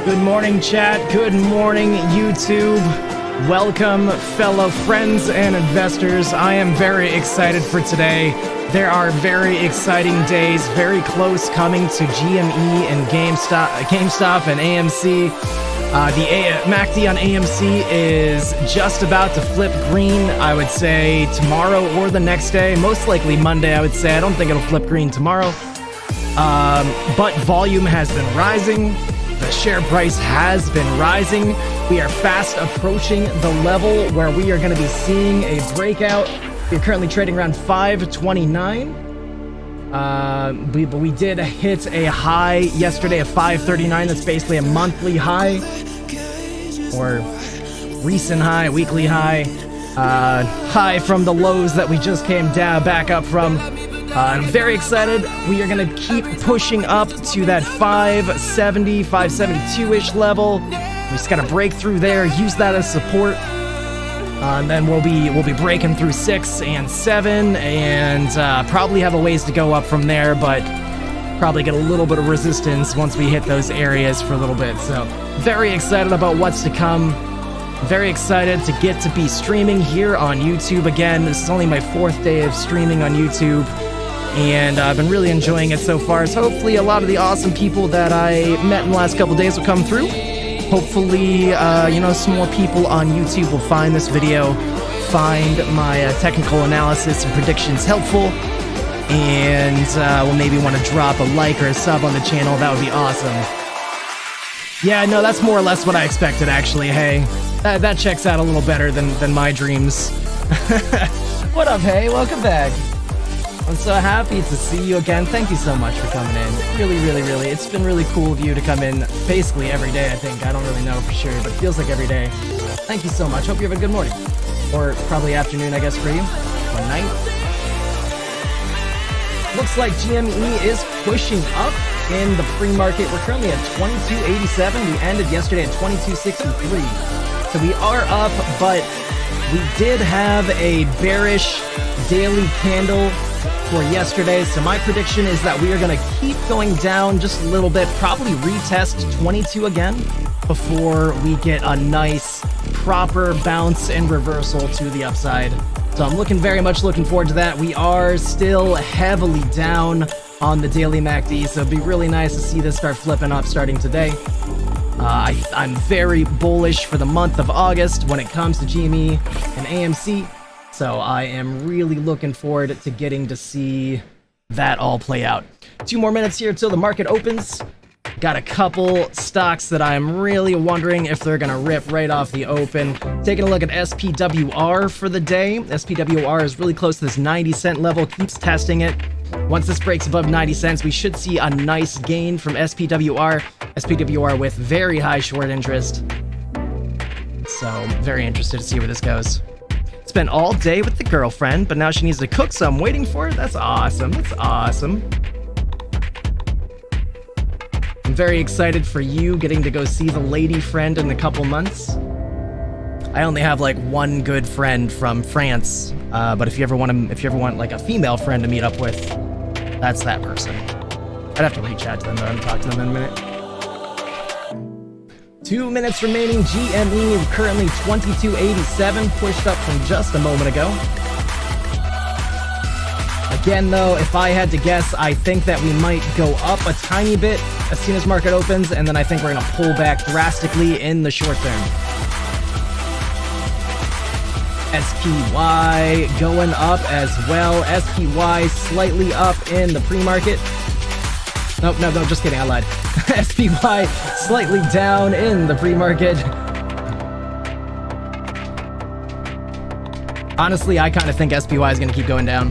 Good morning, chat. Good morning, YouTube. Welcome, fellow friends and investors. I am very excited for today. There are very exciting days very close coming to GME and GameStop and AMC. The MACD on AMC is just about to flip green, I would say tomorrow or the next day. Most likely Monday, I would say. I don't think it'll flip green tomorrow. But volume has been rising. The share price has been rising. We are fast approaching the level where we are going to be seeing a breakout. We're currently trading around 529. But we did hit a high yesterday of 539. That's basically a monthly high or recent high, weekly high. High from the lows that we just came down back up from. I'm very excited. We are going to keep pushing up to that 570, 572-ish level. We just got to break through there, use that as support. And then we'll be breaking through 6 and 7, and probably have a ways to go up from there, but probably get a little bit of resistance once we hit those areas for a little bit. So very excited about what's to come. Very excited to get to be streaming here on YouTube again. This is only my 4th day of streaming on YouTube, and I've been really enjoying it so far. So hopefully a lot of the awesome people that I met in the last couple days will come through. Hopefully, some more people on YouTube will find this video, find my technical analysis and predictions helpful, and will maybe want to drop a like or a sub on the channel. That would be awesome. Yeah, no, that's more or less what I expected, actually. Hey, that checks out a little better than my dreams. What up, hey? Welcome back. I'm so happy to see you again. Thank you so much for coming in. Really, really, really. It's been really cool of you to come in basically every day, I think. I don't really know for sure, but it feels like every day. Thank you so much. Hope you have a good morning. Or probably afternoon, I guess, for you. Or night. Looks like GME is pushing up in the pre-market. We're currently at 22.87. We ended yesterday at 22.63. So we are up, but we did have a bearish daily candle for yesterday, so my prediction is that we are going to keep going down just a little bit, probably retest 22 again before we get a nice proper bounce and reversal to the upside. So I'm very much looking forward to that. We are still heavily down on the daily MACD, so it'd be really nice to see this start flipping up starting today. I'm very bullish for the month of August when it comes to GME and AMC. So I am really looking forward to getting to see that all play out. 2 more minutes here till the market opens. Got a couple stocks that I'm really wondering if they're going to rip right off the open. Taking a look at SPWR for the day. SPWR is really close to this 90-cent level, keeps testing it. Once this breaks above 90 cents, we should see a nice gain from SPWR. SPWR with very high short interest. So very interested to see where this goes. Spent all day with the girlfriend, but now she needs to cook, so I'm waiting for her. That's awesome. That's awesome. I'm very excited for you getting to go see the lady friend in a couple months. I only have like one good friend from France, but if you ever want like a female friend to meet up with, that's that person. I'd have to reach out to them though and talk to them in a minute. 2 minutes remaining. GME currently 22.87, pushed up from just a moment ago. Again, though, if I had to guess, I think that we might go up a tiny bit as soon as market opens, and then I think we're going to pull back drastically in the short term. SPY going up as well. SPY slightly up in the pre-market. No, just kidding, I lied. SPY slightly down in the pre-market. Honestly, I kind of think SPY is going to keep going down.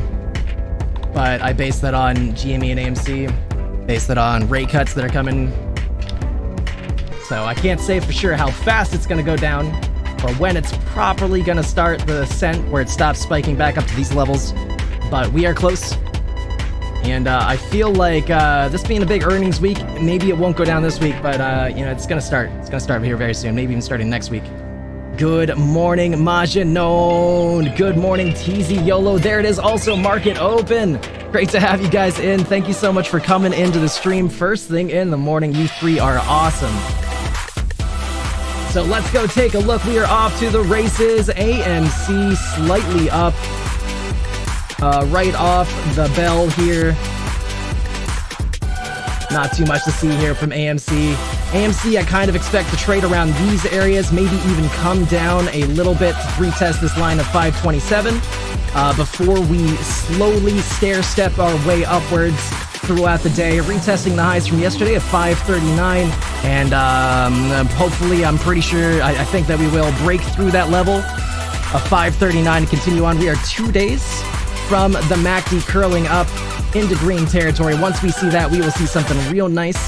But I base that on GME and AMC. Base that on rate cuts that are coming. So I can't say for sure how fast it's going to go down, or when it's properly going to start the ascent where it stops spiking back up to these levels. But we are close. And I feel like this being a big earnings week, maybe it won't go down this week, but it's gonna start. It's gonna start here very soon, maybe even starting next week. Good morning, Majanon. Good morning, TZ YOLO. There it is, also market open. Great to have you guys in. Thank you so much for coming into the stream first thing in the morning. You three are awesome. So let's go take a look. We are off to the races. AMC slightly up. Right off the bell here. Not too much to see here from AMC. AMC, I kind of expect to trade around these areas, maybe even come down a little bit to retest this line of 527 before we slowly stair-step our way upwards throughout the day, retesting the highs from yesterday of 539, and hopefully, I'm pretty sure, I think that we will break through that level of 539 and continue on. We are 2 days from the MACD curling up into green territory. Once we see that, we will see something real nice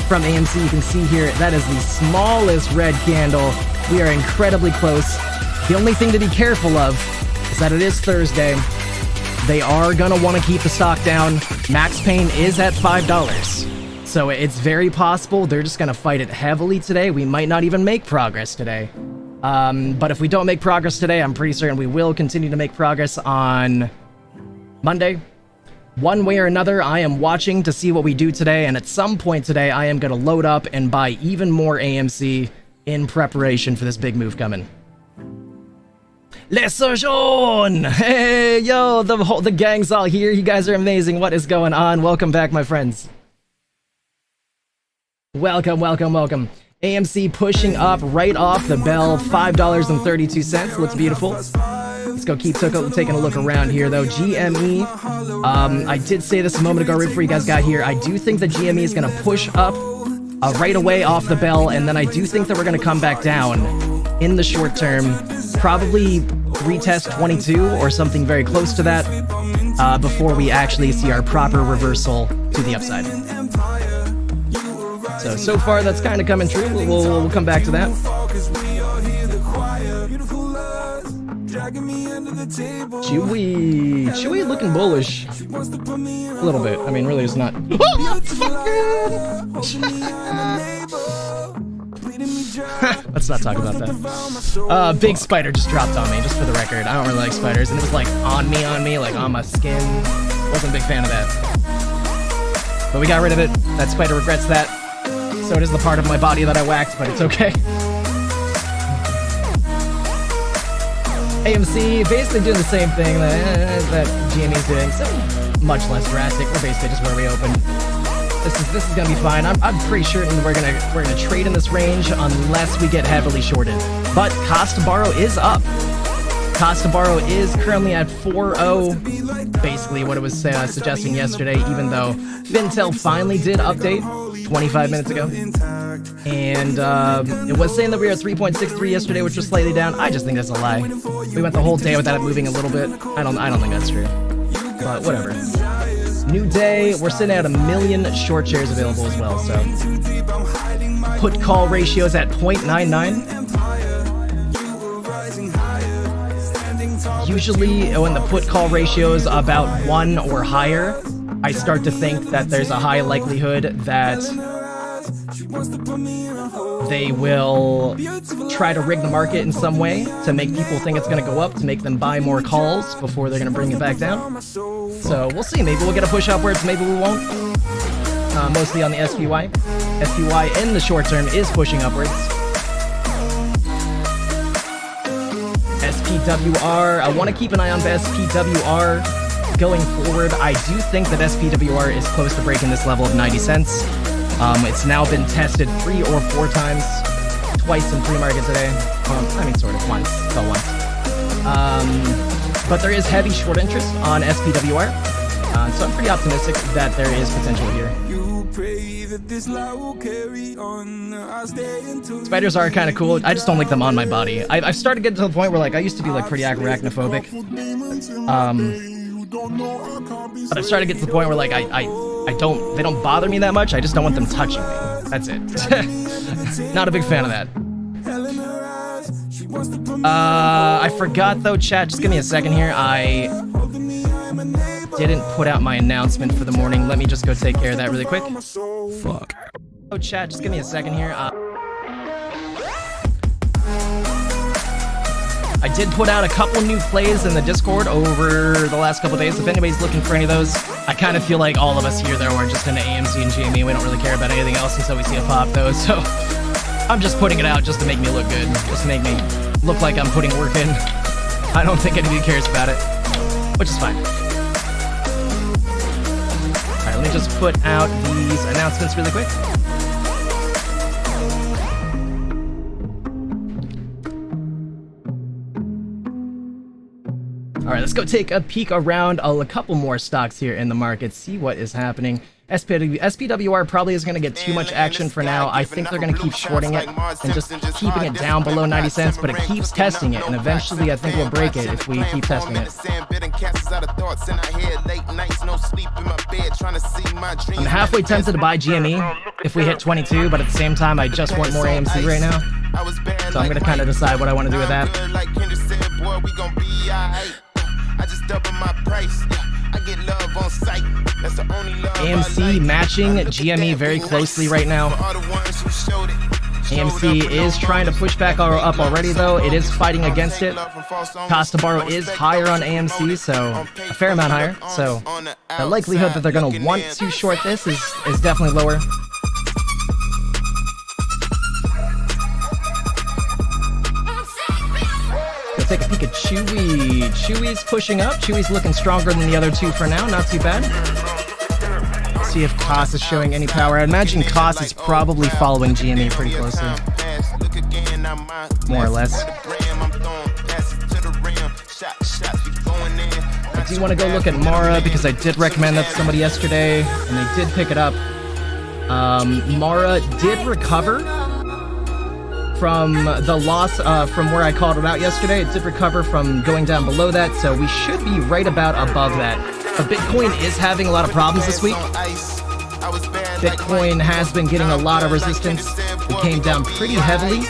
from AMC. You can see here, that is the smallest red candle. We are incredibly close. The only thing to be careful of is that it is Thursday. They are going to want to keep the stock down. Max Payne is at $5. So it's very possible they're just going to fight it heavily today. We might not even make progress today. But if we don't make progress today, I'm pretty certain we will continue to make progress on Monday. One way or another, I am watching to see what we do today, and at some point today, I am going to load up and buy even more AMC in preparation for this big move coming. Les Sojourn! Hey, yo, the gang's all here. You guys are amazing. What is going on? Welcome back, my friends. Welcome, welcome, welcome. AMC pushing up right off the bell, $5.32. Looks beautiful. Let's go keep taking a look around here, though. GME, I did say this a moment ago right before you guys got here. I do think that GME is going to push up right away off the bell, and then I do think that we're going to come back down in the short term. Probably retest 22 or something very close to that before we actually see our proper reversal to the upside. So far that's kind of coming true. We'll come back to that. Chewy looking bullish. A little bit. I mean, really it's not. Let's not talk about that. Big spider just dropped on me, just for the record. I don't really like spiders, and it was like on me, like on my skin. Wasn't a big fan of that. But we got rid of it. That spider regrets that. So it is the part of my body that I whacked, but it's okay. AMC basically doing the same thing that GME is doing, so much less drastic. We're basically just where we opened. This is gonna be fine. I'm pretty certain we're gonna trade in this range unless we get heavily shorted. But cost to borrow is up. Cost to borrow is currently at 4.0, basically what it was suggesting yesterday, even though Fintel finally did update 25 minutes ago. And it was saying that we were at 3.63 yesterday, which was slightly down. I just think that's a lie. We went the whole day without it moving a little bit. I don't think that's true. But whatever. New day, we're sitting at 1 million short shares available as well, so put call ratios at 0.99. Usually when the put call ratio is about 1 or higher, I start to think that there's a high likelihood that they will try to rig the market in some way to make people think it's going to go up, to make them buy more calls before they're going to bring it back down. So we'll see. Maybe we'll get a push upwards, maybe we won't. Mostly on the SPY. SPY in the short term is pushing upwards. SPWR, I want to keep an eye on the SPWR going forward. I do think that SPWR is close to breaking this level of 90 cents. It's now been tested 3 or 4 times, twice in pre-market today. I mean, sort of once, so once. But there is heavy short interest on SPWR, so I'm pretty optimistic that there is potential here. Spiders are kind of cool. I just don't like them on my body. I've started getting to the point where, like, I used to be like pretty arachnophobic. But I've started to get to the point where, like, they don't bother me that much. I just don't want them touching me. That's it. Not a big fan of that. I forgot though, chat. Just give me a second here. I didn't put out my announcement for the morning. Let me just go take care of that really quick. Fuck. Oh, chat. Just give me a second here. I did put out a couple new plays in the Discord over the last couple days. If anybody's looking for any of those, I kind of feel like all of us here, though, are just into AMC and GME. We don't really care about anything else until we see a pop, though. So I'm just putting it out just to make me look good. Just to make me look like I'm putting work in. I don't think anybody cares about it, which is fine. Alright, let me just put out these announcements really quick. Alright, let's go take a peek around a couple more stocks here in the market, see what is happening. SPWR probably isn't going to get too much action for now. I think they're going to keep shorting it and just keeping it down below 90 cents, but it keeps testing it, and eventually I think we'll break it if we keep testing it. I'm halfway tempted to buy GME if we hit 22, but at the same time, I just want more AMC right now. So I'm going to kind of decide what I want to do with that. I just double my price. I get love on sight. That's the only love. AMC matching GME very closely right now. AMC is trying to push back up already, though. It is fighting against it. Cost to borrow is higher on AMC, so a fair amount higher. So the likelihood that they're going to want to short this is definitely lower. Take a peek at Chewy. Chewy's pushing up. Chewy's looking stronger than the other two for now. Not too bad. Let's see if Koss is showing any power. I imagine Koss is probably following GME pretty closely. More or less. I do want to go look at Mara because I did recommend that to somebody yesterday and they did pick it up. Mara did recover from the loss from where I called it out yesterday. It did recover from going down below that, so we should be right about above that. But Bitcoin is having a lot of problems this week. Bitcoin has been getting a lot of resistance. It came down pretty heavily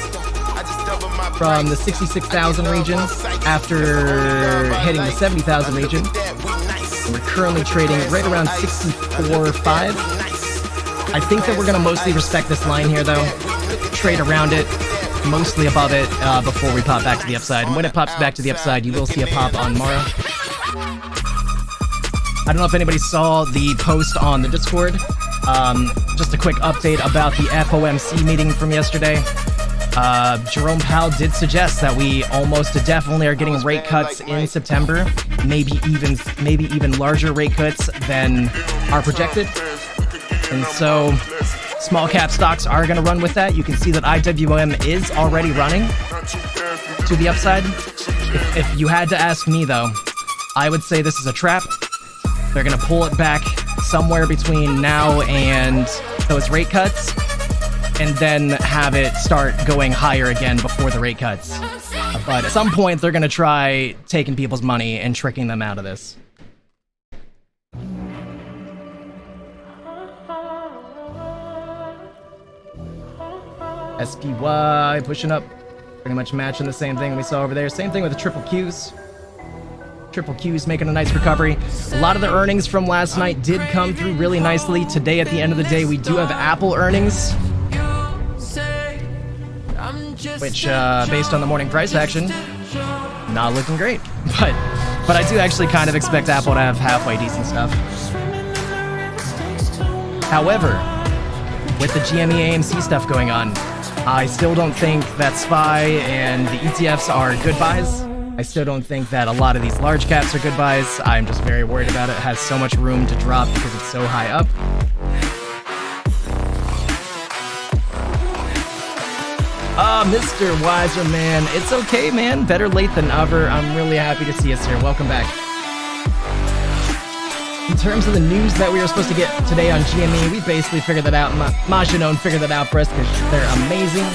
from the 66,000 region after hitting the 70,000 region. And we're currently trading right around 64.5. I think that we're going to mostly respect this line here, though. Trade around it, mostly above it, before we pop back to the upside. And when it pops back to the upside, you will see a pop on Mara. I don't know if anybody saw the post on the Discord. Just a quick update about the FOMC meeting from yesterday. Jerome Powell did suggest that we almost definitely are getting rate cuts in September, maybe even larger rate cuts than are projected. And so small cap stocks are going to run with that. You can see that IWM is already running to the upside. If you had to ask me, though, I would say this is a trap. They're going to pull it back somewhere between now and those rate cuts, and then have it start going higher again before the rate cuts. But at some point, they're going to try taking people's money and tricking them out of this. SPY pushing up, pretty much matching the same thing we saw over there. Same thing with the triple Qs. Triple Qs making a nice recovery. A lot of the earnings from last night did come through really nicely. Today, at the end of the day, we do have Apple earnings, which, based on the morning price action, not looking great. But I do actually kind of expect Apple to have halfway decent stuff. However, with the GME AMC stuff going on, I still don't think that SPY and the ETFs are good buys. I still don't think that a lot of these large caps are good buys. I'm just very worried about it. It has so much room to drop because it's so high up. Mr. Wiser, man. It's okay, man. Better late than never. I'm really happy to see us here. Welcome back. In terms of the news that we were supposed to get today on GME, we basically figured that out. Machinone figured that out for us because they're amazing.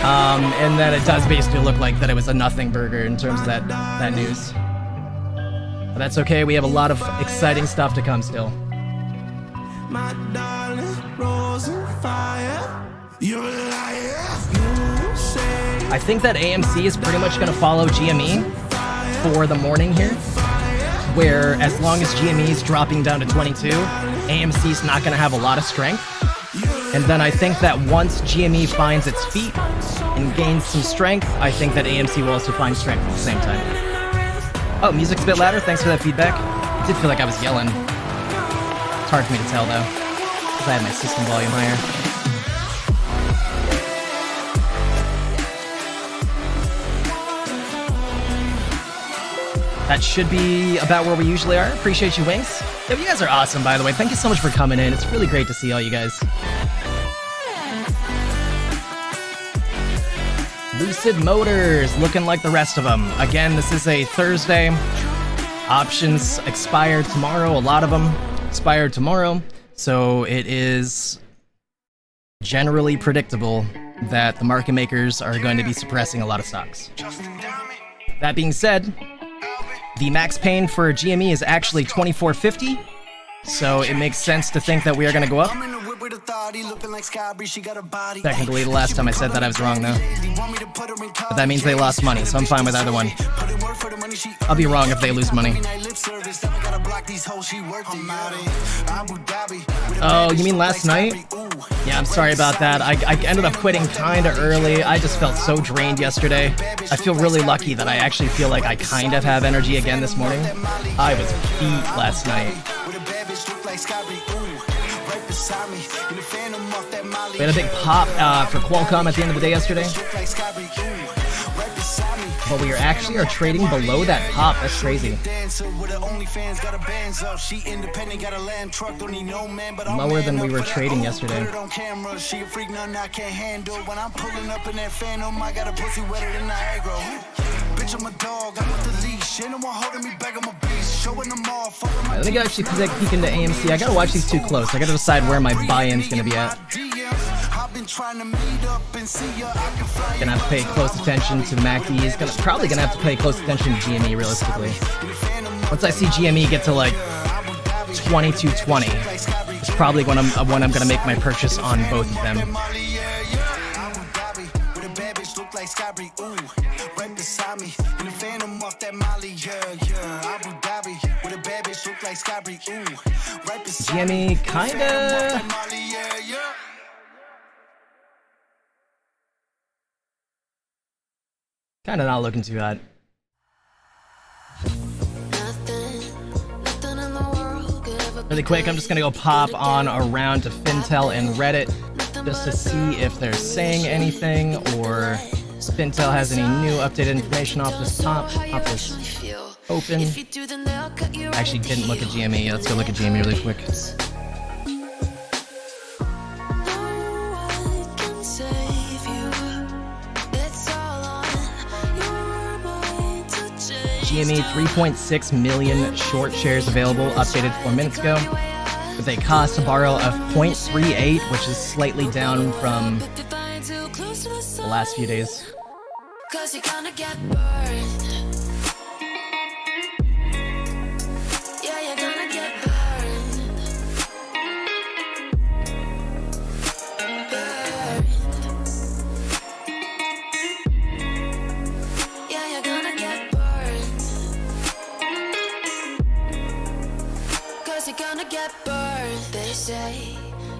And that it does basically look like that it was a nothing burger in terms of that news. But that's okay. We have a lot of exciting stuff to come still. My darling, rose and fire. You're a liar. I think that AMC is pretty much going to follow GME for the morning here, where as long as GME is dropping down to 22, AMC is not going to have a lot of strength. And then I think that once GME finds its feet and gains some strength, I think that AMC will also find strength at the same time. Oh, music's a bit louder. Thanks for that feedback. I did feel like I was yelling. It's hard for me to tell, though, because I have my system volume higher. That should be about where we usually are. Appreciate you, Wings. Yeah, you guys are awesome, by the way. Thank you so much for coming in. It's really great to see all you guys. Lucid Motors, looking like the rest of them. Again, this is a Thursday. Options expire tomorrow. A lot of them expire tomorrow. So it is generally predictable that the market makers are going to be suppressing a lot of stocks. That being said, the max pain for GME is actually 24.50, so it makes sense to think that we are going to go up. Technically, the last time I said that I was wrong, though. But that means they lost money, so I'm fine with either one. I'll be wrong if they lose money. Oh, you mean last night? Yeah, I'm sorry about that. I ended up quitting kinda early. I just felt so drained yesterday. I feel really lucky that I actually feel like I kind of have energy again this morning. I was beat last night. We had a big pop for Qualcomm at the end of the day yesterday. But we actually are trading below that pop. That's crazy. Lower than we were trading yesterday. Let me go actually peek into AMC. I gotta watch these two close. I gotta decide where my buy-in's gonna be at. Gonna have to pay close attention to MACDs. Probably gonna have to pay close attention to GME realistically. Once I see GME get to like 22.20, it's probably when I'm gonna make my purchase on both of them. GME kinda not looking too hot. Really quick, I'm just gonna go pop on around to Fintel and Reddit just to see if they're saying anything or Fintel has any new updated information off this top. Pop this open. I actually didn't look at GME. Let's go look at GME really quick. GME 3.6 million short shares available, updated 4 minutes ago, with a cost to borrow of 0.38, which is slightly down from the last few days.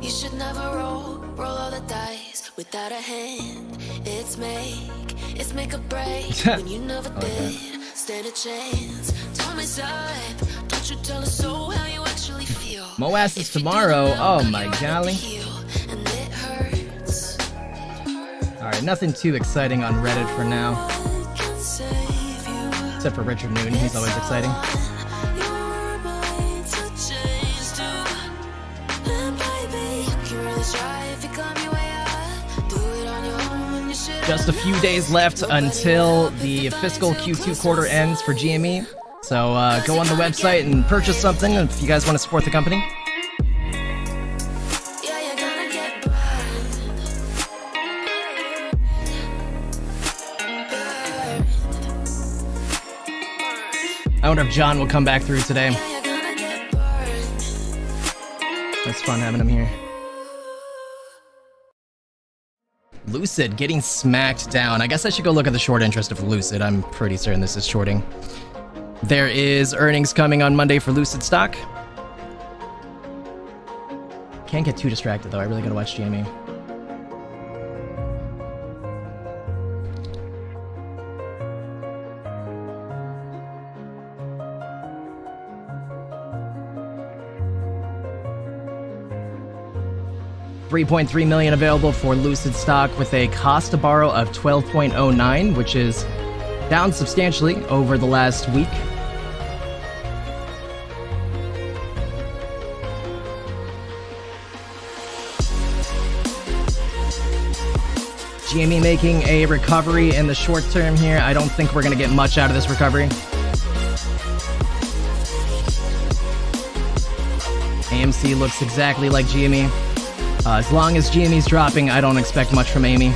You should never roll all the dice without a hand. It's make or break when you never did stand a chance. Tell me, don't you tell us so how you actually feel. Moasses tomorrow. Oh my golly. Alright, nothing too exciting on Reddit for now. Except for Richard Noon, he's always exciting. Just a few days left until the fiscal Q2 quarter ends for GME. So go on the website and purchase something if you guys want to support the company. I wonder if John will come back through today. It's fun having him here. Lucid getting smacked down. I guess I should go look at the short interest of Lucid. I'm pretty certain this is shorting. There is earnings coming on Monday for Lucid stock. Can't get too distracted though. I really gotta watch GME. $3.3 million available for Lucid stock with a cost to borrow of 12.09, which is down substantially over the last week. GME making a recovery in the short term here. I don't think we're going to get much out of this recovery. AMC looks exactly like GME. As long as GME's dropping, I don't expect much from AME.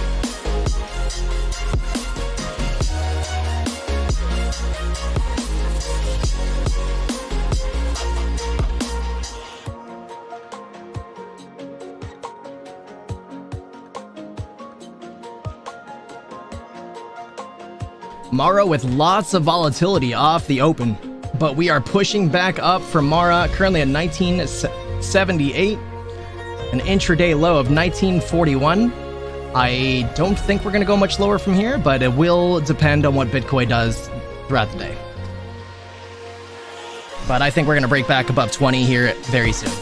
Mara with lots of volatility off the open, but we are pushing back up for Mara, currently at 1978, an intraday low of 1941. I don't think we're going to go much lower from here, but it will depend on what Bitcoin does throughout the day. But I think we're going to break back above 20 here very soon.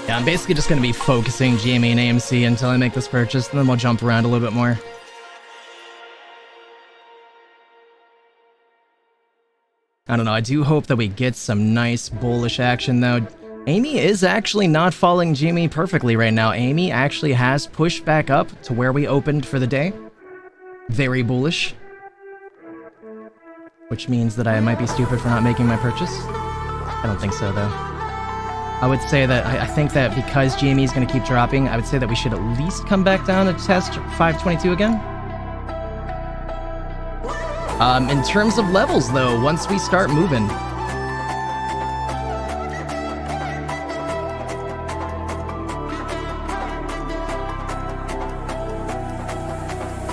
Yeah, I'm basically just going to be focusing GME and AMC until I make this purchase, and then we'll jump around a little bit more. I don't know, I do hope that we get some nice bullish action though. AME is actually not following GME perfectly right now. AME actually has pushed back up to where we opened for the day. Very bullish. Which means that I might be stupid for not making my purchase. I don't think so though. I would say that I think that because GME is going to keep dropping, I would say that we should at least come back down to test 522 again. In terms of levels, though, once we start moving,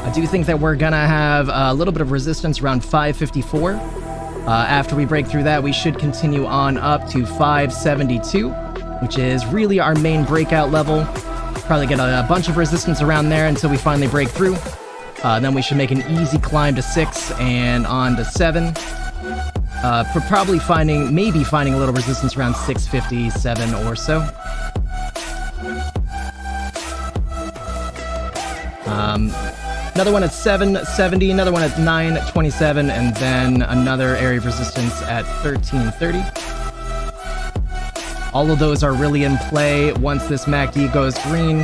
I do think that we're gonna have a little bit of resistance around 554. After we break through that, we should continue on up to 572, which is really our main breakout level. Probably get a bunch of resistance around there until we finally break through. Then we should make an easy climb to 6 and on to 7. Probably maybe finding a little resistance around 657 or so. Another one at 770, another one at 927, and then another area of resistance at 1330. All of those are really in play once this MACD goes green,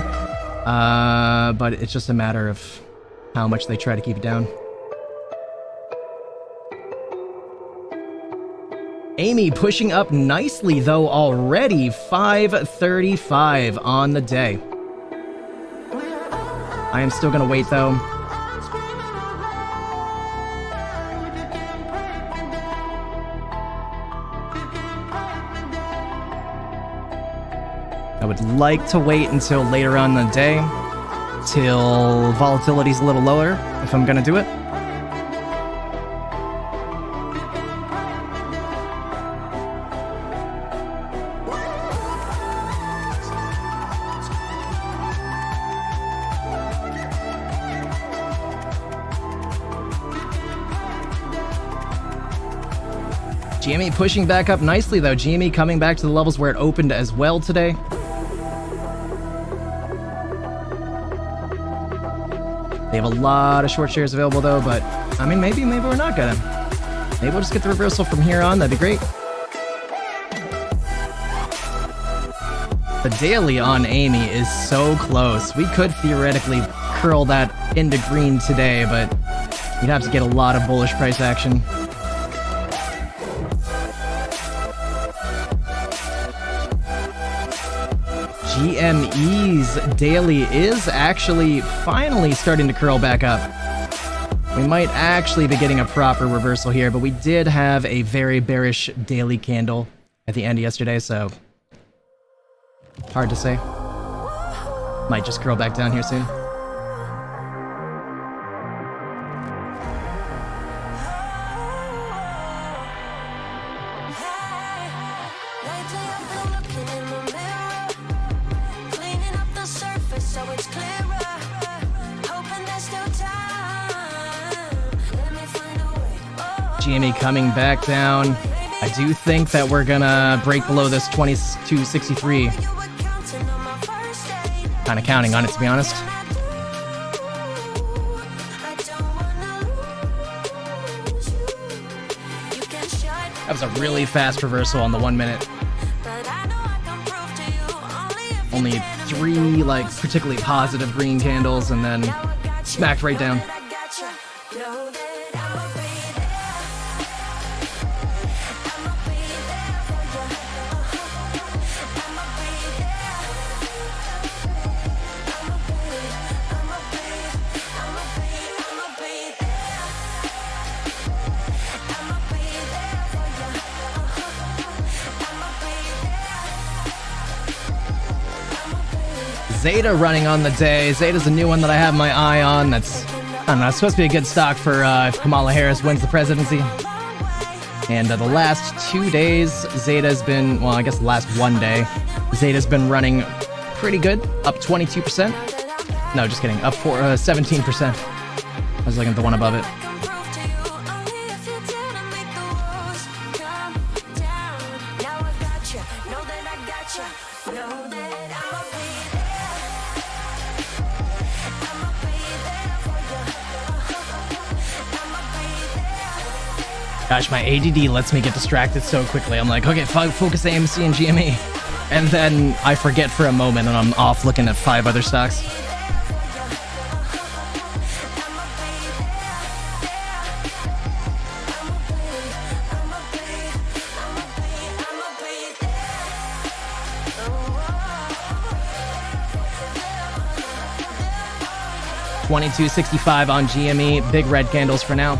but it's just a matter of how much they try to keep it down. AME pushing up nicely though already, 535 on the day. I am still gonna wait though. I would like to wait until later on in the day, till volatility's a little lower, if I'm gonna do it. GME pushing back up nicely though. GME coming back to the levels where it opened as well today. They have a lot of short shares available though, but I mean, maybe we're not gonna. Maybe we'll just get the reversal from here on. That'd be great. The daily on AME is so close. We could theoretically curl that into green today, but we'd have to get a lot of bullish price action. GME's daily is actually finally starting to curl back up. We might actually be getting a proper reversal here, but we did have a very bearish daily candle at the end of yesterday, so hard to say. Might just curl back down here soon. GME coming back down. I do think that we're gonna break below this 2263. Kind of counting on it, to be honest. That was a really fast reversal on the 1 minute. Only 3 like particularly positive green candles and then smacked right down. Zeta running on the day. Zeta's a new one that I have my eye on. That's, I don't know, it's supposed to be a good stock for if Kamala Harris wins the presidency. And the last 2 days, Zeta's been, well, I guess the last 1 day, Zeta's been running pretty good, up 22%. No, just kidding, up 17%. I was looking at the one above it. Gosh, my ADD lets me get distracted so quickly. I'm like, okay, focus AMC and GME. And then I forget for a moment and I'm off looking at 5 other stocks. $22.65 on GME. Big red candles for now.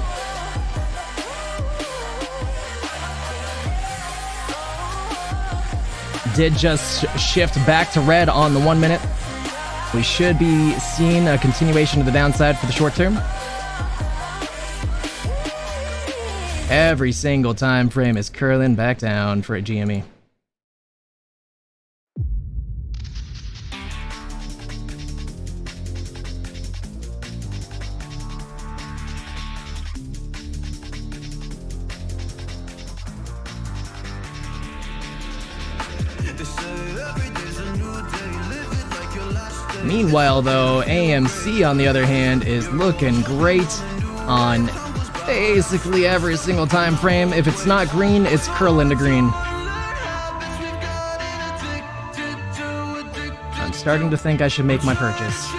Did just shift back to red on the 1 minute. We should be seeing a continuation of the downside for the short term. Every single time frame is curling back down for a GME. Meanwhile, though, AMC, on the other hand, is looking great on basically every single time frame. If it's not green, it's curling to green. I'm starting to think I should make my purchase.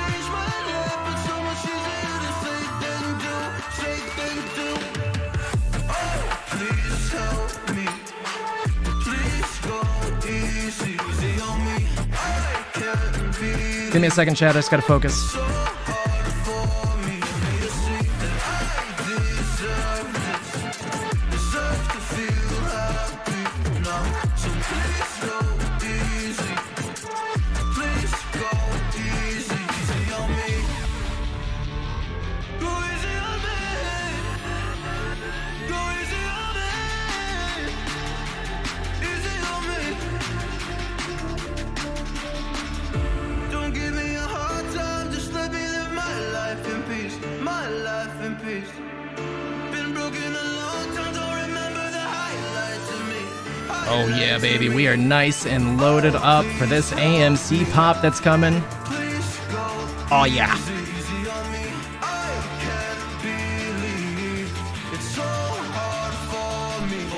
Give me a second, chat. I just gotta focus. Oh yeah, baby, we are nice and loaded up for this AMC pop that's coming. Oh yeah.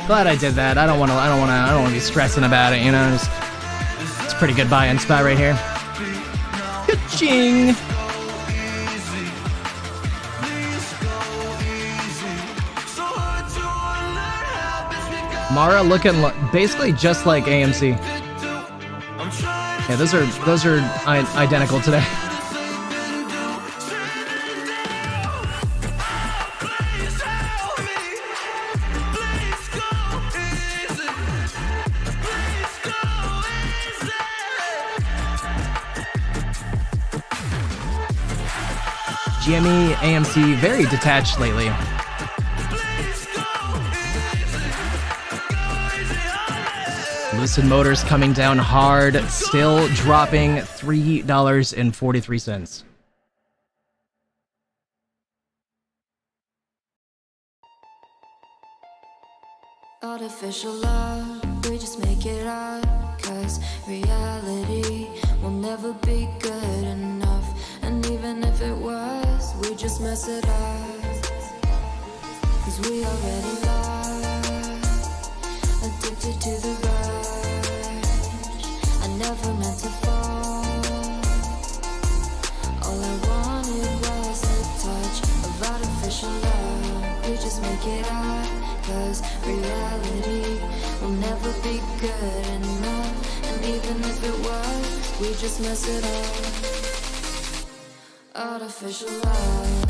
Glad I did that. I don't want to be stressing about it, you know. It's a pretty good buy-in spot right here. Ka-ching! Mara looking basically just like AMC. Yeah, those are identical today. GME, AMC, very detached lately. Lucid Motors coming down hard, still dropping $3.43. Artificial love, we just make it up. Cause reality will never be good enough. And even if it was, we just mess it up. Cause we already lost, addicted to the rush. I never meant to fall. All I wanted was a touch of artificial love. We just make it up. Cause reality will never be good enough. And even if it was, we just mess it up. Artificial love.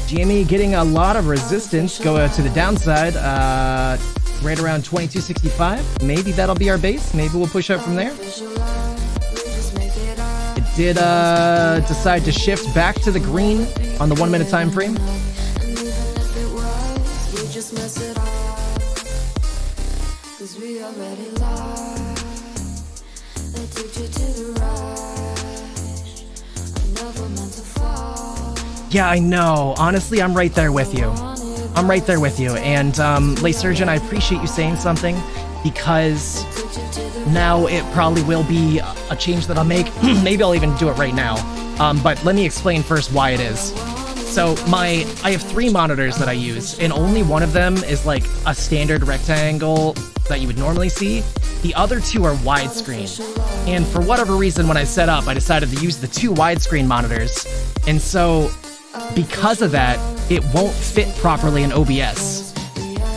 GME getting a lot of resistance. Go to the downside. Right around 2265. Maybe that'll be our base. Maybe we'll push up from there. It did decide to shift back to the green on the 1 minute time frame. Just mess it up, cause we already lost, addicted to the rush. I never meant to fall. Yeah, I know. Honestly, I'm right there with you. I'm right there with you. And Lay Surgeon, I appreciate you saying something, because now it probably will be a change that I'll make. Maybe I'll even do it right now. But let me explain first why it is. So I have 3 monitors that I use, and only one of them is like a standard rectangle that you would normally see. The other 2 are widescreen. And for whatever reason, when I set up, I decided to use the 2 widescreen monitors. And so because of that, it won't fit properly in OBS,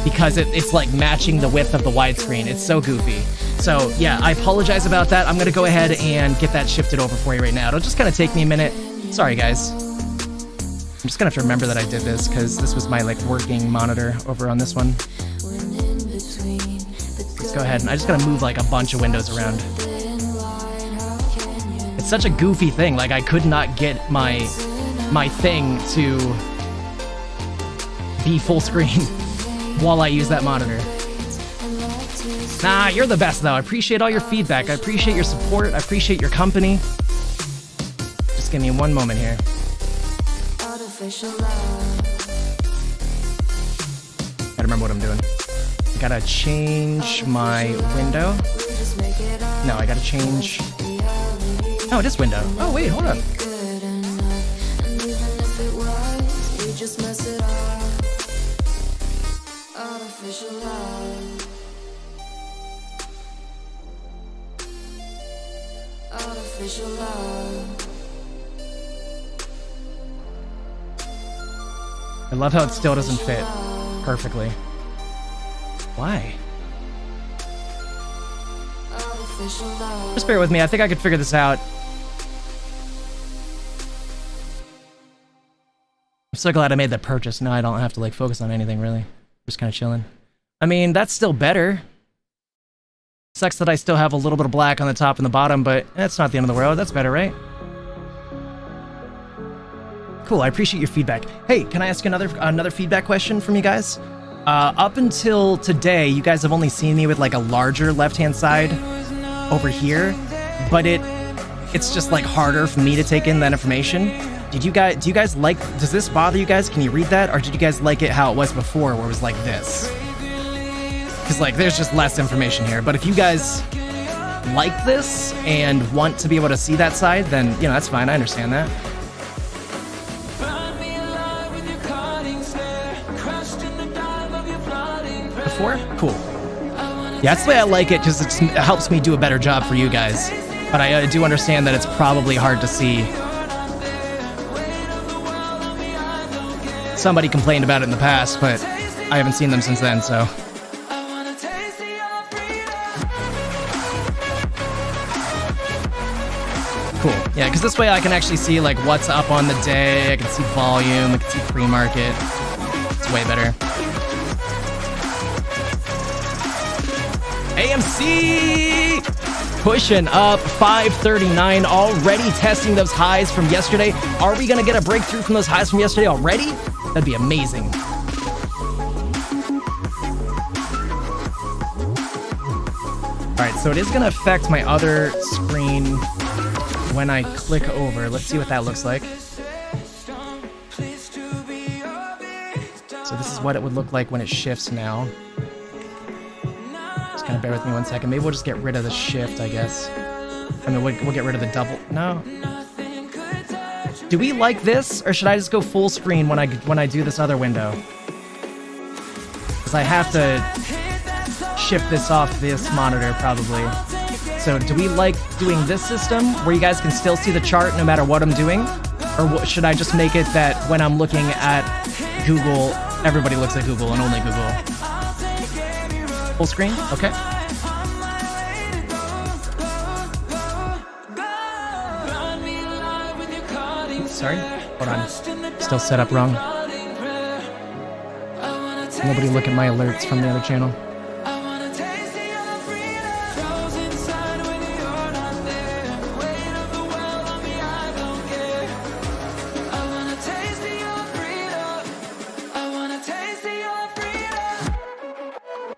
because it's like matching the width of the widescreen. It's so goofy. So yeah, I apologize about that. I'm gonna go ahead and get that shifted over for you right now. It'll just kind of take me a minute. Sorry, guys. I'm just gonna have to remember that I did this, because this was my like working monitor over on this one. Let's go ahead, and I just gotta move like a bunch of windows around. It's such a goofy thing. Like, I could not get my thing to be full screen while I use that monitor. Nah, you're the best though. I appreciate all your feedback. I appreciate your support. I appreciate your company. Just give me one moment here. Gotta remember what I'm doing. Gotta change my window. No, I gotta change. No, it is window. Oh, wait, hold up. I love how it still doesn't fit perfectly. Why? Just bear with me. I think I could figure this out. I'm so glad I made that purchase. Now I don't have to like focus on anything really. Just kind of chilling. I mean, that's still better. Sucks that I still have a little bit of black on the top and the bottom, but that's not the end of the world. That's better, right? Cool, I appreciate your feedback. Hey, can I ask another feedback question from you guys? Up until today, you guys have only seen me with like a larger left-hand side over here, but it's just like harder for me to take in that information. Do you guys like, does this bother you guys? Can you read that? Or did you guys like it how it was before, where it was like this? Because like there's just less information here. But if you guys like this and want to be able to see that side, then you know, that's fine. I understand that. Before? Cool. Yeah, that's the way I like it, because it helps me do a better job for you guys. But I do understand that it's probably hard to see. Somebody complained about it in the past, but I haven't seen them since then, so. Cool. Yeah, because this way I can actually see like what's up on the day. I can see volume. I can see pre-market. It's way better. AMC pushing up 539, already testing those highs from yesterday. Are we gonna get a breakthrough from those highs from yesterday already? That'd be amazing. All right, so it is gonna affect my other screen when I click over. Let's see what that looks like. So this is what it would look like when it shifts now. Just kind of bear with me 1 second. Maybe we'll just get rid of the shift, I guess. I mean, we'll get rid of the double. No. Do we like this, or should I just go full screen when I do this other window? Because I have to shift this off this monitor probably. So do we like doing this system where you guys can still see the chart no matter what I'm doing? Or should I just make it that when I'm looking at Google, everybody looks at Google and only Google? Full screen? Okay. Sorry, hold on. Still set up wrong. Nobody look at my alerts from the other channel.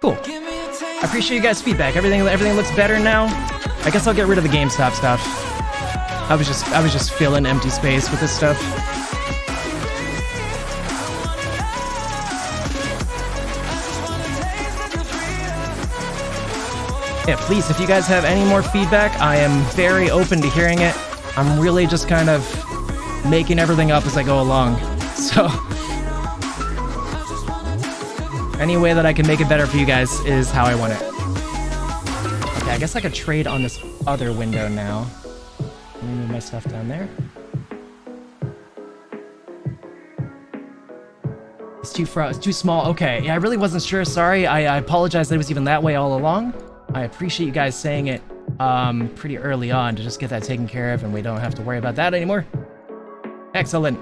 Cool. I appreciate you guys' feedback. Everything looks better now. I guess I'll get rid of the GameStop stuff. I was just filling empty space with this stuff. Yeah, please, if you guys have any more feedback, I am very open to hearing it. I'm really just kind of making everything up as I go along. So any way that I can make it better for you guys is how I want it. Okay, I guess I could trade on this other window now. Let me move my stuff down there. It's too small. Okay, yeah, I really wasn't sure. Sorry, I apologize that it was even that way all along. I appreciate you guys saying it pretty early on to just get that taken care of and we don't have to worry about that anymore. Excellent.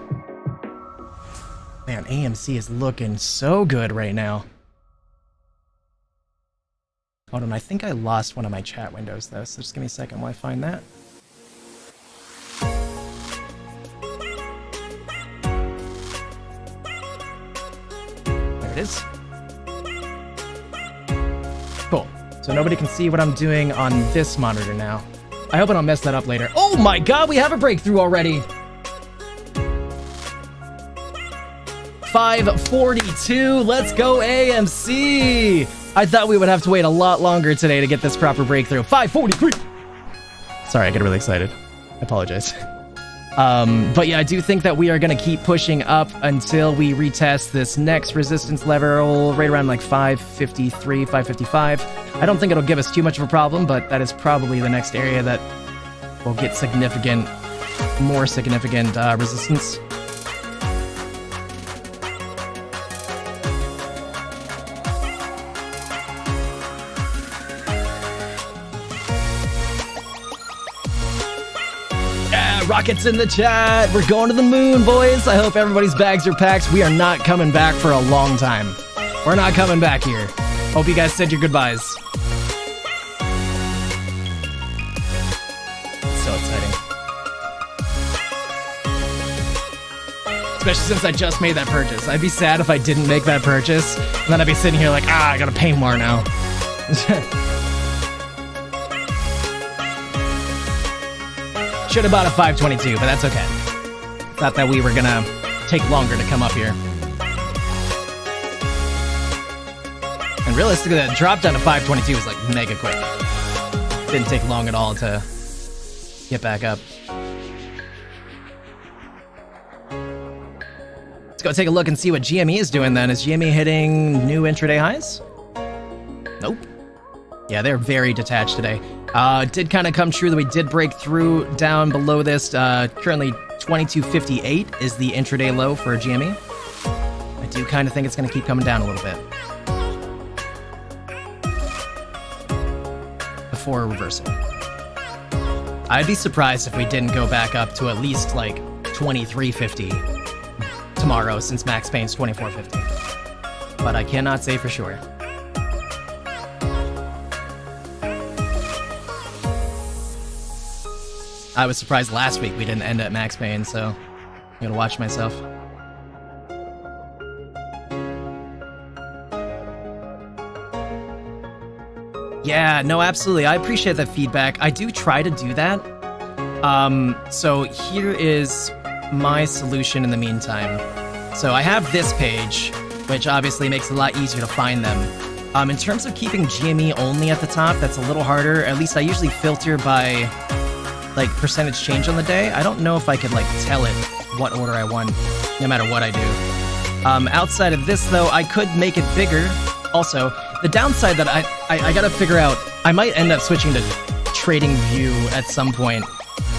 Man, AMC is looking so good right now. Hold on, I think I lost one of my chat windows though, so just give me a second while I find that. There it is. Cool. So nobody can see what I'm doing on this monitor now. I hope I don't mess that up later. Oh my god, we have a breakthrough already! 542, let's go AMC! I thought we would have to wait a lot longer today to get this proper breakthrough. 543! Sorry, I get really excited. I apologize. But yeah, I do think that we are going to keep pushing up until we retest this next resistance level right around like 553, 555. I don't think it'll give us too much of a problem, but that is probably the next area that will get more significant resistance. Rockets in the chat. We're going to the moon, boys. I hope everybody's bags are packed. We are not coming back for a long time. We're not coming back here. Hope you guys said your goodbyes. So exciting. Especially since I just made that purchase. I'd be sad if I didn't make that purchase. And then I'd be sitting here like, I gotta pay more now. Should have bought a 522, but that's okay. Thought that we were gonna take longer to come up here. And realistically, that drop down to 522 was like mega quick. Didn't take long at all to get back up. Let's go take a look and see what GME is doing then. Is GME hitting new intraday highs? Nope. Yeah, they're very detached today. It did kind of come true that we did break through down below this. Currently 2258 is the intraday low for GME. I do kind of think it's going to keep coming down a little bit before reversing. I'd be surprised if we didn't go back up to at least like 2350 tomorrow, since Max Payne's 2450. But I cannot say for sure. I was surprised last week we didn't end at Max Payne, so I'm gonna watch myself. Yeah, no, absolutely. I appreciate that feedback. I do try to do that. So here is my solution in the meantime. So I have this page, which obviously makes it a lot easier to find them. In terms of keeping GME only at the top, that's a little harder. At least I usually filter by like percentage change on the day. I don't know if I could like tell it what order I want, no matter what I do. Outside of this though, I could make it bigger. Also, the downside that I gotta figure out, I might end up switching to Trading View at some point.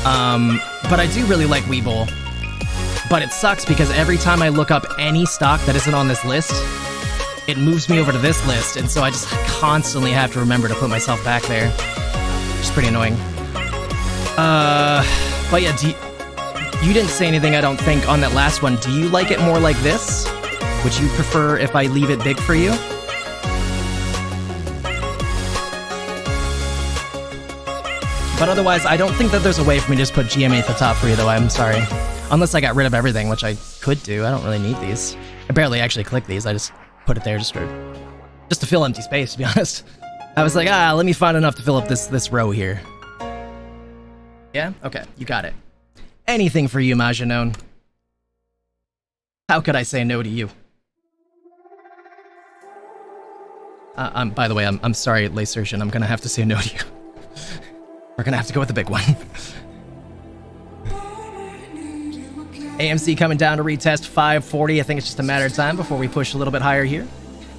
But I do really like Webull. But it sucks because every time I look up any stock that isn't on this list, it moves me over to this list, and so I just constantly have to remember to put myself back there. Which is pretty annoying. But yeah, you didn't say anything, I don't think, on that last one. Do you like it more like this? Would you prefer if I leave it big for you? But otherwise, I don't think that there's a way for me to just put GME at the top for you, though. I'm sorry. Unless I got rid of everything, which I could do. I don't really need these. I barely actually click these. I just put it there just to fill empty space, to be honest. I was like, let me find enough to fill up this row here. Yeah? Okay, you got it. Anything for you, Majanone. How could I say no to you? By the way, I'm sorry, Lacertian. I'm gonna have to say no to you. We're gonna have to go with the big one. AMC coming down to retest 540. I think it's just a matter of time before we push a little bit higher here.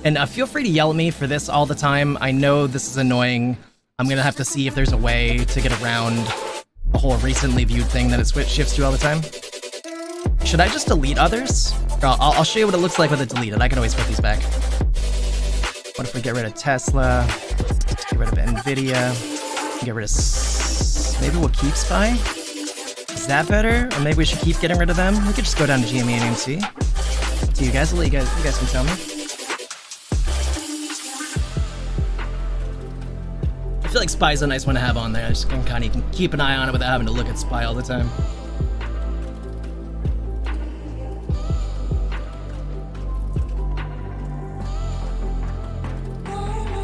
And feel free to yell at me for this all the time. I know this is annoying. I'm gonna have to see if there's a way to get around the whole recently viewed thing that it shifts to all the time. Should I just delete others? I'll show you what it looks like with it deleted. I can always put these back. What if we get rid of Tesla? Get rid of Nvidia? Get rid of... Maybe we'll keep SPY? Is that better? Or maybe we should keep getting rid of them? We could just go down to GME and AMC. To you guys, I'll let you guys can tell me. I feel like SPY's a nice one to have on there. I just can kind of keep an eye on it without having to look at SPY all the time.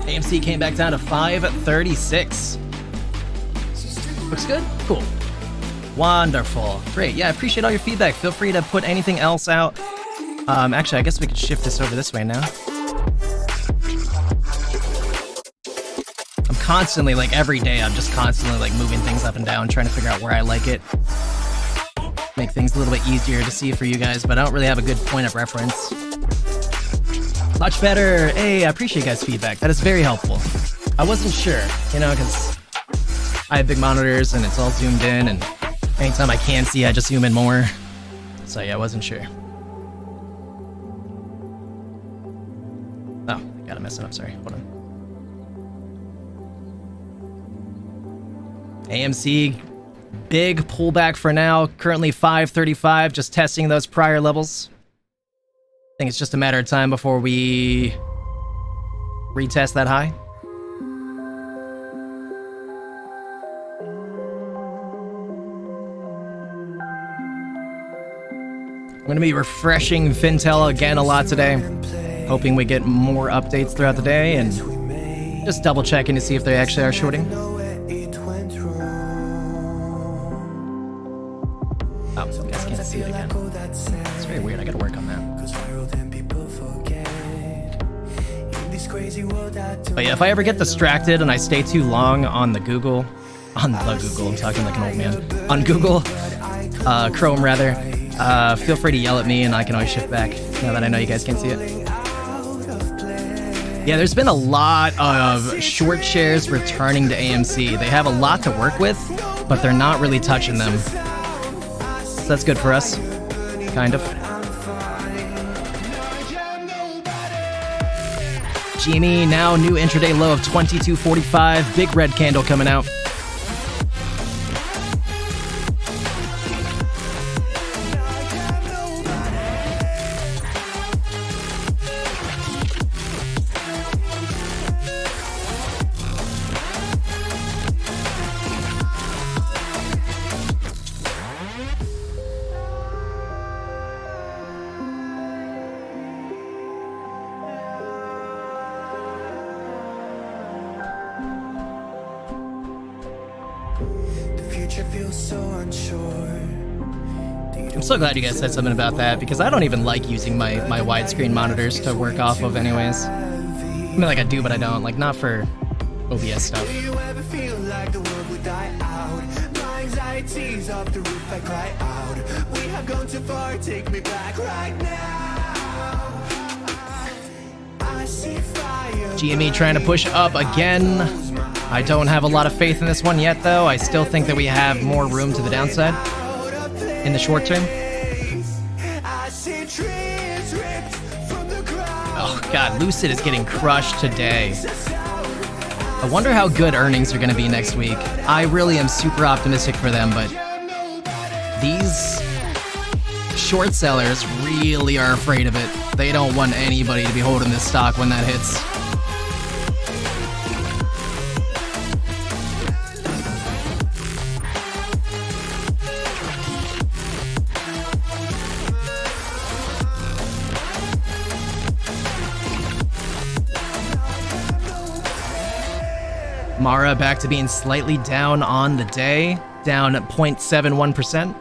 AMC came back down to 536. Looks good? Cool. Wonderful. Great. Yeah, I appreciate all your feedback. Feel free to put anything else out. Actually, I guess we could shift this over this way now. I'm constantly, like, every day, I'm just constantly, like, moving things up and down, trying to figure out where I like it. Make things a little bit easier to see for you guys, but I don't really have a good point of reference. Much better. Hey, I appreciate you guys' feedback. That is very helpful. I wasn't sure, you know, because I have big monitors and it's all zoomed in, and anytime I can see, I just zoom in more. So yeah, I wasn't sure. Oh, I gotta mess it up, sorry. Hold on. AMC, big pullback for now. Currently 535, just testing those prior levels. I think it's just a matter of time before we retest that high. I'm going to be refreshing Fintel again a lot today, hoping we get more updates throughout the day, and just double checking to see if they actually are shorting. Oh, you guys can't see it again. It's very weird, I gotta work on that. But yeah, if I ever get distracted and I stay too long on the Google, I'm talking like an old man, on Google, Chrome rather, feel free to yell at me and I can always shift back now that I know you guys can't see it. Yeah, there's been a lot of short shares returning to AMC. They have a lot to work with, but they're not really touching them. So that's good for us, kind of. GME now new intraday low of 22.45. Big red candle coming out. I'm so glad you guys said something about that, because I don't even like using my widescreen monitors to work off of anyways. I mean, like, I do, but I don't. Like, not for OBS stuff. Do you ever feel like the world would die out? My anxieties off the roof, I cry out. We have gone too far, take me back right now. I see fire. GME trying to push up again. I don't have a lot of faith in this one yet, though. I still think that we have more room to the downside in the short term. Oh god, Lucid is getting crushed today. I wonder how good earnings are going to be next week. I really am super optimistic for them, but these short sellers really are afraid of it. They don't want anybody to be holding this stock when that hits. Mara back to being slightly down on the day, down 0.71%.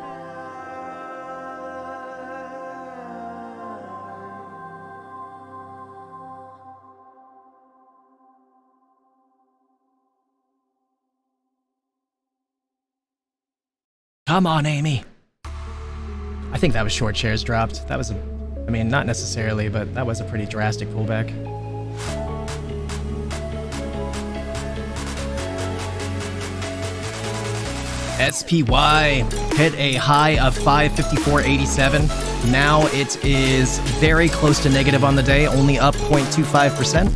Come on, Amy. I think that was short shares dropped. That was I mean, not necessarily, but that was a pretty drastic pullback. SPY hit a high of 554.87. Now it is very close to negative on the day, only up 0.25%.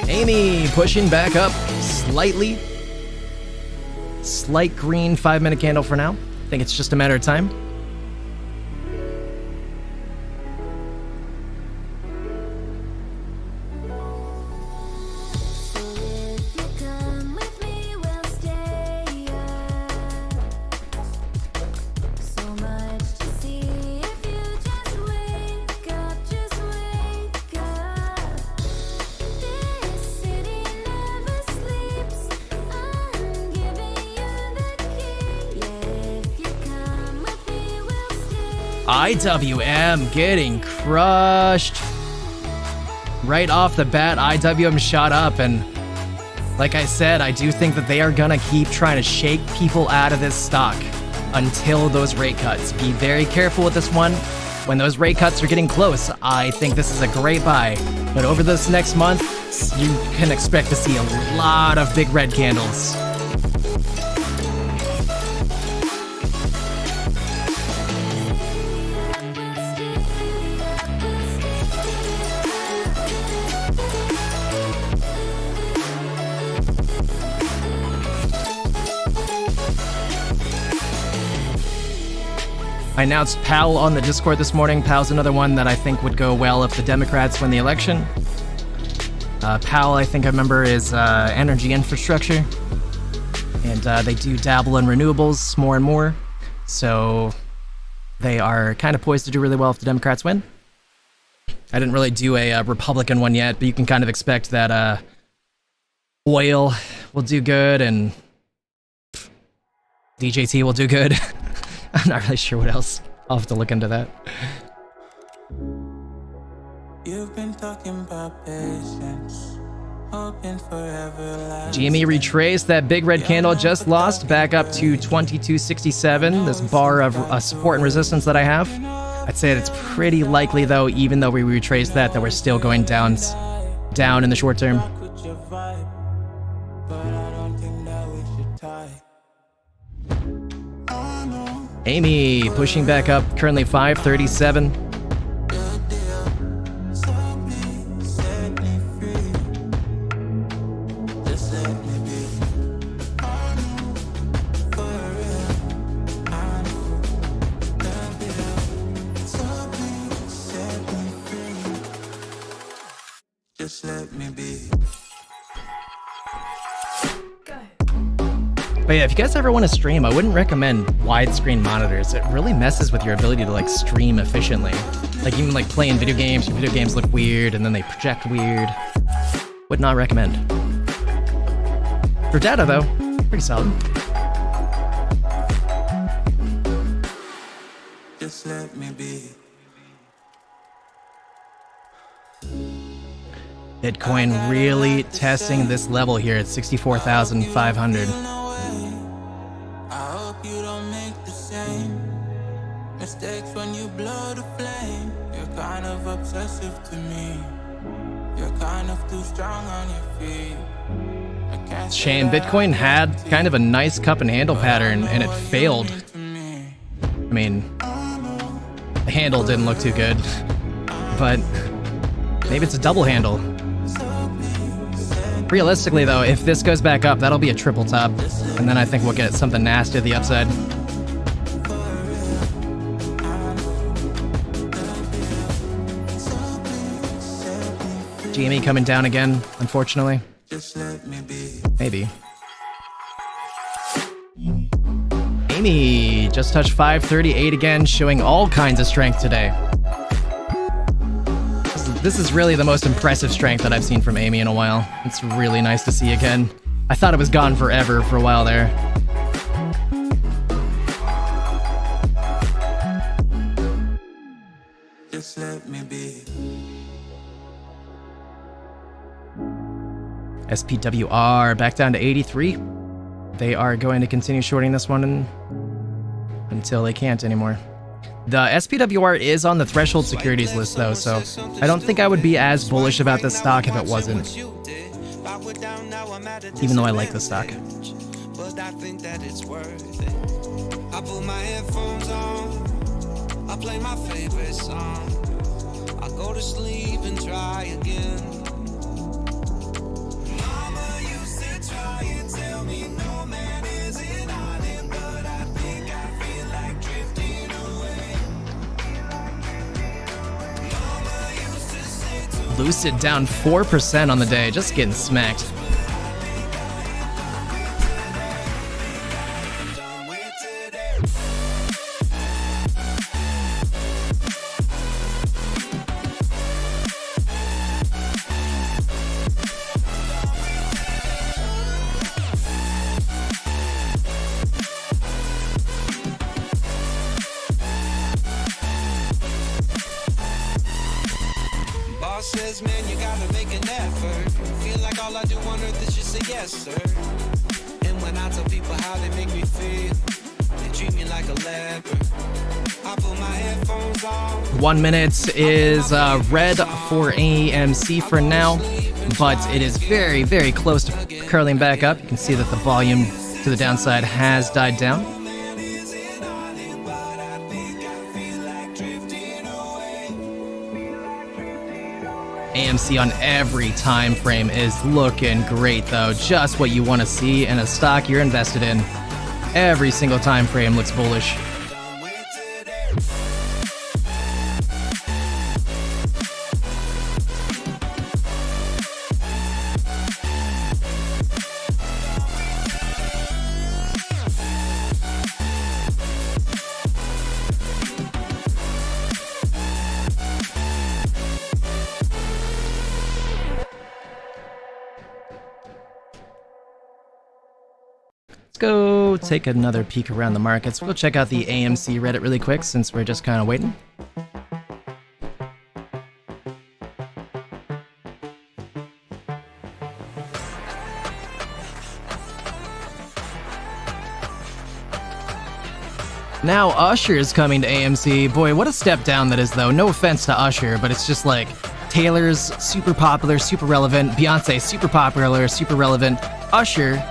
Amy pushing back up slightly. Slight green 5-minute candle for now. I think it's just a matter of time. IWM getting crushed. Right off the bat, IWM shot up, and like I said, I do think that they are gonna keep trying to shake people out of this stock until those rate cuts. Be very careful with this one. When those rate cuts are getting close, I think this is a great buy. But over this next month, you can expect to see a lot of big red candles. I announced PAL on the Discord this morning. PAL's another one that I think would go well if the Democrats win the election. PAL, I think I remember, is energy infrastructure. And they do dabble in renewables more and more. So they are kind of poised to do really well if the Democrats win. I didn't really do a Republican one yet, but you can kind of expect that oil will do good and DJT will do good. I'm not really sure what else. I'll have to look into that. You've been talking about patience, hoping forever. GME retraced that big red candle just lost back up to 2267, this bar of support and resistance that I have. I'd say that it's pretty likely, though, even though we retraced that we're still going down in the short term. Amy pushing back up, currently 537. But yeah, if you guys ever want to stream, I wouldn't recommend widescreen monitors. It really messes with your ability to like stream efficiently. Like even like playing video games, your video games look weird and then they project weird. Would not recommend. For data though, pretty solid. Just let me be. Bitcoin really testing this level here at 64,500. I hope you don't make the same mistakes when you blow the flame. You're kind of obsessive to me. You're kind of too strong on your feet. Shame, Bitcoin had kind of a nice cup and handle pattern and it failed. I mean, the handle didn't look too good, but maybe it's a double handle. Realistically though, if this goes back up, that'll be a triple top, and then I think we'll get something nasty to the upside. GME coming down again, unfortunately. Maybe. Amy just touched 538 again, showing all kinds of strength today. This is really the most impressive strength that I've seen from Amy in a while. It's really nice to see again. I thought it was gone forever for a while there. Just let me be. SPWR back down to 83. They are going to continue shorting this one until they can't anymore. The SPWR is on the threshold securities list though, so I don't think I would be as bullish about this stock if it wasn't. Even though I like this stock. But I think that it's worth it. I put my headphones on. I play my favorite song. I go to sleep and try again. Mama used to try and tell me no man is an island, but I think I feel like drifting away. Mama used to say to Lucid down 4% on the day, just getting smacked. says, man, you gotta make an effort. Feel like all I do on earth is just say yes, sir. And when I tell people how they make me feel, they treat me like a leper. I put my headphones on. 1 minute is red for AMC for now, but it is very, very close to curling back up. You can see that the volume to the downside has died down. AMC on every time frame is looking great though. Just what you want to see in a stock you're invested in. Every single time frame looks bullish. Go take another peek around the markets. We'll check out the AMC Reddit really quick since we're just kind of waiting. Now Usher is coming to AMC. Boy, what a step down that is though. No offense to Usher, but it's just like Taylor's super popular, super relevant. Beyonce super popular, super relevant. Usher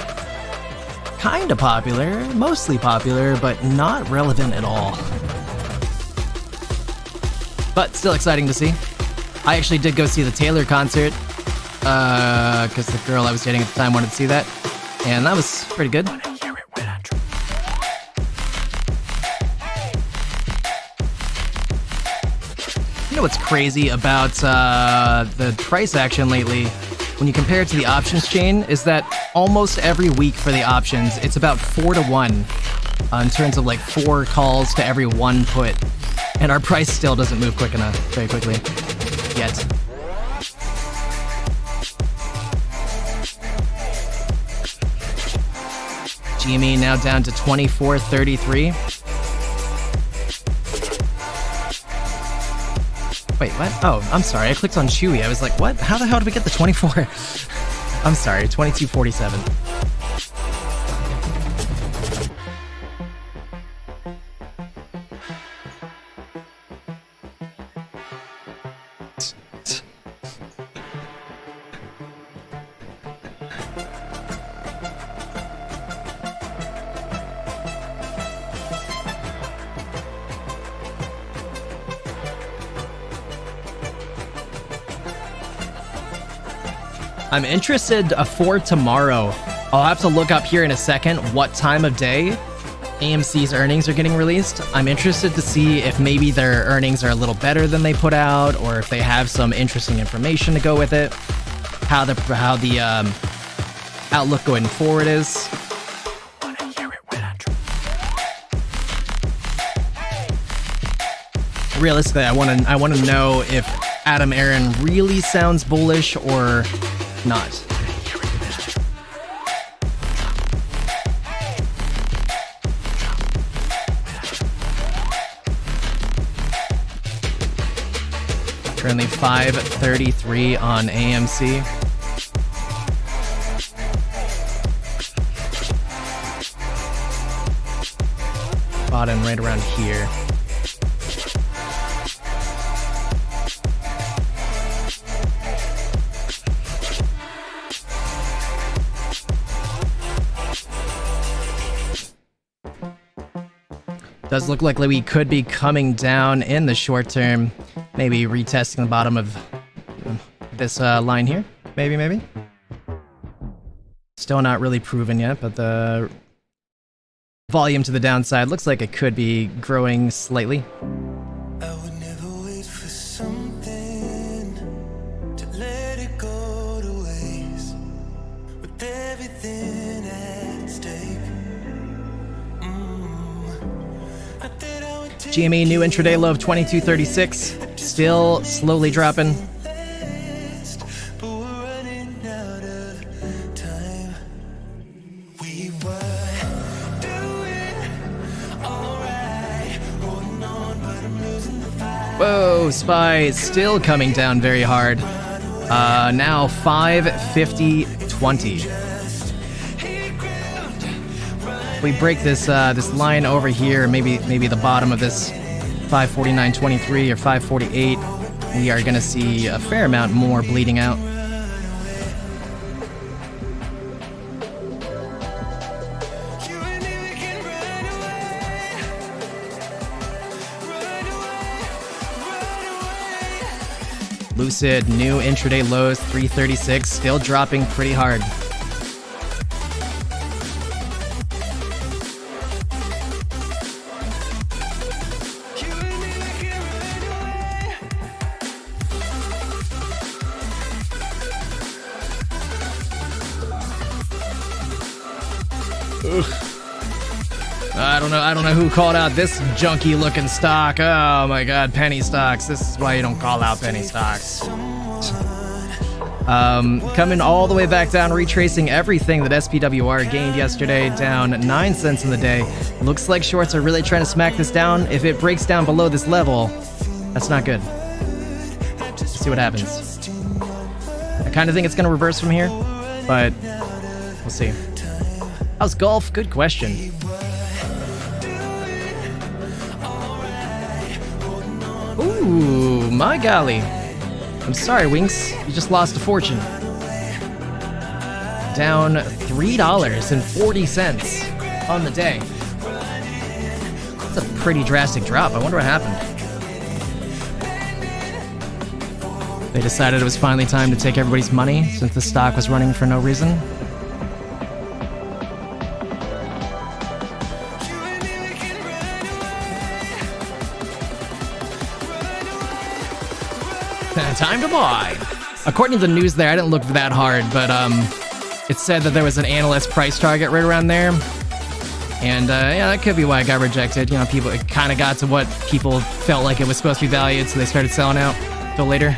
kind of popular, mostly popular, but not relevant at all. But still exciting to see. I actually did go see the Taylor concert, because the girl I was dating at the time wanted to see that, and that was pretty good. You know what's crazy about the price action lately when you compare it to the options chain is that almost every week for the options, it's about 4 to 1 in terms of like 4 calls to every 1 put. And our price still doesn't move quick enough, very quickly, yet. GME now down to 24.33. Wait, what? Oh, I'm sorry. I clicked on Chewy. I was like, what? How the hell did we get the 24? I'm sorry, 22.47. I'm interested for tomorrow. I'll have to look up here in a second what time of day AMC's earnings are getting released. I'm interested to see if maybe their earnings are a little better than they put out, or if they have some interesting information to go with it. How the outlook going forward is. Realistically, I want to know if Adam Aaron really sounds bullish or not. Currently 5:33 on AMC. Bottom right around here. Does look like we could be coming down in the short term. Maybe retesting the bottom of this line here. Maybe. Still not really proven yet, but the volume to the downside looks like it could be growing slightly. I would never wait for something to let it go to waste with everything at stake. GME new intraday low of 22.36, still slowly dropping. Whoa, SPY still coming down very hard. Now 550.20. If we break this this line over here, maybe the bottom of this 549.23 or 548, we are gonna see a fair amount more bleeding out. Lucid new intraday lows 336, still dropping pretty hard. I don't know who called out this junky looking stock. Oh my god, penny stocks. This is why you don't call out penny stocks. Coming all the way back down, retracing everything that SPWR gained yesterday, down 9 cents in the day. Looks like shorts are really trying to smack this down. If it breaks down below this level, that's not good. Let's see what happens. I kind of think it's going to reverse from here, but we'll see. How's golf? Good question. Ooh, my golly. I'm sorry, Winks. You just lost a fortune. Down $3.40 on the day. That's a pretty drastic drop. I wonder what happened. They decided it was finally time to take everybody's money since the stock was running for no reason. Time to buy. According to the news there, I didn't look that hard, but it said that there was an analyst price target right around there. And yeah, that could be why it got rejected. You know, people, it kind of got to what people felt like it was supposed to be valued, so they started selling out till later.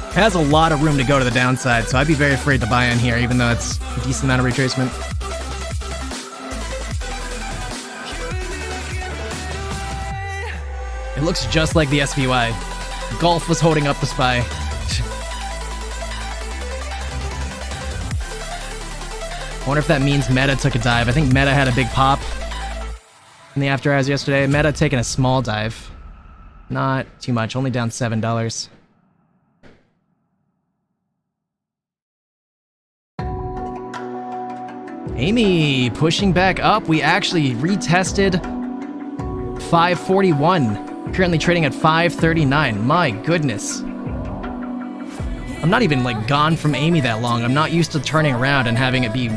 It has a lot of room to go to the downside, so I'd be very afraid to buy in here, even though it's a decent amount of retracement. It looks just like the SPY. Golf was holding up the SPY. I wonder if that means Meta took a dive. I think Meta had a big pop in the after hours yesterday. Meta taking a small dive. Not too much, only down $7. Amy pushing back up. We actually retested 541. Currently trading at 539. My goodness. I'm not even like gone from Amy that long. I'm not used to turning around and having it be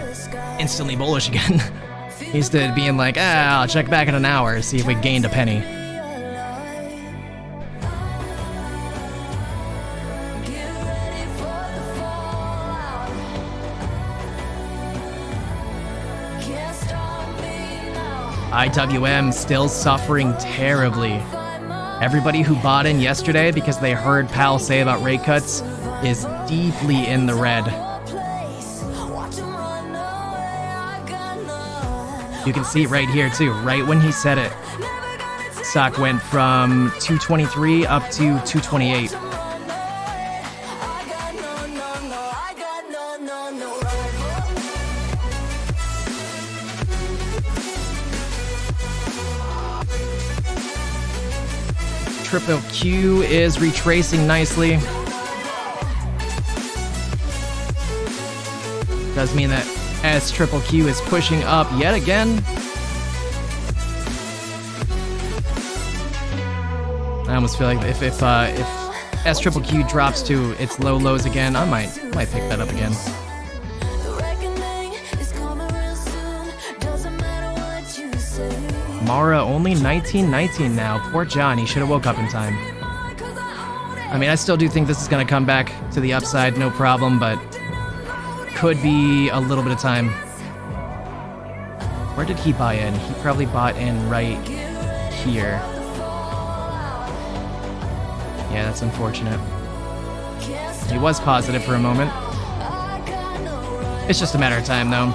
instantly bullish again. Used to being like, I'll check back in an hour, see if we gained a penny. IWM still suffering terribly. Everybody who bought in yesterday because they heard Powell say about rate cuts is deeply in the red. You can see it right here too, right when he said it. Stock went from 223 up to 228. Triple Q is retracing nicely. Does mean that S Triple Q is pushing up yet again. I almost feel like if S Triple Q drops to its low lows again, I might pick that up again. Mara only 1919 now. Poor John, he should have woke up in time. I mean, I still do think this is going to come back to the upside, no problem, but could be a little bit of time. Where did he buy in? He probably bought in right here. Yeah, that's unfortunate. He was positive for a moment. It's just a matter of time, though.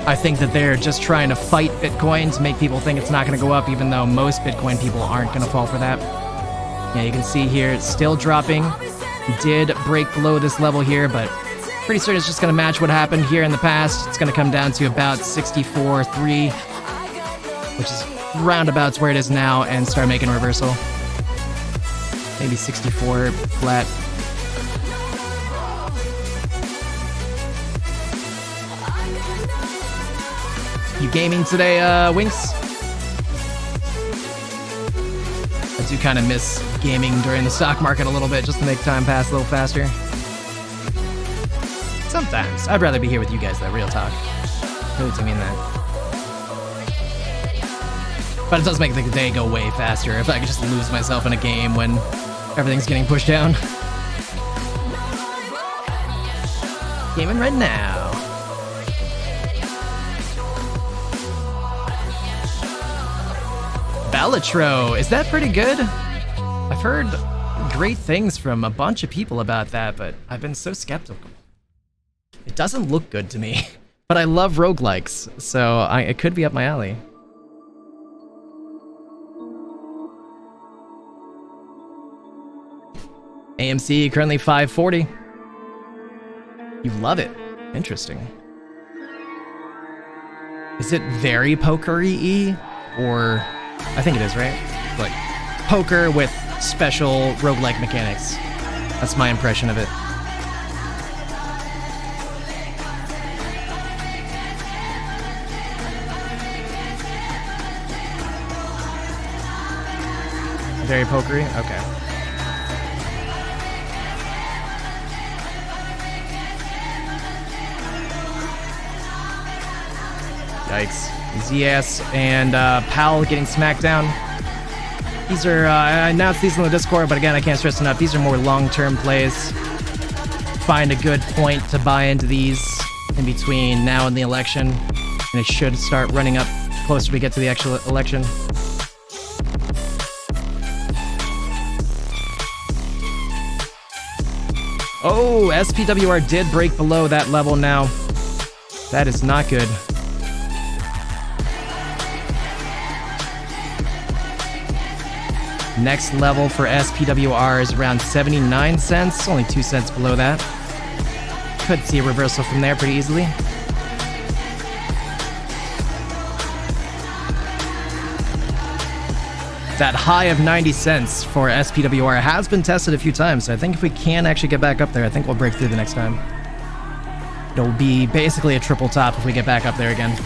I think that they're just trying to fight Bitcoin to make people think it's not going to go up, even though most Bitcoin people aren't going to fall for that. Yeah, you can see here it's still dropping. Did break below this level here, but pretty certain it's just going to match what happened here in the past. It's going to come down to about 64.3, which is roundabouts where it is now, and start making a reversal. Maybe 64 flat. You gaming today, Winks? I do kind of miss gaming during the stock market a little bit, just to make time pass a little faster. Sometimes. I'd rather be here with you guys, though, real talk. Really do mean that. But it does make the day go way faster if I could just lose myself in a game when everything's getting pushed down. Gaming right now. Balatro, is that pretty good? I've heard great things from a bunch of people about that, but I've been so skeptical. It doesn't look good to me, but I love roguelikes, so it could be up my alley. AMC currently 540. You love it. Interesting. Is it very poker-y, or... I think it is, right? Like, poker with special roguelike mechanics. That's my impression of it. Very pokery? Okay. Yikes. ZS and Powell getting smacked down. These are, I announced these in the Discord, but again, I can't stress enough, these are more long-term plays. Find a good point to buy into these in between now and the election, and it should start running up closer we get to the actual election. Oh, SPWR did break below that level now. That is not good. Next level for SPWR is around 79 cents, only 2 cents below that. Could see a reversal from there pretty easily. That high of 90 cents for SPWR has been tested a few times, so I think if we can actually get back up there, I think we'll break through the next time. It'll be basically a triple top if we get back up there again.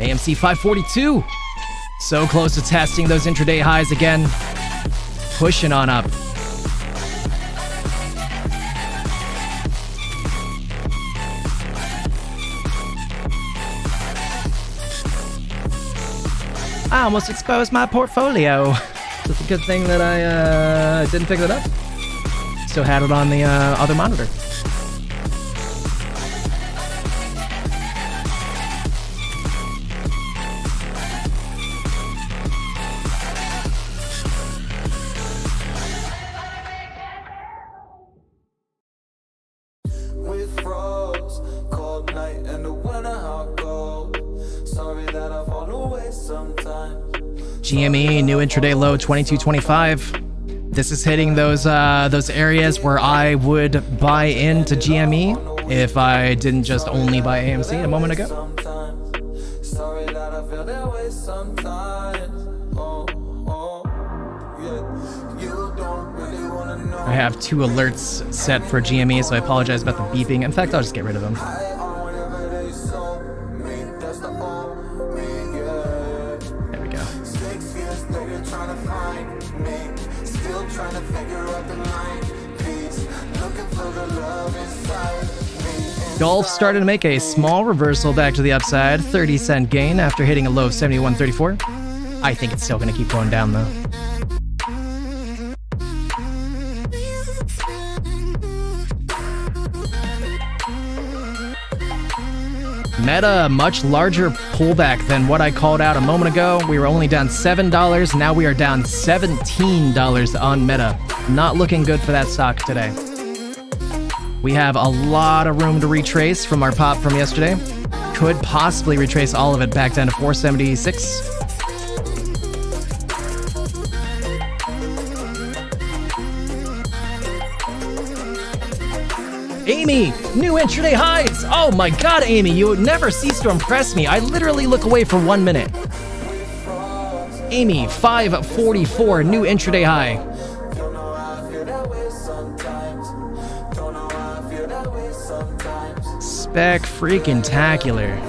AMC 542. So close to testing those intraday highs again. Pushing on up. I almost exposed my portfolio. It's a good thing that I didn't pick it up. Still had it on the other monitor. GME, new intraday low, 22.25. This is hitting those areas where I would buy into GME if I didn't just only buy AMC a moment ago. I have 2 alerts set for GME, so I apologize about the beeping. In fact, I'll just get rid of them. Golf started to make a small reversal back to the upside, 30-cent gain after hitting a low of 71.34. I think it's still going to keep going down though. Meta, much larger pullback than what I called out a moment ago. We were only down $7, now we are down $17 on Meta. Not looking good for that stock today. We have a lot of room to retrace from our pop from yesterday. Could possibly retrace all of it back down to 476. Amy, new intraday highs! Oh my god, Amy, you never cease to impress me. I literally look away for 1 minute. Amy, 544, new intraday high. Spec freaking tacular.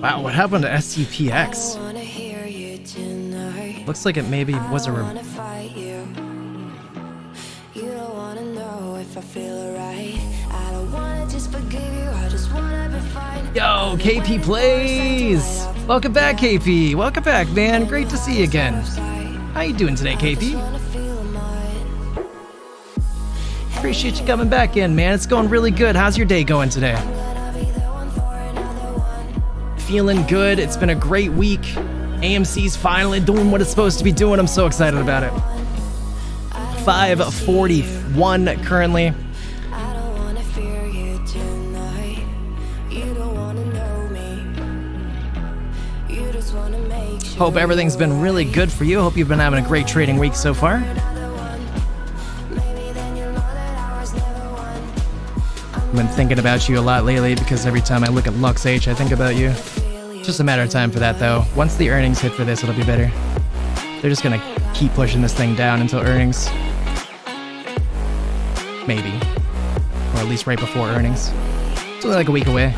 Wow, what happened to SCPX? Looks like it maybe was a if I feel right. I don't wanna just forgive you, I just wanna be fine. Yo, KP plays. Welcome back, KP. Welcome back, man. Great to see you again. How you doing today, KP? Appreciate you coming back in, man. It's going really good. How's your day going today? Feeling good. It's been a great week. AMC's finally doing what it's supposed to be doing. I'm so excited about it. 5:41 currently. Hope everything's been really good for you. Hope you've been having a great trading week so far. I've been thinking about you a lot lately because every time I look at LuxH, I think about you. Just a matter of time for that, though. Once the earnings hit for this, it'll be better. They're just gonna keep pushing this thing down until earnings. Maybe. Or at least right before earnings. It's only like a week away.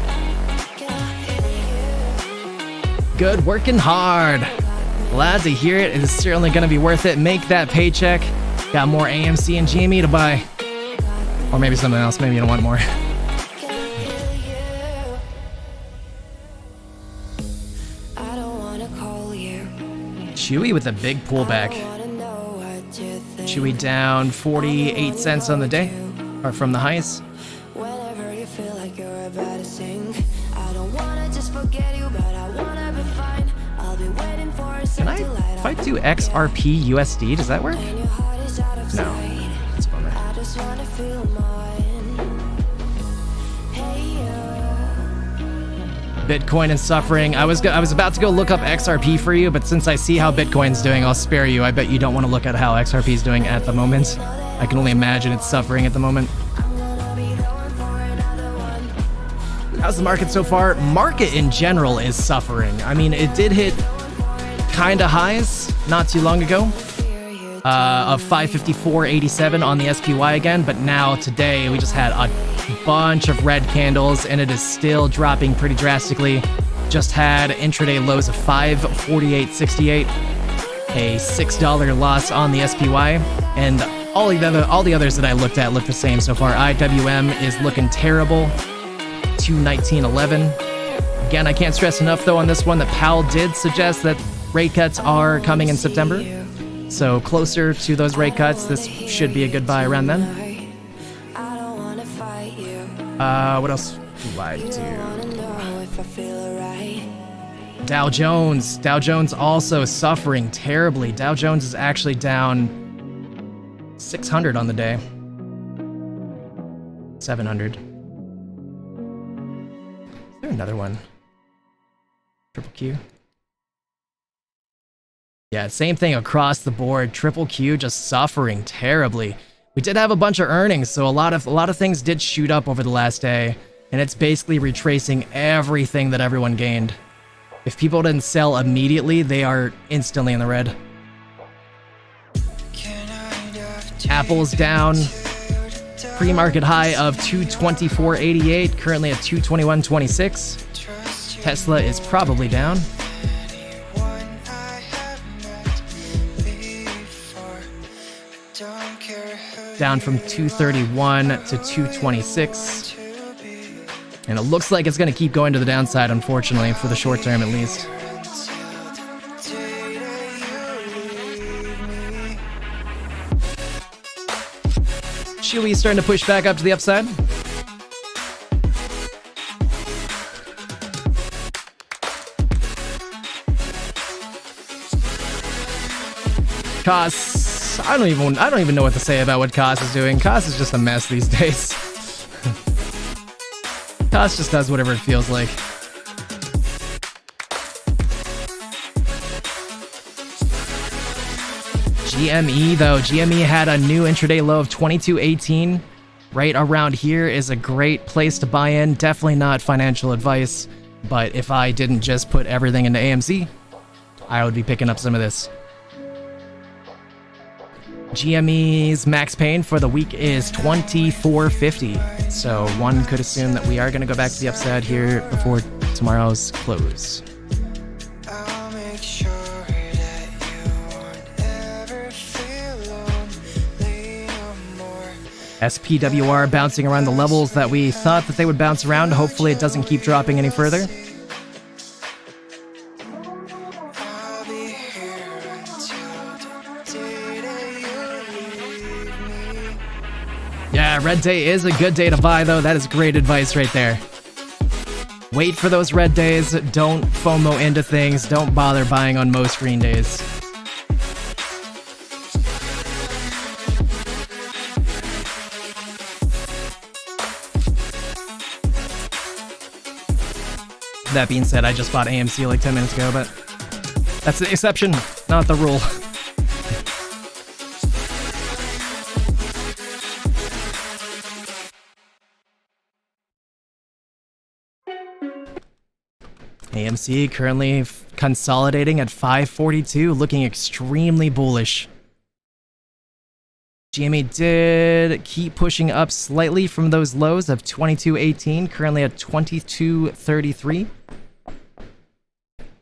Good, working hard. Glad to hear it. It's certainly gonna be worth it. Make that paycheck. Got more AMC and GME to buy. Or maybe something else. Maybe you don't want more. Chewy with a big pullback. Chewy down 48 cents on the day, or from the highs. Whenever you feel like you're about to sink, I don't wanna just forget you, but I wanna be fine. I'll be waiting for a Can I, if I do XRP USD, does that work? No. That's a bummer. I just wanna feel mine. Hey, Bitcoin is suffering. I was about to go look up XRP for you, but since I see how Bitcoin's doing, I'll spare you. I bet you don't want to look at how XRP is doing at the moment. I can only imagine it's suffering at the moment. How's the market so far? Market in general is suffering. I mean, it did hit kind of highs not too long ago of 554.87 on the SPY again, but now today we just had a bunch of red candles and it is still dropping pretty drastically. Just had intraday lows of 548.68, a $6 loss on the SPY, and all the others that I looked at look the same so far. IWM is looking terrible, 219.11. Again, I can't stress enough though on this one that Powell did suggest that rate cuts are coming in September. So closer to those rate cuts, this should be a good buy around then. What else do I do? Dow Jones. Dow Jones also suffering terribly. Dow Jones is actually down 600 on the day. 700. Is there another one? Triple Q. Yeah, same thing across the board. Triple Q just suffering terribly. We did have a bunch of earnings, so a lot of things did shoot up over the last day, and it's basically retracing everything that everyone gained. If people didn't sell immediately, they are instantly in the red. Apple's down. Pre-market high of 224.88, currently at 221.26. Tesla is probably down. Down from 231 to 226. And it looks like it's going to keep going to the downside, unfortunately, for the short term at least. Chewy starting to push back up to the upside. Costs. I don't even know what to say about what Koss is doing. Koss is just a mess these days. Koss just does whatever it feels like. GME though, GME had a new intraday low of 22.18. Right around here is a great place to buy in. Definitely not financial advice, but if I didn't just put everything into AMC, I would be picking up some of this. GME's max pain for the week is 24.50, so one could assume that we are going to go back to the upside here before tomorrow's close. I'll make sure that you won't ever feel lonely no more. SPWR bouncing around the levels that we thought that they would bounce around. Hopefully it doesn't keep dropping any further. Yeah, red day is a good day to buy, though. That is great advice right there. Wait for those red days. Don't FOMO into things. Don't bother buying on most green days. That being said, I just bought AMC like 10 minutes ago, but that's the exception, not the rule. AMC currently consolidating at 542, looking extremely bullish. GME did keep pushing up slightly from those lows of 22.18, currently at 22.33.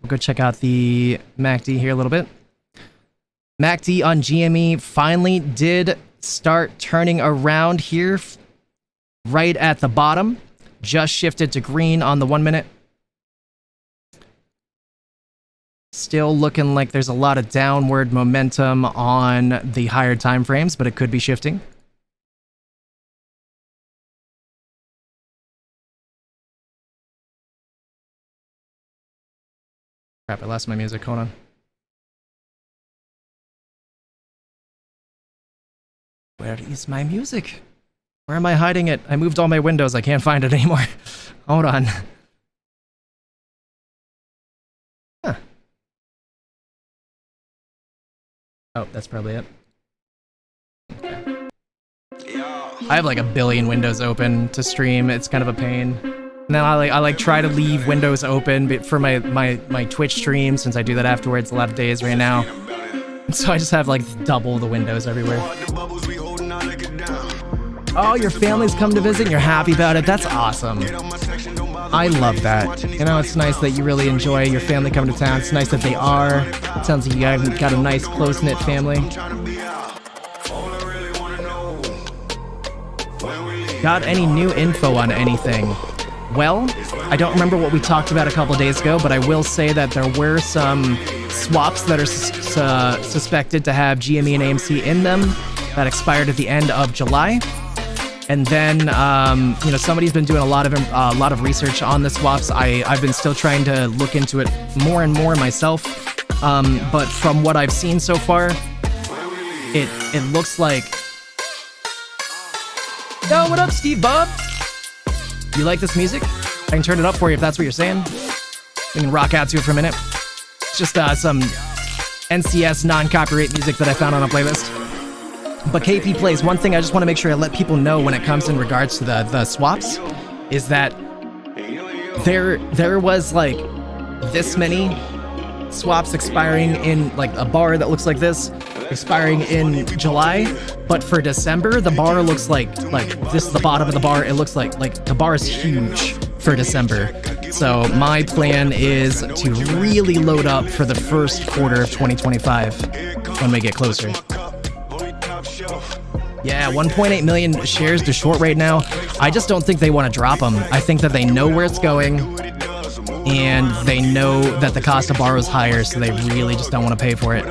We'll go check out the MACD here a little bit. MACD on GME finally did start turning around here right at the bottom. Just shifted to green on the 1 minute. Still looking like there's a lot of downward momentum on the higher time frames, but it could be shifting. Crap, I lost my music. Hold on. Where is my music? Where am I hiding it? I moved all my windows. I can't find it anymore. Hold on. Huh. Oh, that's probably it. Okay. I have like a billion windows open to stream. It's kind of a pain. And then I like try to leave windows open for my Twitch stream, since I do that afterwards a lot of days right now. So I just have like double the windows everywhere. Oh, your family's come to visit and you're happy about it. That's awesome. I love that. You know, it's nice that you really enjoy your family coming to town. It's nice that they are. It sounds like you guys got a nice, close-knit family. Got any new info on anything? Well, I don't remember what we talked about a couple days ago, but I will say that there were some swaps that are suspected to have GME and AMC in them that expired at the end of July. And then, you know, somebody's been doing a lot of research on the swaps. I've been still trying to look into it more and more myself. But from what I've seen so far, it looks like... Yo, what up, Steve Bob? You like this music? I can turn it up for you if that's what you're saying. We can rock out to it for a minute. It's just some NCS non-copyright music that I found on a playlist. But KP Plays, one thing I just want to make sure I let people know when it comes in regards to the swaps is that there was like this many swaps expiring in like a bar that looks like this, expiring in July, but for December the bar looks like this is the bottom of the bar. It looks like the bar is huge for December. So my plan is to really load up for the first quarter of 2025 when we get closer. Yeah, 1.8 million shares to short right now. I just don't think they want to drop them. I think that they know where it's going, and they know that the cost to borrow is higher, so they really just don't want to pay for it.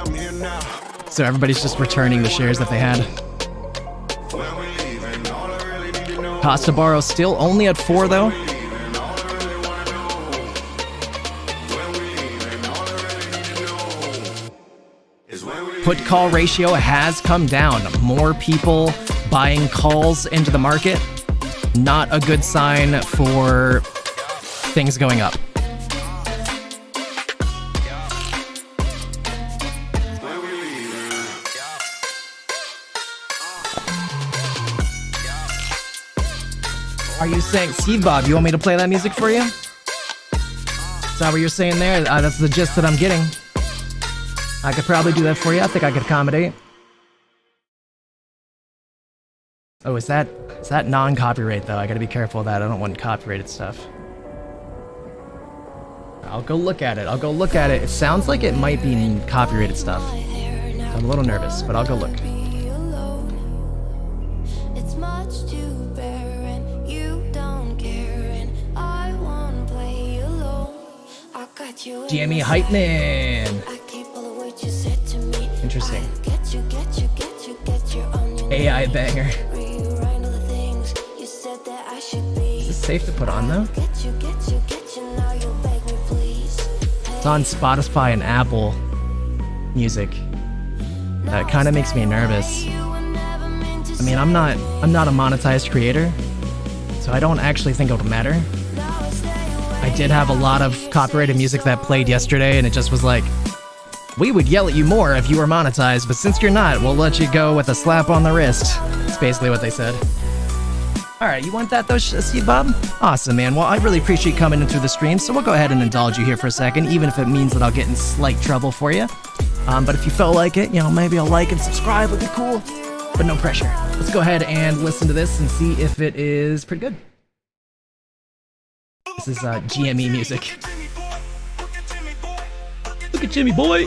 So everybody's just returning the shares that they had. Cost to borrow still only at 4 though. Put call ratio has come down. More people buying calls into the market. Not a good sign for things going up. Are you saying, Steve Bob, you want me to play that music for you? Is that what you're saying there? That's the gist that I'm getting. I could probably do that for you. I think I could accommodate. Oh, is that non-copyright though? I gotta be careful of that. I don't want copyrighted stuff. I'll go look at it. It sounds like it might be copyrighted stuff. So I'm a little nervous, but I'll go look. It's my GME hype man. Interesting. AI banger. Is this safe to put on though? It's on Spotify and Apple Music. That kind of makes me nervous. I mean, I'm not a monetized creator, so I don't actually think it'll matter. I did have a lot of copyrighted music that played yesterday, and it just was like, we would yell at you more if you were monetized, but since you're not, we'll let you go with a slap on the wrist. That's basically what they said. Alright, you want that though, Steve Bob? Awesome, man. Well, I really appreciate coming into the stream, so we'll go ahead and indulge you here for a second, even if it means that I'll get in slight trouble for you. But if you felt like it, you know, maybe a like and subscribe would be cool, but no pressure. Let's go ahead and listen to this and see if it is pretty good. This is GME music. Look at Jimmy boy!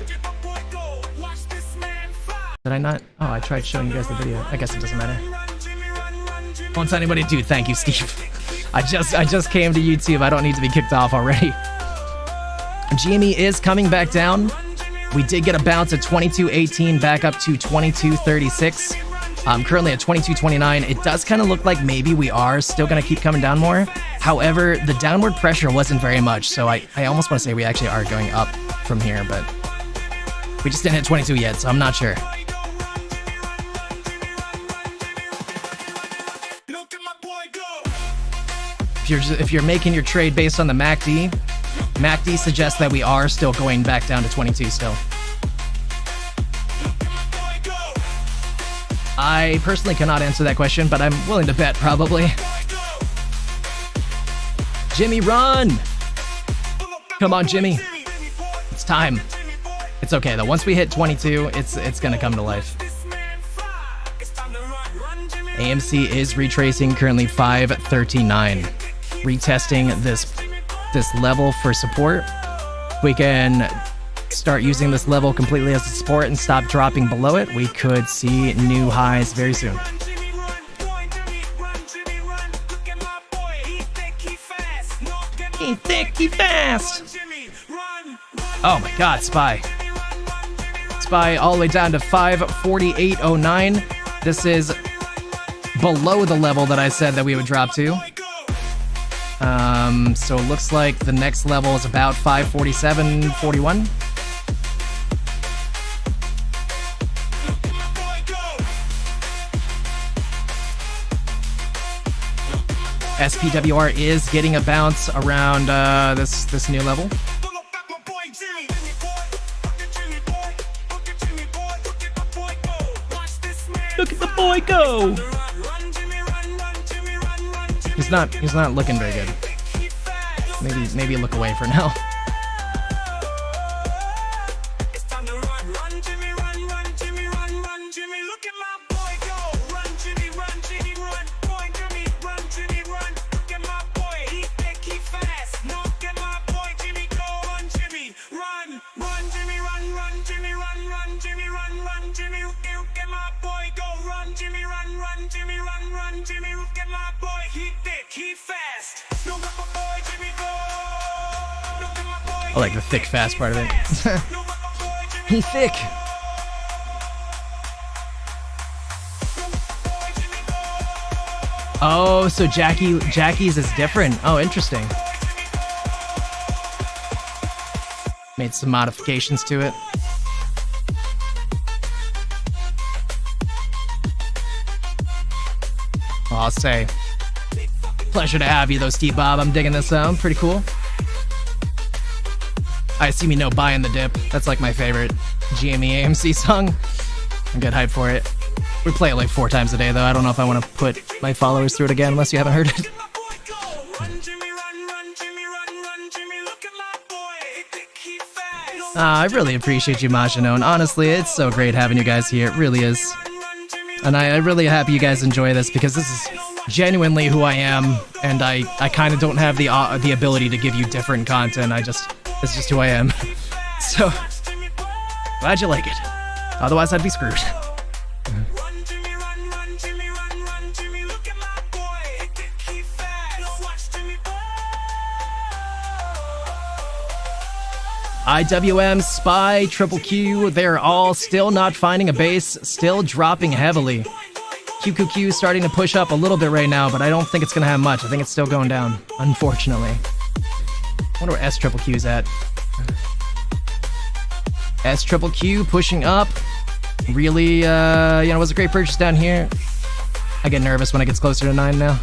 Did I not? Oh, I tried showing you guys the video. I guess it doesn't matter. Won't tell anybody. Dude, thank you, Steve. I just came to YouTube. I don't need to be kicked off already. GME is coming back down. We did get a bounce at 22.18 back up to 22.36. Currently at 22.29. It does kind of look like maybe we are still going to keep coming down more. However, the downward pressure wasn't very much, so I almost want to say we actually are going up from here, but we just didn't hit 22 yet, so I'm not sure. If you're making your trade based on the MACD suggests that we are still going back down to 22 still. I personally cannot answer that question, but I'm willing to bet probably. Jimmy, run! Come on, Jimmy. It's time. It's okay though. Once we hit 22, it's gonna come to life. AMC is retracing currently 539. Retesting this level for support. We can start using this level completely as a support and stop dropping below it. We could see new highs very soon. He thick, he fast. Oh my god, Spy. Spy all the way down to 548.09. This is below the level that I said that we would drop to. So it looks like the next level is about 547.41. SPWR is getting a bounce around this new level. Look at the boy go! He's not looking very good. Maybe look away for now. I like the thick, fast part of it. He thick. Oh, so Jackie's is different. Oh, interesting. Made some modifications to it. Well, I'll say, pleasure to have you though, Steve Bob. I'm digging this. Pretty cool. I see me no buying the dip. That's like my favorite GME AMC song. I get hyped for it. We play it like 4 times a day though. I don't know if I want to put my followers through it again unless you haven't heard it. I really appreciate you, Machino, and honestly, it's so great having you guys here. It really is. And I'm really happy you guys enjoy this because this is genuinely who I am, and I kind of don't have the ability to give you different content. It's just who I am. So, glad you like it. Otherwise, I'd be screwed. IWM, Spy, Triple Q, they're all still not finding a base, still dropping heavily. QQQ starting to push up a little bit right now, but I don't think it's going to have much. I think it's still going down, unfortunately. I wonder where S Triple Q's at. S Triple Q pushing up. Really, was a great purchase down here. I get nervous when it gets closer to 9 now.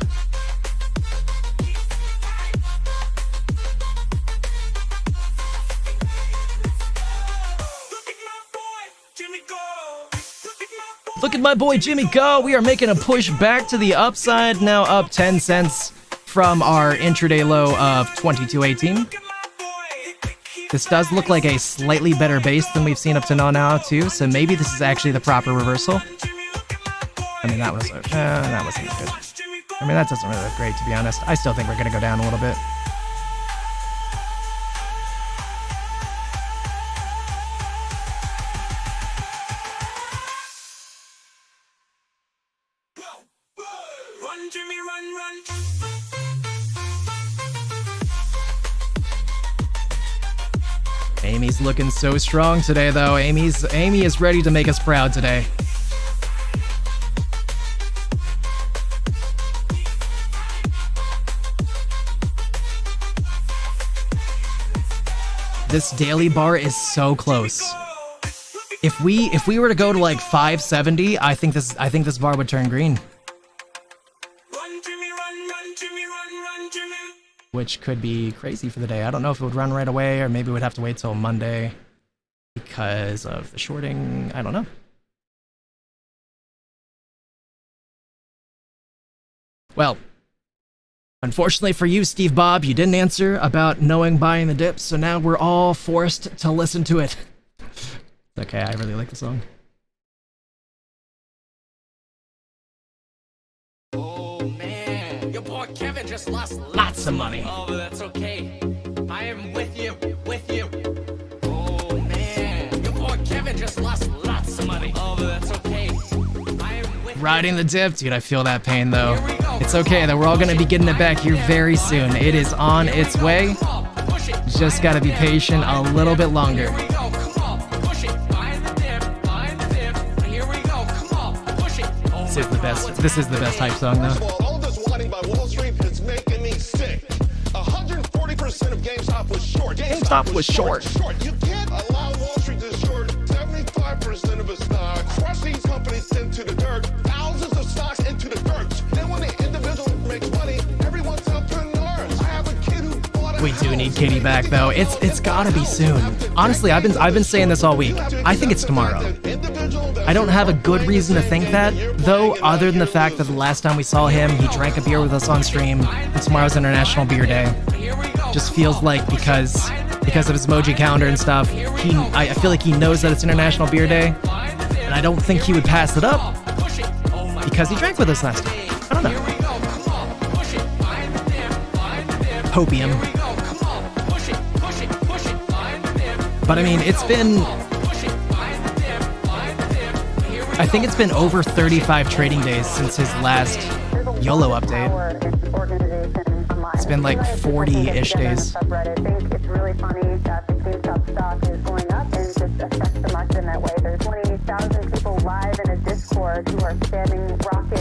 Look at my boy Jimmy go! We are making a push back to the upside, now up 10 cents from our intraday low of 22.18. This does look like a slightly better base than we've seen up to now too, so maybe this is actually the proper reversal. I mean, that wasn't good. I mean, that doesn't really look great, to be honest. I still think we're gonna go down a little bit. Amy's looking so strong today, though. Amy is ready to make us proud today. This daily bar is so close. If we were to go to like 570, I think this bar would turn green. Which could be crazy for the day. I don't know if it would run right away, or maybe we'd have to wait till Monday because of the shorting. I don't know. Well, unfortunately for you, Steve Bob, you didn't answer about knowing buying the dip, so now we're all forced to listen to it. Okay, I really like the song. Your boy Kevin just lost Lots of money. Oh, but that's okay. I am with you, with you. Oh man, your boy Kevin just lost lots of money. Oh, but that's okay. I am with Riding the dip, dude, I feel that pain though. It's okay though, we're all gonna be getting it back here very soon. It is on its way. Just gotta be patient a little bit longer. This is the best hype song though. All this whining by Wall Street is making me sick. 140% of GameStop was short. GameStop was short. You can't allow Wall Street to short 75% of its stock, crush these companies into the dirt, thousands of stocks into the dirt. Then when the individual makes money, everyone's entrepreneurs. I have a kid who bought a We do need Kitty back though. It's gotta be soon. Honestly, I've been saying this all week. I think it's tomorrow. I don't have a good reason to think that, though, other than the fact that the last time we saw him, he drank a beer with us on stream, and tomorrow's International Beer Day. Just feels like because of his emoji calendar and stuff, I feel like he knows that it's International Beer Day, and I don't think he would pass it up because he drank with us last time. I don't know. Hopium. But I mean, I think it's been over 35 trading days since his last YOLO update. It's been like 40-ish days.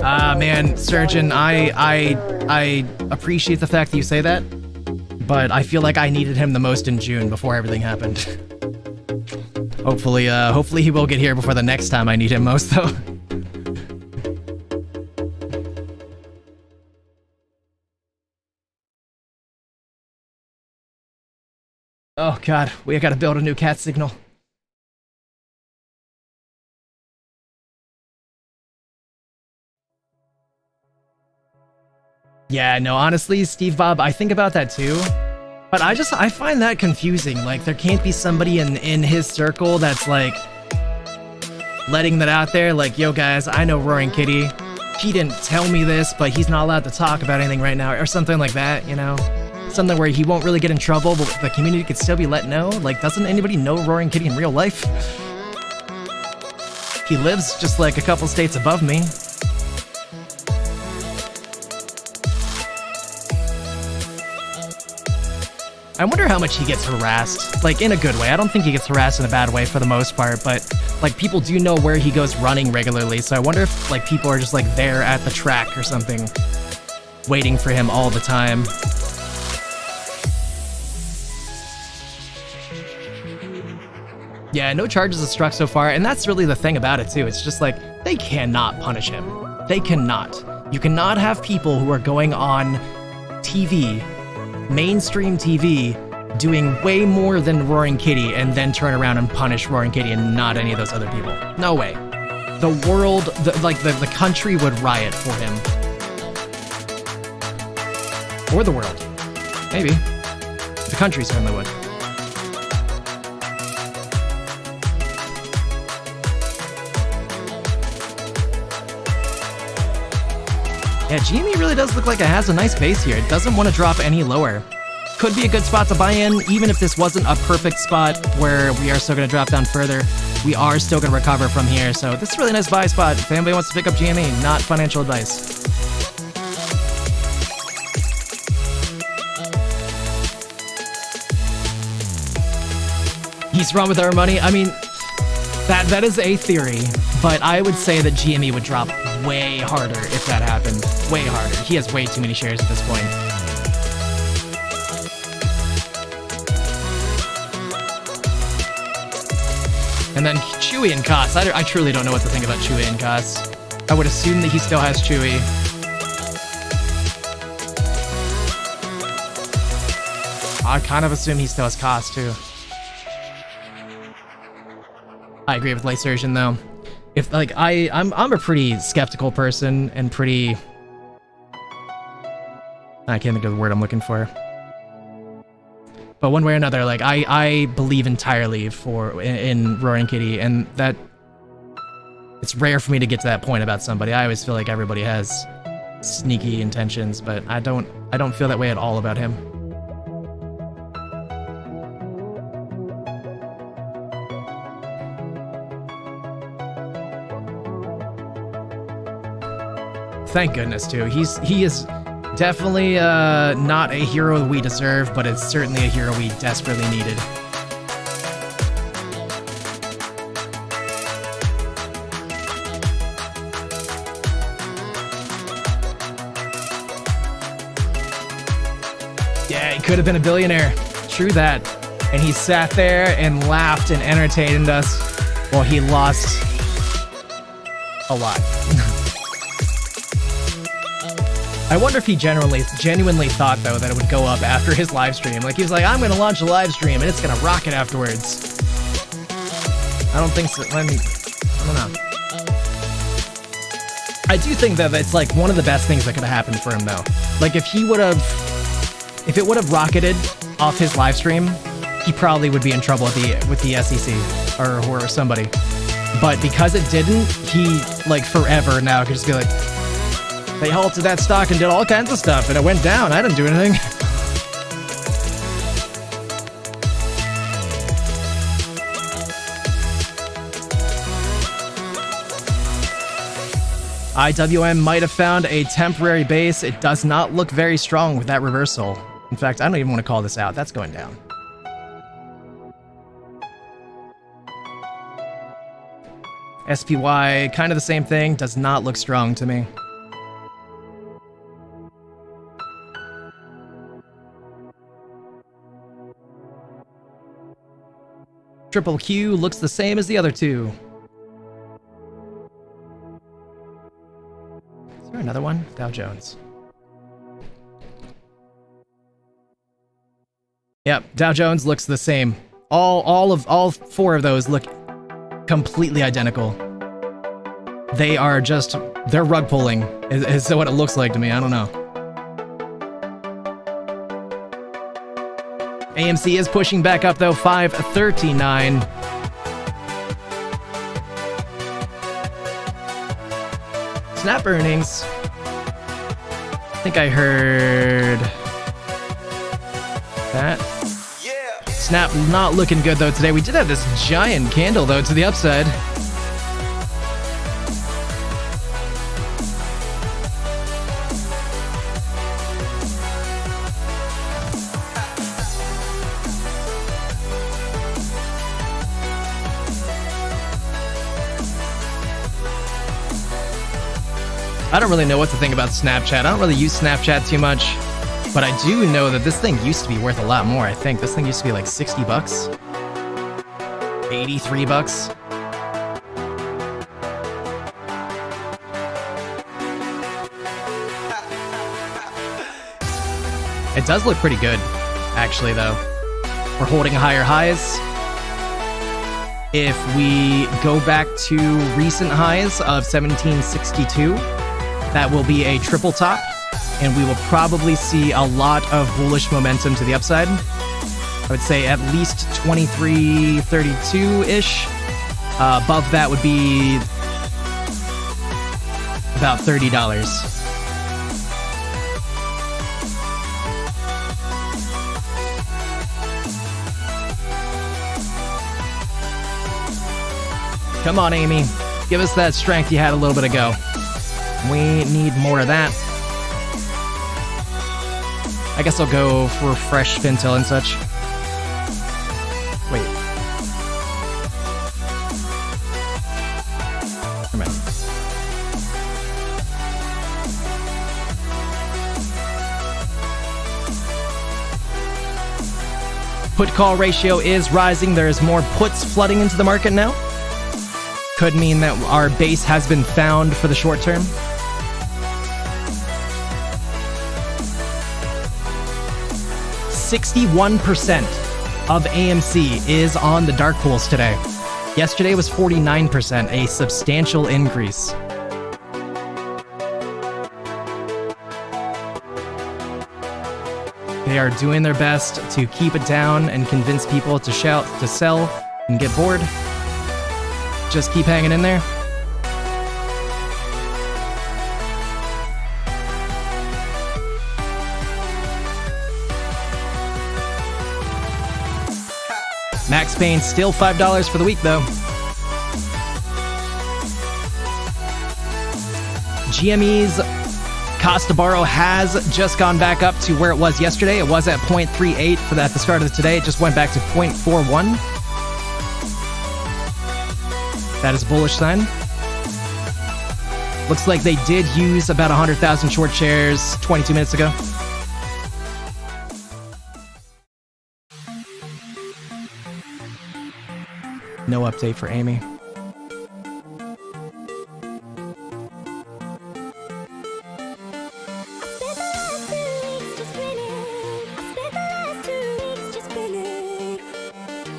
Ah, man, Surgeon, I appreciate the fact that you say that, but I feel like I needed him the most in June before everything happened. Hopefully he will get here before the next time I need him most, though. Oh god, we gotta build a new cat signal. Yeah, no, honestly, Steve Bob, I think about that too. But I find that confusing. Like, there can't be somebody in his circle that's like letting that out there. Like, yo guys, I know Roaring Kitty. He didn't tell me this, but he's not allowed to talk about anything right now, or something like that, you know? Something where he won't really get in trouble, but the community could still be let know. Like, doesn't anybody know Roaring Kitty in real life? He lives just like a couple states above me. I wonder how much he gets harassed, like in a good way. I don't think he gets harassed in a bad way for the most part, but like people do know where he goes running regularly, so I wonder if like people are just like there at the track or something, waiting for him all the time. Yeah, no charges are struck so far, and that's really the thing about it too. It's just like, they cannot punish him. They cannot. You cannot have people who are going on TV, mainstream TV, doing way more than Roaring Kitty and then turn around and punish Roaring Kitty and not any of those other people. No way. The world, the country would riot for him. Or the world. Maybe. The country certainly would. Yeah, GME really does look like it has a nice base here. It doesn't want to drop any lower. Could be a good spot to buy in, even if this wasn't a perfect spot where we are still going to drop down further. We are still going to recover from here, so this is a really nice buy spot if anybody wants to pick up GME, not financial advice. He's run with our money. I mean, that is a theory, but I would say that GME would drop way harder if that happened. Way harder. He has way too many shares at this point. And then Chewy and Koss. I truly don't know what to think about Chewy and Koss. I would assume that he still has Chewy. I kind of assume he still has Koss too. I agree with Lysergian though. If like I'm a pretty skeptical person and pretty, I can't think of the word I'm looking for. But one way or another, like I believe entirely in Roaring Kitty, and that it's rare for me to get to that point about somebody. I always feel like everybody has sneaky intentions, but I don't feel that way at all about him. Thank goodness, too. He is definitely not a hero we deserve, but it's certainly a hero we desperately needed. Yeah, he could have been a billionaire. True that. And he sat there and laughed and entertained us while he lost a lot. I wonder if he genuinely thought, though, that it would go up after his live stream. Like, he was like, I'm going to launch a live stream, and it's going to rocket afterwards. I don't think so. I don't know. I do think that it's, like, one of the best things that could have happened for him, though. Like, if it would have rocketed off his live stream, he probably would be in trouble with the SEC or somebody. But because it didn't, he, like, forever now could just be like, they halted that stock and did all kinds of stuff, and it went down. I didn't do anything. IWM might have found a temporary base. It does not look very strong with that reversal. In fact, I don't even want to call this out. That's going down. SPY, kind of the same thing. Does not look strong to me. Triple Q looks the same as the other two. Is there another one? Dow Jones. Yep, Dow Jones looks the same. All four of those look completely identical. They're rug pulling is what it looks like to me. I don't know. AMC is pushing back up though, 539. Snap earnings. I think I heard that. Snap not looking good though today. We did have this giant candle though to the upside. I don't really know what to think about Snapchat. I don't really use Snapchat too much, but I do know that this thing used to be worth a lot more. I think this thing used to be like 60 bucks, 83 bucks. It does look pretty good, actually, though. We're holding higher highs. If we go back to recent highs of 1762, that will be a triple top, and we will probably see a lot of bullish momentum to the upside. I would say at least 2332-ish. Above that would be about $30. Come on, Amy. Give us that strength you had a little bit ago. We need more of that. I guess I'll go for fresh Fintel and such. Wait. Come on. Put-call ratio is rising. There is more puts flooding into the market now. Could mean that our base has been found for the short term. %61% of AMC is on the dark pools today. Yesterday was 49%, a substantial increase. They are doing their best to keep it down and convince people to sell and get bored. Just keep hanging in there. Max Payne still $5 for the week though. GME's cost to borrow has just gone back up to where it was yesterday. It was at 0.38 for that at the start of today. It just went back to 0.41. That is a bullish sign. Looks like they did use about 100,000 short shares 22 minutes ago. No update for Amy.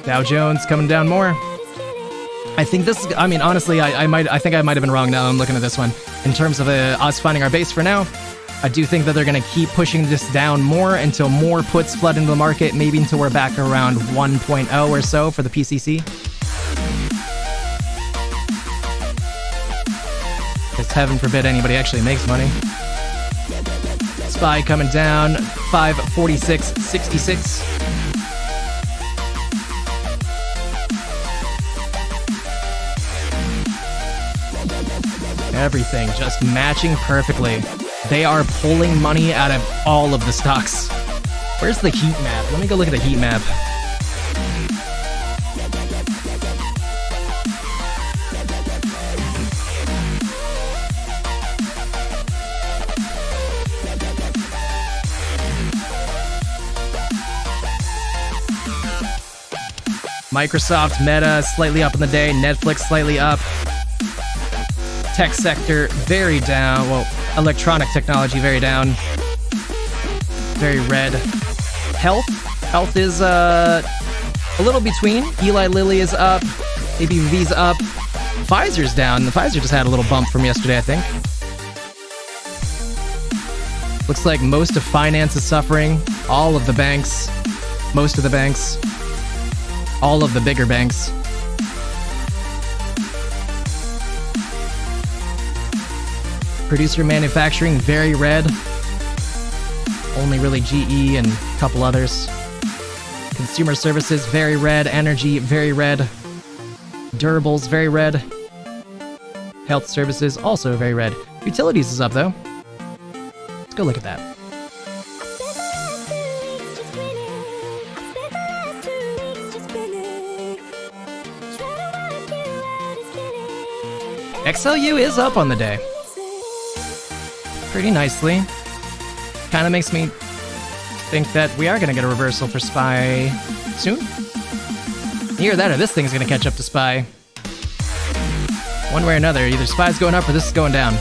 Dow Jones coming down more. I think this is, I mean, honestly, I think I might have been wrong now I'm looking at this one. In terms of us finding our base for now, I do think that they're going to keep pushing this down more until more puts flood into the market, maybe until we're back around 1.0 or so for the PCC. Because heaven forbid anybody actually makes money. SPY coming down, 546.66. Everything just matching perfectly. They are pulling money out of all of the stocks. Where's the heat map? Let me go look at the heat map. Microsoft, Meta, slightly up in the day. Netflix, slightly up. Tech sector, very down. Well, electronic technology, very down. Very red. Health is a little between. Eli Lilly is up. ABV's up. Pfizer's down. The Pfizer just had a little bump from yesterday, I think. Looks like most of finance is suffering. All of the banks. Most of the banks. All of the bigger banks. Producer manufacturing, very red. Only really GE and a couple others. Consumer services, very red. Energy, very red. Durables, very red. Health services, also very red. Utilities is up though. Let's go look at that. XLU is up on the day. pretty nicely. Kind of makes me think that we are going to get a reversal for SPY soon. Either that or this thing's going to catch up to SPY. One way or another, either SPY's going up or this is going down.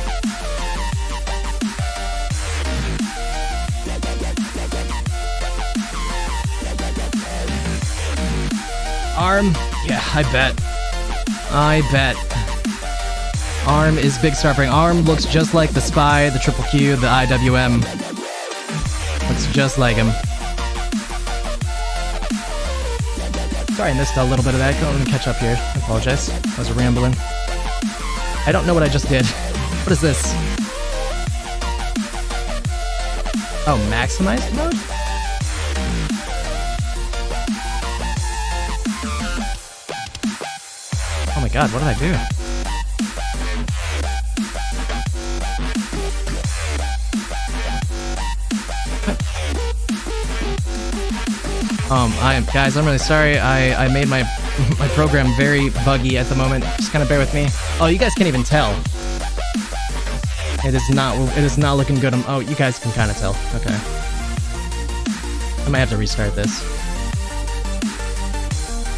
ARM? Yeah, I bet. ARM is big suffering. ARM looks just like the SPY, the Triple Q, the IWM. Looks just like him. Sorry, I missed a little bit of that. Go and catch up here. I apologize. I was rambling. I don't know what I just did. What is this? Oh, maximized mode? Oh my god, what did I do? Guys, I'm really sorry. I made my program very buggy at the moment. Just kind of bear with me. Oh, you guys can't even tell. It is not looking good. Oh, you guys can kind of tell. Okay. I might have to restart this.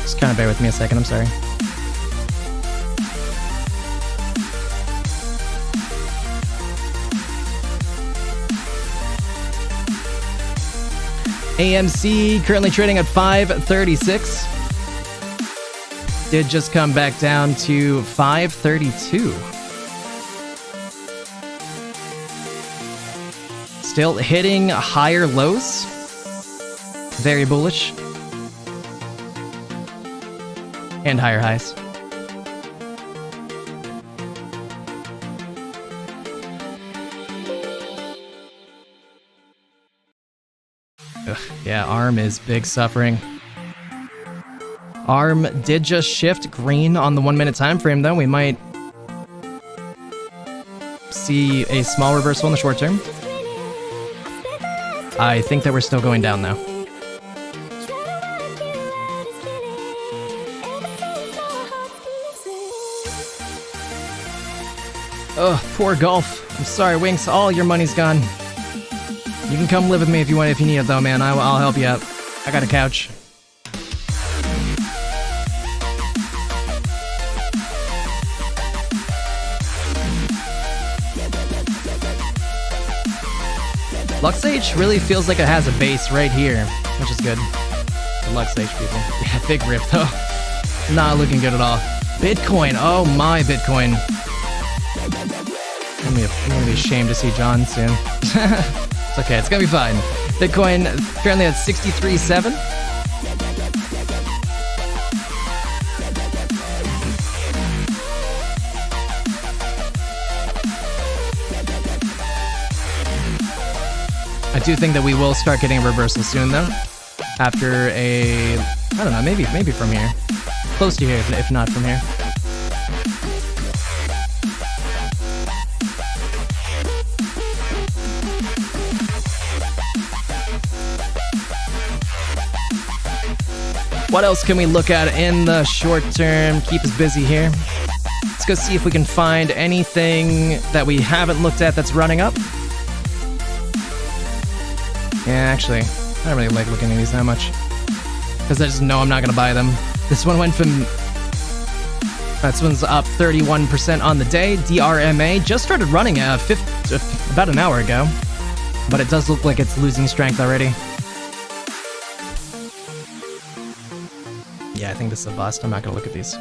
Just kind of bear with me a second. I'm sorry. AMC currently trading at 536. Did just come back down to 532. Still hitting higher lows. Very bullish. And higher highs. Ugh, yeah, ARM is big suffering. ARM did just shift green on the 1 minute time frame, though. We might see a small reversal in the short term. I think that we're still going down, though. Ugh, poor golf. I'm sorry, Winks. All your money's gone. You can come live with me if you want, if you need it, though, man. I'll help you out. I got a couch. Luxage really feels like it has a base right here, which is good. The Luxage people. Yeah, big rip, though. Not looking good at all. Bitcoin. Oh, my Bitcoin. I'm gonna be ashamed to see John soon. It's okay, it's gonna be fine. Bitcoin currently at 63.7. I do think that we will start getting a reversal soon, though. After a, I don't know, maybe from here. Close to here, if not from here. What else can we look at in the short term? Keep us busy here. Let's go see if we can find anything that we haven't looked at that's running up. Yeah, actually, I don't really like looking at these that much. Because I just know I'm not going to buy them. This one went from... This one's up 31% on the day. DRMA just started running about an hour ago. But it does look like it's losing strength already. Yeah, I think this is a bust. I'm not going to look at these.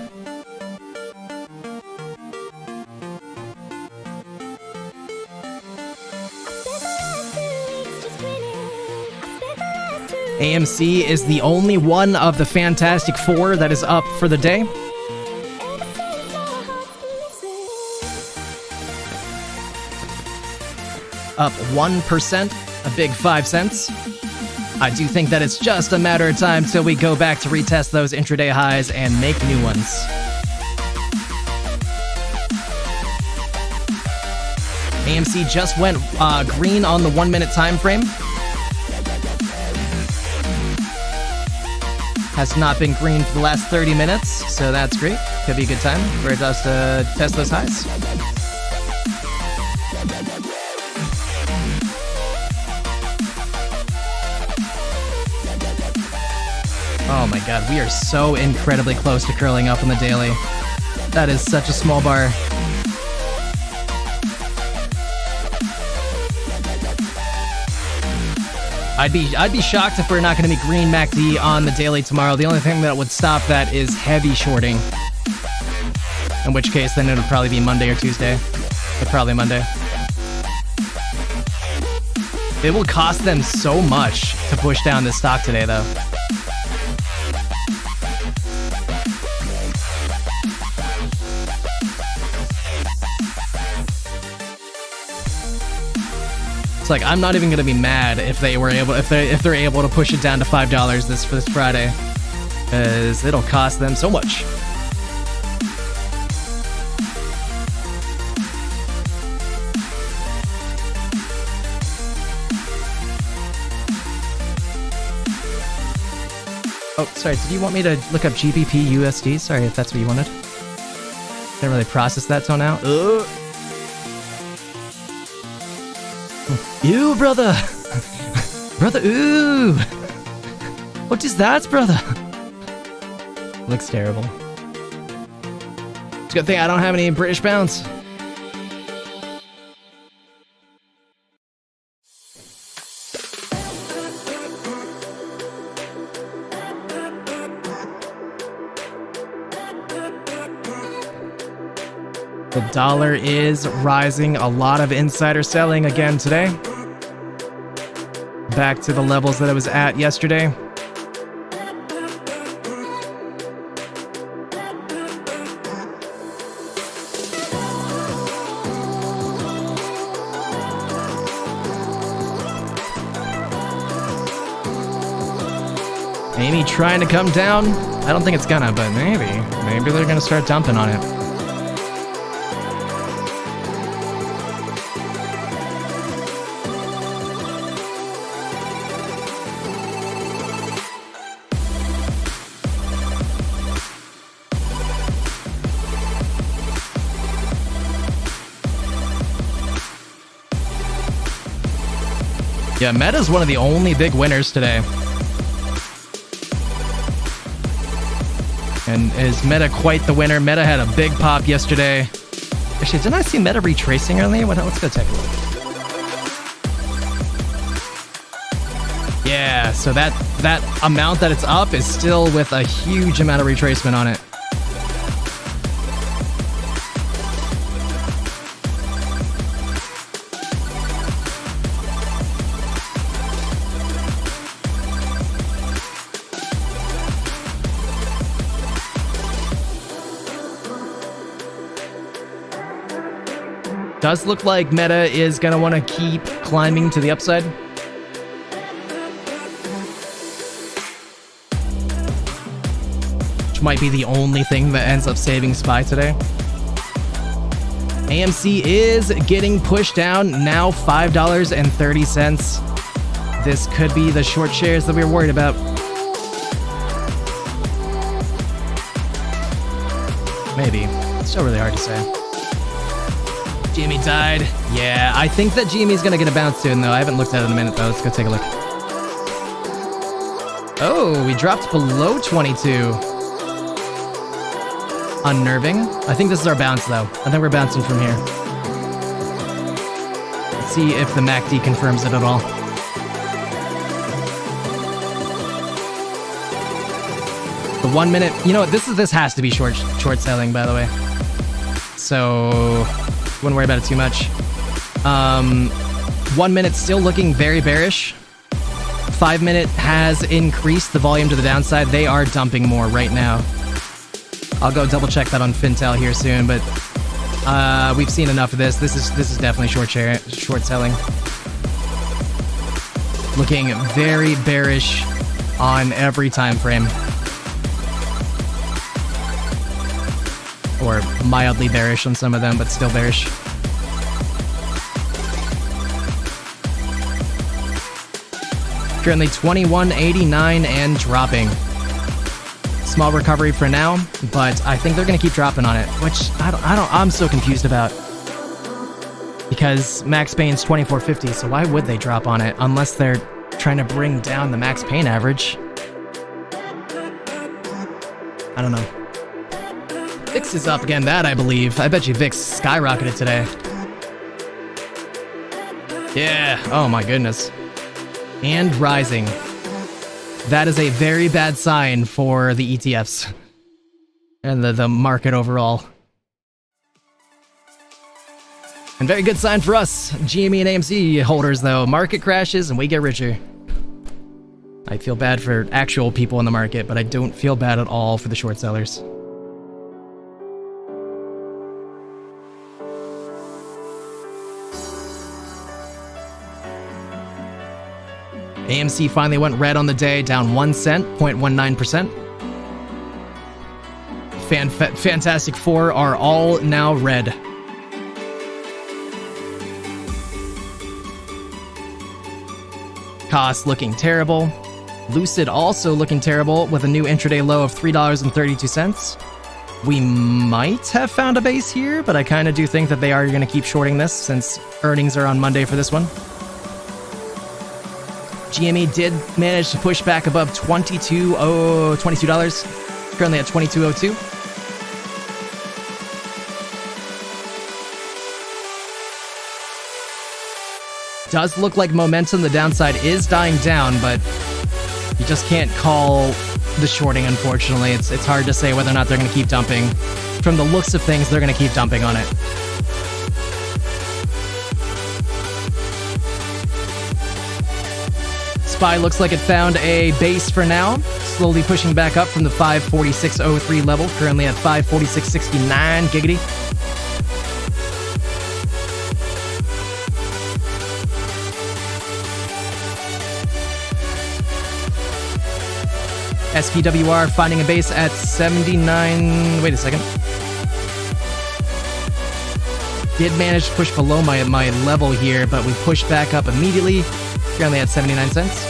AMC is the only one of the Fantastic Four that is up for the day. Up 1%, a big 5 cents. I do think that it's just a matter of time till we go back to retest those intraday highs and make new ones. AMC just went green on the 1 minute time frame. Has not been green for the last 30 minutes, so that's great. Could be a good time for us to test those highs. Oh my god, we are so incredibly close to curling up on the daily. That is such a small bar. I'd be shocked if we're not going to be green MACD on the daily tomorrow. The only thing that would stop that is heavy shorting. In which case, then it'll probably be Monday or Tuesday. But probably Monday. It will cost them so much to push down this stock today, though. It's like, I'm not even gonna be mad if they were able, if they're able to push it down to $5 this Friday, because it'll cost them so much. Oh, sorry, did you want me to look up GBP USD? Sorry if that's what you wanted. Didn't really process that till now. Ugh. Ew, brother! Brother, ooh! What is that, brother? Looks terrible. It's a good thing I don't have any British pounds. The dollar is rising. A lot of insider selling again today. Back to the levels that it was at yesterday. Maybe trying to come down. I don't think it's gonna, but maybe. Maybe they're gonna start dumping on it. Yeah, Meta's one of the only big winners today. And is Meta quite the winner? Meta had a big pop yesterday. Actually, didn't I see Meta retracing earlier? Let's go take a look. Yeah, so that amount that it's up is still with a huge amount of retracement on it. Does look like Meta is going to want to keep climbing to the upside. Which might be the only thing that ends up saving SPY today. AMC is getting pushed down, now $5.30. This could be the short shares that we were worried about. Maybe. It's still really hard to say. GME died. Yeah, I think that GME is going to get a bounce soon, though. I haven't looked at it in a minute, though. Let's go take a look. Oh, we dropped below 22. Unnerving. I think this is our bounce, though. I think we're bouncing from here. Let's see if the MACD confirms it at all. The 1 minute... You know what? This has to be short selling, by the way. So... wouldn't worry about it too much. 1 minute still looking very bearish. 5 minute has increased the volume to the downside. They are dumping more right now. I'll go double check that on Fintel here soon, but we've seen enough of this. This is definitely short selling. Looking very bearish on every time frame. Or mildly bearish on some of them, but still bearish. Currently 21.89 and dropping. Small recovery for now, but I think they're gonna keep dropping on it, which I'm so confused about. Because Max Payne's 24.50, so why would they drop on it unless they're trying to bring down the Max Payne average? I don't know. VIX is up again, that I believe. I bet you VIX skyrocketed today. Yeah, oh my goodness. And rising. That is a very bad sign for the ETFs. And the market overall. And very good sign for us, GME and AMC holders though. Market crashes and we get richer. I feel bad for actual people in the market, but I don't feel bad at all for the short sellers. AMC finally went red on the day, down 1 cent, 0.19%. Fantastic Four are all now red. Cost looking terrible. Lucid also looking terrible with a new intraday low of $3.32. We might have found a base here, but I kind of do think that they are going to keep shorting this since earnings are on Monday for this one. GME did manage to push back above $22, currently at $22.02. Does look like momentum, the downside is dying down, but you just can't call the shorting, unfortunately. It's hard to say whether or not they're going to keep dumping. From the looks of things, they're going to keep dumping on it. SPY looks like it found a base for now, slowly pushing back up from the 546.03 level, currently at 546.69 giggity. SPWR finding a base at 79. Wait a second. Did manage to push below my level here, but we pushed back up immediately. Currently at 79 cents.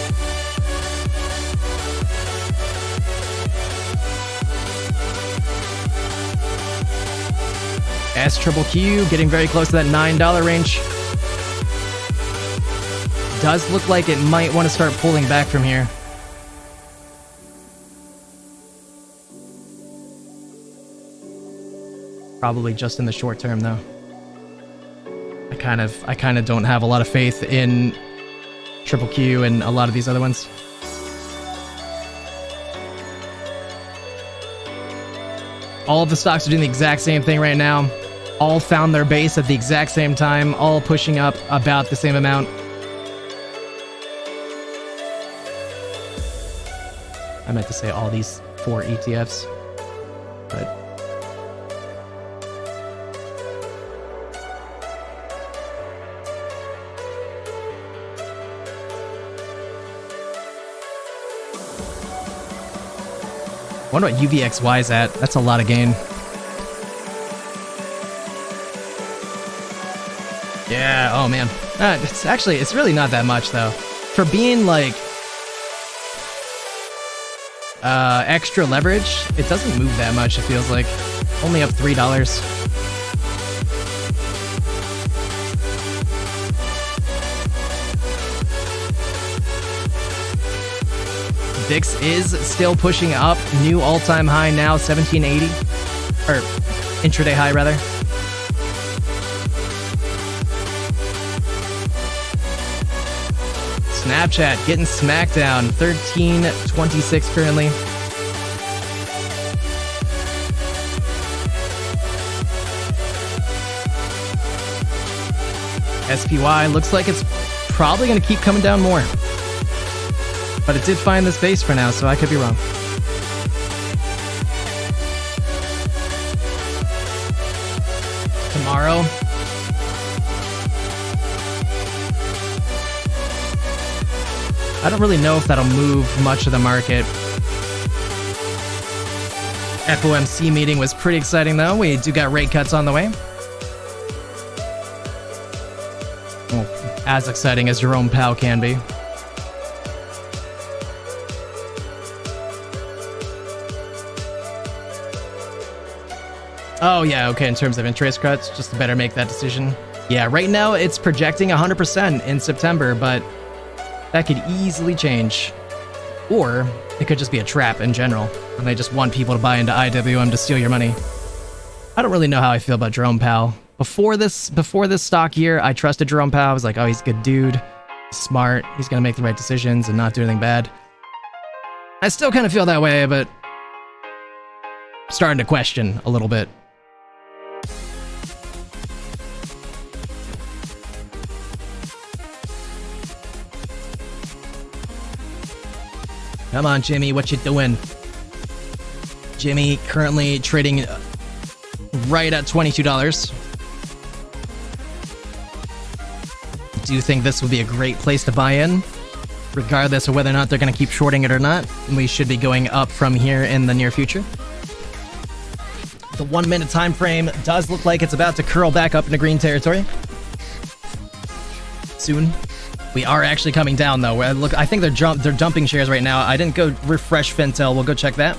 SQQQ getting very close to that $9 range. Does look like it might want to start pulling back from here. Probably just in the short term though. I kind of don't have a lot of faith in QQQ and a lot of these other ones. All of the stocks are doing the exact same thing right now. All found their base at the exact same time, all pushing up about the same amount. I meant to say all these 4 ETFs, but I wonder what UVXY is at. That's a lot of gain. Yeah, oh man. It's really not that much though. For being like extra leverage, it doesn't move that much, it feels like. Only up $3. VIX is still pushing up. New all-time high now, 1780. Or intraday high, rather. Snapchat getting smacked down. 1326 currently. SPY looks like it's probably going to keep coming down more. But it did find this base for now, so I could be wrong. Tomorrow. I don't really know if that'll move much of the market. FOMC meeting was pretty exciting though. We do got rate cuts on the way. Well, as exciting as Jerome Powell can be. Oh yeah, okay, in terms of interest cuts, just to better make that decision. Yeah, right now it's projecting 100% in September, but that could easily change. Or It could just be a trap in general, and they just want people to buy into IWM to steal your money. I don't really know how I feel about Jerome Powell. Before this stock year, I trusted Jerome Powell. I was like, oh, he's a good dude, he's smart, he's gonna make the right decisions and not do anything bad. I still kind of feel that way, but I'm starting to question a little bit. Come on, Jimmy, what you doing? Jimmy currently trading right at $22. Do you think this would be a great place to buy in? Regardless of whether or not they're going to keep shorting it or not, we should be going up from here in the near future. The 1 minute time frame does look like it's about to curl back up into green territory. Soon. We are actually coming down though. Look, I think they're dumping shares right now. I didn't go refresh Fintel. We'll go check that.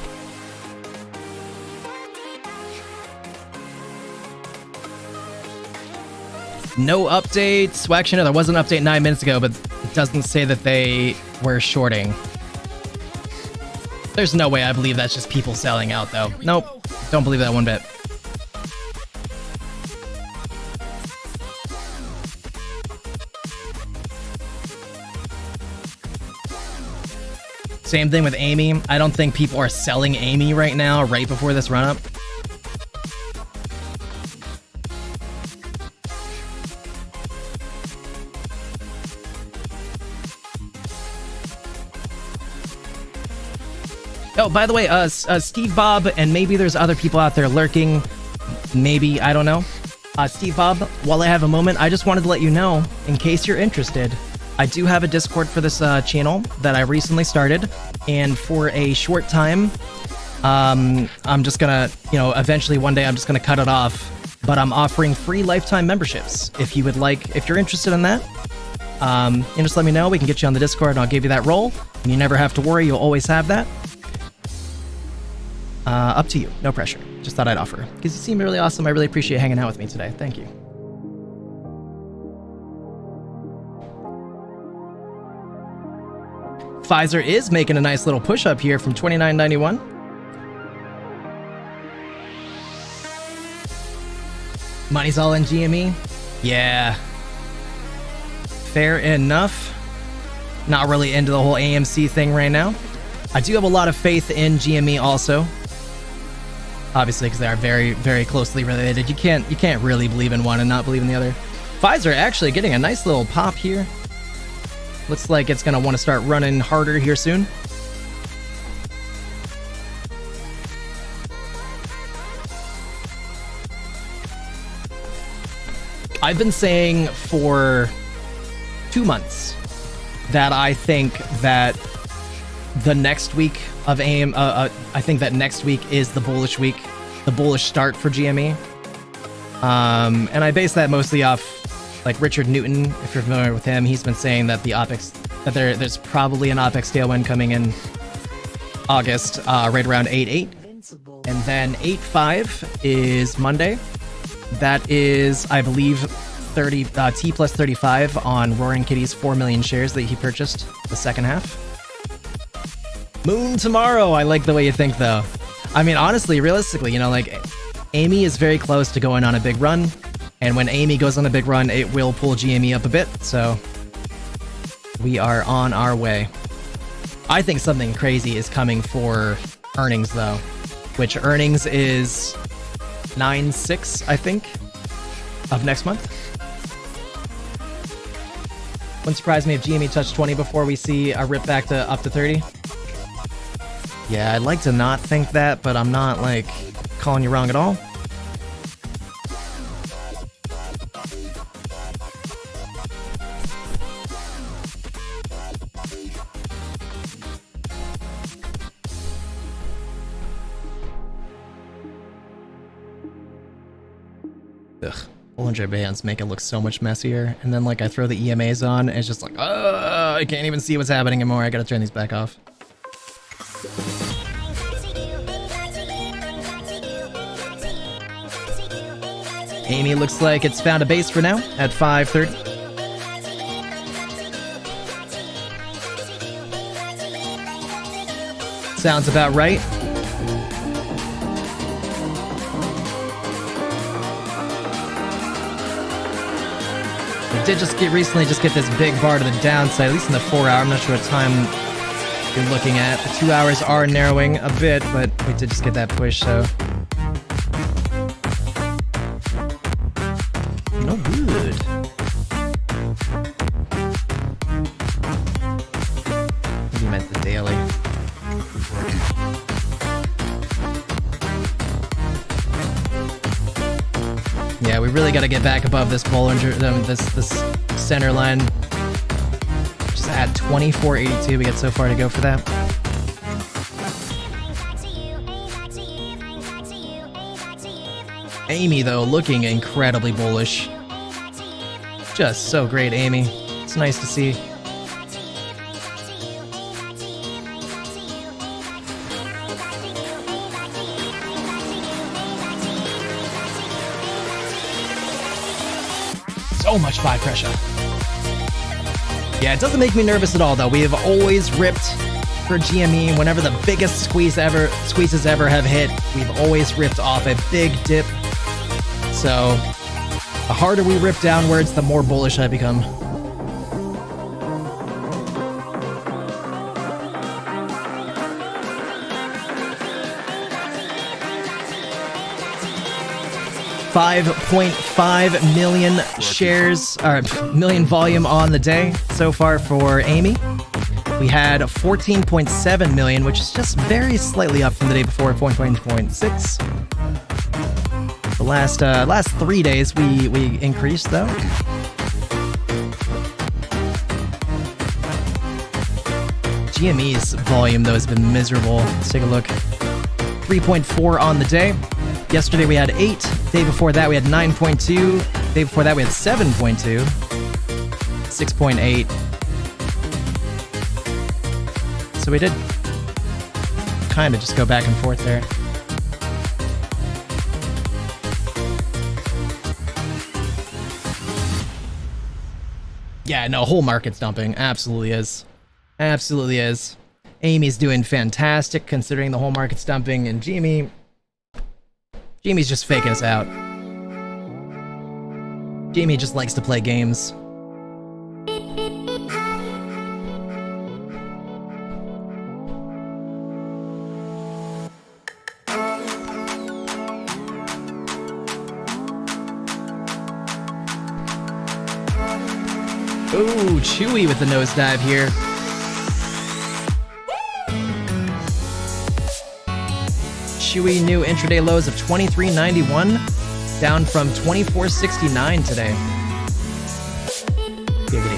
No updates. Well, actually, no, there was an update 9 minutes ago, but it doesn't say that they were shorting. There's no way I believe that's just people selling out though. Nope. Don't believe that one bit. Same thing with Amy. I don't think people are selling Amy right now, right before this run-up. Oh, by the way, Steve Bob, and maybe there's other people out there lurking. Maybe, I don't know. Steve Bob, while I have a moment, I just wanted to let you know, in case you're interested, I do have a Discord for this channel that I recently started, and for a short time, I'm just gonna, eventually one day I'm just gonna cut it off, but I'm offering free lifetime memberships. If you would like, if you're interested in that, just let me know. We can get you on the Discord and I'll give you that role, and you never have to worry, you'll always have that. Up to you, no pressure. Just thought I'd offer, because you seem really awesome. I really appreciate hanging out with me today. Thank you. Pfizer is making a nice little push up here from $29.91. Money's all in GME? Yeah. Fair enough. Not really into the whole AMC thing right now. I do have a lot of faith in GME also. Obviously, because they are very, very closely related. You can't really believe in one and not believe in the other. Pfizer actually getting a nice little pop here. Looks like it's going to want to start running harder here soon. I've been saying for 2 months that I think that the next week of AIM, I think that next week is the bullish week, the bullish start for GME. And I base that mostly off like Richard Newton, if you're familiar with him. He's been saying that the OPEX, that there's probably an OPEX tailwind coming in August, right around 8.8. And then 8.5 is Monday. That is, I believe, T plus 35 on Roaring Kitty's 4 million shares that he purchased the second half. Moon tomorrow. I like the way you think, though. I mean, honestly, realistically, like Amy is very close to going on a big run. And when Amy goes on a big run, it will pull GME up a bit. So we are on our way. I think something crazy is coming for earnings, though, which earnings is 9/6, I think, of next month. Wouldn't surprise me if GME touched 20 before we see a rip back to up to 30. Yeah, I'd like to not think that, but I'm not, like, calling you wrong at all. Ugh, Bollinger Bands make it look so much messier, and then like I throw the EMAs on, and it's just like, I can't even see what's happening anymore. I gotta turn these back off. Amy looks like it's found a base for now at 5.30. Sounds about right. We did just recently get this big bar to the downside, at least in the 4 hour. I'm not sure what time you're looking at. The 2 hours are narrowing a bit, but we did just get that push, so. No good. You meant the daily. Yeah, we really got to get back above this Bollinger, this center line. Just at 24.82, we get so far to go for that. Amy, though, looking incredibly bullish. Just so great, Amy. It's nice to see. So much buy pressure. Yeah, it doesn't make me nervous at all, though. We have always ripped for GME whenever the biggest squeezes ever have hit. We've always ripped off a big dip. So the harder we rip downwards, the more bullish I become. $5.5 million shares, or million volume on the day so far for Amy. We had 14.7 million, which is just very slightly up from the day before, 14.6. The last 3 days we increased though. GME's volume though has been miserable. Let's take a look. 3.4 on the day. Yesterday we had 8. Day before that we had 9.2. Day before that we had 7.2. 6.8. So we did kind of just go back and forth there. Yeah, no, whole market's dumping. Absolutely is. Absolutely is. Amy's doing fantastic considering the whole market's dumping, and Jamie's just faking us out. Jamie just likes to play games. Ooh, Chewy with the nosedive here. Chewy new intraday lows of 23.91, down from 24.69 today. Giggity.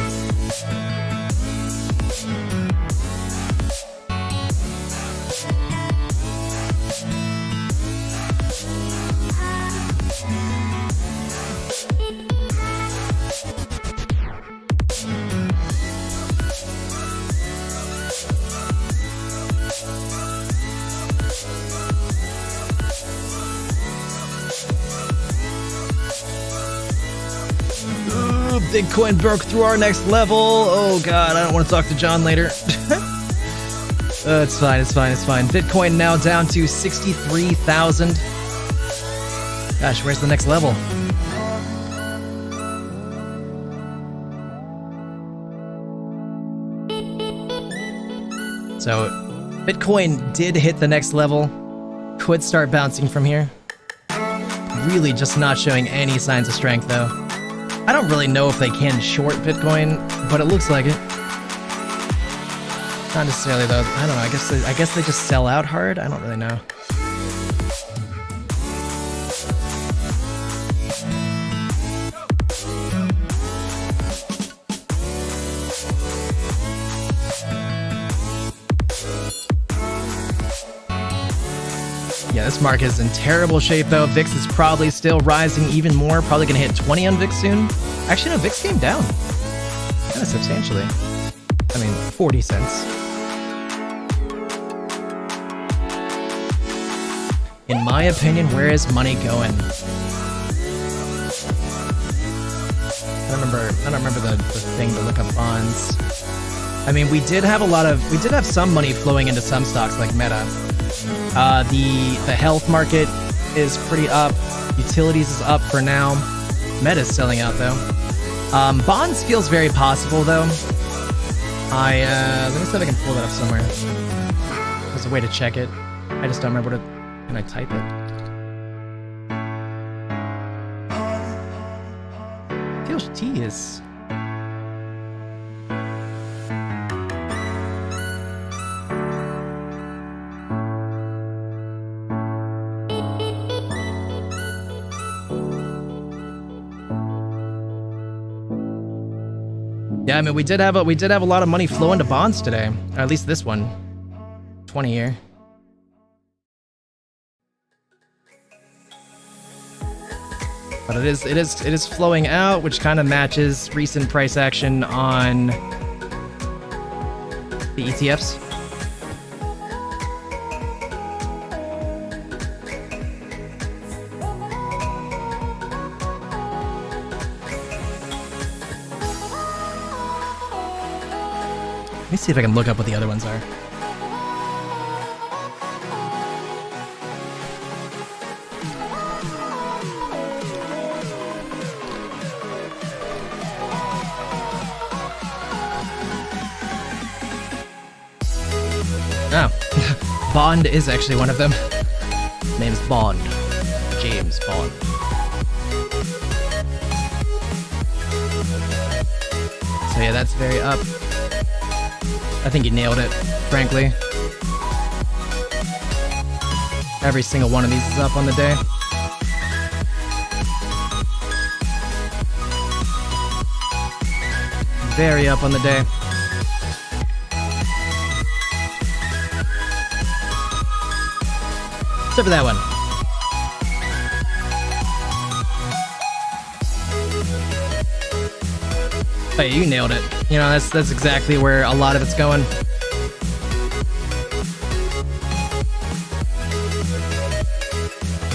Bitcoin broke through our next level. Oh god, I don't want to talk to John later. It's fine, it's fine, it's fine. Bitcoin now down to 63,000. Gosh, where's the next level? So, Bitcoin did hit the next level. Could start bouncing from here. Really just not showing any signs of strength though. I don't really know if they can short Bitcoin, but it looks like it. Not necessarily though. I don't know. I guess they just sell out hard. I don't really know. Yeah, this market is in terrible shape though. VIX is probably still rising even more. Probably gonna hit 20 on VIX soon. Actually, no, VIX came down kind of substantially. I mean, 40 cents. In my opinion, where is money going? I don't remember the thing to look up bonds. I mean, we did have some money flowing into some stocks like Meta. The health market is pretty up. Utilities is up for now. Meta's selling out though. Bonds feels very possible though. Let me see if I can pull that up somewhere. There's a way to check it. I just don't remember can I type it? Feels tedious. Yeah, I mean, we did have a lot of money flow into bonds today, or at least this one, 20-year. But it is flowing out, which kind of matches recent price action on the ETFs. Let me see if I can look up what the other ones are. Oh, Bond is actually one of them. Name's Bond. James Bond. So yeah, that's very up. I think you nailed it, frankly. Every single one of these is up on the day. Very up on the day. Except for that one. Oh, yeah, you nailed it. You know, that's exactly where a lot of it's going.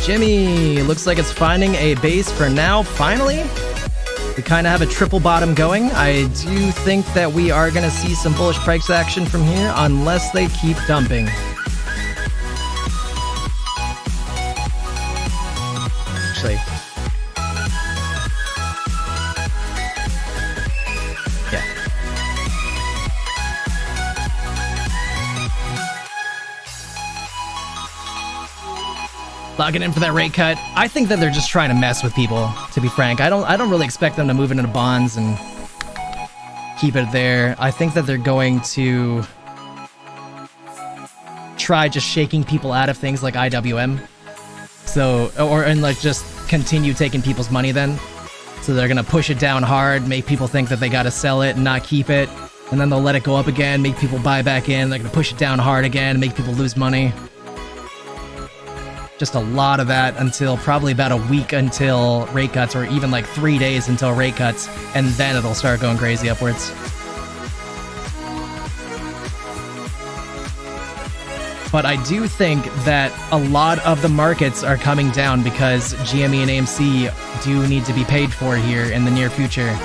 GME looks like it's finding a base for now, finally. We kind of have a triple bottom going. I do think that we are going to see some bullish price action from here unless they keep dumping. Actually, yeah. Logging in for that rate cut. I think that they're just trying to mess with people, to be frank. I don't really expect them to move it into bonds and keep it there. I think that they're going to try just shaking people out of things like IWM. So, and like just continue taking people's money then. So they're gonna push it down hard, make people think that they gotta sell it and not keep it. And then they'll let it go up again, make people buy back in. They're gonna push it down hard again, make people lose money. Just a lot of that until probably about a week until rate cuts, or even like 3 days until rate cuts, and then it'll start going crazy upwards. But I do think that a lot of the markets are coming down because GME and AMC do need to be paid for here in the near future.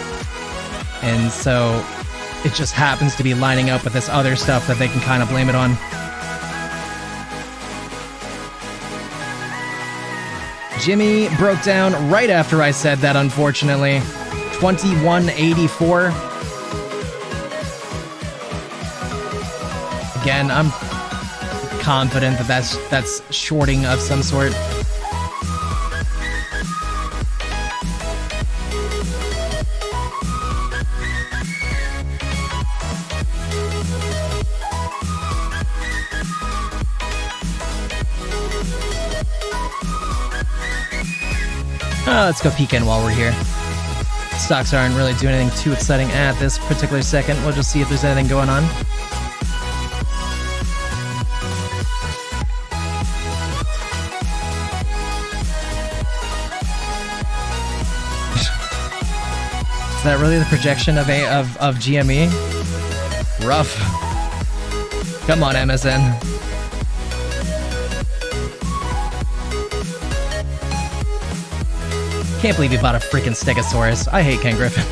And so it just happens to be lining up with this other stuff that they can kind of blame it on. Jimmy broke down right after I said that, unfortunately. 2184. Again, I'm confident that that's shorting of some sort. Let's go peek in while we're here. Stocks aren't really doing anything too exciting at this particular second. We'll just see if there's anything going on. Is that really the projection of GME? Rough. Come on, MSN. Can't believe you bought a freaking Stegosaurus. I hate Ken Griffin.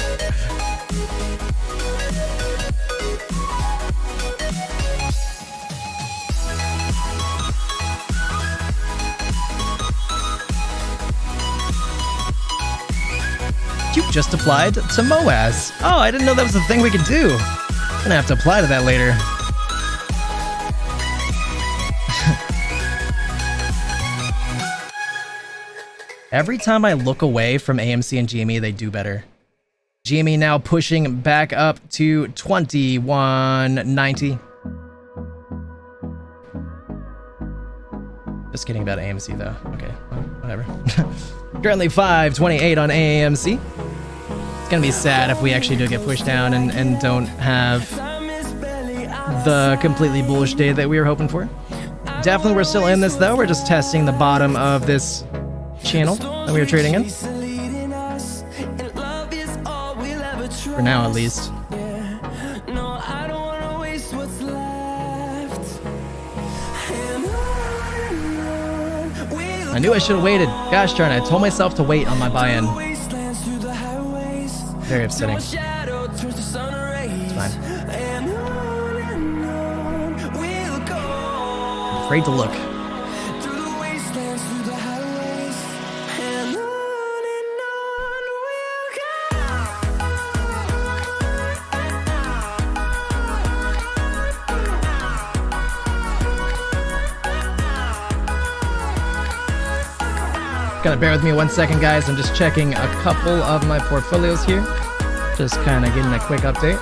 just applied to MOAS. Oh, I didn't know that was a thing we could do. I'm gonna have to apply to that later. Every time I look away from AMC and GME, they do better. GME now pushing back up to 21.90. Just kidding about AMC though. Okay, well, whatever. Currently 5.28 on AMC. It's gonna be sad if we actually do get pushed down and don't have the completely bullish day that we were hoping for. Definitely we're still in this though. We're just testing the bottom of this channel that we were trading in. For now at least. I knew I should have waited. Gosh darn it, I told myself to wait on my buy-in. Very upsetting. It's fine. I'm afraid to look. Gotta bear with me 1 second, guys. I'm just checking a couple of my portfolios here. Just kind of getting a quick update.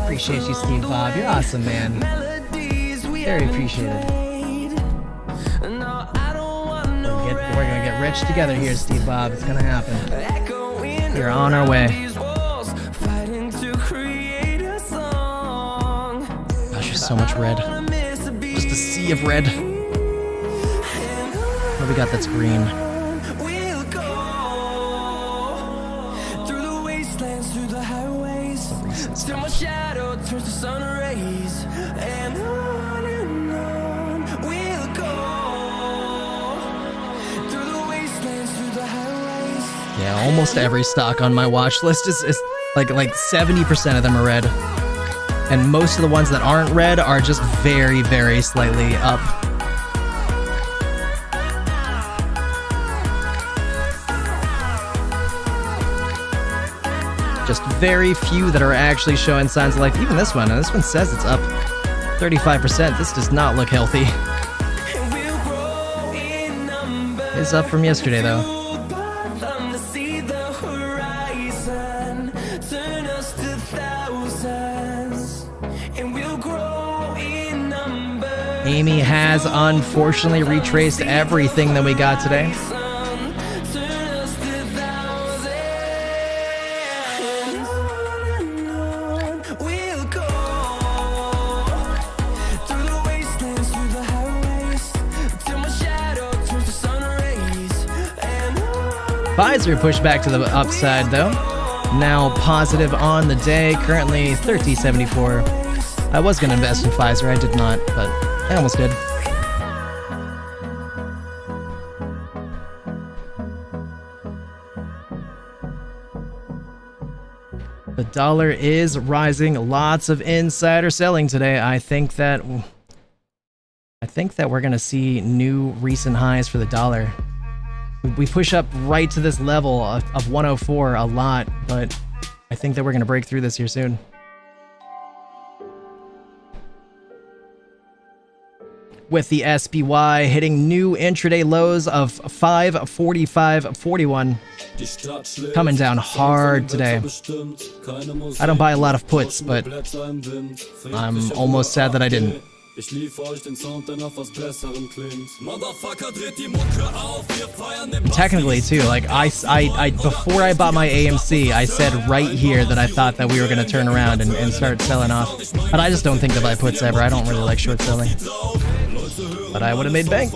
Appreciate you, Steve Bob. You're awesome, man. Very appreciated. We're gonna get rich together here, Steve Bob. It's gonna happen. We're on our way. So much red. Just a sea of red. What we got that's green? Yeah, almost every stock on my watch list is like 70% of them are red. And most of the ones that aren't red are just very, very slightly up. Just very few that are actually showing signs of life. Even this one says it's up 35%. This does not look healthy. It's up from yesterday though. Amy has unfortunately retraced everything that we got today. Pfizer pushed back to the upside though. Now positive on the day, currently 30.74. I was going to invest in Pfizer, I did not, but I almost did. The dollar is rising. Lots of insider selling today. I think that we're going to see new recent highs for the dollar. We push up right to this level of 104 a lot, but I think that we're going to break through this here soon. With the SPY hitting new intraday lows of 545.41. Coming down hard today. I don't buy a lot of puts, but I'm almost sad that I didn't. Technically too, like I before I bought my AMC, I said right here that I thought that we were gonna turn around and start selling off. But I just don't think to buy puts ever. I don't really like short selling. But I would have made bank.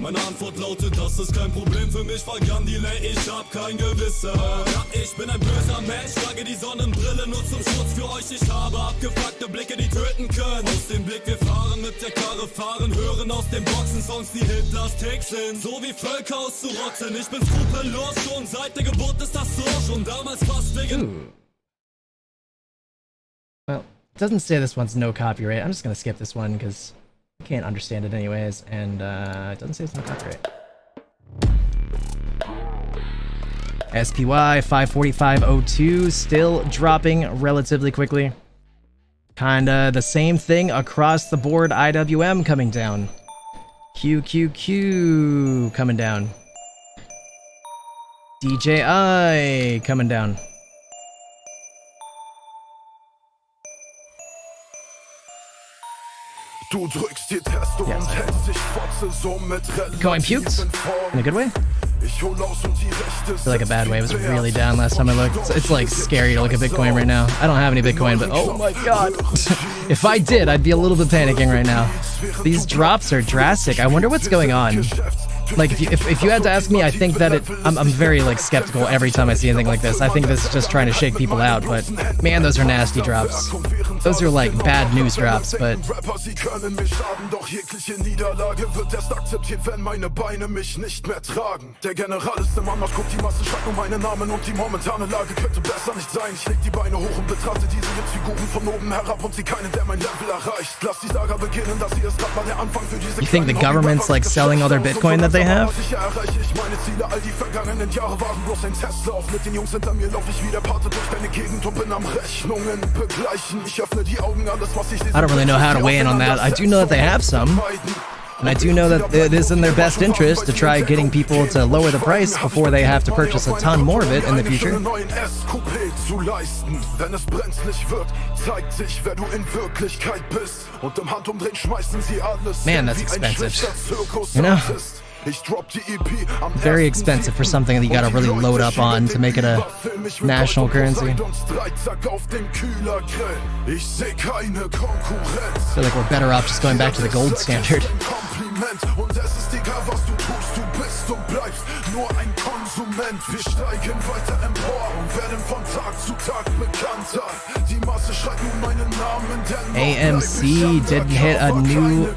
Meine Antwort lautet, das ist kein Problem für mich, weil Gun Delay, ich hab kein Gewissen. Ja, ich bin ein böser Mensch, trage die Sonnenbrille nur zum Schutz für euch. Ich habe abgefuckte Blicke, die töten können. Aus dem Blick, wir fahren mit der Karre, fahren, hören aus den Boxen Songs, die Hitlers Ticks sind. So wie Völker auszurotten, ich bin skrupellos, schon seit der Geburt ist das so, schon damals fast wegen... Well, it doesn't say this one's no copyright. I'm just gonna skip this one because I can't understand it anyways, and it doesn't say it's no copyright. SPY 545.02 still dropping relatively quickly. Kinda the same thing across the board. IWM coming down. QQQ coming down. DJI coming down. Du drückst die Taste und hältst dich fotze so mit Bitcoin puked in a good way. I feel like a bad way. It was really down last time I looked. It's like scary to look at Bitcoin right now. I don't have any Bitcoin, but oh my god. If I did, I'd be a little bit panicking right now. These drops are drastic. I wonder what's going on. Like, if you had to ask me, I think that I'm very, like, skeptical every time I see anything like this. I think this is just trying to shake people out, but man, those are nasty drops. Those are, like, bad news drops, but... Der General ist im Anmarsch, guckt die Masse, schreibt nur meinen Namen und die momentane Lage könnte besser nicht sein. Ich leg die Beine hoch und betrachte diese Witzfiguren von oben herab und sie keinen, der mein Level erreicht. Lass die Saga beginnen, dass sie erst grad mal der Anfang für diese... You think the government's like selling all their Bitcoin that they have? Sicher erreiche ich meine Ziele, all die vergangenen Jahre waren bloß ein Testlauf. Mit den Jungs hinter mir lauf ich wie der Pate durch deine Gegend und bin am Rechnungen begleichen. Ich öffne die Augen, alles was ich... I don't really know how to weigh in on that. I do know that they have some. And I do know that it is in their best interest to try getting people to lower the price before they have to purchase a ton more of it in the future. Wenn es brenzlig wird, zeigt sich, wer du in Wirklichkeit bist. Und im Handumdrehen schmeißen sie alles. Man, that's expensive. You know? Very expensive for something that you gotta really load up on to make it a national currency. I feel like we're better off just going back to the gold standard. AMC didn't hit a new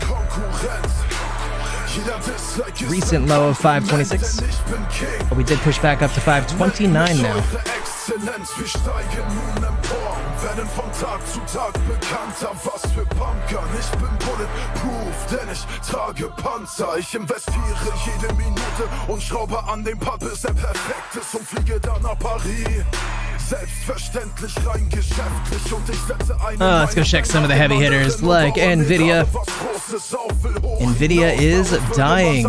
recent low of 526, but we did push back up to 529 now. Werden von Tag zu Tag bekannter, was für Punker. Ich bin bulletproof, denn ich trage Panzer. Ich investiere jede Minute und schraube an dem Pad, bis er perfekt ist und fliege dann nach Paris. Selbstverständlich rein geschäftlich und ich setze ein. Let's go check some of the heavy hitters like Nvidia. Nvidia is dying.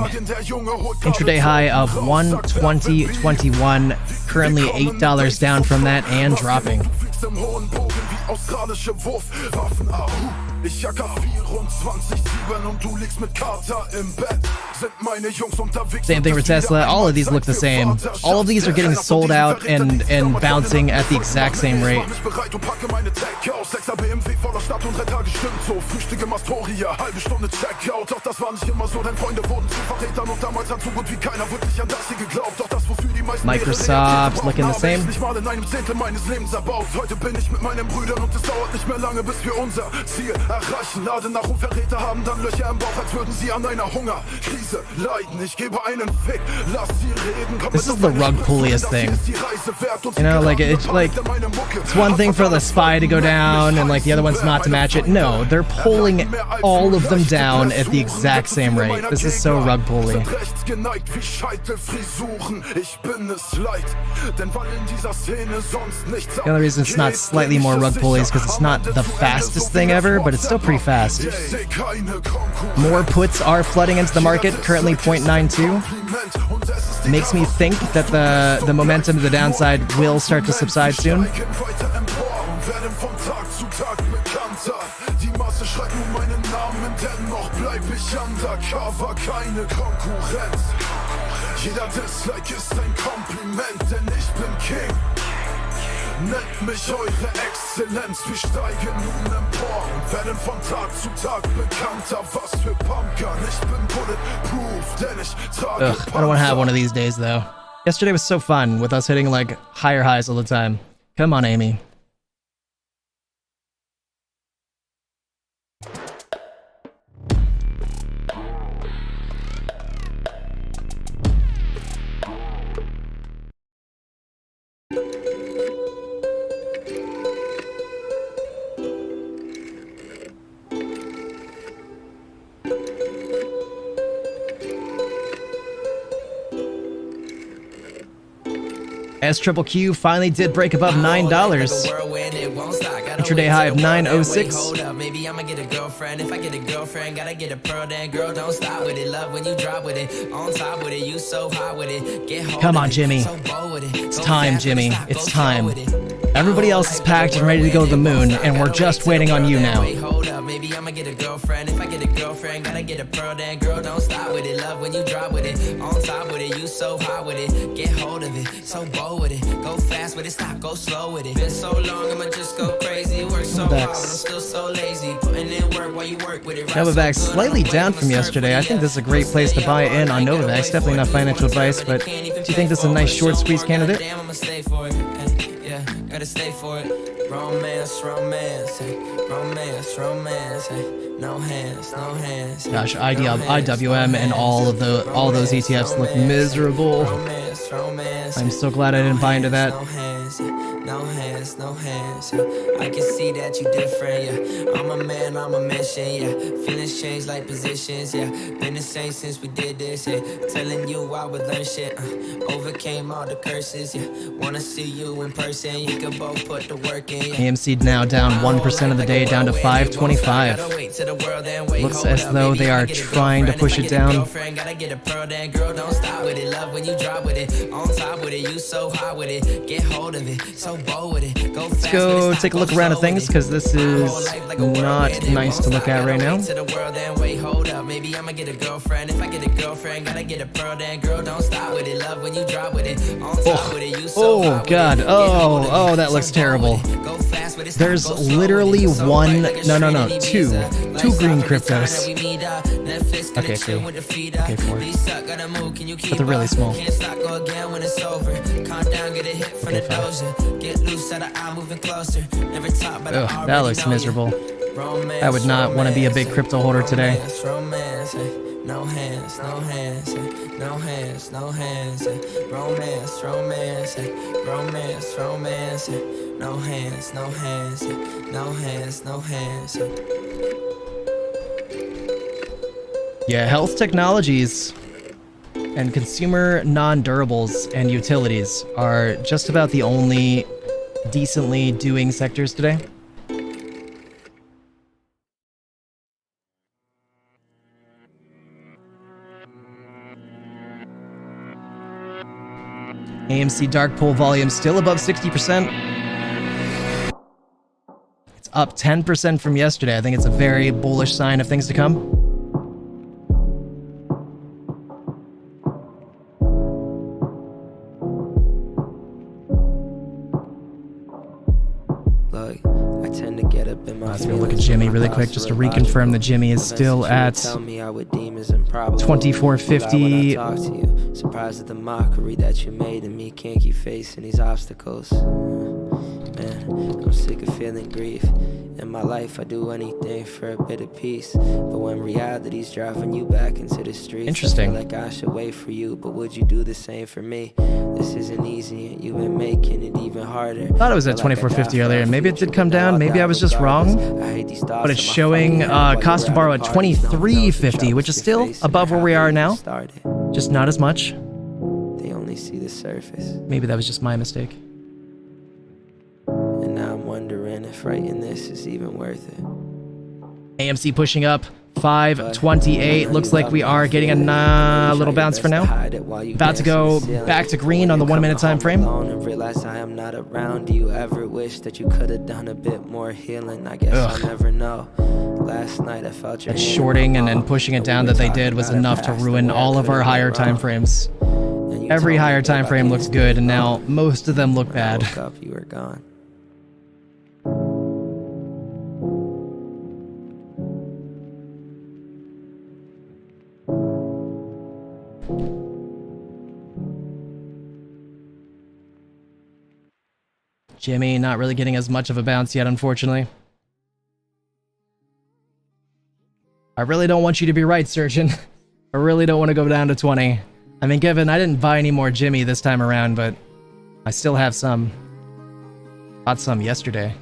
Intraday high of 120.21, currently $8 down from that and dropping. Same thing for Tesla. All of these look the same. All of these are getting sold out and bouncing at the exact same rate. Microsoft looking the same. Heute bin ich mit meinen Brüdern und es dauert nicht mehr lange, bis wir unser Ziel erreichen. Lade nach und Verräter haben dann Löcher im Bauch, als würden sie an einer Hungerkrise leiden. Ich gebe einen Fick, lass sie reden. This is the rug pulliest thing. You know, like it's one thing for the SPY to go down and like the other one's not to match it. No, they're pulling all of them down at the exact same rate. This is so rug pully. The only reason it's not slightly more rug pulley is because it's not the fastest thing ever, but it's still pretty fast. More puts are flooding into the market, currently 0.92. It makes me think that the momentum to the downside will start to subside soon. Nennt mich eure Exzellenz, wir steigen nun empor und werden von Tag zu Tag bekannter. Was für Pumpgun, ich bin bulletproof, denn ich trage Ugh, I don't want to have one of these days though. Yesterday was so fun with us hitting like higher highs all the time. Come on, Amy. SQQ finally did break above $9. Intraday high of 906. Maybe I'ma get a girlfriend. If I get a girlfriend, gotta get a pearl. Then girl, don't stop with it. Love when you drop with it. On top with it, you so hot with it. Get hold Come on, of it. Jimmy. So bold with it. It's Go time, fast with Jimmy. it. Stop, It's go time. slow with it. Everybody else is packed and ready to go to the moon, and we're just waiting on you now. Wait, hold up. Maybe I'ma get a girlfriend. If I get a girlfriend, gotta get a pearl. Then girl, don't stop with it. Love when you drop with it. On top with it, you so hot with it. Get hold of it. So bold with it. Go fast with it. Stop, go slow with it. Been so long, I'ma just go crazy. Work so hard, but I'm still so lazy. Putting in work while you work with it. Novavax slightly down from yesterday. I think this is a great place to buy in on Novavax. Definitely not financial advice, but do you think this is a nice short squeeze candidate? Damn, I'ma stay for it. Yeah, gotta stay for it. Romance, romance, romance, romance. No hands, no hands. Gosh, IWM and all those ETFs look miserable. Romance, romance. I'm so glad I didn't buy into that. No hands, no hands, no hands. I can see that you different, yeah. I'm a man, I'm a mission, yeah. Feelings change like positions, yeah. Been the same since we did this, yeah. Telling you I would learn shit, overcame all the curses, yeah. Wanna see you in person, you can both put the work in, yeah. AMC now down 1% of the day, down to 525. Looks as though they are trying to push it down. Gotta get a pearl, then girl, don't stop with it. Love when you drop with it. On top with it, you so hot with it. Get hold of it, so bold with it. Go Let's go take a look around at things, because this is not nice to look at right now. Maybe I'ma get a girlfriend. If I get a girlfriend, gotta get a pearl, then girl, don't stop with it. Love when you drop with it. On top with it, you so Oh god, oh, that looks terrible. There's literally two green cryptos. Okay, 3. Okay, 4. But they're really small. Okay, 5. Ugh, that looks miserable. I would not want to be a big crypto holder today. No hands, no hands, no hands, no hands, romance, romance, romance, romance, no hands, no hands, no hands, no hands. Yeah, health technologies and consumer non-durables and utilities are just about the only decently doing sectors today. AMC dark pool volume still above 60%. It's up 10% from yesterday. I think it's a very bullish sign of things to come. Let's go look at Jimmy really quick just to reconfirm that Jimmy is still at 2450. Surprised at the mockery that you made of me. Can't keep facing these obstacles. Man, I'm sick of feeling grief. In my life, I do anything for a bit of peace. But when reality's driving you back into the streets, interesting. I feel like I should wait for you, but would you do the same for me? This isn't easy, and you've been making it even harder. I thought it was at 2450 earlier. Maybe it did come down. Maybe I was just wrong. But it's showing cost to borrow at 2350, which is still above where we are now. Just not as much. They only see the surface. Maybe that was just my mistake. And now I'm wondering if writing this is even worth it. AMC pushing up 528. Looks like we are getting a little bounce for now. About to go back to green on the 1 minute time frame. Realize I am not around. Do you ever wish that you could have done a bit more healing? I guess I'll never know. Last night I felt your shorting and then pushing it down that they did was enough to ruin all of our higher time frames. Every higher time frame looks good, and now most of them look bad. You were gone. Jimmy not really getting as much of a bounce yet, unfortunately. I really don't want you to be right, Surgeon. I really don't want to go down to 20. I mean, given I didn't buy any more Jimmy this time around, but I still have some. Bought some yesterday.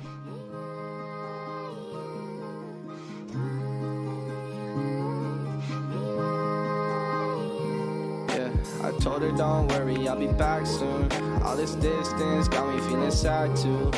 I told her don't worry, I'll be back soon. All this distance got me feeling sad too.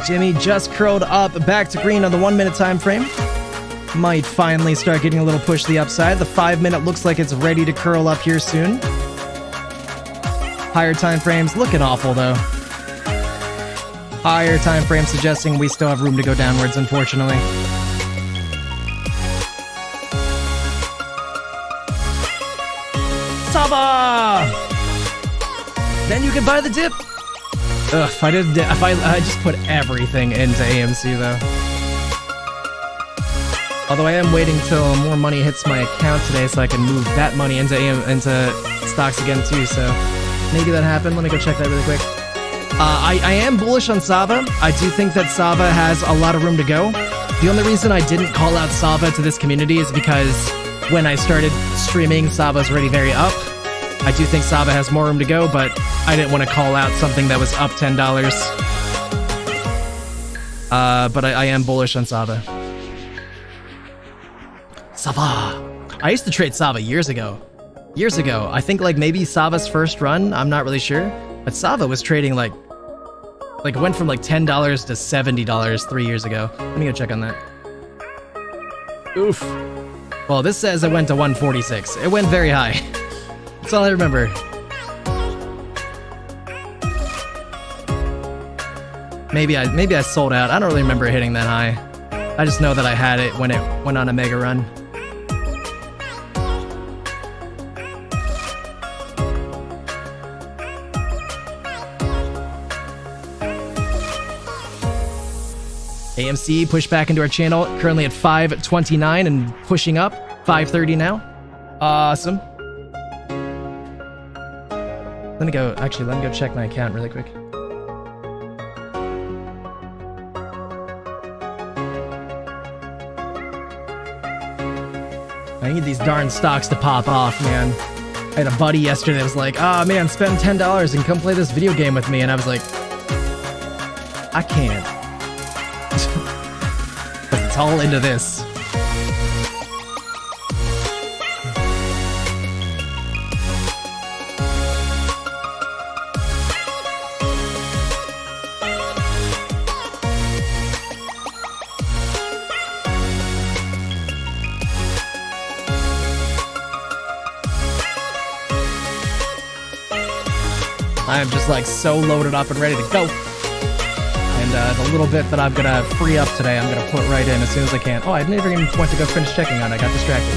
Jimmy just curled up back to green on the 1 minute time frame. Might finally start getting a little push to the upside. The 5 minute looks like it's ready to curl up here soon. Higher time frames looking awful though. Higher time frame suggesting we still have room to go downwards, unfortunately. Saba! Then you can buy the dip. Ugh, I just put everything into AMC though. Although I am waiting till more money hits my account today so I can move that money into stocks again too, so maybe that happened. Let me go check that really quick. I am bullish on Saba. I do think that Saba has a lot of room to go. The only reason I didn't call out Saba to this community is because when I started streaming, Saba's already very up. I do think Saba has more room to go, but I didn't want to call out something that was up $10. But I am bullish on Saba. Saba! I used to trade Saba years ago. I think like maybe Saba's first run, I'm not really sure. But Saba was trading like it went from like $10 to $70 3 years ago. Let me go check on that. Oof. Well, this says it went to 146. It went very high. That's all I remember. Maybe I sold out. I don't really remember hitting that high. I just know that I had it when it went on a mega run. AMC pushed back into our channel, currently at 529 and pushing up, 530 now. Awesome. Let me go check my account really quick. I need these darn stocks to pop off, man. I had a buddy yesterday that was like, "Ah, man, spend $10 and come play this video game with me," and I was like, I can't. It's all into this. I am just like so loaded up and ready to go. And the little bit that I'm gonna free up today, I'm gonna put right in as soon as I can. Oh, I never even went to go finish checking on it. I got distracted.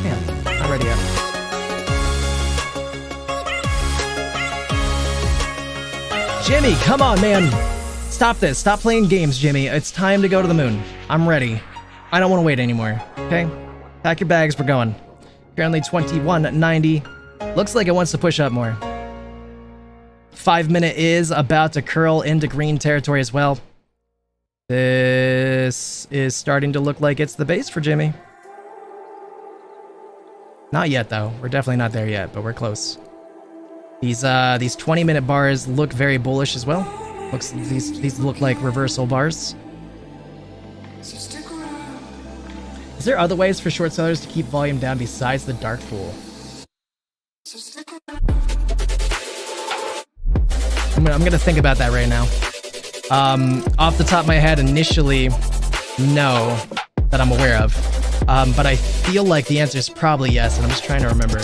Man, not ready yet. Jimmy, come on, man. Stop this. Stop playing games, Jimmy. It's time to go to the moon. I'm ready. I don't want to wait anymore, okay? Pack your bags, we're going. Currently 2190. Looks like it wants to push up more. 5 minute is about to curl into green territory as well. This is starting to look like it's the base for Jimmy. Not yet though. We're definitely not there yet, but we're close. These 20-minute bars look very bullish as well. These look like reversal bars. Is there other ways for short sellers to keep volume down besides the dark pool? I'm gonna think about that right now. Off the top of my head, initially, no, that I'm aware of. But I feel like the answer is probably yes, and I'm just trying to remember.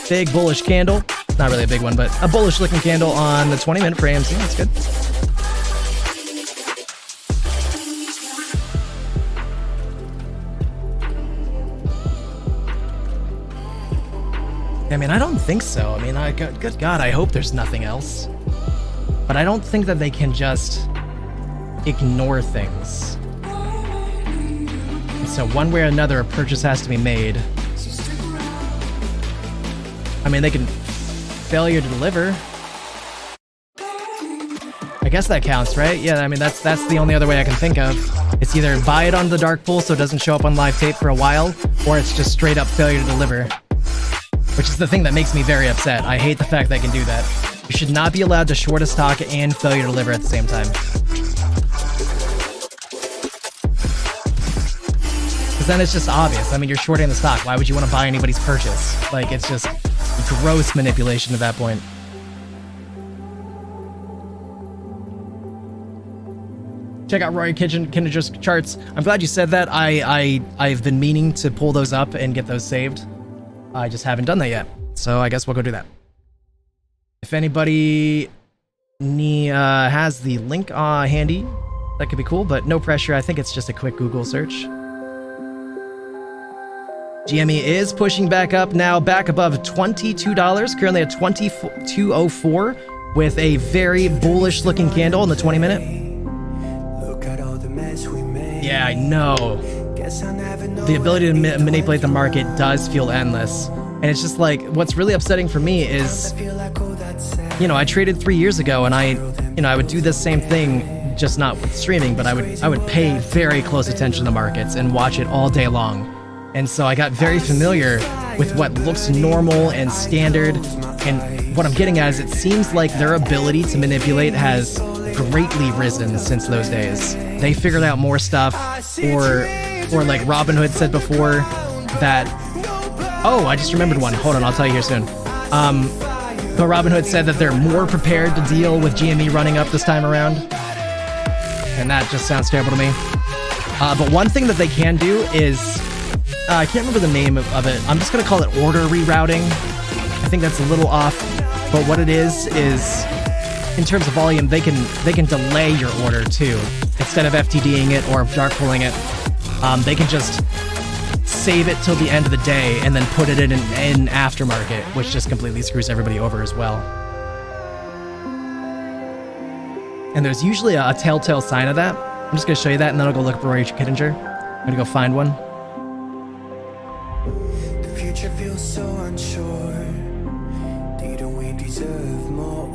Big bullish candle. Not really a big one, but a bullish looking candle on the 20-minute for AMC. That's good. I mean, I don't think so. I mean, good God, I hope there's nothing else. But I don't think that they can just ignore things. So one way or another, a purchase has to be made. I mean, they can failure to deliver. I guess that counts, right? Yeah, I mean, that's the only other way I can think of. It's either buy it on the dark pool so it doesn't show up on live tape for a while, or it's just straight up failure to deliver. Which is the thing that makes me very upset. I hate the fact they can do that. You should not be allowed to short a stock and failure to deliver at the same time. Because then it's just obvious. I mean, you're shorting the stock. Why would you want to buy anybody's purchase? Like, it's just gross manipulation at that point. Check out Roy Kinder's charts. I'm glad you said that. I've been meaning to pull those up and get those saved. I just haven't done that yet. So I guess we'll go do that. If anybody has the link handy, that could be cool, but no pressure. I think it's just a quick Google search. GME is pushing back up now, back above $22, currently at $22.04 with a very bullish looking candle in the 20-minute. Yeah, I know. The ability to manipulate the market does feel endless. And it's just like, what's really upsetting for me is, you know, I traded 3 years ago and I would do this same thing, just not with streaming, but I would pay very close attention to the markets and watch it all day long. And so I got very familiar with what looks normal and standard. And what I'm getting at is it seems like their ability to manipulate has greatly risen since those days. They figured out more stuff, or like Robinhood said before that, oh, I just remembered one. Hold on, I'll tell you here soon. But Robinhood said that they're more prepared to deal with GME running up this time around. And that just sounds terrible to me. But one thing that they can do is, I can't remember the name of it. I'm just going to call it order rerouting. I think that's a little off. But what it is in terms of volume, they can delay your order too. Instead of FTDing it or dark pulling it, they can just save it till the end of the day and then put it in aftermarket, which just completely screws everybody over as well. And there's usually a telltale sign of that. I'm just going to show you that, and then I'll go look for Roy Kittinger. I'm going to go find one. The future feels so unsure. Didn't we deserve more?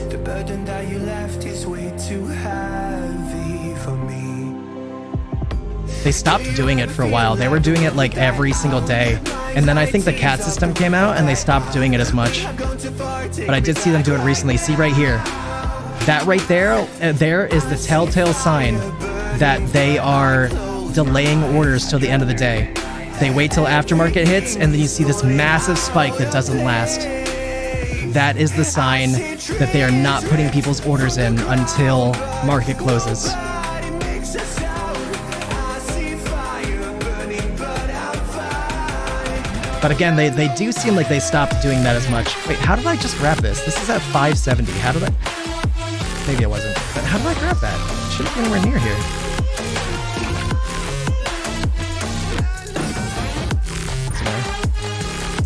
The burden that you left is way too heavy for me. They stopped doing it for a while. They were doing it like every single day. And then I think the CAT system came out and they stopped doing it as much. But I did see them do it recently. See right here. That right there, there is the telltale sign that they are delaying orders till the end of the day. They wait till aftermarket hits, and then you see this massive spike that doesn't last. That is the sign that they are not putting people's orders in until market closes. But again, they do seem like they stopped doing that as much. Wait, how did I just grab this? This is at 570. How did I... Maybe it wasn't. But how did I grab that? It shouldn't be anywhere near here.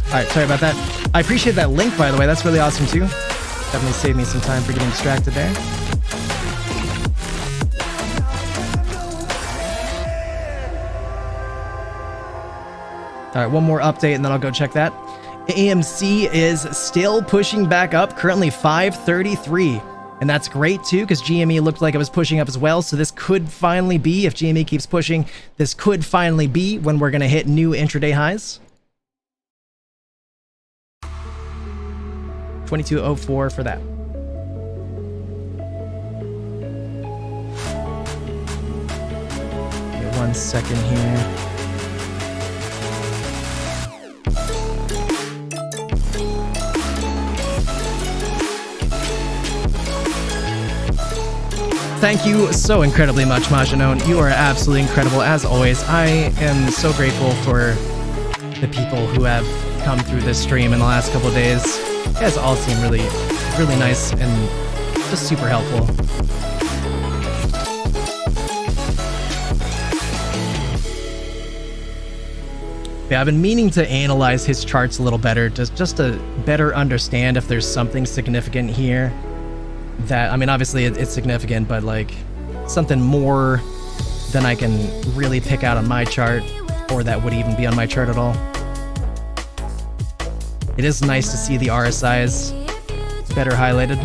Alright, sorry about that. I appreciate that link, by the way. That's really awesome, too. Definitely saved me some time for getting distracted there. Alright, one more update, and then I'll go check that. AMC is still pushing back up, currently 533. And that's great, too, because GME looked like it was pushing up as well. So this could finally be, if GME keeps pushing, this could finally be when we're going to hit new intraday highs. 22.04 for that. Give 1 second here. Thank you so incredibly much, Majanone. You are absolutely incredible, as always. I am so grateful for the people who have come through this stream in the last couple of days. You guys all seem really, really nice and just super helpful. Yeah, I've been meaning to analyze his charts a little better, just to better understand if there's something significant here. That, I mean, obviously it's significant, but like something more than I can really pick out on my chart, or that would even be on my chart at all. It is nice to see the RSIs better highlighted.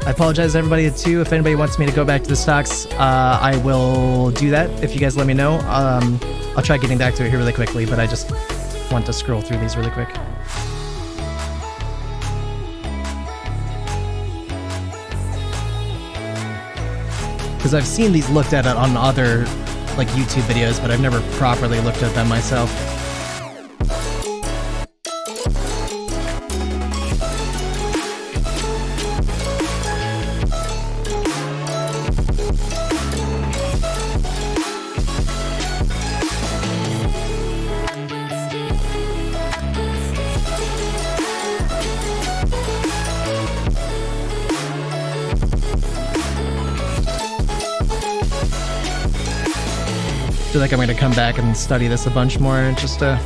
I apologize everybody too. If anybody wants me to go back to the stocks, I will do that if you guys let me know. I'll try getting back to it here really quickly, but I just want to scroll through these really quick. Because I've seen these looked at on other like YouTube videos, but I've never properly looked at them myself. I feel like I'm going to come back and study this a bunch more just to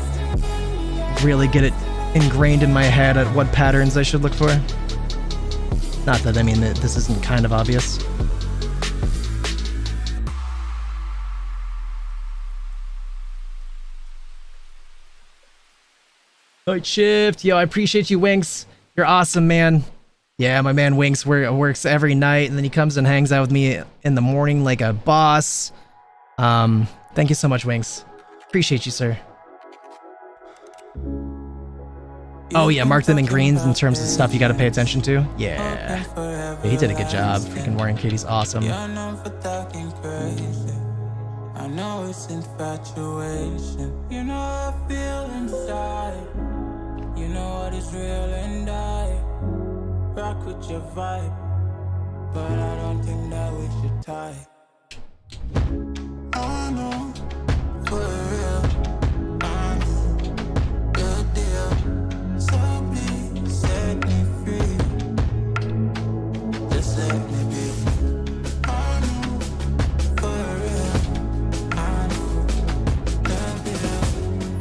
really get it ingrained in my head at what patterns I should look for. Not that I mean that this isn't kind of obvious. Night shift, yo, I appreciate you, Winks. You're awesome, man. Yeah, my man Winks works every night, and then he comes and hangs out with me in the morning like a boss. Thank you so much, Winks. Appreciate you, sir. Oh yeah, mark them in greens in terms of stuff you gotta pay attention to. Yeah, he did a good job. Freaking Warren Katie's awesome. I know it's infatuation. You know I feel inside. You know what is real and I rock with your vibe, but I don't think that we should tie. I know, for real, I know, the deal. So please set me free. Just let me be. I know, for real, I know, the deal.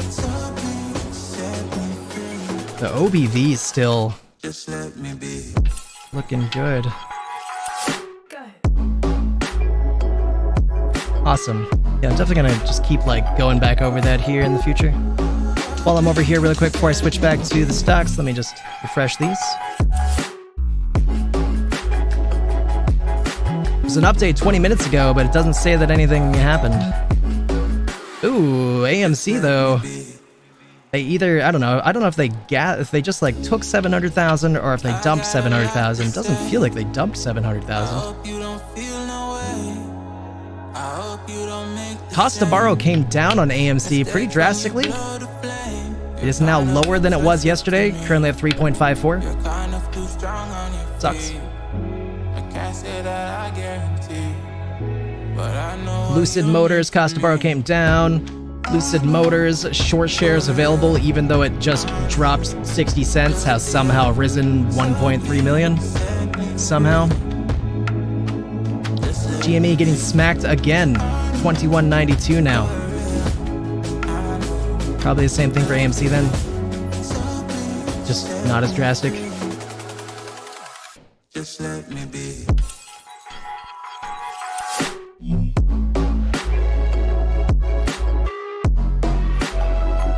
So please set me free. The OBV is still Just let me be. looking good. Awesome. Yeah, I'm definitely gonna just keep like going back over that here in the future. While I'm over here really quick before I switch back to the stocks, let me just refresh these. There's an update 20 minutes ago, but it doesn't say that anything happened. Ooh, AMC though. They either, I don't know if they just like took 700,000 or if they dumped 700,000. It doesn't feel like they dumped 700,000. Cost to borrow came down on AMC pretty drastically. It is now lower than it was yesterday, currently at 3.54. Sucks. Lucid Motors, cost to borrow came down. Lucid Motors, short shares available even though it just dropped 60 cents, has somehow risen 1.3 million. Somehow. GME getting smacked again. 21.92 now. Probably the same thing for AMC then. Just not as drastic. Just let me be.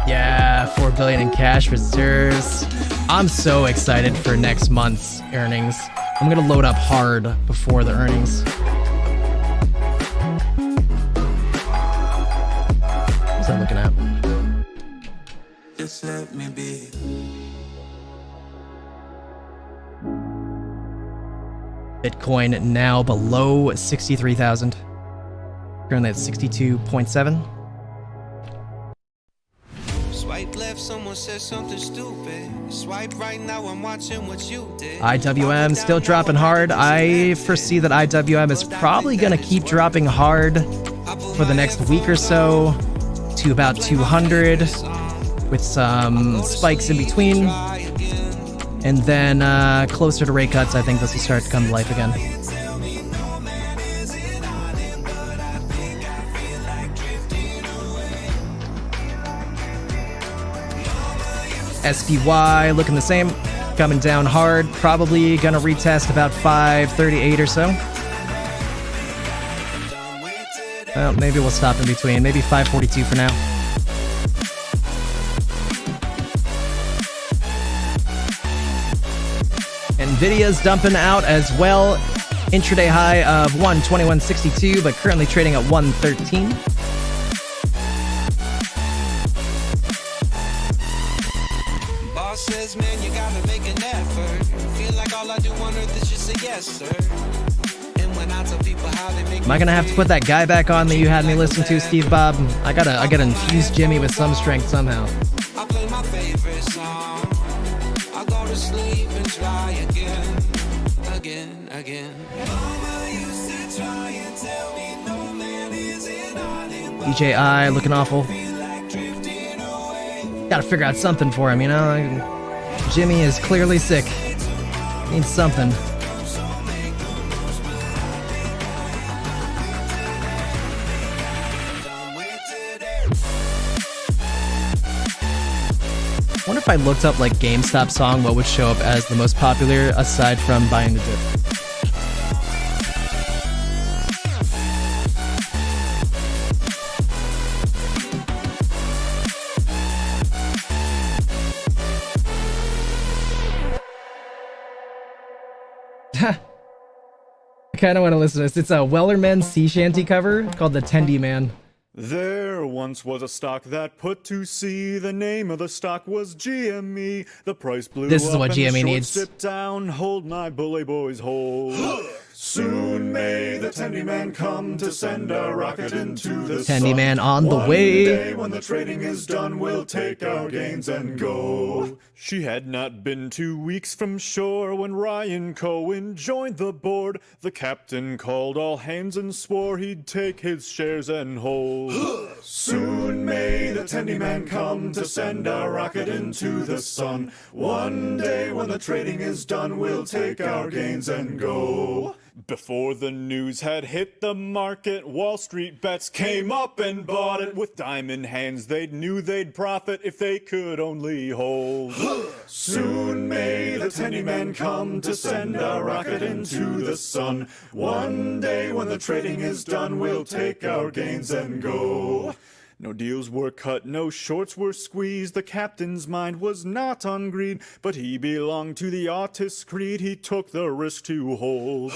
Yeah, 4 billion in cash reserves. I'm so excited for next month's earnings. I'm gonna load up hard before the earnings. What's that looking at? Just let me be. Bitcoin now below 63,000. Currently at 62.7. Swipe left. left, someone said something stupid. Swipe right now, I'm watching what you did. IWM still dropping hard. I foresee that IWM is probably going to keep dropping hard for the next week or so to about 200 with some spikes in between. And then closer to rate cuts, I think this will start to come to life again. SPY looking the same, coming down hard, probably gonna retest about 538 or so. Well, maybe we'll stop in between, maybe 542 for now. Nvidia's dumping out as well. Intraday high of 121.62, but currently trading at 113. Boss says, man, you gotta make an effort. Feel like all I do on earth is just say yes, sir. And when I tell people how they make Am I gonna have to put that guy back on that you had me listen to, Steve Bob? I gotta infuse Jimmy with some strength somehow. I play my favorite song. I go to sleep and try again. DJI looking awful. Gotta figure out something for him, you know? Jimmy is clearly sick. Needs something. I wonder if I looked up like GameStop song, what would show up as the most popular aside from buying the dip. I kind of want to listen to this. It's a Wellerman sea shanty cover called The Tendy Man. There once was a stock that put to sea. The name of the stock was GME. The price blew This is up what and the GME short needs. Sit down, hold my bully boys, hold. Soon may the Tendy Man come to send a rocket into the Tendy sun. Man on the One way. day when the trading is done, we'll take our gains and go. She had not been 2 weeks from shore when Ryan Cohen joined the board. The captain called all hands and swore he'd take his shares and hold. Soon may the Tendy Man come to send a rocket into the sun. One day when the trading is done, we'll take our gains and go. Before the news had hit the market, Wall Street bets came up and bought it. With diamond hands, they knew they'd profit if they could only hold. Soon may the Tendy Man come to send a rocket into the sun. One day when the trading is done, we'll take our gains and go. No deals were cut, no shorts were squeezed. The captain's mind was not on greed, but he belonged to the artist's creed. He took the risk to hold.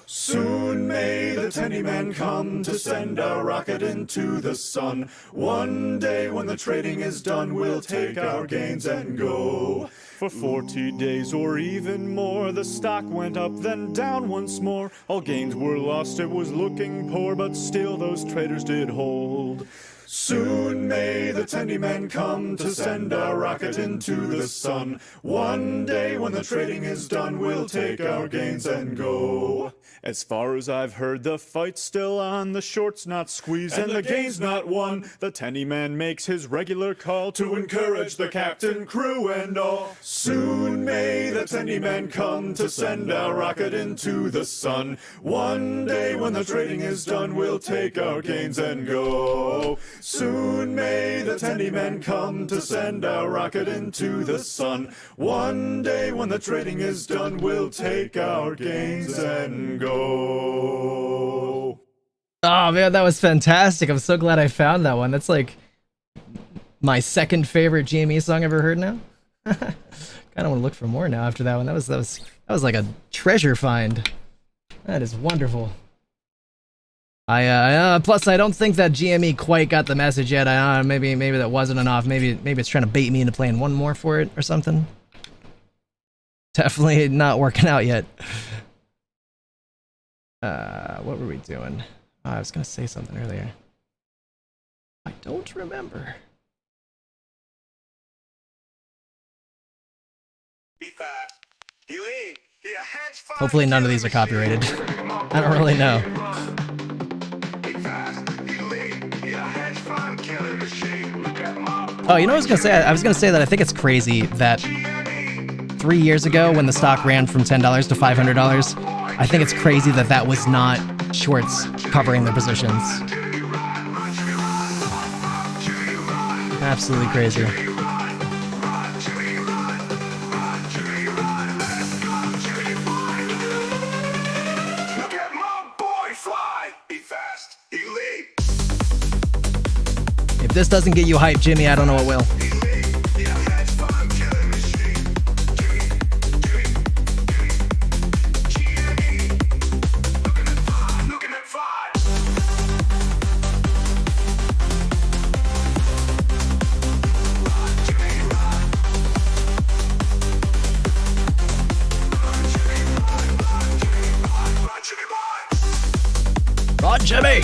Soon may the Tendy Man come to send a rocket into the sun. One day when the trading is done, we'll take our gains and go. For 40 days or even more, the stock went up, then down once more. All gains were lost, it was looking poor, but still those traders did hold. Soon may the Tendy Man come to send a rocket into the sun. One day when the trading is done, we'll take our gains and go. As far as I've heard, the fight's still on. The short's not squeezed and the gain's not won. The Tendy Man makes his regular call to encourage the captain, crew, and all. Soon may the Tendy Man come to send a rocket into the sun. One day when the trading is done, we'll take our gains and go. Soon may the Tendy Man come to send a rocket into the sun. One day when the trading is done, we'll take our gains and go. Oh man, that was fantastic. I'm so glad I found that one. That's like my second favorite GME song I've ever heard now. Kind of want to look for more now after that one. That was like a treasure find. That is wonderful. Plus I don't think that GME quite got the message yet. Maybe that wasn't enough. Maybe it's trying to bait me into playing one more for it or something. Definitely not working out yet. What were we doing? I was gonna say something earlier. I don't remember. Hopefully none of these are copyrighted. I don't really know. Oh, you know what I was gonna say? I was gonna say that I think it's crazy that 3 years ago when the stock ran from $10 to $500, I think it's crazy that that was not shorts covering their positions. Absolutely crazy. If this doesn't get you hyped, Jimmy, I don't know what will. Rod Jimmy!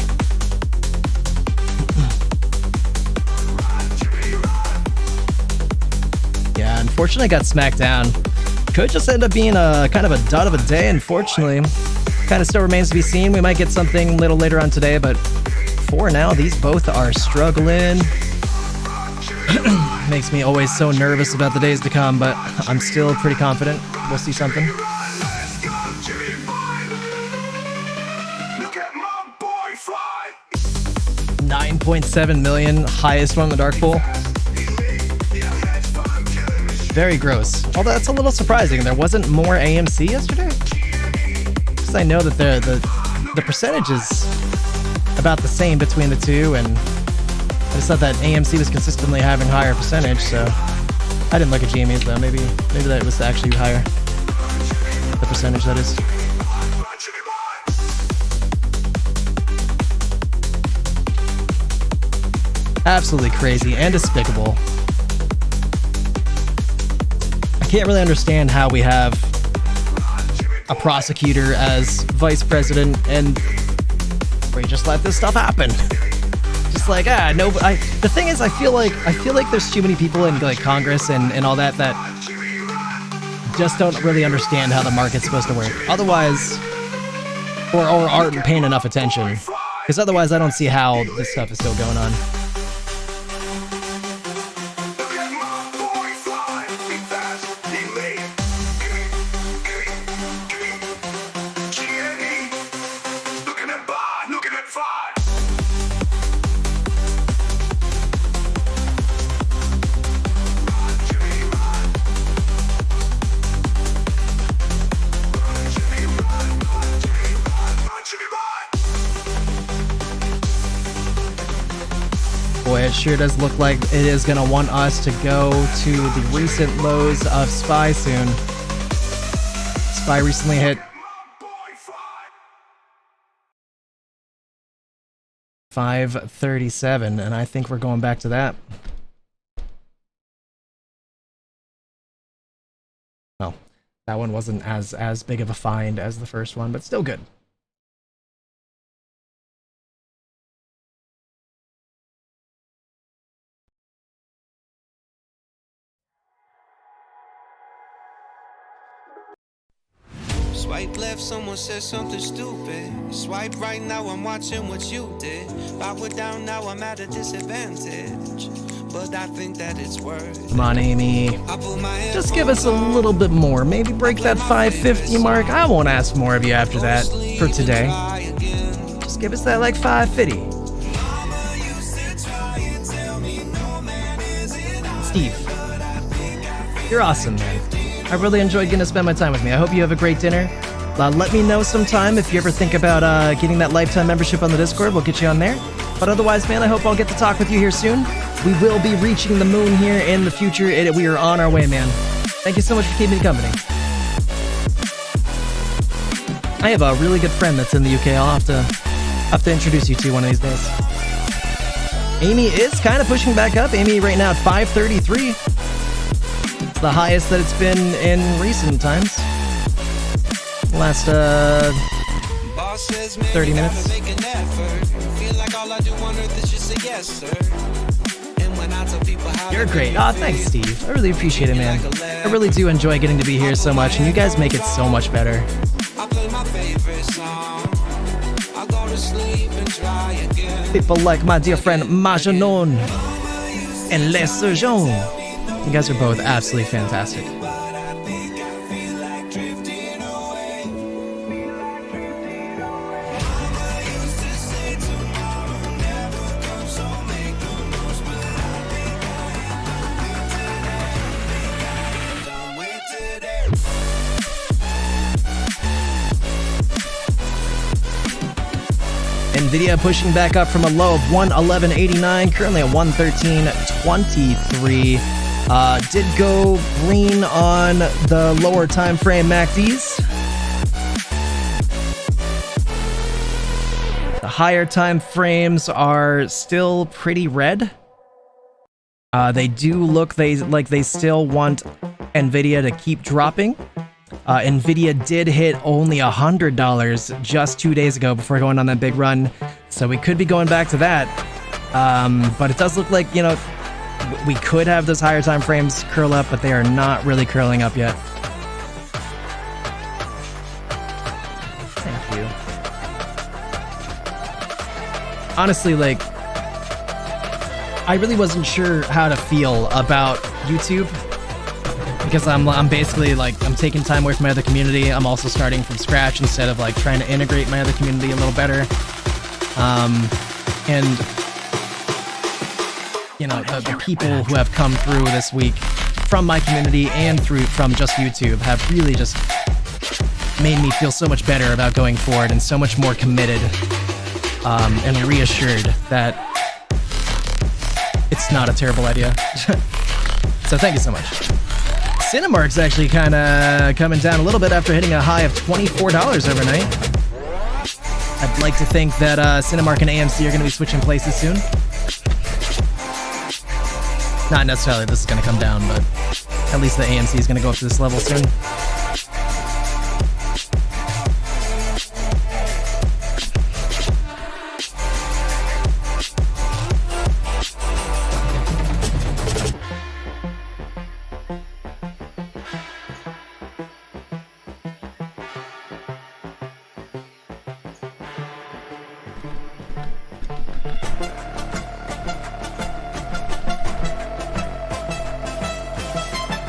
Yeah, unfortunately I got smacked down. Could just end up being a kind of a dud of a day, unfortunately. Kind of still remains to be seen. We might get something a little later on today, but for now, these both are struggling. Makes me always so nervous about the days to come, but I'm still pretty confident we'll see something. 9.7 million, highest one in the dark pool. Very gross. Although that's a little surprising. There wasn't more AMC yesterday? Because I know that the percentage is about the same between the two, and I just thought that AMC was consistently having higher percentage, so I didn't look at GMEs though. Maybe that was actually higher. The percentage, that is. Absolutely crazy and despicable. I can't really understand how we have a prosecutor as vice president and we just let this stuff happen. Just like, no, the thing is, I feel like there's too many people in like Congress and all that just don't really understand how the market's supposed to work. Otherwise, or aren't paying enough attention. Because otherwise I don't see how this stuff is still going on. Boy, it sure does look like it is going to want us to go to the recent lows of SPY soon. SPY recently hit 537, and I think we're going back to that. Well, that one wasn't as big of a find as the first one, but still good. Swipe left, someone said something stupid. Swipe right, now I'm watching what you did. Power down, now I'm at a disadvantage. But I think that it's worth. Come on, Amy. Just give us a little bit more. Maybe break that 550 mark. I won't ask more of you after that for today. Just give us that like 550. Steve, you're awesome, man. I really enjoyed getting to spend my time with me. I hope you have a great dinner. Let me know sometime if you ever think about getting that lifetime membership on the Discord. We'll get you on there. But otherwise, man, I hope I'll get to talk with you here soon. We will be reaching the moon here in the future. We are on our way, man. Thank you so much for keeping me company. I have a really good friend that's in the UK. I'll have to introduce you to one of these days. Amy is kind of pushing back up. Amy right now at 533. It's the highest that it's been in recent times. Last 30 minutes. You're great. Aw, thanks, Steve. I really appreciate it, man. I really do enjoy getting to be here so much, and you guys make it so much better. People like my dear friend Majanon and Les Surgeons. You guys are both absolutely fantastic. Nvidia pushing back up from a low of 111.89, currently at 113.23. Did go green on the lower time frame MACDs. The higher time frames are still pretty red. They do look like they still want Nvidia to keep dropping. Nvidia did hit only $100 just 2 days ago before going on that big run, so we could be going back to that. But it does look like, you know, we could have those higher time frames curl up, but they are not really curling up yet. Thank you. Honestly, like, I really wasn't sure how to feel about YouTube, because I'm basically like, I'm taking time away from my other community. I'm also starting from scratch instead of like trying to integrate my other community a little better. And you know, the people who have come through this week from my community and from just YouTube have really just made me feel so much better about going forward and so much more committed, and reassured that it's not a terrible idea. So thank you so much. Cinemark's actually kind of coming down a little bit after hitting a high of $24 overnight. I'd like to think that Cinemark and AMC are going to be switching places soon. Not necessarily this is going to come down, but at least the AMC is going to go up to this level soon.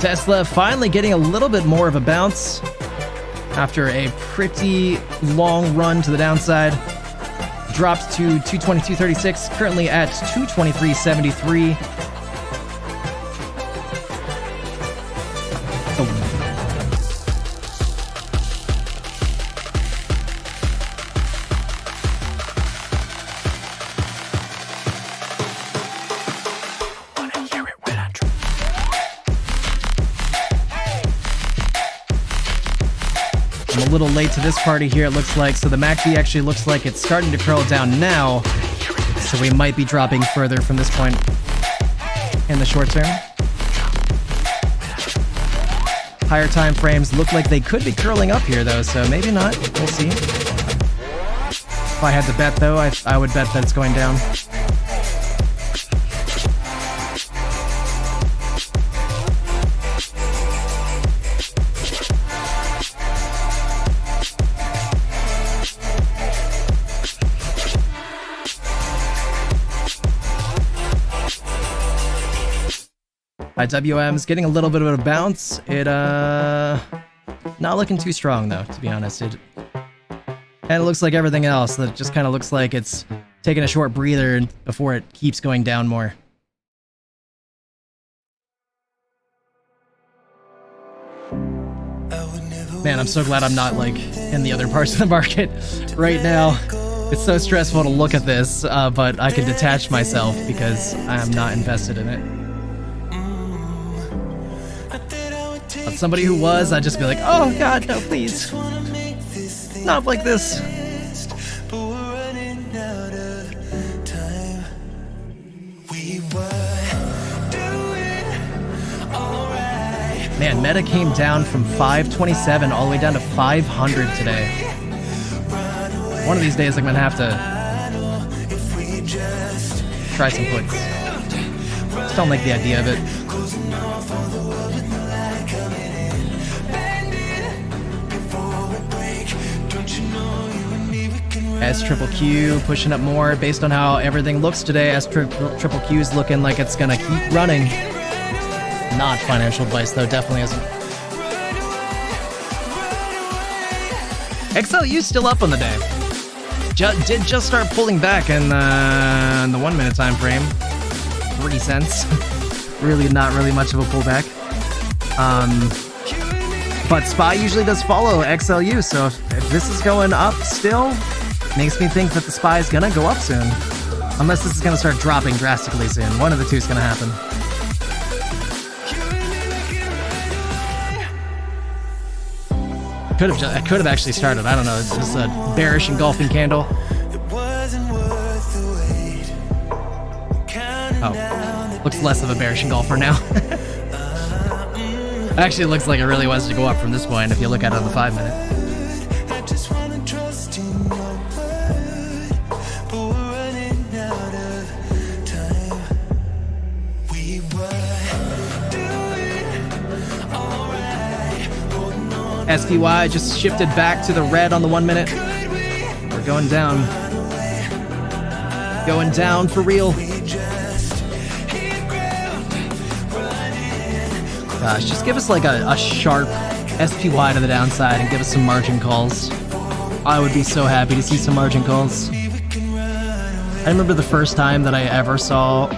Tesla finally getting a little bit more of a bounce after a pretty long run to the downside. Dropped to 222.36, currently at 223.73. A little late to this party here, it looks like. So the MACD actually looks like it's starting to curl down now. So we might be dropping further from this point in the short term. Higher time frames look like they could be curling up here though, so maybe not. We'll see. If I had to bet though, I would bet that it's going down. IWM's getting a little bit of a bounce. It not looking too strong though, to be honest. And it looks like everything else that just kind of looks like it's taking a short breather before it keeps going down more. Man, I'm so glad I'm not like in the other parts of the market right now. It's so stressful to look at this, but I can detach myself because I am not invested in it. But somebody who was, I'd just be like, oh god, no, please. Not like this. Man, Meta came down from 527 all the way down to 500 today. One of these days I'm gonna have to try some puts. don't like the idea of it. S triple Q pushing up more based on how everything looks today. S triple Q is looking like it's gonna keep running. Not financial advice though, definitely isn't. XLU's still up on the day. Did just start pulling back in the 1 minute time frame. 3 cents. Really not really much of a pullback. But SPY usually does follow XLU, so if this is going up still, makes me think that the SPY is gonna go up soon. Unless this is gonna start dropping drastically soon. One of the two is gonna happen. Could have actually started. I don't know. It's just a bearish engulfing candle. Oh, looks less of a bearish engulfer now. Actually, it looks like it really was to go up from this point if you look at it on the 5 minute. SPY just shifted back to the red on the 1 minute. We're going down. Going down for real. Gosh, just give us like a sharp SPY to the downside and give us some margin calls. I would be so happy to see some margin calls. I remember the first time that I ever saw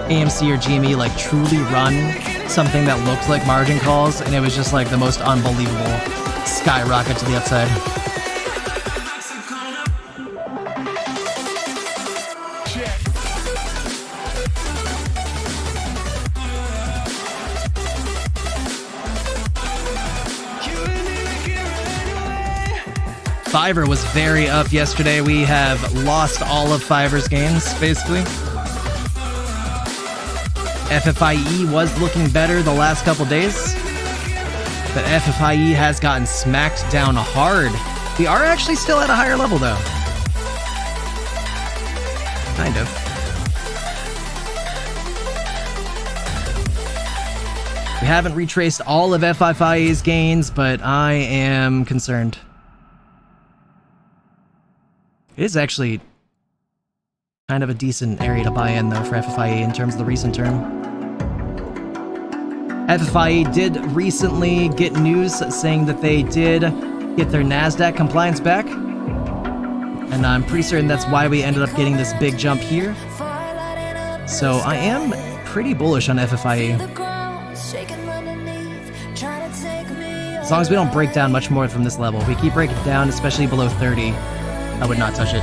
AMC or GME like truly run something that looked like margin calls, and it was just like the most unbelievable skyrocket to the upside. Fiverr was very up yesterday. We have lost all of Fiverr's gains, basically. FFIE was looking better the last couple days, but FFIE has gotten smacked down hard. We are actually still at a higher level, though. Kind of. We haven't retraced all of FFIE's gains, but I am concerned. It is actually kind of a decent area to buy in, though, for FFIE in terms of the recent term. FFIE did recently get news saying that they did get their NASDAQ compliance back. And I'm pretty certain that's why we ended up getting this big jump here. So I am pretty bullish on FFIE. As long as we don't break down much more from this level. If we keep breaking down, especially below 30, I would not touch it.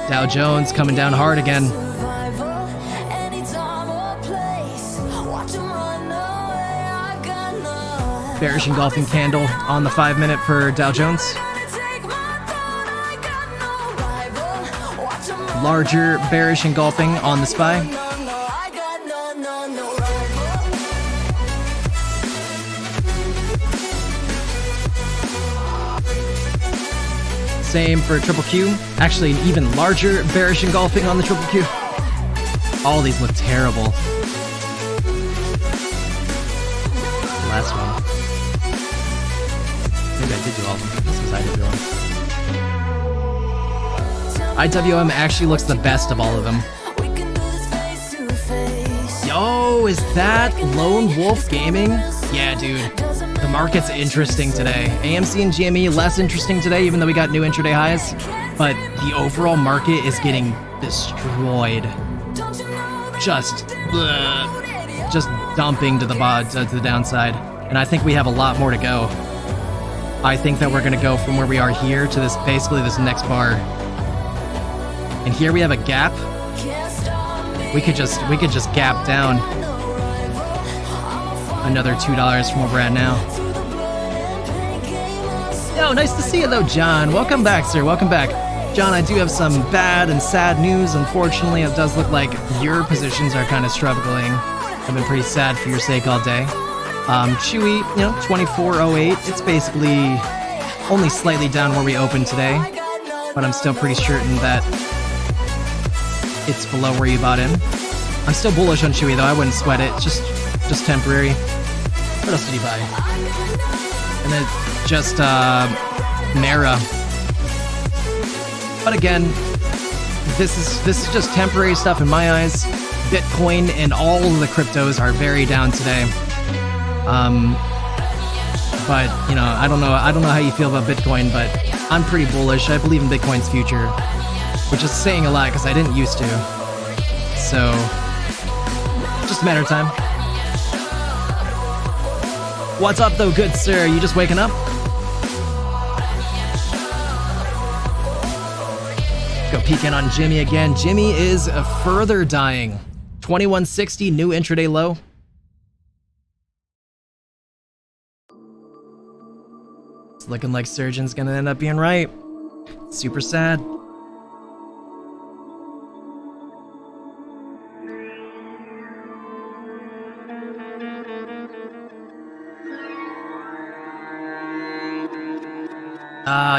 Dow Jones coming down hard again. Bearish engulfing candle on the 5 minute for Dow Jones. Larger bearish engulfing on the SPY. Same for triple Q. Actually, an even larger bearish engulfing on the triple Q. All these look terrible. Last one. Maybe I did do all of them. This was IWM. IWM actually looks the best of all of them. Yo, is that Lone Wolf Gaming? Yeah, dude. The market's interesting today. AMC and GME less interesting today, even though we got new intraday highs. But the overall market is getting destroyed. Just dumping to the downside. And I think we have a lot more to go. I think that we're gonna go from where we are here to this, basically this next bar. And here we have a gap. We could just gap down another $2 from where we're at now. Yo, nice to see you though, John. Welcome back, sir. Welcome back. John, I do have some bad and sad news. Unfortunately, it does look like your positions are kind of struggling. I've been pretty sad for your sake all day. Chewy, you know, 24.08. It's basically only slightly down where we opened today, but I'm still pretty certain that it's below where you bought in. I'm still bullish on Chewy though. I wouldn't sweat it. Just temporary. What else did he buy? And then just Mara. But again, this is just temporary stuff in my eyes. Bitcoin and all of the cryptos are very down today. But you know, I don't know how you feel about Bitcoin, but I'm pretty bullish. I believe in Bitcoin's future, which is saying a lot because I didn't used to. So, just a matter of time. What's up though, good sir? You just waking up? Go peek in on Jimmy again. Jimmy is further dying. 2160, new intraday low. It's looking like Surgeon's gonna end up being right. Super sad.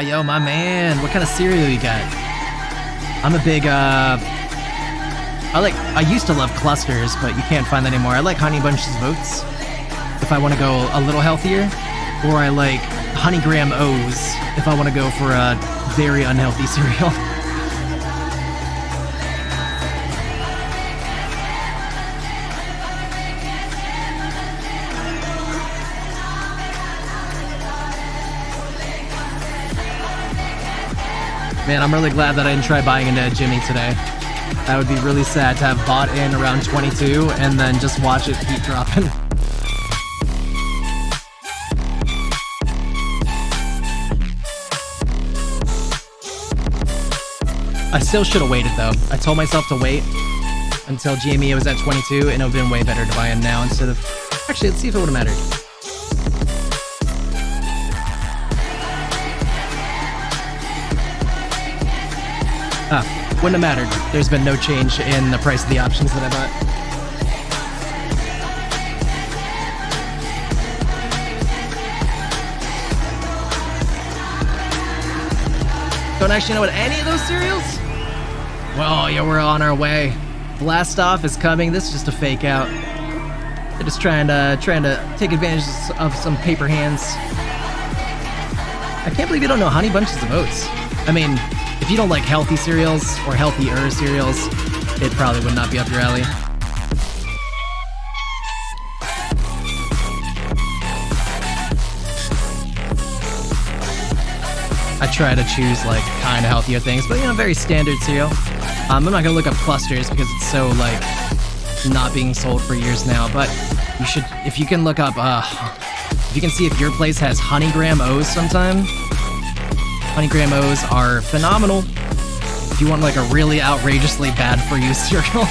Yo, my man, what kind of cereal you got? I'm a big, I used to love clusters, but you can't find that anymore. I like Honey Bunches of Oats, if I want to go a little healthier, or I like Honey Graham O's, if I want to go for a very unhealthy cereal. Man, I'm really glad that I didn't try buying into Jimmy today. That would be really sad to have bought in around 22 and then just watch it keep dropping. I still should have waited though. I told myself to wait until GME was at 22 and it would have been way better to buy in now instead of... Actually, let's see if it would have mattered. Wouldn't have mattered. There's been no change in the price of the options that I bought. Don't actually know what any of those cereals? Well, yeah, we're on our way. Blast off is coming. This is just a fake out. They're just trying to take advantage of some paper hands. I can't believe you don't know Honey Bunches of Oats. I mean, if you don't like healthy cereals or healthier cereals, it probably would not be up your alley. I try to choose like kind of healthier things, but you know, very standard cereal. I'm not gonna look up clusters because it's so like not being sold for years now, but you should, if you can look up, if you can see if your place has Honey Graham O's sometime. Honey Graham O's are phenomenal if you want like a really outrageously bad for you cereal.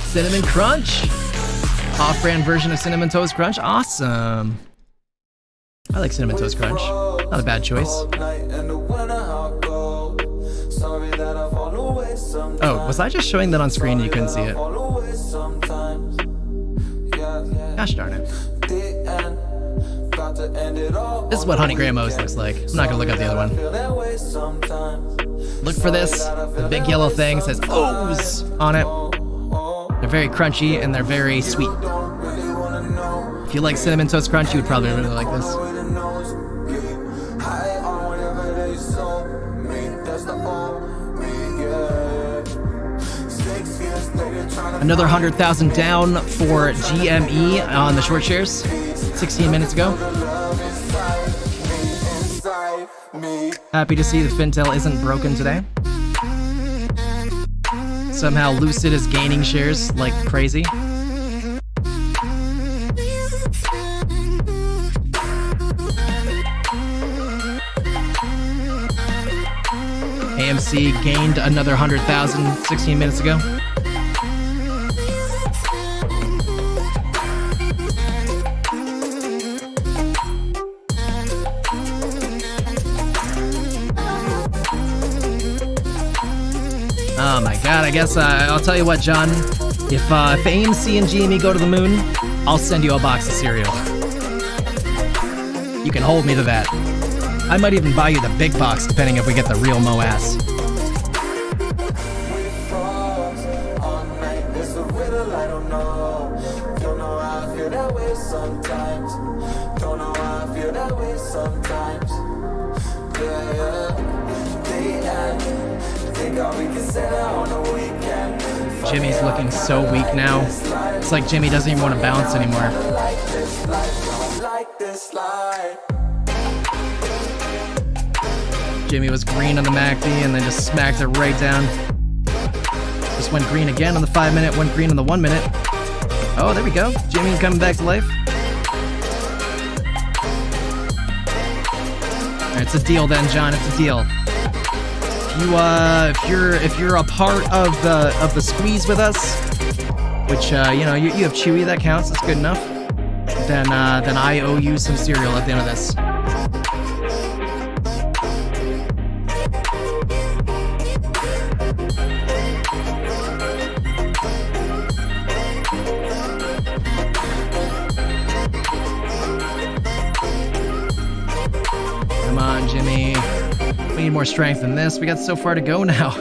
Cinnamon Crunch! Off-brand version of Cinnamon Toast Crunch? Awesome! I like Cinnamon Toast Crunch. Not a bad choice. Oh, was I just showing that on screen and you couldn't see it? Gosh darn it. This is what Honey Graham O's looks like. I'm not gonna look up the other one. Look for this. The big yellow thing says O's on it. They're very crunchy and they're very sweet. If you like Cinnamon Toast Crunch, you would probably really like this. Another 100,000 down for GME on the short shares 16 minutes ago. Happy to see the Fintel isn't broken today. Somehow Lucid is gaining shares like crazy. AMC gained another 100,000 16 minutes ago. Oh my god, I guess I'll tell you what, John. If AMC and GME go to the moon, I'll send you a box of cereal. You can hold me to that. I might even buy you the big box, depending if we get the real Moas. Jimmy's looking so weak now. It's like Jimmy doesn't even want to bounce anymore. Jimmy was green on the MACD and then just smacked it right down. Just went green again on the 5 minute, went green on the 1 minute. Oh, there we go. Jimmy coming back to life. Alright, it's a deal then, John. It's a deal. If you're a part of the squeeze with us, which you know you have Chewy, that counts. That's good enough. Then I owe you some cereal at the end of this. Come on, Jimmy. We need more strength than this. We got so far to go now.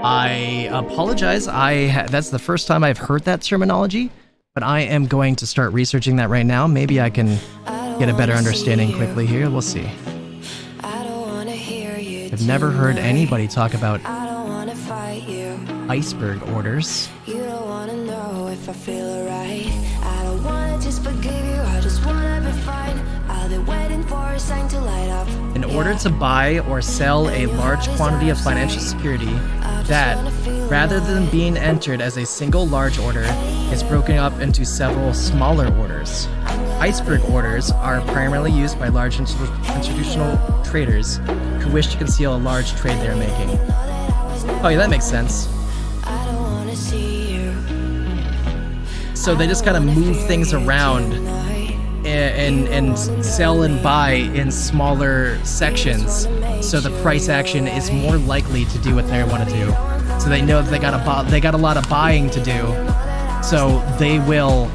I apologize. That's the first time I've heard that terminology, but I am going to start researching that right now. Maybe I can get a better understanding quickly here. We'll see. I've never heard anybody talk about iceberg orders. I feel alright. I don't wanna just forgive you, I just wanna be fine. I'll be waiting for a sign to light up. In order to buy or sell a large quantity of financial security that, rather than being entered as a single large order, is broken up into several smaller orders. Iceberg orders are primarily used by large institutional traders who wish to conceal a large trade they're making. Oh yeah, that makes sense. So they just kind of move things around and sell and buy in smaller sections, so the price action is more likely to do what they want to do. So they know that they got a lot of buying to do, so they will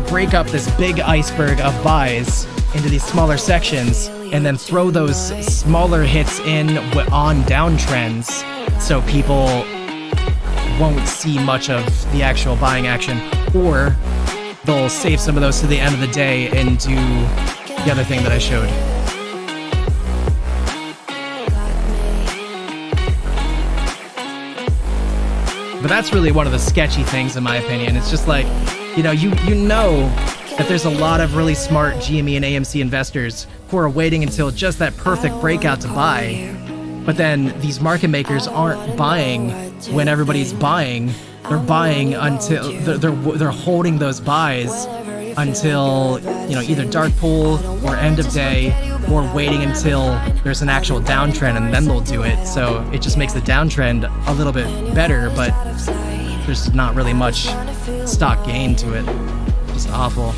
break up this big iceberg of buys into these smaller sections and then throw those smaller hits in on downtrends, so people won't see much of the actual buying action, or they'll save some of those to the end of the day and do the other thing that I showed. But that's really one of the sketchy things in my opinion. It's just like, you know that there's a lot of really smart GME and AMC investors who are waiting until just that perfect breakout to buy. But then these market makers aren't buying when everybody's buying. They're buying until they're holding those buys until, either dark pool or end of day, or waiting until there's an actual downtrend and then they'll do it. So it just makes the downtrend a little bit better, but there's not really much stock gain to it. Just awful.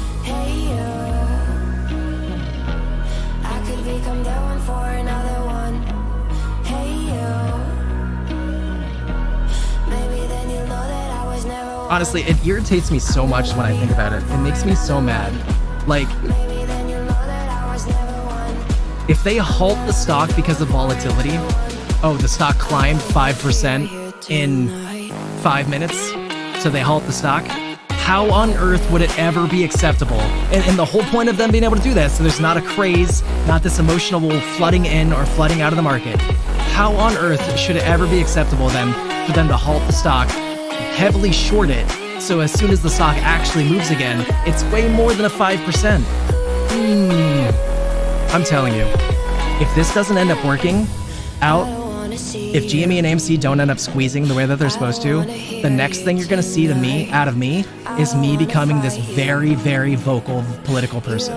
Honestly, it irritates me so much when I think about it. It makes me so mad. Like, if they halt the stock because of volatility, the stock climbed 5% in 5 minutes, so they halt the stock, how on earth would it ever be acceptable? And the whole point of them being able to do that, so there's not a craze, not this emotional flooding in or flooding out of the market. How on earth should it ever be acceptable then for them to halt the stock, heavily short it, so as soon as the stock actually moves again, it's way more than a 5%. I'm telling you, if this doesn't end up working out, if GME and AMC don't end up squeezing the way that they're supposed to, the next thing you're going to see out of me is me becoming this very, very vocal political person.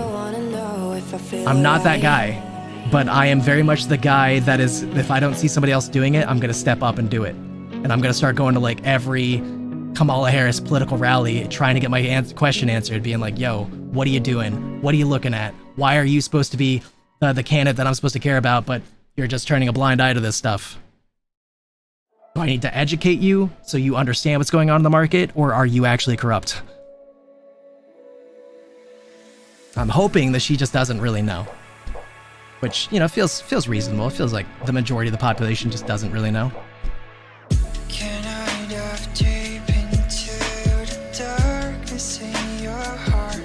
I'm not that guy, but I am very much the guy that is, if I don't see somebody else doing it, I'm going to step up and do it. And I'm going to start going to like every Kamala Harris political rally, trying to get my question answered, being like, yo, what are you doing? What are you looking at? Why are you supposed to be the candidate that I'm supposed to care about, but you're just turning a blind eye to this stuff. Do I need to educate you so you understand what's going on in the market, or are you actually corrupt? I'm hoping that she just doesn't really know. Which, you know, feels reasonable. It feels like the majority of the population just doesn't really know. Can I dive deep into the darkness in your heart?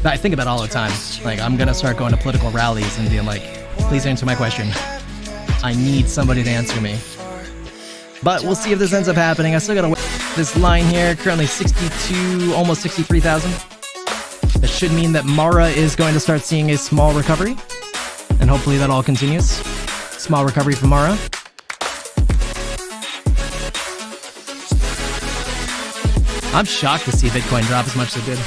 I think about it all the time. Like, I'm gonna start going to political rallies and being like, please answer my question. I need somebody to answer me. But we'll see if this ends up happening. I still gotta wait. This line here, currently 62, almost 63,000. That should mean that Mara is going to start seeing a small recovery. And hopefully that all continues. Small recovery from Mara. I'm shocked to see Bitcoin drop as much as it did.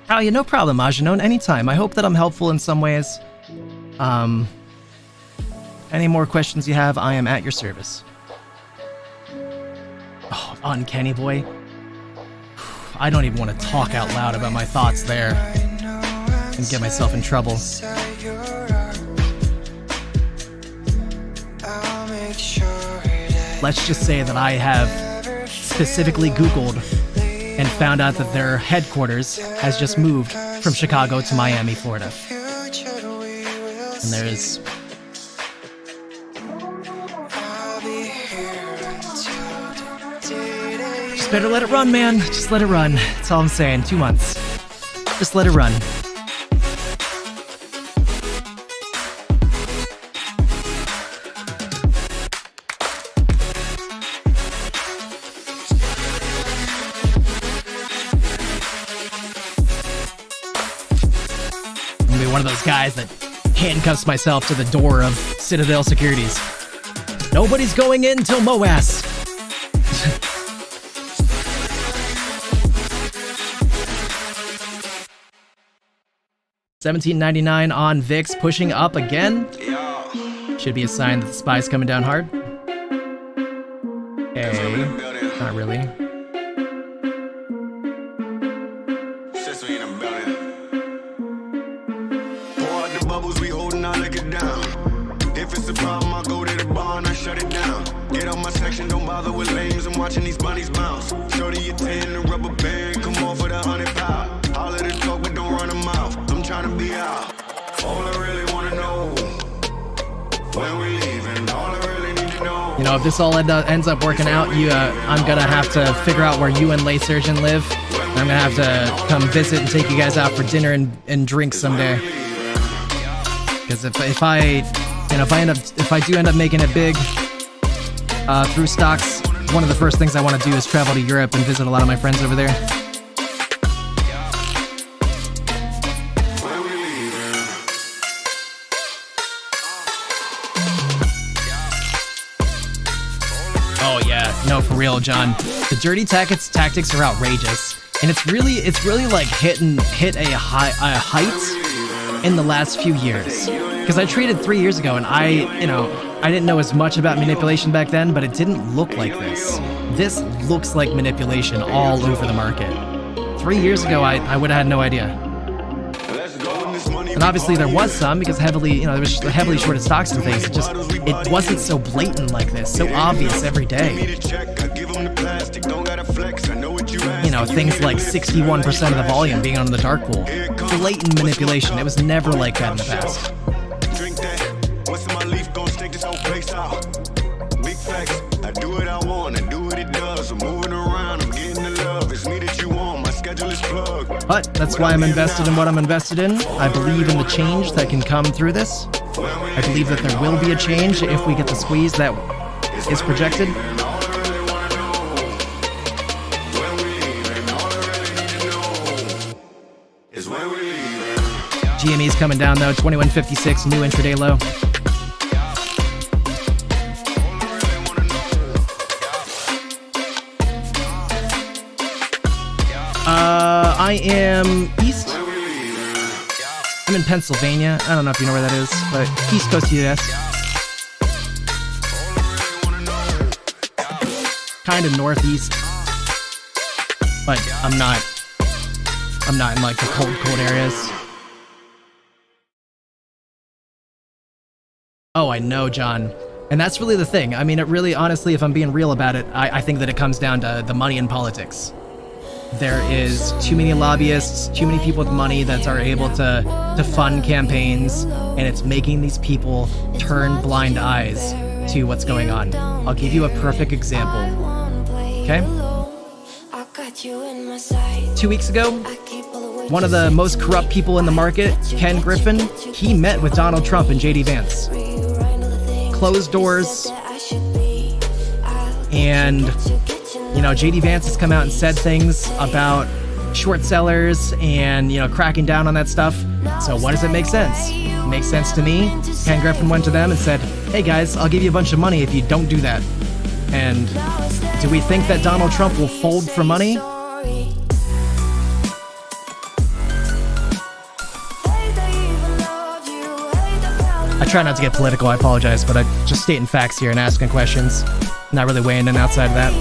Oh, yeah, no problem, Ajanon. Anytime. I hope that I'm helpful in some ways. Any more questions you have, I am at your service. Oh, uncanny boy. I don't even want to talk out loud about my thoughts there and get myself in trouble. Let's just say that I have specifically Googled and found out that their headquarters has just moved from Chicago to Miami, Florida. And there's... Just better let it run, man. Just let it run. That's all I'm saying. 2 months. Just let it run. I'm gonna be one of those guys that handcuffs myself to the door of Citadel Securities. Nobody's going in till MOAS. $17.99 on VIX, pushing up again. Should be a sign that the SPY's coming down hard. Okay, not really. Pour out the bubbles, we holding our liquor down. If it's a problem, I'll go to the bar and I shut it down. Get on my section, don't bother with lames. I'm watching these bunnies bounce. Shorty, you 10, the rubber band, come on for the 100 pound. All of the talk, but don't run them out. I'm trying to be out. All I really want to know, when we leaving, all I really need to know. You know, if this all ends up working out, I'm gonna have to figure out where you and Lay Surgeon live. And I'm gonna have to come visit and take you guys out for dinner and drinks someday. Because if I do end up making it big through stocks, one of the first things I want to do is travel to Europe and visit a lot of my friends over there. Oh yeah, no, for real, John. The dirty tactics are outrageous, and it's really like hit a height in the last few years. Because I traded 3 years ago, and I didn't know as much about manipulation back then, but it didn't look like this. This looks like manipulation all over the market. 3 years ago, I would have had no idea. And obviously there was some, because there was heavily shorted stocks and things. It wasn't so blatant like this, so obvious every day. You know, things like 61% of the volume being on the dark pool. Blatant manipulation. It was never like that in the past. I do what I want, I do what it does. I'm moving around, I'm getting the love. It's me that you want, my schedule is plugged. But that's why I'm invested in what I'm invested in. I believe in the change that can come through this. I believe that there will be a change if we get the squeeze that is projected. GME's coming down though, 2156, new intraday low. I am east. I'm in Pennsylvania. I don't know if you know where that is, but East Coast US. Kind of northeast, but I'm not I'm not in like the cold areas. Oh, I know, John. And that's really the thing. I mean, it really, honestly, if I'm being real about it, I think that it comes down to the money in politics. There is too many lobbyists, too many people with money that are able to fund campaigns, and it's making these people turn blind eyes to what's going on. I'll give you a perfect example. Okay? 2 weeks ago, one of the most corrupt people in the market, Ken Griffin, he met with Donald Trump and JD Vance. Closed doors. And, you know, JD Vance has come out and said things about short sellers and, you know, cracking down on that stuff. So what does it make sense? It makes sense to me. Ken Griffin went to them and said, hey guys, I'll give you a bunch of money if you don't do that. And do we think that Donald Trump will fold for money? I try not to get political, I apologize, but I'm just stating facts here and asking questions. Not really weighing in outside of that.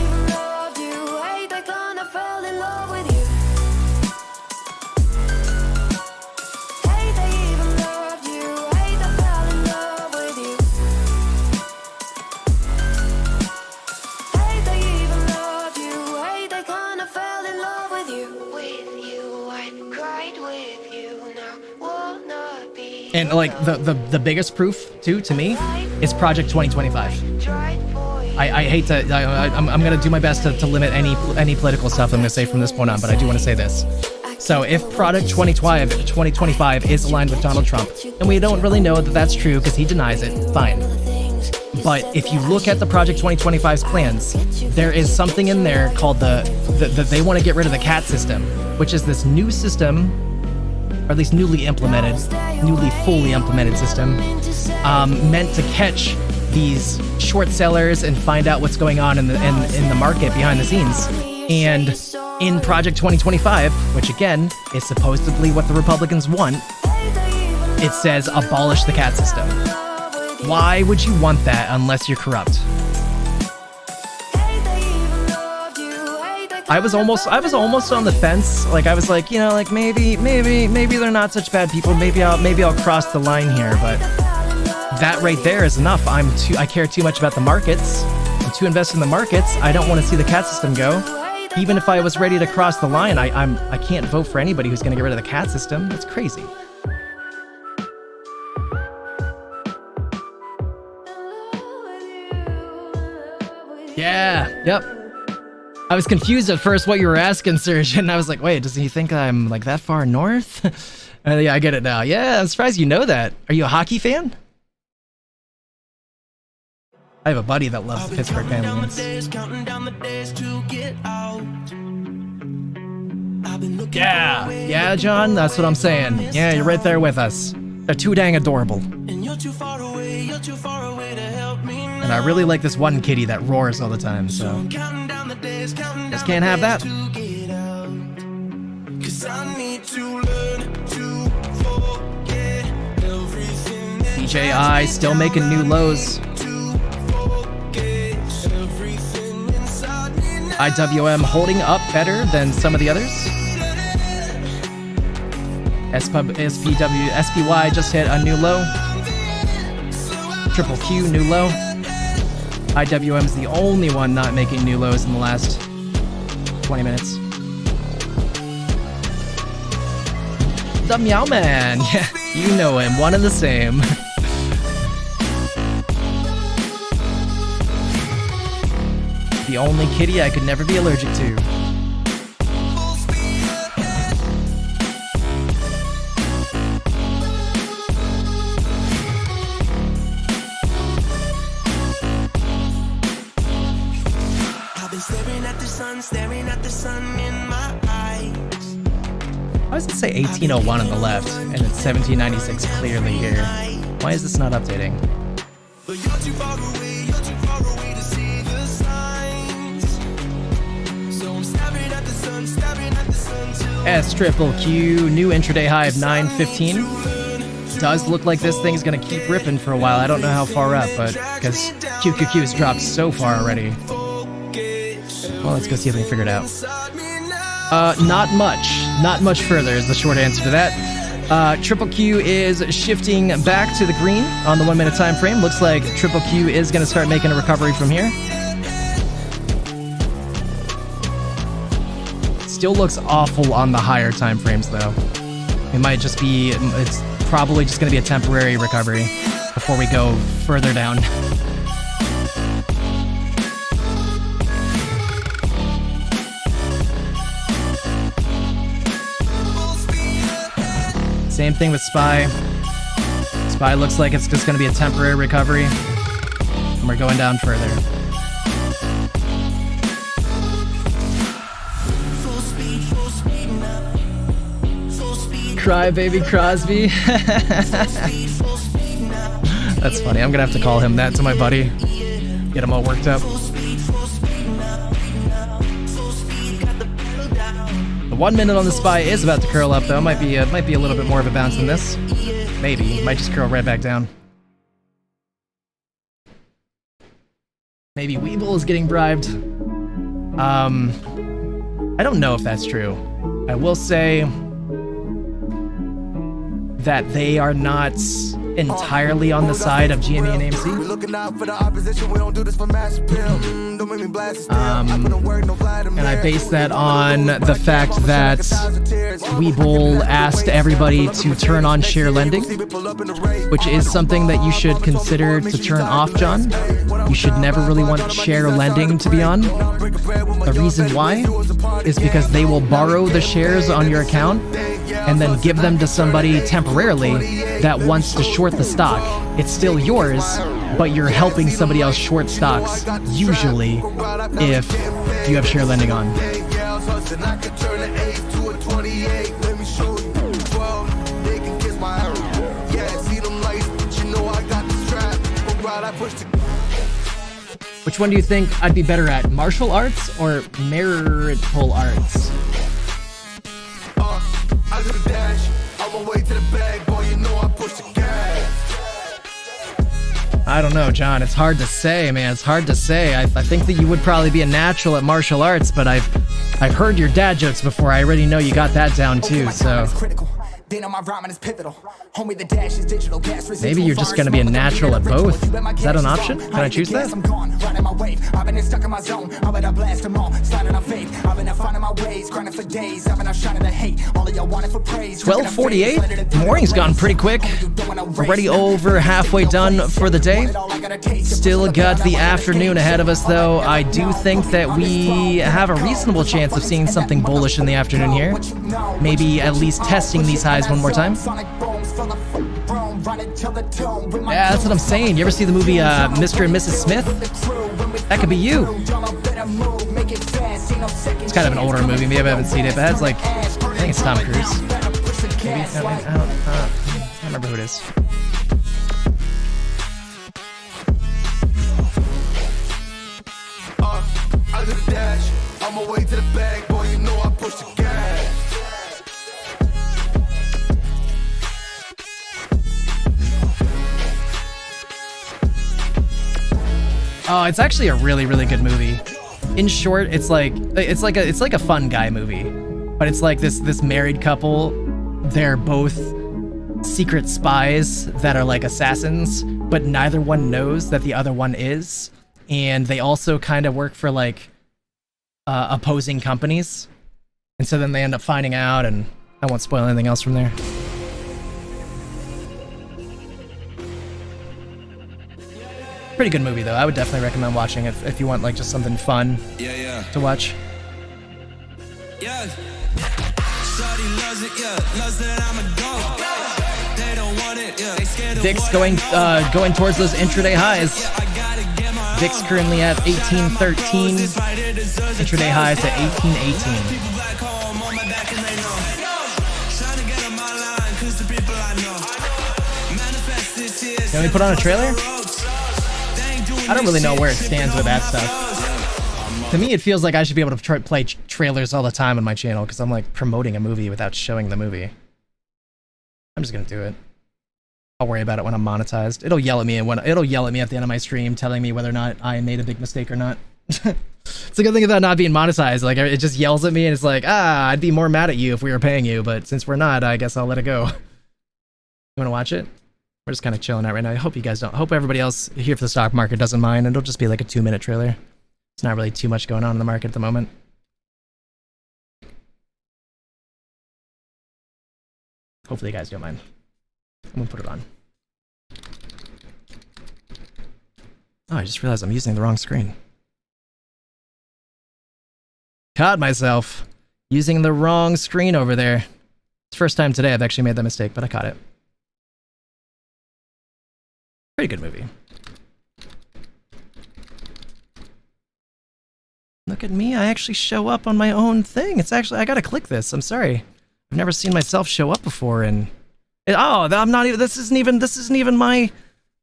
And like the biggest proof too to me is Project 2025. I hate to I'm gonna do my best to limit any political stuff I'm gonna say from this point on, but I do want to say this. So if Project 2025 is aligned with Donald Trump, and we don't really know that that's true because he denies it, fine. But if you look at the Project 2025's plans, there is something in there called the they want to get rid of the CAT system, which is this new system, or at least newly fully implemented system, meant to catch these short sellers and find out what's going on in the market behind the scenes. And in Project 2025, which again is supposedly what the Republicans want, it says abolish the CAT system. Why would you want that unless you're corrupt? I was almost on the fence. Like I was like, you know, like maybe they're not such bad people. Maybe I'll cross the line here, but that right there is enough. I care too much about the markets. I'm too invested in the markets. I don't want to see the CAT system go. Even if I was ready to cross the line, I can't vote for anybody who's going to get rid of the CAT system. That's crazy. Yeah, yep. I was confused at first what you were asking, Serge, and I was like, wait, does he think I'm like that far north? Yeah, I get it now. Yeah, I'm surprised you know that. Are you a hockey fan? I have a buddy that loves the Pittsburgh Penguins. Yeah, John, that's what I'm saying. Yeah, you're right there with us. They're too dang adorable. And I really like this one kitty that roars all the time, so just can't have that. DJI still making new lows. IWM holding up better than some of the others. SPY just hit a new low. Triple Q, new low. IWM's the only one not making new lows in the last 20 minutes. The Meow Man, yeah, you know him, one and the same. The only kitty I could never be allergic to. Why does it say 1801 on the left and it's 1796 clearly here? Why is this not updating? SQQ, new intraday high of 915. Does look like this thing's gonna keep ripping for a while. I don't know how far up, but because QQQ has dropped so far already. Well, let's go see if we can figure it out. Not much. Not much further is the short answer to that. Triple Q is shifting back to the green on the 1 minute time frame. Looks like Triple Q is going to start making a recovery from here. Still looks awful on the higher time frames though. It might just be, it's probably just going to be a temporary recovery before we go further down. Same thing with SPY. SPY looks like it's just going to be a temporary recovery. And we're going down further. Cry baby Crosby. That's funny. I'm going to have to call him that to my buddy. Get him all worked up. The 1 minute on the SPY is about to curl up though. Might be a little bit more of a bounce than this. Maybe. Might just curl right back down. Maybe Weeble is getting bribed. I don't know if that's true. I will say that they are not entirely on the side of GME and AMC. And I base that on the fact that Weeble asked everybody to turn on share lending, which is something that you should consider to turn off, John. You should never really want share lending to be on. The reason why is because they will borrow the shares on your account and then give them to somebody temporarily that wants to short the stock. It's still yours, but you're helping somebody else short stocks, usually, if you have share lending on. Which one do you think I'd be better at, martial arts or marital arts? I do the dash, I'm away to the bag, boy, you know I push the gas. I don't know, John. It's hard to say, man. It's hard to say. I think that you would probably be a natural at martial arts, but I've heard your dad jokes before. I already know you got that down too, so maybe you're just gonna be a natural at both. Is that an option? Can I choose that? 12:48. Morning's gone pretty quick. Already over halfway done for the day. Still got the afternoon ahead of us though. I do think that we have a reasonable chance of seeing something bullish in the afternoon here. Maybe at least testing these highs one more time. Yeah, that's what I'm saying. You ever see the movie Mr. and Mrs. Smith? That could be you. It's kind of an older movie. Maybe I haven't seen it, but it's like, I think it's Tom Cruise. Maybe, I don't remember who it is. I do the dash. On my way to the bag, boy, you know I push the gas. Oh, it's actually a really, really good movie. In short, it's like a fun guy movie, but it's like this married couple. They're both secret spies that are like assassins, but neither one knows that the other one is, and they also kind of work for like opposing companies, and so then they end up finding out. And I won't spoil anything else from there. Pretty good movie though. I would definitely recommend watching it if you want like just something fun to watch. Vic's going towards those intraday highs. Vic's currently at 1813. Intraday highs at 1818. Can we put on a trailer? I don't really know where it stands with that stuff. To me, it feels like I should be able to play trailers all the time on my channel because I'm like promoting a movie without showing the movie. I'm just gonna do it. I'll worry about it when I'm monetized. It'll yell at me at the end of my stream, telling me whether or not I made a big mistake or not. It's a good thing about not being monetized. Like, it just yells at me and it's like, I'd be more mad at you if we were paying you, but since we're not, I guess I'll let it go. You want to watch it? We're just kind of chilling out right now. I hope you guys don't. Hope everybody else here for the stock market doesn't mind. It'll just be like a 2-minute trailer. It's not really too much going on in the market at the moment. Hopefully you guys don't mind. I'm gonna put it on. Oh, I just realized I'm using the wrong screen. Caught myself using the wrong screen over there. It's the first time today I've actually made that mistake, but I caught it. Pretty good movie. Look at me, I actually show up on my own thing. It's actually, I gotta click this, I'm sorry. I've never seen myself show up before and... Oh, I'm not even, this isn't even my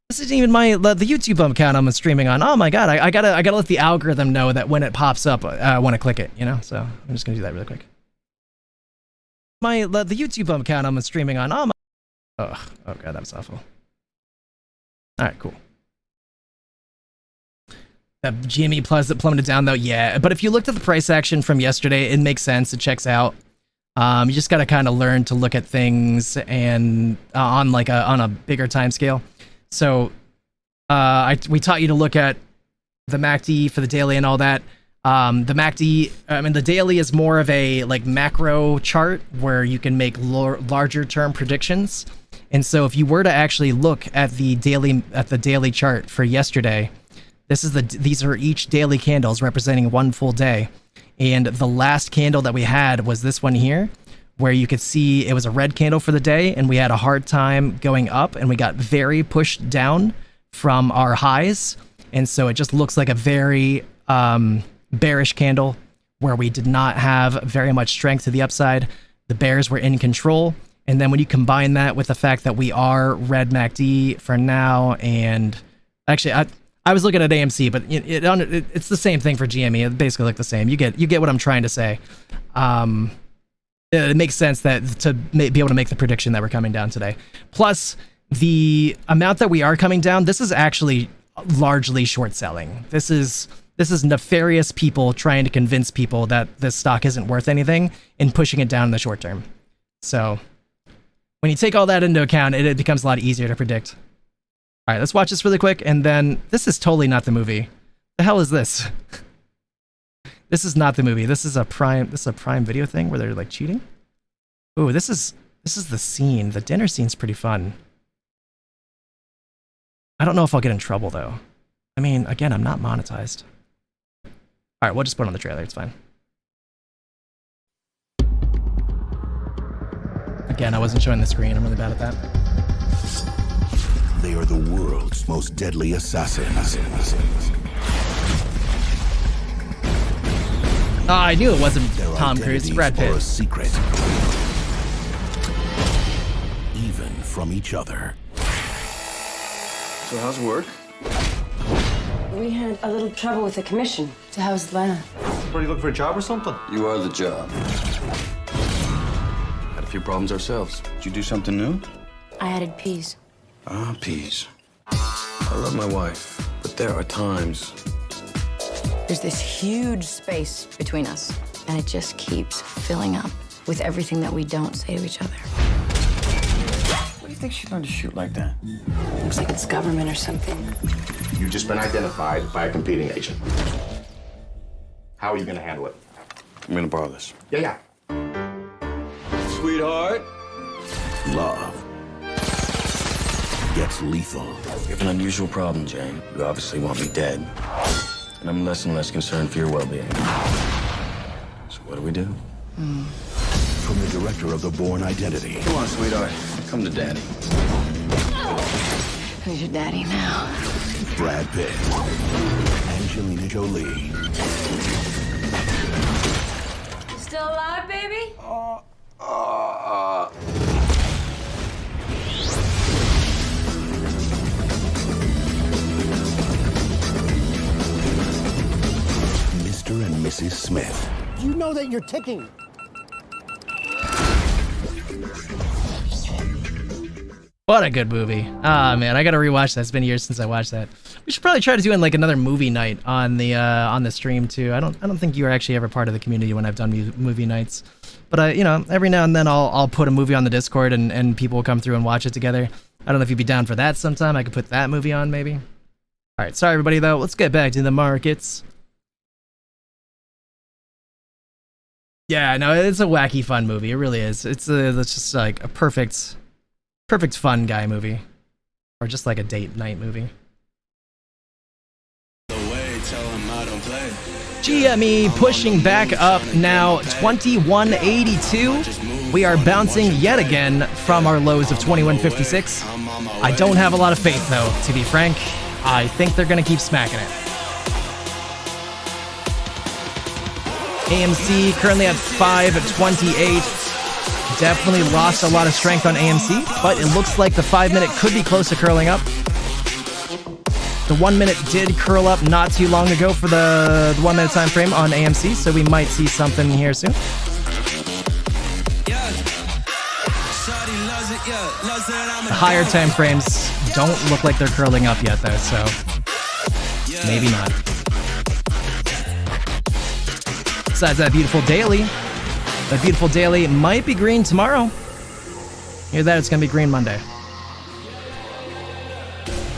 the YouTube account I'm streaming on. Oh my god, I gotta let the algorithm know that when it pops up, I want to click it, you know? So I'm just gonna do that really quick. The YouTube account I'm streaming on. Oh god, that was awful. Alright, cool. That GME Plus that plummeted down though, yeah. But if you looked at the price action from yesterday, it makes sense, it checks out. You just gotta kind of learn to look at things and on a bigger time scale. So we taught you to look at the MACD for the daily and all that. The MACD, the daily is more of a like macro chart where you can make larger term predictions. And so if you were to actually look at the daily chart for yesterday, these are each daily candles representing one full day. And the last candle that we had was this one here, where you could see it was a red candle for the day, and we had a hard time going up, and we got very pushed down from our highs. And so it just looks like a very bearish candle where we did not have very much strength to the upside. The bears were in control. And then when you combine that with the fact that we are red MACD for now, and actually I was looking at AMC, but it's the same thing for GME. It basically look the same. You get what I'm trying to say. It makes sense that to be able to make the prediction that we're coming down today. Plus, the amount that we are coming down, this is actually largely short selling. This is nefarious people trying to convince people that this stock isn't worth anything and pushing it down in the short term. So when you take all that into account, it becomes a lot easier to predict. All right, let's watch this really quick, and then this is totally not the movie. The hell is this? This is not the movie. This is a Prime Video thing where they're like cheating. Ooh, this is the scene. The dinner scene's pretty fun. I don't know if I'll get in trouble though. I mean, again, I'm not monetized. All right, we'll just put it on the trailer. It's fine. Again, I wasn't showing the screen. I'm really bad at that. They are the world's most deadly assassins. Oh, I knew it wasn't Tom Cruise, Brad Pitt. A secret, even from each other. So how's work? We had a little trouble with the commission. So how's Lena? What, are you looking for a job or something? You are the job. Had a few problems ourselves. Did you do something new? I added peas. Ah, peas. I love my wife, but there are times. There's this huge space between us, and it just keeps filling up with everything that we don't say to each other. What do you think she learned to shoot like that? Looks like it's government or something. You've just been identified by a competing agent. How are you gonna handle it? I'm gonna borrow this. Yeah. Sweetheart. Love gets lethal. You have an unusual problem, Jane. You obviously want me dead. And I'm less and less concerned for your well-being. So what do? From the director of The Bourne Identity. Come on, sweetheart. Come to daddy. Who's your daddy now? Brad Pitt. Angelina Jolie. Still alive, baby? Mr. and Mrs. Smith. You know that you're ticking. What a good movie. Ah, man, I gotta rewatch that. It's been years since I watched that. We should probably try to do like another movie night on the stream too. I don't think you were actually ever part of the community when I've done movie nights. But you know, every now and then I'll put a movie on the Discord and people will come through and watch it together. I don't know if you'd be down for that sometime. I could put that movie on maybe. All right, sorry everybody though. Let's get back to the markets. Yeah, no, it's a wacky fun movie. It really is. It's just like a perfect fun guy movie, or just like a date night movie. GME pushing back up now, 2182. We are bouncing yet again from our lows of 2156. I don't have a lot of faith though, to be frank. I think they're gonna keep smacking it. AMC currently at 528. Definitely lost a lot of strength on AMC, but it looks like the 5-minute could be close to curling up. The 1-minute did curl up not too long ago for the 1-minute time frame on AMC, so we might see something here soon. The higher time frames don't look like they're curling up yet though, so maybe not. Besides that beautiful daily might be green tomorrow. Hear that? It's gonna be green Monday.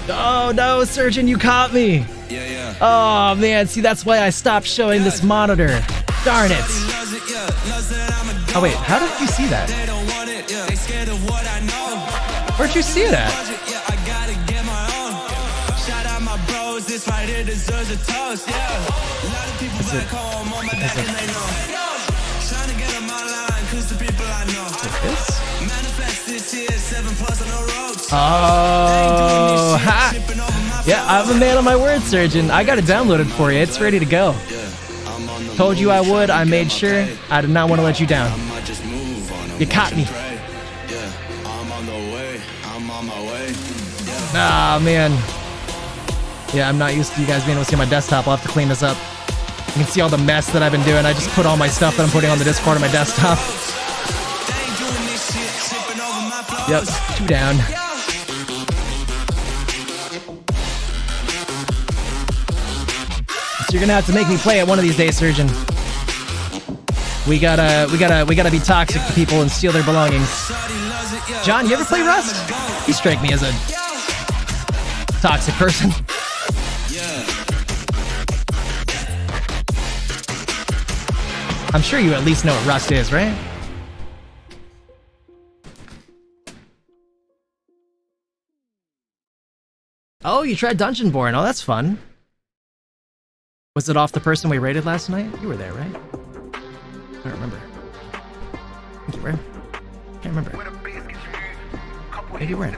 Oh no, Surgeon, you caught me. Oh man, see, that's why I stopped showing this monitor. Darn it. Oh wait, how did you see that? Where'd you see it at? Oh, ha! Yeah, I'm a man of my word, Surgeon. I got it downloaded for you. It's ready to go. Told you I would. I made sure. I did not want to let you down. You caught me. Ah, man. Yeah, I'm not used to you guys being able to see my desktop. I'll have to clean this up. You can see all the mess that I've been doing. I just put all my stuff that I'm putting on the Discord on my desktop. Yep, 2 down. So you're gonna have to make me play it one of these days, Surgeon. We gotta be toxic to people and steal their belongings. John, you ever play Rust? You strike me as a toxic person. I'm sure you at least know what Rust is, right? Oh, you tried Dungeonborn. Oh, that's fun. Was it off the person we raided last night? You were there, right? I don't remember. I think you were. Can't remember. Maybe you weren't.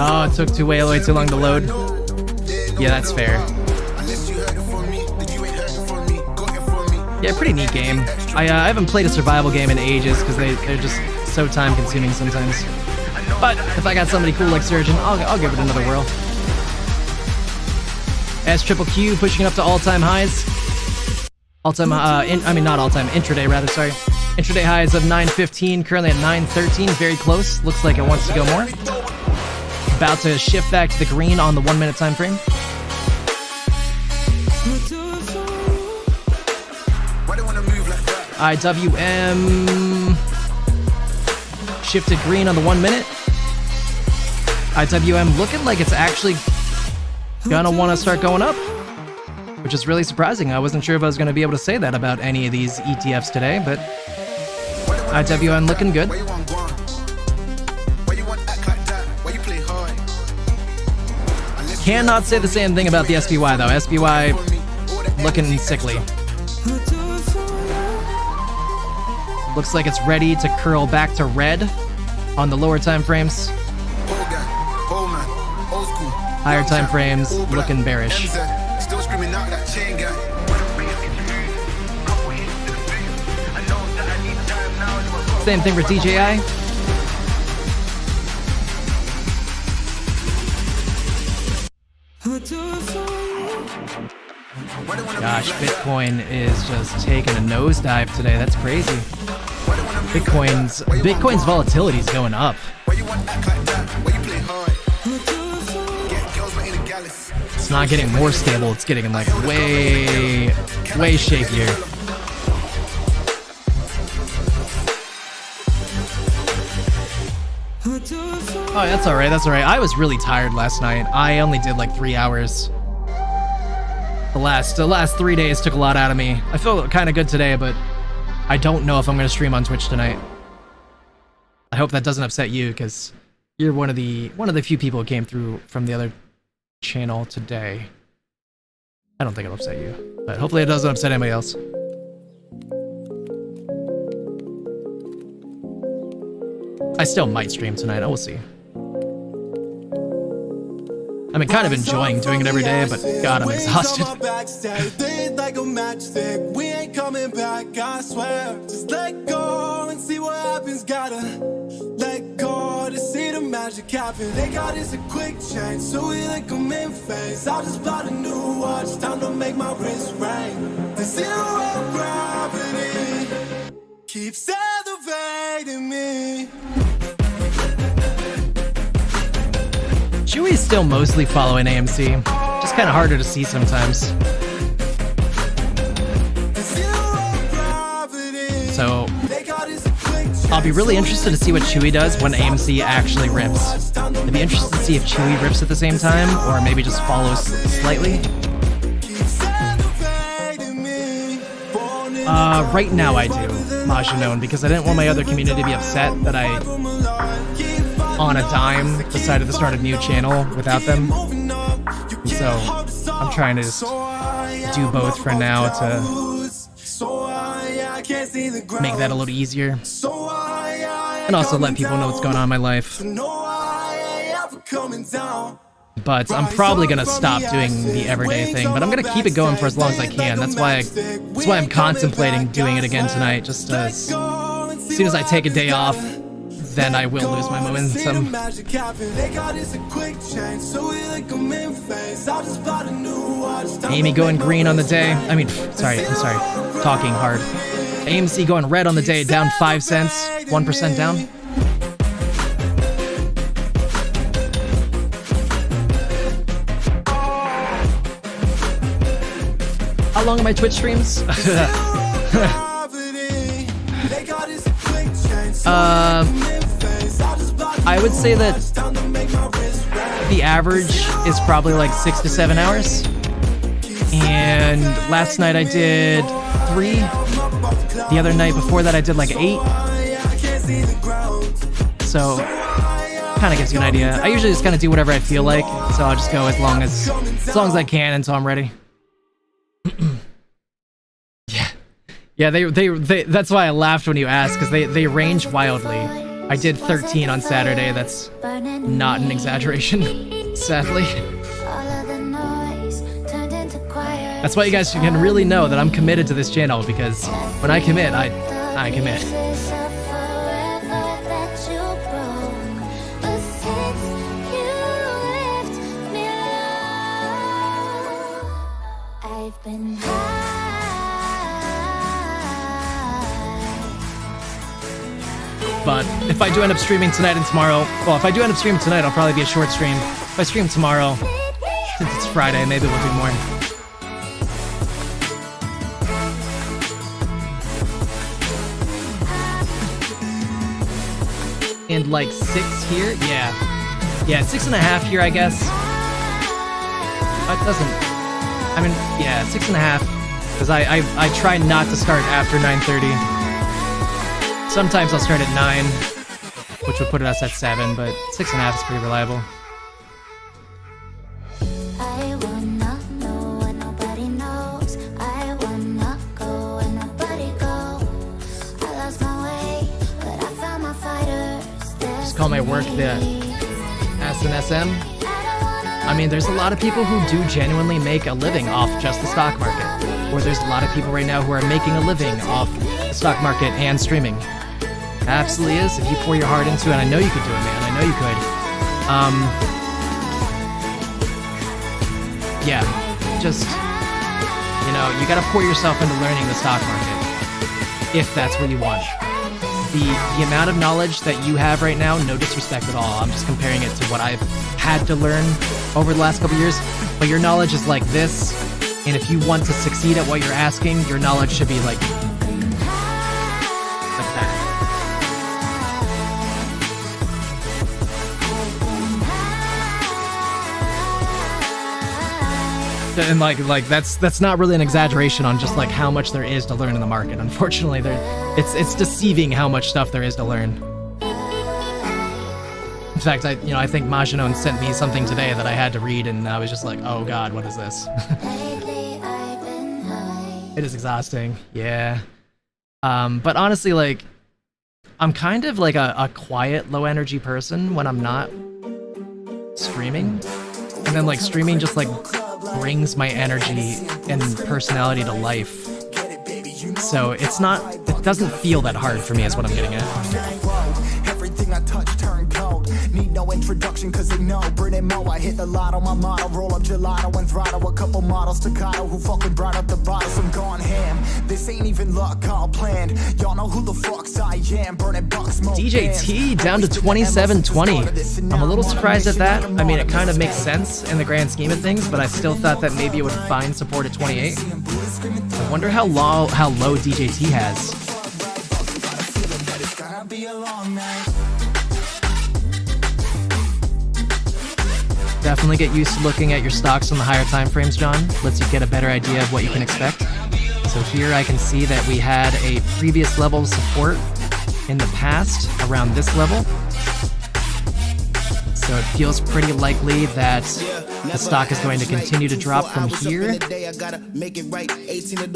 Oh, it took way too long to load. Yeah, that's fair. Yeah, pretty neat game. I haven't played a survival game in ages because they're just so time consuming sometimes. But if I got somebody cool like Surgeon, I'll give it another whirl. SQQ pushing up to all-time highs. All-time, not all-time, intraday rather, sorry. Intraday highs of 915, currently at 913, very close. Looks like it wants to go more. About to shift back to the green on the 1-minute time frame. IWM shifted green on the 1-minute. IWM looking like it's actually gonna want to start going up, which is really surprising. I wasn't sure if I was going to be able to say that about any of these ETFs today, but IWM looking good. Cannot say the same thing about the SPY though. SPY looking sickly. Looks like it's ready to curl back to red on the lower time frames. Higher time frames looking bearish. Same thing for DJI. Gosh, Bitcoin is just taking a nosedive today. That's crazy. Bitcoin's volatility is going up. It's not getting more stable, it's getting like way shakier. Oh, that's alright, that's alright. I was really tired last night. I only did like 3 hours. The last 3 days took a lot out of me. I feel kind of good today, but I don't know if I'm going to stream on Twitch tonight. I hope that doesn't upset you, because you're one of the few people who came through from the other channel today. I don't think it'll upset you, but hopefully it doesn't upset anybody else. I still might stream tonight. I will see. I mean, kind of enjoying doing it every day, but God, I'm exhausted. We ain't coming back, I swear. Just let go and see what happens. Gotta let go to see the magic happen. They got us a quick change, so we like them in phase. I just bought a new watch, time to make my wrist ring. The zero gravity keeps elevating me. Chewy's still mostly following AMC. Just kind of harder to see sometimes. So I'll be really interested to see what Chewy does when AMC actually rips. I'd be interested to see if Chewy rips at the same time, or maybe just follows slightly. Right now I do, Majinone, because I didn't want my other community to be upset that I, on a dime, decided to start a new channel without them. And so I'm trying to just do both for now to make that a little easier. And also let people know what's going on in my life. But I'm probably gonna stop doing the everyday thing, but I'm gonna keep it going for as long as I can. That's why I'm contemplating doing it again tonight, just as soon as I take a day off, then I will lose my momentum. Amy going green on the day. I'm sorry, talking hard. AMC going red on the day, down 5 cents, 1% down. How long are my Twitch streams? I would say that the average is probably like 6 to 7 hours. And last night I did 3. The other night before that I did like 8. So kind of gives you an idea. I usually just kind of do whatever I feel like, so I'll just go as long as I can until I'm ready. Yeah, they that's why I laughed when you asked, because they range wildly. I did 13 on Saturday. That's not an exaggeration, sadly. That's why you guys can really know that I'm committed to this channel, because when I commit, I commit. But if I do end up streaming tonight and tomorrow, well, if I do end up streaming tonight, I'll probably be a short stream. If I stream tomorrow, since it's Friday, maybe we'll do more. And like 6 here? Yeah, 6.5 here, I guess. It doesn't, I mean, yeah, 6.5. Because I try not to start after 9:30. Sometimes I'll start at 9, which would put us at 7, but 6.5 is pretty reliable. I wanna know what nobody knows. I wanna go where nobody goes. I lost my way, but I found my fighters. Just call my work the S&SM. I mean, there's a lot of people who do genuinely make a living off just the stock market. Or there's a lot of people right now who are making a living off the stock market and streaming. Absolutely is. If you pour your heart into it, I know you could do it, man. I know you could. Yeah, just, you know, you gotta pour yourself into learning the stock market, if that's what you want. the amount of knowledge that you have right now, no disrespect at all. I'm just comparing it to what I've had to learn over the last couple years. But your knowledge is like this, and if you want to succeed at what you're asking, your knowledge should be like that. And like that's not really an exaggeration on just like how much there is to learn in the market. Unfortunately, it's deceiving how much stuff there is to learn. In fact, I think Majinon sent me something today that I had to read, and I was just like, oh god, what is this? It is exhausting, yeah. But honestly, like, I'm kind of like a quiet, low energy person when I'm not streaming, and then like streaming just like brings my energy and personality to life. So it doesn't feel that hard for me is what I'm getting at. Everything I touch turn cold. Need no introduction cause they know Brit Mo. I hit the lotto, my motto. Roll up gelato and throttle a couple models staccato who fucking brought up the bottles. I'm gone ham. This ain't even luck, all planned. Y'all know who the fucks I am. Burning bucks, DJ T down to 2720. I'm a little surprised at that. I mean, it kind of makes sense in the grand scheme of things, but I still thought that maybe it would find support at 28. I wonder how low DJ T has. Definitely get used to looking at your stocks on the higher time frames, John. Lets you get a better idea of what you can expect. So here I can see that we had a previous level of support in the past around this level. So it feels pretty likely that the stock is going to continue to drop from here.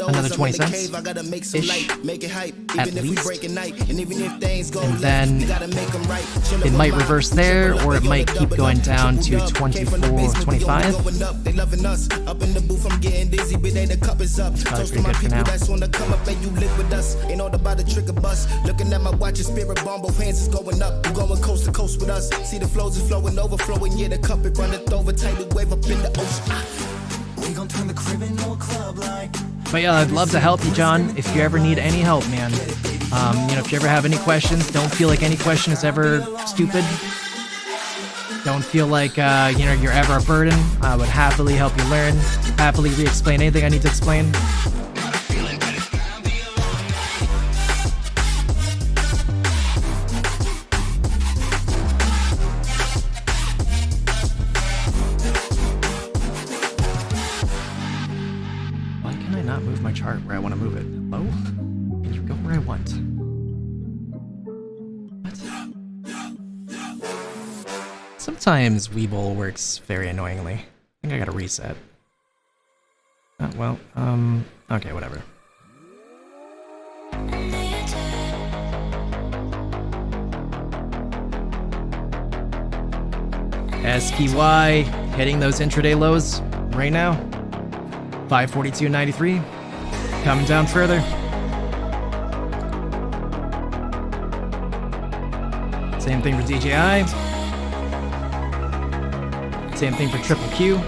Another 20 cents ish, at least. And then it might reverse there, or it might keep going down to 24, 25. That's probably pretty good for now. Looking at my watch, your spirit bomb, both hands is going up. You going coast to coast with us. See the flows is flowing, overflowing. Yeah, the cup it runneth over. Tidal wave up in the ocean. We gon' turn the crib into a club like. But yeah, I'd love to help you, John. If you ever need any help, man. If you ever have any questions, don't feel like any question is ever stupid. Don't feel like you're ever a burden. I would happily help you learn. Happily re-explain anything I need to explain. Chart where I want to move it. Hello? Can you go where I want? What? Sometimes Weeble works very annoyingly. I think I gotta reset. Okay, whatever. SPY hitting those intraday lows right now. 542.93. Coming down further. Same thing for DJI. Same thing for Triple Q.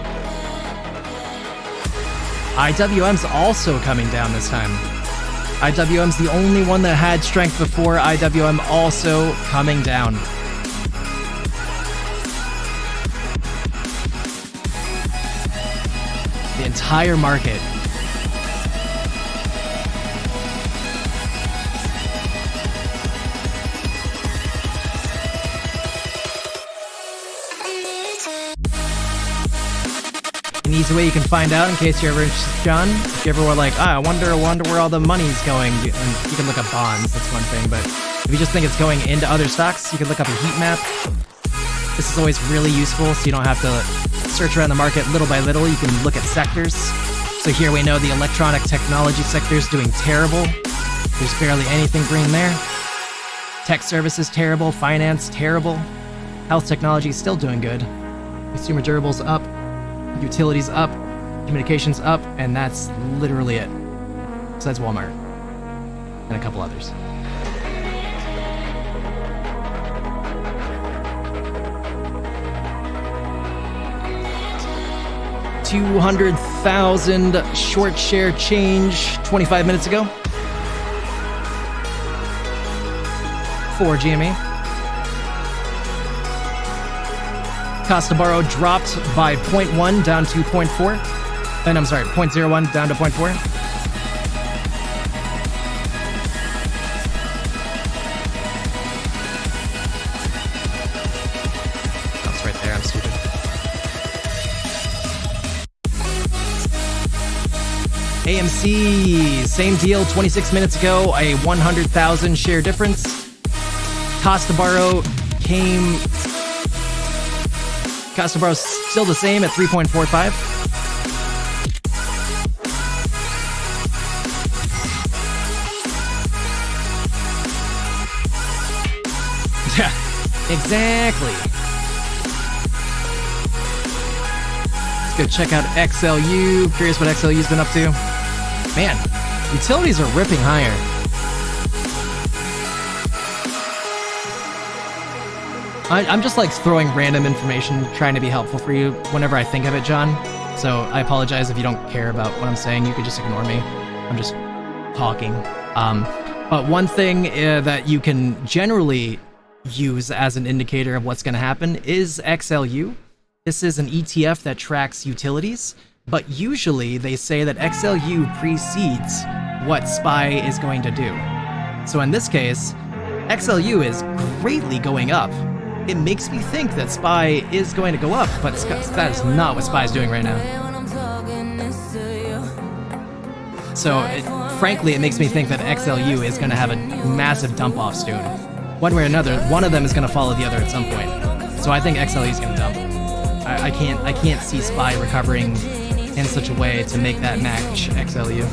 IWM's also coming down this time. IWM's the only one that had strength before. IWM also coming down. The entire market. An easy way you can find out, in case you're ever interested, John, if you ever were like, I wonder where all the money's going, you can look up bonds, that's one thing, but if you just think it's going into other stocks, you can look up a heat map. This is always really useful, so you don't have to search around the market little by little. You can look at sectors. So here we know the electronic technology sector is doing terrible. There's barely anything green there. Tech services, terrible. Finance, terrible. Health technology is still doing good. Consumer durables up. Utilities up. Communications up. And that's literally it. Besides Walmart. And a couple others. $200,000 short share change 25 minutes ago. for GME. Cost to borrow dropped by 0.1 down to 0.4. And I'm sorry, 0.01 down to 0.4. That's right there, I'm stupid. AMC, same deal 26 minutes ago, a 100,000 share difference. Cost to borrow still the same at 3.45. Yeah, exactly. Let's go check out XLU. Curious what XLU's been up to. Man, utilities are ripping higher. I'm just like throwing random information, trying to be helpful for you whenever I think of it, John. So I apologize if you don't care about what I'm saying. You could just ignore me. I'm just talking. But one thing that you can generally use as an indicator of what's going to happen is XLU. This is an ETF that tracks utilities, but usually they say that XLU precedes what SPY is going to do. So in this case, XLU is greatly going up. It makes me think that SPY is going to go up, but that is not what SPY is doing right now. So, frankly, it makes me think that XLU is going to have a massive dump-off soon. One way or another, one of them is going to follow the other at some point. So I think XLU is going to dump. I can't see SPY recovering in such a way to make that match XLU.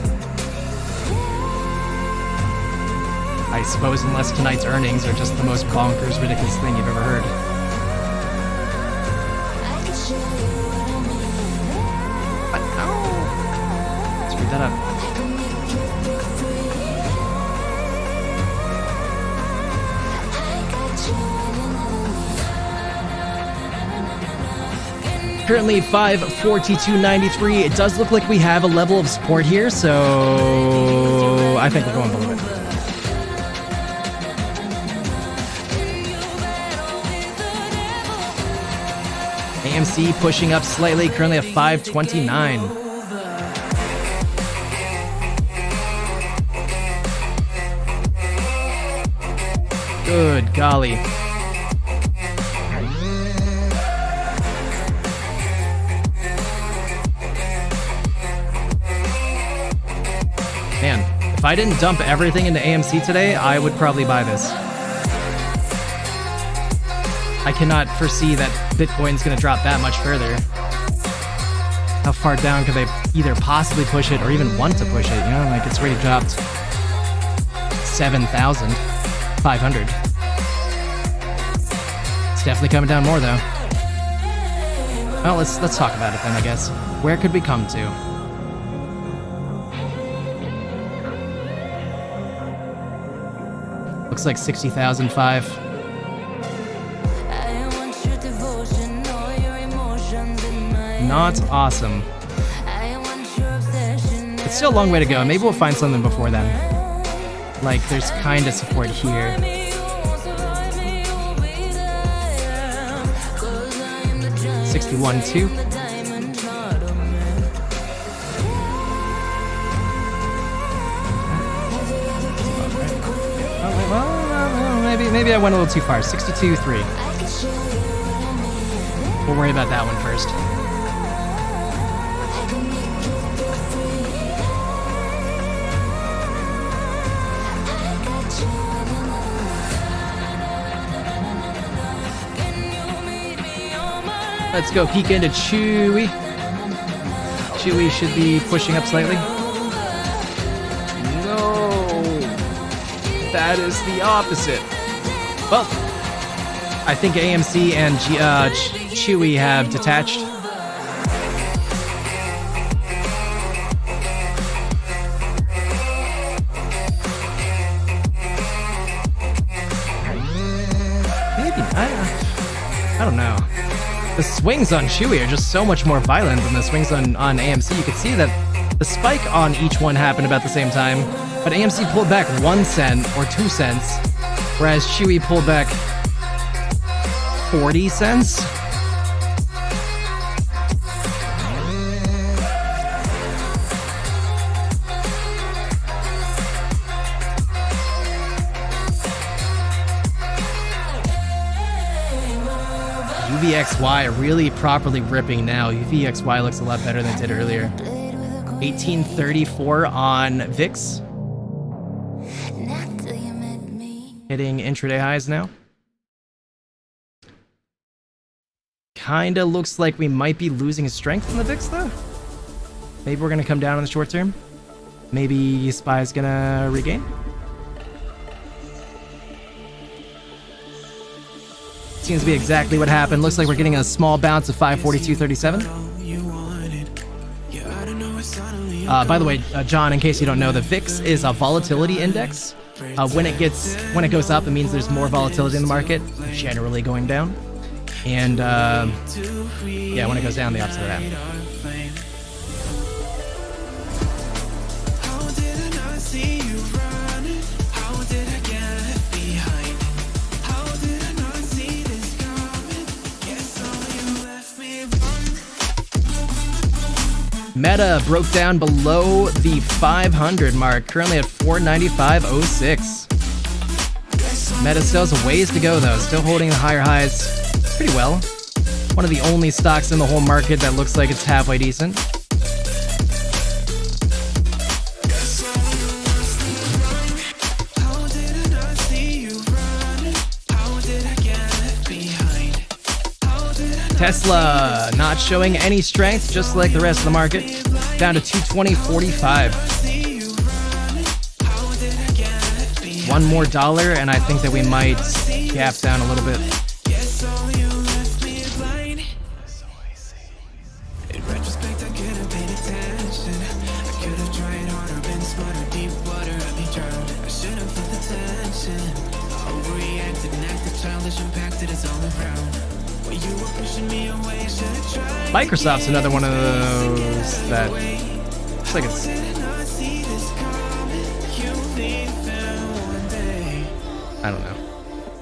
I suppose unless tonight's earnings are just the most bonkers, ridiculous thing you've ever heard. Let's read that up. Currently 542.93. It does look like we have a level of support here, so I think we're going below it. AMC pushing up slightly, currently at 529. Good golly. Man, if I didn't dump everything into AMC today, I would probably buy this. I cannot foresee that Bitcoin's going to drop that much further. How far down could they either possibly push it or even want to push it? You know, like it's already dropped 7,500. It's definitely coming down more though. Well, let's talk about it then, I guess. Where could we come to? Looks like 60,005. Not awesome. It's still a long way to go. Maybe we'll find something before then. Like, there's kind of support here. $61.2. Well, maybe I went a little too far. 62.3. We'll worry about that one first. Let's go peek into Chewy. Chewy should be pushing up slightly. No, that is the opposite. Well, I think AMC and Chewy have detached. Maybe, I don't know. The swings on Chewy are just so much more violent than the swings on AMC. You could see that the spike on each one happened about the same time, but AMC pulled back 1 cent or 2 cents Whereas Chewy pulled back 40 cents. UVXY really properly ripping now. UVXY looks a lot better than it did earlier. 1834 on VIX. Hitting intraday highs now. Kinda looks like we might be losing strength in the VIX though. Maybe we're gonna come down in the short term. Maybe SPY's gonna regain. Seems to be exactly what happened. Looks like we're getting a small bounce of 542.37. By the way, John, in case you don't know, the VIX is a volatility index. When it goes up, it means there's more volatility in the market, generally going down. And yeah, when it goes down, the opposite of that. Meta broke down below the 500 mark, currently at 495.06. Meta still has a ways to go though, still holding the higher highs pretty well. One of the only stocks in the whole market that looks like it's halfway decent. Tesla not showing any strength, just like the rest of the market. Down to 220.45. One more dollar, and I think that we might gap down a little bit. Microsoft's another one of those that looks like it's I don't know,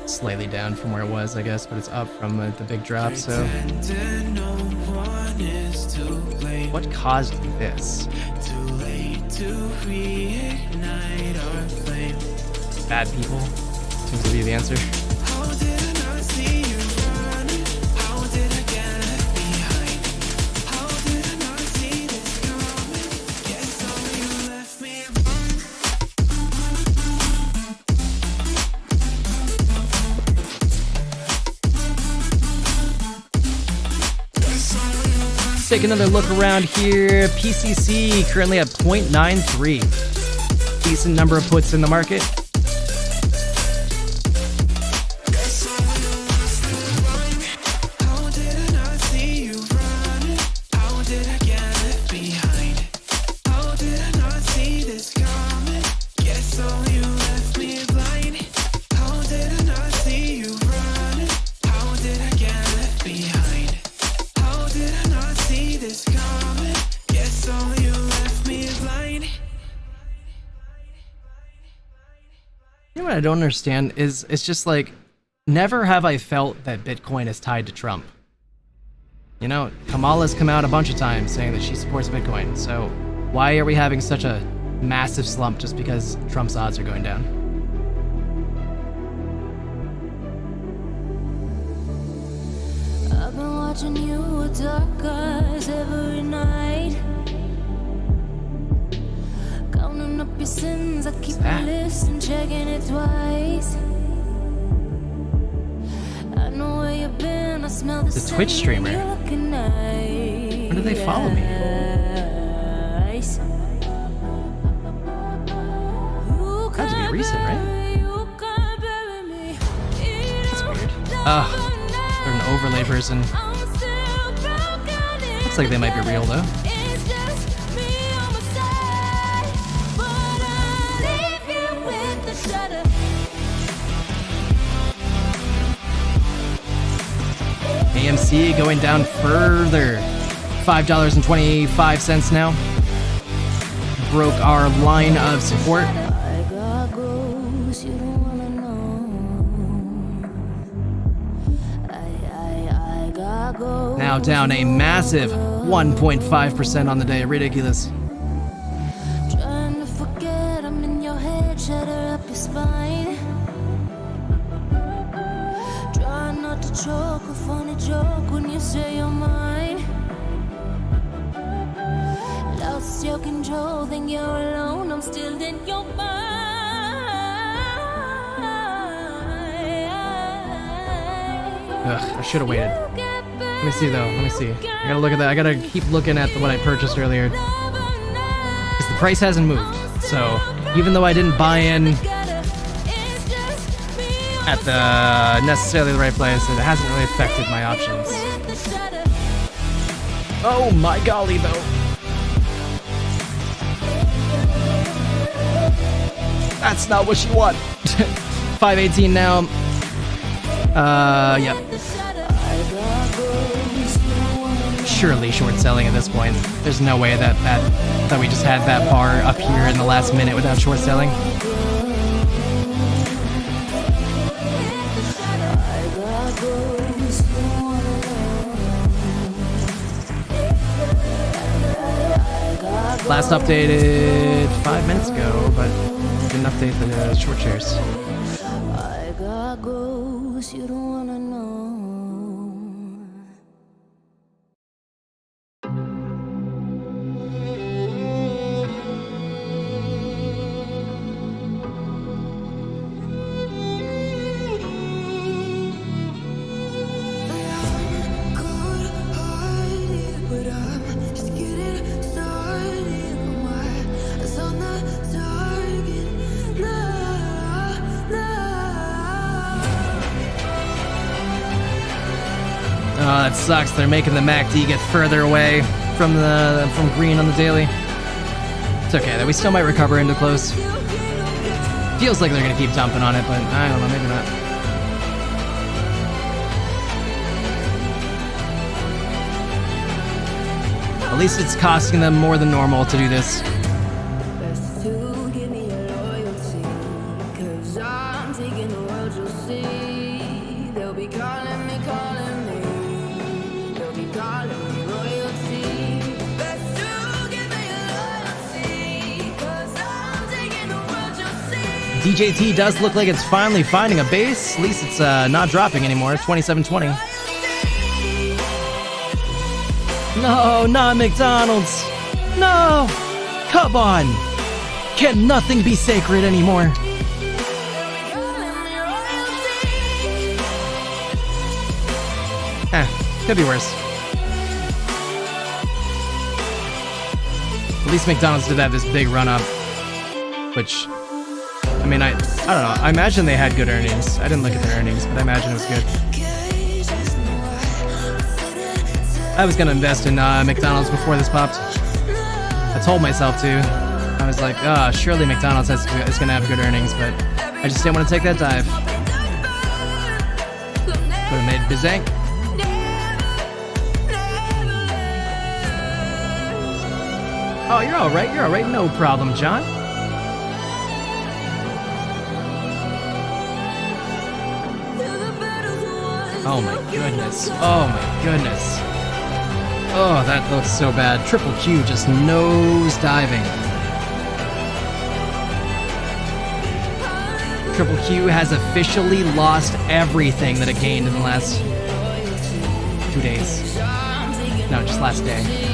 slightly down from where it was, I guess, but it's up from the big drop. So what caused this? Bad people seems to be the answer. Take another look around here. PCC currently at 0.93. Decent number of puts in the market. What I don't understand is it's just like, never have I felt that Bitcoin is tied to Trump. You know, Kamala's come out a bunch of times saying that she supports Bitcoin, so why are we having such a massive slump just because Trump's odds are going down? I've been watching you with dark eyes every night. Counting up your sins, I keep a list and checking it twice. I know where you've been, I smell the Twitch streamer. Where do they follow me? Had to be recent, right? That's weird. They're an overlay person. Looks like they might be real though. AMC going down further. $5.25 now. Broke our line of support. I got goals you don't wanna know. now down a massive 1.5% on the day. Ridiculous. Trying to forget, I'm in your head, shatter up your spine. Try not to choke, a funny joke when you say you're mine. Lost your control, think you're alone, I'm still in your mind. Ugh, I should have waited. Let me see though, let me see. I gotta look at that. I gotta keep looking at what I purchased earlier. Because the price hasn't moved. So, even though I didn't buy in at the necessarily the right place, it hasn't really affected my options. Oh my golly though. That's not what you want. 518 now. Yep. Surely short selling at this point. There's no way that we just had that bar up here in the last minute without short selling. Last updated 5 minutes ago, but didn't update the short shares. I got ghosts you don't wanna know. Oh, that sucks. They're making the MACD get further away from green on the daily. It's okay though. We still might recover into close. Feels like they're gonna keep dumping on it, but I don't know. Maybe not. At least it's costing them more than normal to do this. DJT does look like it's finally finding a base. At least it's not dropping anymore. 2720. No, not McDonald's. No! Come on! Can nothing be sacred anymore? Could be worse. At least McDonald's did have this big run up, which, I mean, I don't know. I imagine they had good earnings. I didn't look at their earnings, but I imagine it was good. I was gonna invest in McDonald's before this popped. I told myself to. I was like, surely McDonald's is gonna have good earnings, but I just didn't want to take that dive. Would have made Bizank. Oh, you're all right, no problem, John. Oh my goodness, oh my goodness. Oh, that looks so bad. Triple Q just nose diving. Triple Q has officially lost everything that it gained in the last 2 days. No, just last day.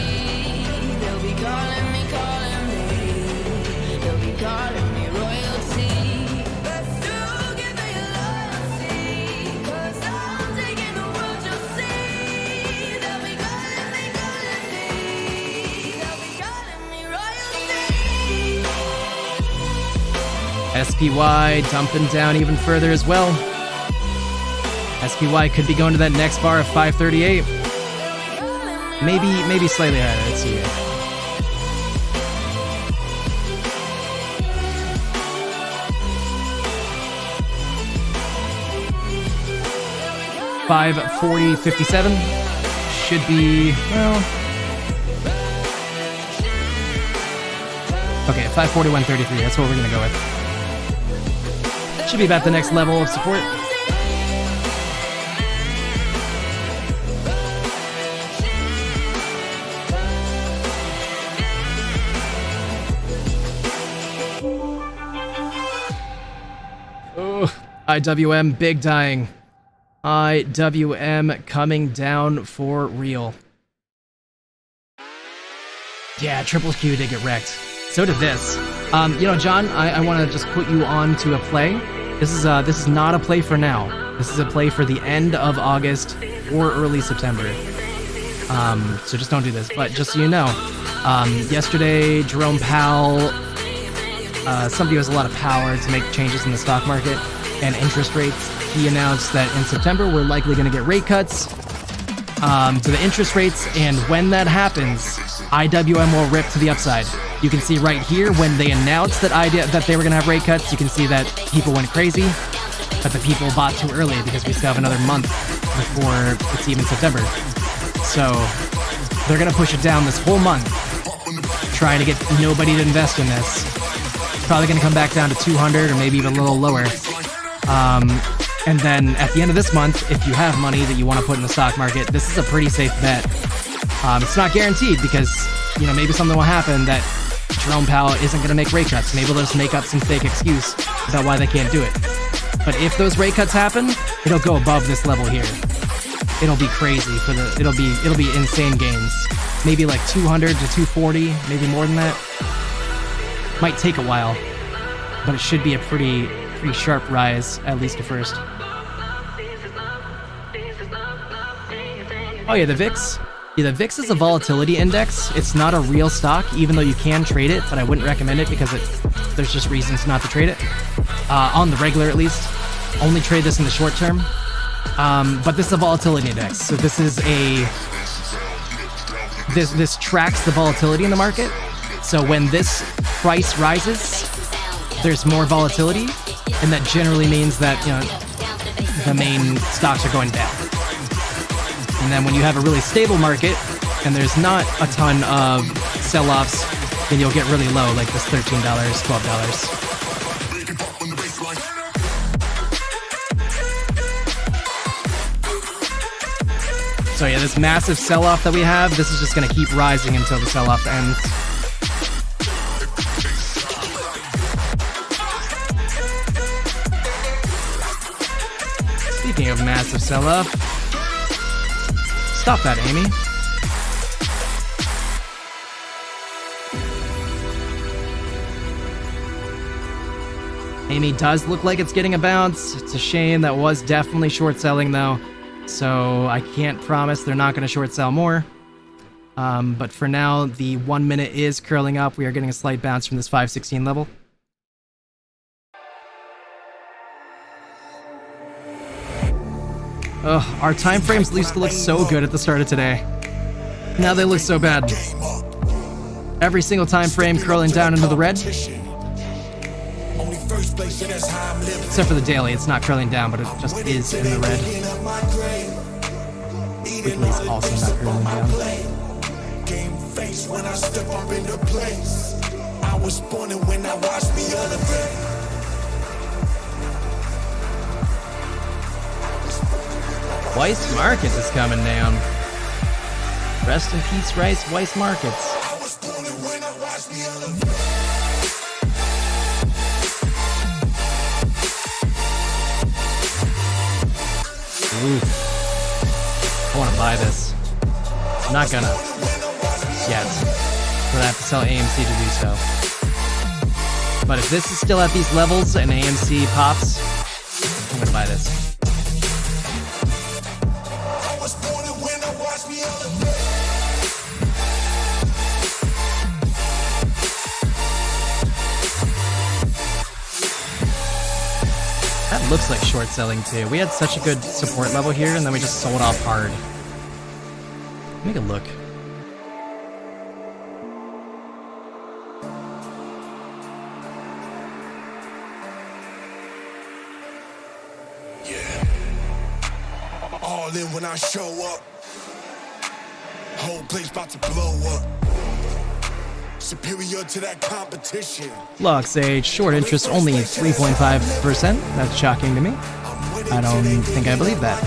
SPY dumping down even further as well. SPY could be going to that next bar of 538. Maybe slightly higher. Let's see here. $540.57 should be, well, okay, 541.33. That's what we're gonna go with. Should be about the next level of support. IWM big dying. IWM coming down for real. Yeah, Triple Q did get wrecked. So did this. You know, John, I want to just put you on to a play. This is not a play for now. This is a play for the end of August or early September. So just don't do this. But just so you know, yesterday, Jerome Powell, somebody who has a lot of power to make changes in the stock market and interest rates, he announced that in September we're likely going to get rate cuts to the interest rates, and when that happens, IWM will rip to the upside. You can see right here when they announced that they were going to have rate cuts, you can see that people went crazy, but the people bought too early because we still have another month before it's even September. So they're going to push it down this whole month, trying to get nobody to invest in this. It's probably going to come back down to 200 or maybe even a little lower. And then at the end of this month, if you have money that you want to put in the stock market, this is a pretty safe bet. It's not guaranteed because, you know, maybe something will happen that Jerome Powell isn't going to make rate cuts. Maybe they'll just make up some fake excuse about why they can't do it. But if those rate cuts happen, it'll go above this level here. It'll be crazy it'll be insane gains. Maybe like 200 to 240, maybe more than that. Might take a while, but it should be a pretty sharp rise, at least at first. Oh yeah, the VIX. Yeah, the VIX is a volatility index. It's not a real stock, even though you can trade it, but I wouldn't recommend it because there's just reasons not to trade it. On the regular, at least. Only trade this in the short term. But this is a volatility index. So this is this tracks the volatility in the market. So when this price rises, there's more volatility, and that generally means that, you know, the main stocks are going down. And then when you have a really stable market and there's not a ton of sell-offs, then you'll get really low, like this $13, $12. So yeah, this massive sell-off that we have, this is just going to keep rising until the sell-off ends. Speaking of massive sell-off, stop that, Amy. Amy does look like it's getting a bounce. It's a shame. That was definitely short selling though. So I can't promise they're not going to short sell more. But for now, the 1 minute is curling up. We are getting a slight bounce from this 516 level. Ugh, our time frames used to look so good at the start of today. Now they look so bad. Every single time frame curling down into the red. Except for the daily, it's not curling down, but it just is in the red. Weekly is also not curling down. Weiss Markets is coming down. Rest in peace, Weiss Markets. Oof. I want to buy this. I'm not gonna yet, but I have to sell AMC to do so. But if this is still at these levels and AMC pops, I'm gonna buy this. That looks like short selling too. We had such a good support level here and then we just sold off hard. Make a look. Yeah. All in when I show up. Whole place about to blow up. Superior to that competition. Lux age, short interest only 3.5%. That's shocking to me. I don't think I believe that.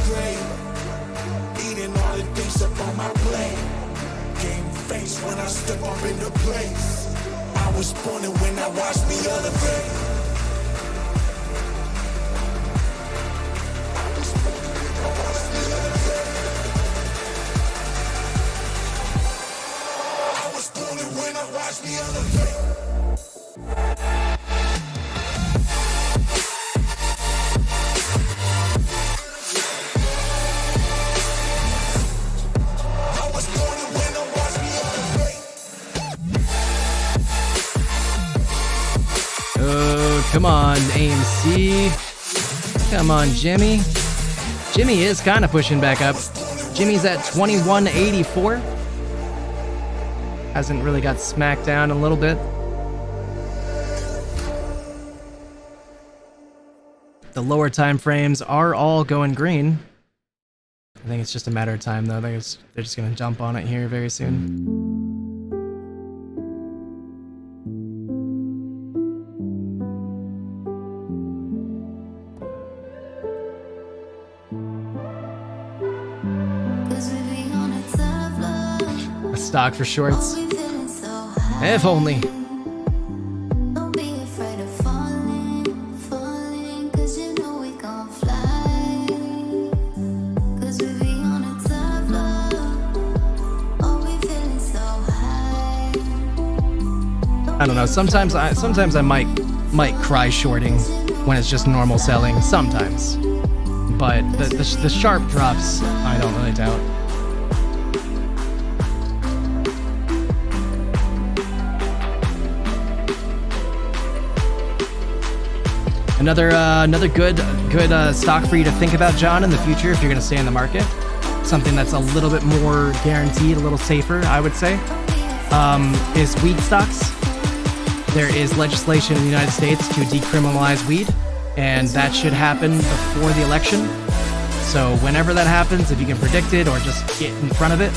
Eating all the things up on my plate. Game face when I step up in the place. I was born when I watched me elevate. watch me elevate. I was born to win, don't watch me elevate. Oh, come on, AMC. Come on, Jimmy. Jimmy is kind of pushing back up. Jimmy's at 2184. Hasn't really got smacked down a little bit. The lower time frames are all going green. I think it's just a matter of time, though. I think they're just going to jump on it here very soon. A stock for shorts. If only. I don't know. Sometimes I might cry shorting when it's just normal selling. Sometimes, but the sharp drops, I don't really doubt. Another good stock for you to think about, John, in the future if you're going to stay in the market. Something that's a little bit more guaranteed, a little safer, I would say, is weed stocks. There is legislation in the United States to decriminalize weed, and that should happen before the election. So whenever that happens, if you can predict it or just get in front of it,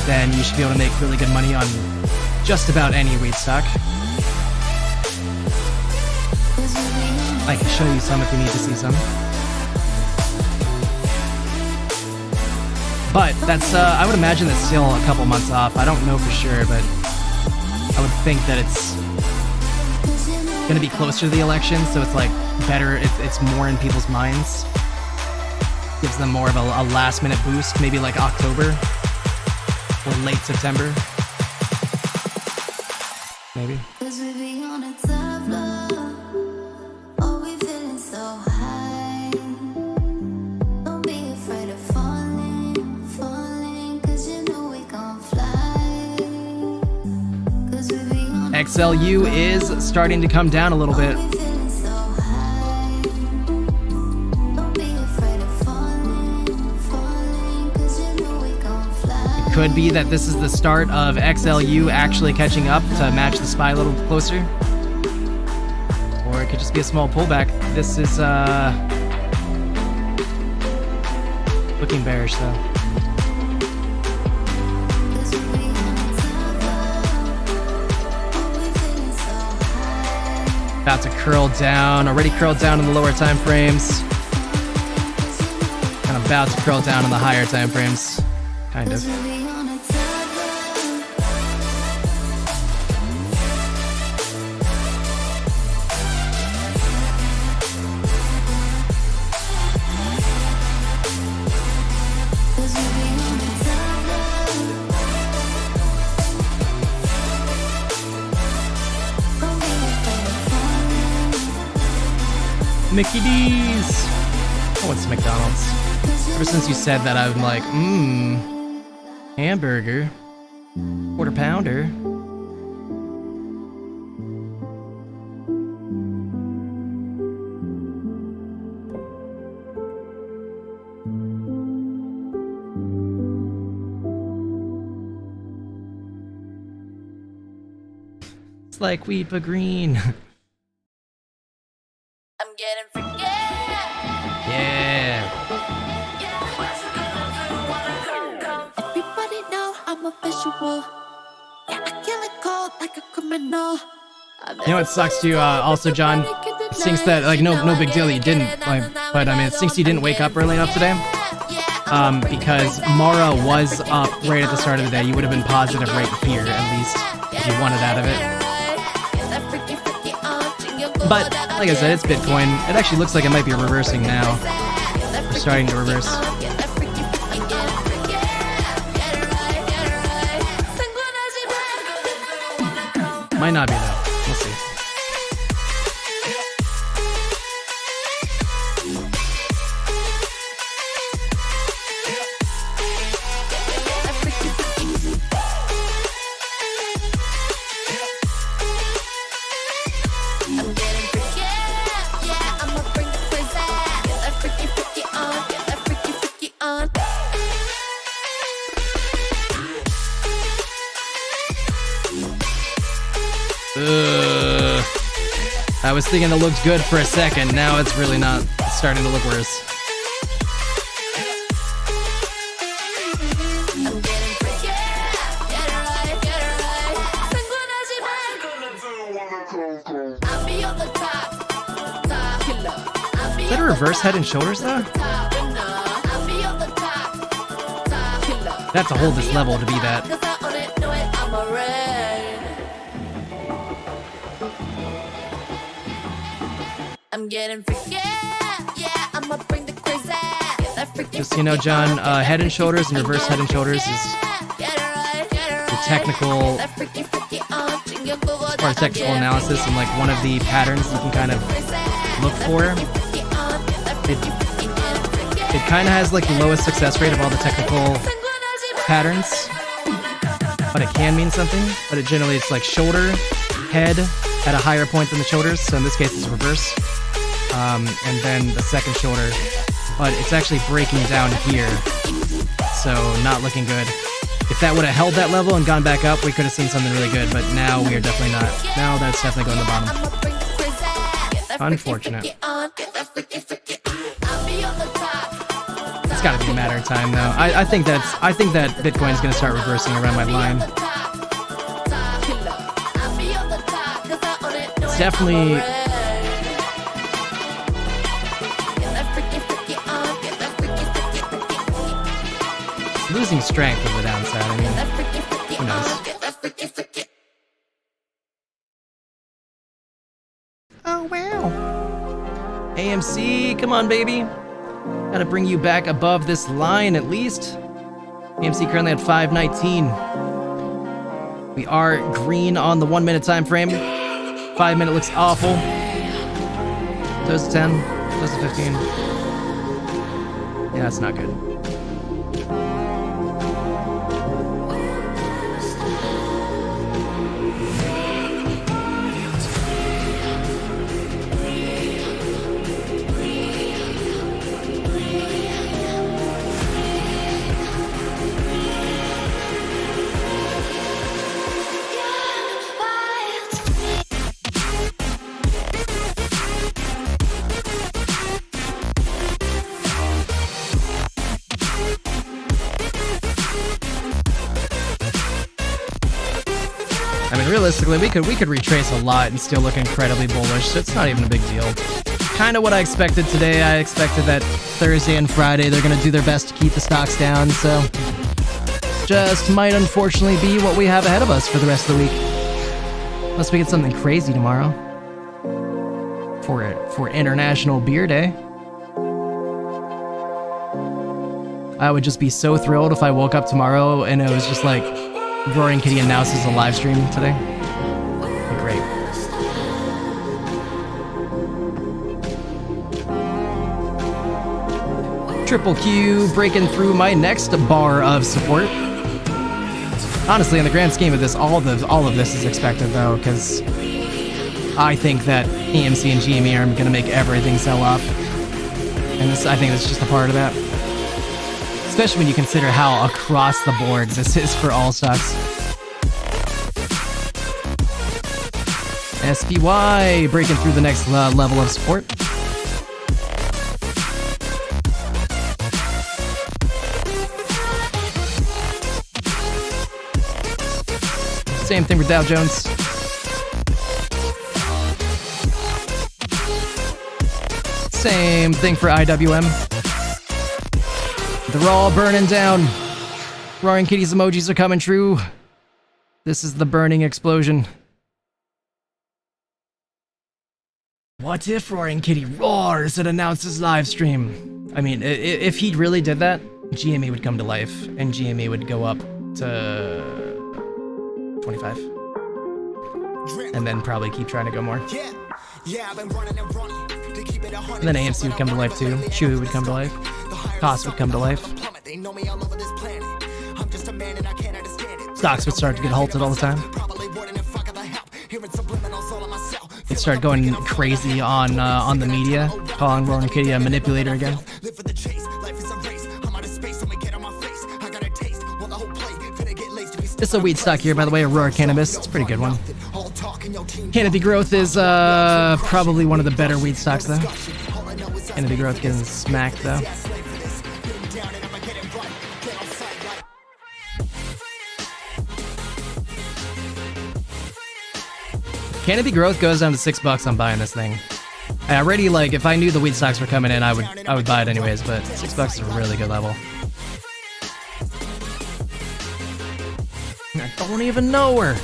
then you should be able to make really good money on just about any weed stock. I can show you some if you need to see some. But that's, I would imagine that's still a couple months off. I don't know for sure, but I would think that it's going to be closer to the election, so it's like better, it's more in people's minds. Gives them more of a last minute boost, maybe like October or late September. Maybe. XLU is starting to come down a little bit. It could be that this is the start of XLU actually catching up to match the SPY a little closer. Or it could just be a small pullback. This is looking bearish though. About to curl down, already curled down in the lower time frames. And about to curl down in the higher time frames. Kind of. Mickey D's! I want some McDonald's. Ever since you said that, I'm like, hamburger. Quarter pounder. It's like weed but green. You know what sucks too, also, John? It stinks that, like, no big deal that you didn't, like, but I mean, it stinks you didn't wake up early enough today. Because Mara was up right at the start of the day. You would have been positive right here, at least, if you wanted out of it. But, like I said, it's Bitcoin. It actually looks like it might be reversing now. We're starting to reverse. Might not be though. We'll see. I was thinking it looked good for a second. Now it's really not. It's starting to look worse. Is that a reverse head and shoulders though? They have to hold this level to be that. I'm getting freaky, yeah, I'ma bring the crazy. Just so you know, John, head and shoulders and reverse head and shoulders is the technical part of technical analysis and like one of the patterns you can kind of look for. It kind of has like the lowest success rate of all the technical patterns, but it can mean something. But it generally it's like shoulder, head at a higher point than the shoulders. So in this case, it's reverse. And then the second shoulder, but it's actually breaking down here, so not looking good. If that would have held that level and gone back up, we could have seen something really good, but now we are definitely not. Now that's definitely going to the bottom. Unfortunate. It's got to be a matter of time, though. I think that Bitcoin's going to start reversing around my line. It's definitely. Losing strength with the downside, I mean, who knows? Oh, wow. AMC, come on, baby. Gotta bring you back above this line, at least. AMC currently at 519. We are green on the 1 minute time frame. 5 minute looks awful. Close to 10, close to 15. Yeah, that's not good. Realistically, we could retrace a lot and still look incredibly bullish, so it's not even a big deal. Kind of what I expected today. I expected that Thursday and Friday they're going to do their best to keep the stocks down, so just might unfortunately be what we have ahead of us for the rest of the week. Unless we get something crazy tomorrow for International Beer Day. I would just be so thrilled if I woke up tomorrow and it was just like Roaring Kitty announces a live stream today. Be great. Triple Q breaking through my next bar of support. Honestly, in the grand scheme of this, all of this is expected though, because I think that AMC and GME are going to make everything sell off, and I think that's just a part of that. Especially when you consider how across the board this is for all stocks. SPY breaking through the next level of support. Same thing with Dow Jones. Same thing for IWM. They're all burning down. Roaring Kitty's emojis are coming true. This is the burning explosion. What if Roaring Kitty roars and announces live stream? I mean, if he really did that, GME would come to life, and GME would go up to 25. and then probably keep trying to go more. Yeah, I've been running and running to keep it 100. And then AMC would come to life too. Chewy would come to life. Cost would come to life. They know me all over this planet. I'm just a man and I can't understand it. Stocks would start to get halted all the time. Probably wouldn't if I got the help. Hearing subliminals all on myself. They'd start going crazy on the media, calling Roaring Kitty a manipulator again. Live for the chase. Life is a race. I'm out of space. I'ma get on my face. I got a taste. Well, the whole plate finna get laced to be. This is a weed stock here, by the way, Aurora Cannabis. It's a pretty good one. Canopy Growth is probably one of the better weed stocks, though. Canopy Growth getting smacked, though. Canopy Growth goes down to $6. I'm buying this thing. I already, like, if I knew the weed stocks were coming in, I would buy it anyways. But $6 is a really good level. I don't even know her.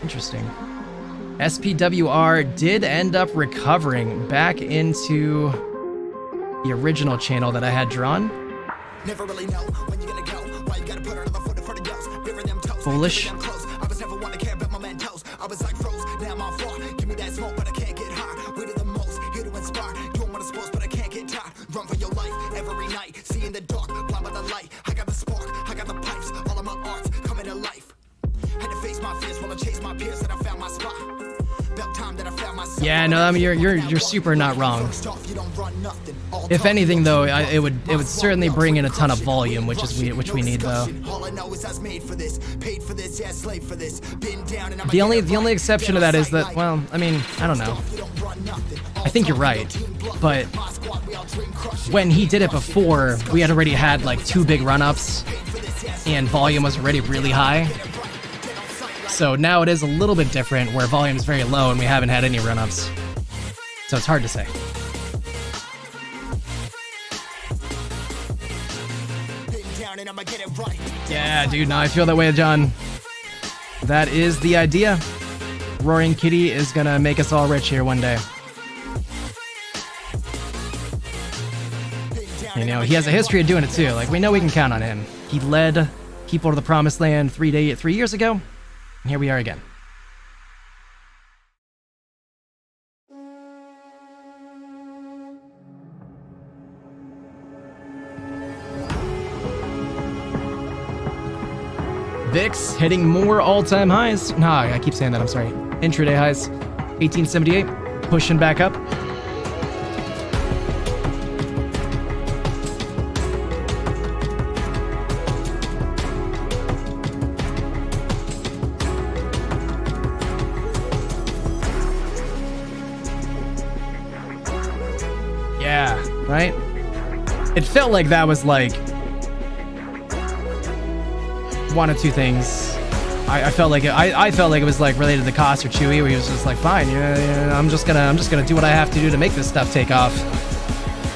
Interesting. SPWR did end up recovering back into the original channel that I had drawn. Never really know when you're gonna go. Why you gotta put another foot in front of yours? Bury them toes. Foolish. I was never one to care about my mentos. I was like froze. Now I'm on floor. Give me that smoke, but I can't get high. We do the most. Here to inspire. Doing what I'm supposed, but I can't get tired. Run for your life every night. See in the dark, blind by the light. I got the spark. I got the pipes. All of my arts coming to life. Had to face my fears while I chase my peers. And I found my spot. About time that I found myself. Yeah, no, I mean you're super not wrong. If anything, though, it would certainly bring in a ton of volume, which we need, though. The only exception to that is that, well, I mean, I don't know. I think you're right, but when he did it before, we had already had like 2 big run-ups, and volume was already really high. So now it is a little bit different, where volume is very low and we haven't had any run-ups. So it's hard to say. Yeah, dude, no, I feel that way, John. That is the idea. Roaring Kitty is gonna make us all rich here one day. You know, he has a history of doing it too. Like, we know we can count on him. He led people to the promised land 3 years ago, and here we are again. VIX hitting more all-time highs. Nah, I keep saying that, I'm sorry. Intraday highs, 1878, pushing back up. Yeah, right? It felt like that was like one of two things. I felt like it was like related to Cost or Chewy, where he was just like, fine, yeah, I'm just gonna do what I have to do to make this stuff take off.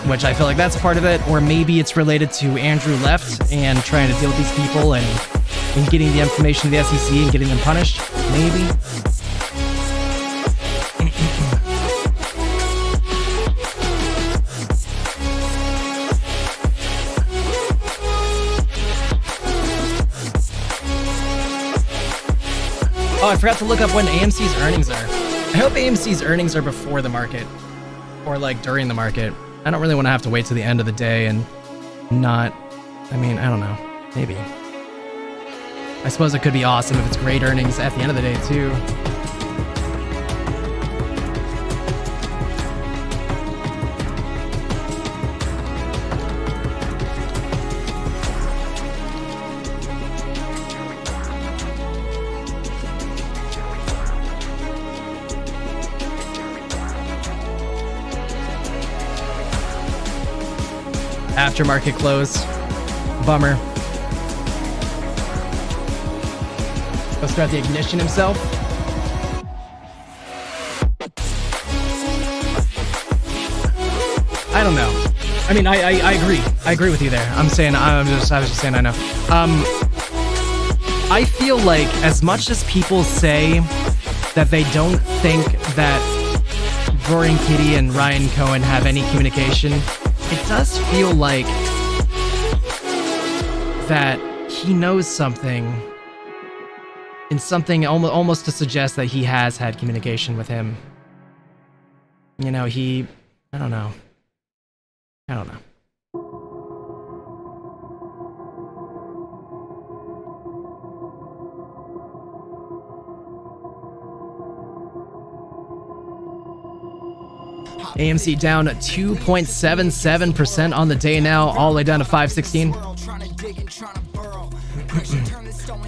Which I feel like that's part of it, or maybe it's related to Andrew left and trying to deal with these people and getting the information to the SEC and getting them punished. Maybe. Oh, I forgot to look up when AMC's earnings are. I hope AMC's earnings are before the market, or like during the market. I don't really want to have to wait till the end of the day and not, I mean, I don't know, maybe. I suppose it could be awesome if it's great earnings at the end of the day too. Aftermarket close. Bummer. Let's grab the ignition himself. I don't know. I mean, I agree. I agree with you there. I was just saying I know. I feel like as much as people say that they don't think that Roaring Kitty and Ryan Cohen have any communication, it does feel like that he knows something, and something almost to suggest that he has had communication with him. You know, I don't know. AMC down 2.77% on the day now, all the way down to 516.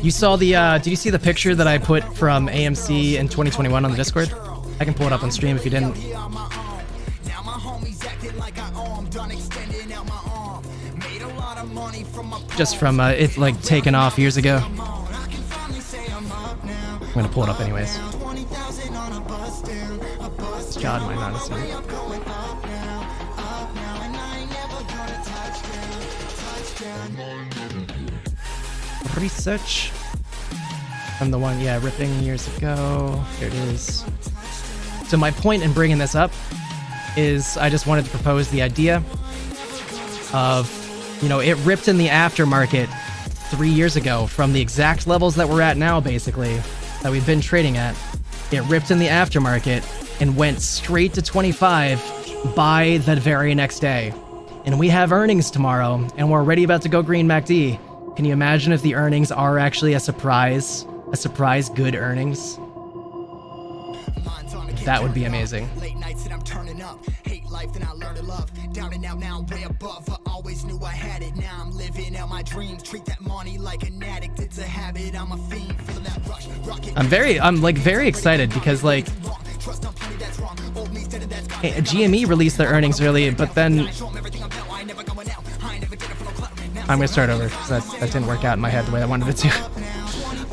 You saw the, did you see the picture that I put from AMC in 2021 on the Discord? I can pull it up on stream if you didn't. Just from, it like taken off years ago. I'm gonna pull it up anyways. God, my not assuming. Research from the one, yeah, ripping years ago. Here it is. So my point in bringing this up is I just wanted to propose the idea of, you know, it ripped in the aftermarket 3 years ago from the exact levels that we're at now, basically, that we've been trading at. It ripped in the aftermarket and went straight to 25 by the very next day. And we have earnings tomorrow, and we're already about to go green MACD. Can you imagine if the earnings are actually a surprise good earnings? That would be amazing. Late nights that I'm turning up, hate life then I learn to love. Down and out now, way above. I always knew I had it. Now I'm living out my dreams. Treat that money like an addict. It's a habit. I'm a fiend. Feeling that rush. I'm very excited because like GME released their earnings early, but then I'm gonna start over because that didn't work out in my head the way I wanted it to.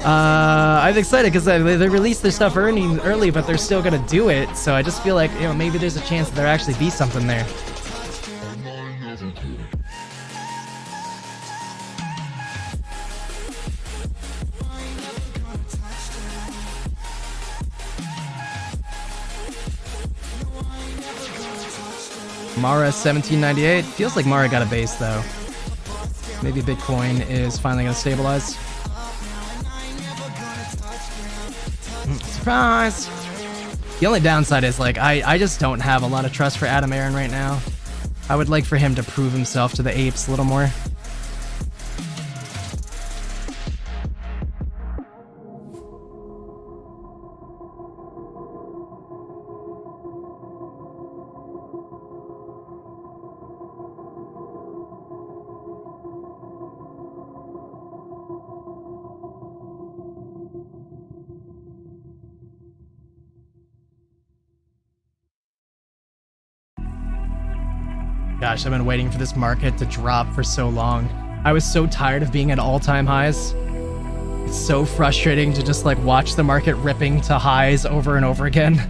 I'm excited because they released their stuff early, but they're still gonna do it. So I just feel like, you know, maybe there's a chance that there actually be something there. Mara 1798. Feels like Mara got a base though. Maybe Bitcoin is finally gonna stabilize. Surprise! The only downside is like I just don't have a lot of trust for Adam Aaron right now. I would like for him to prove himself to the apes a little more. Gosh, I've been waiting for this market to drop for so long. I was so tired of being at all-time highs. It's so frustrating to just like watch the market ripping to highs over and over again.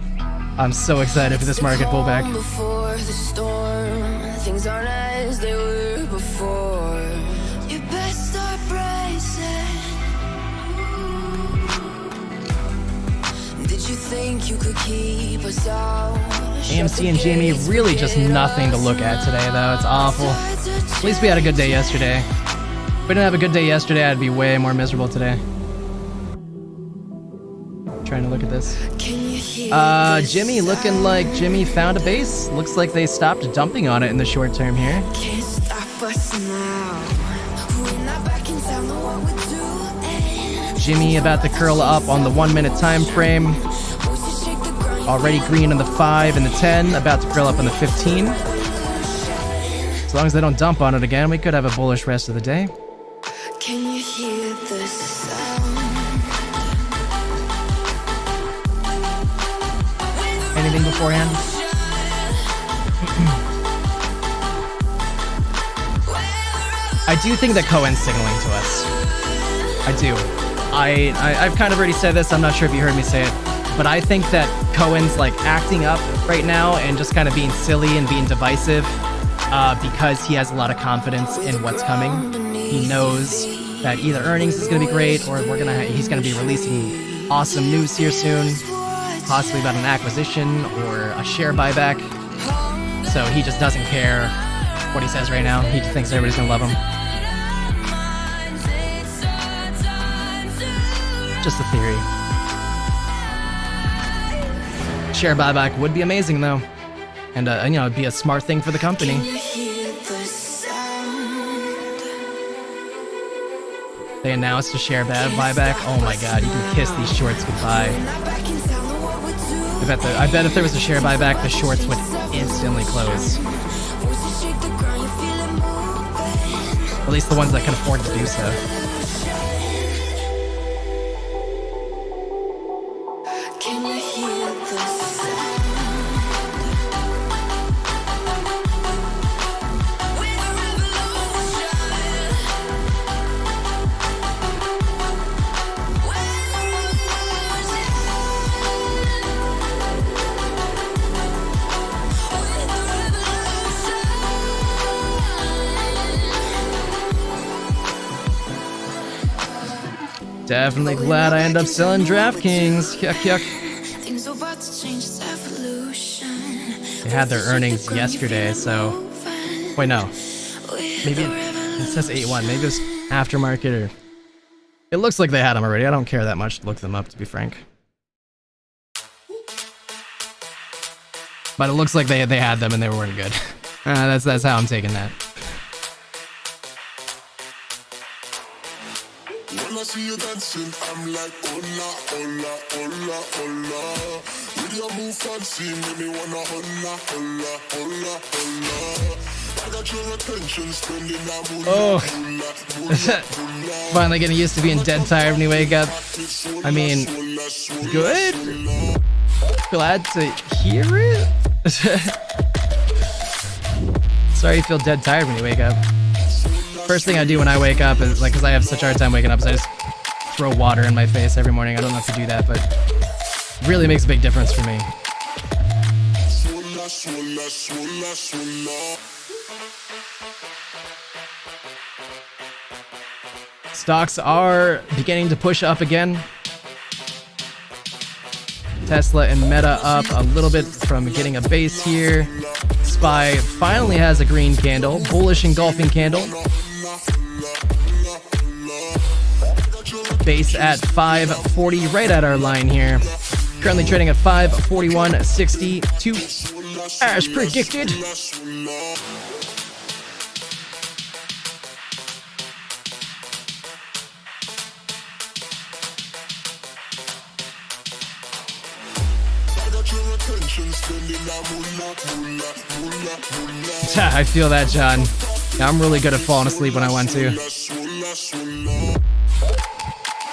I'm so excited for this market pullback. Before the storm, things aren't as they were before. You best start bracing. Did you think you could keep us out? AMC and GME really just nothing to look at today, though. It's awful. At least we had a good day yesterday. If we didn't have a good day yesterday, I'd be way more miserable today. Trying to look at this. Jimmy looking like Jimmy found a base. Looks like they stopped dumping on it in the short term here. Can't stop us now. We're not backing down on what we're doing. Jimmy about to curl up on the 1 minute time frame. Already green on the 5 and the 10, about to curl up on the 15. As long as they don't dump on it again, we could have a bullish rest of the day. Can you hear the sound? Anything beforehand? I do think that Cohen's signaling to us. I do. I've kind of already said this, I'm not sure if you heard me say it. But I think that Cohen's like acting up right now and just kind of being silly and being divisive because he has a lot of confidence in what's coming. He knows that either earnings is going to be great or he's going to be releasing awesome news here soon. possibly about an acquisition or a share buyback. So he just doesn't care what he says right now. He just thinks everybody's gonna love him. Just a theory. Share buyback would be amazing though. And you know, it'd be a smart thing for the company. They announced a share buyback. Oh my god, you can kiss these shorts goodbye. I bet if there was a share buyback, the shorts would instantly close. At least the ones that can afford to do so. Can you hear the sound? Definitely glad I end up selling DraftKings. Yuck, yuck. Things are about to change, it's evolution. They had their earnings yesterday, so... Wait, no. Maybe it says 8-1. Maybe it was aftermarket or... It looks like they had them already. I don't care that much to look them up, to be frank. But it looks like they had them and they weren't good. That's how I'm taking that. When I see you dancing, I'm like, hola, hola, hola, hola. With your move fancy, make me wanna hola, hola, hola, hola. I got your attention, spending that moolah, Finally getting used to being dead tired when you wake up. I mean, good? Glad to hear it? Sorry you feel dead tired when you wake up. First thing I do when I wake up is, like, because I have such a hard time waking up, is I just throw water in my face every morning. I don't know if you do that, but it really makes a big difference for me. Stocks are beginning to push up again. Tesla and Meta up a little bit from getting a base here. SPY finally has a green candle, bullish engulfing candle. Base at 540, right at our line here. Currently trading at 541.62 as predicted. I feel that, John. Yeah, I'm really good at falling asleep when I want to.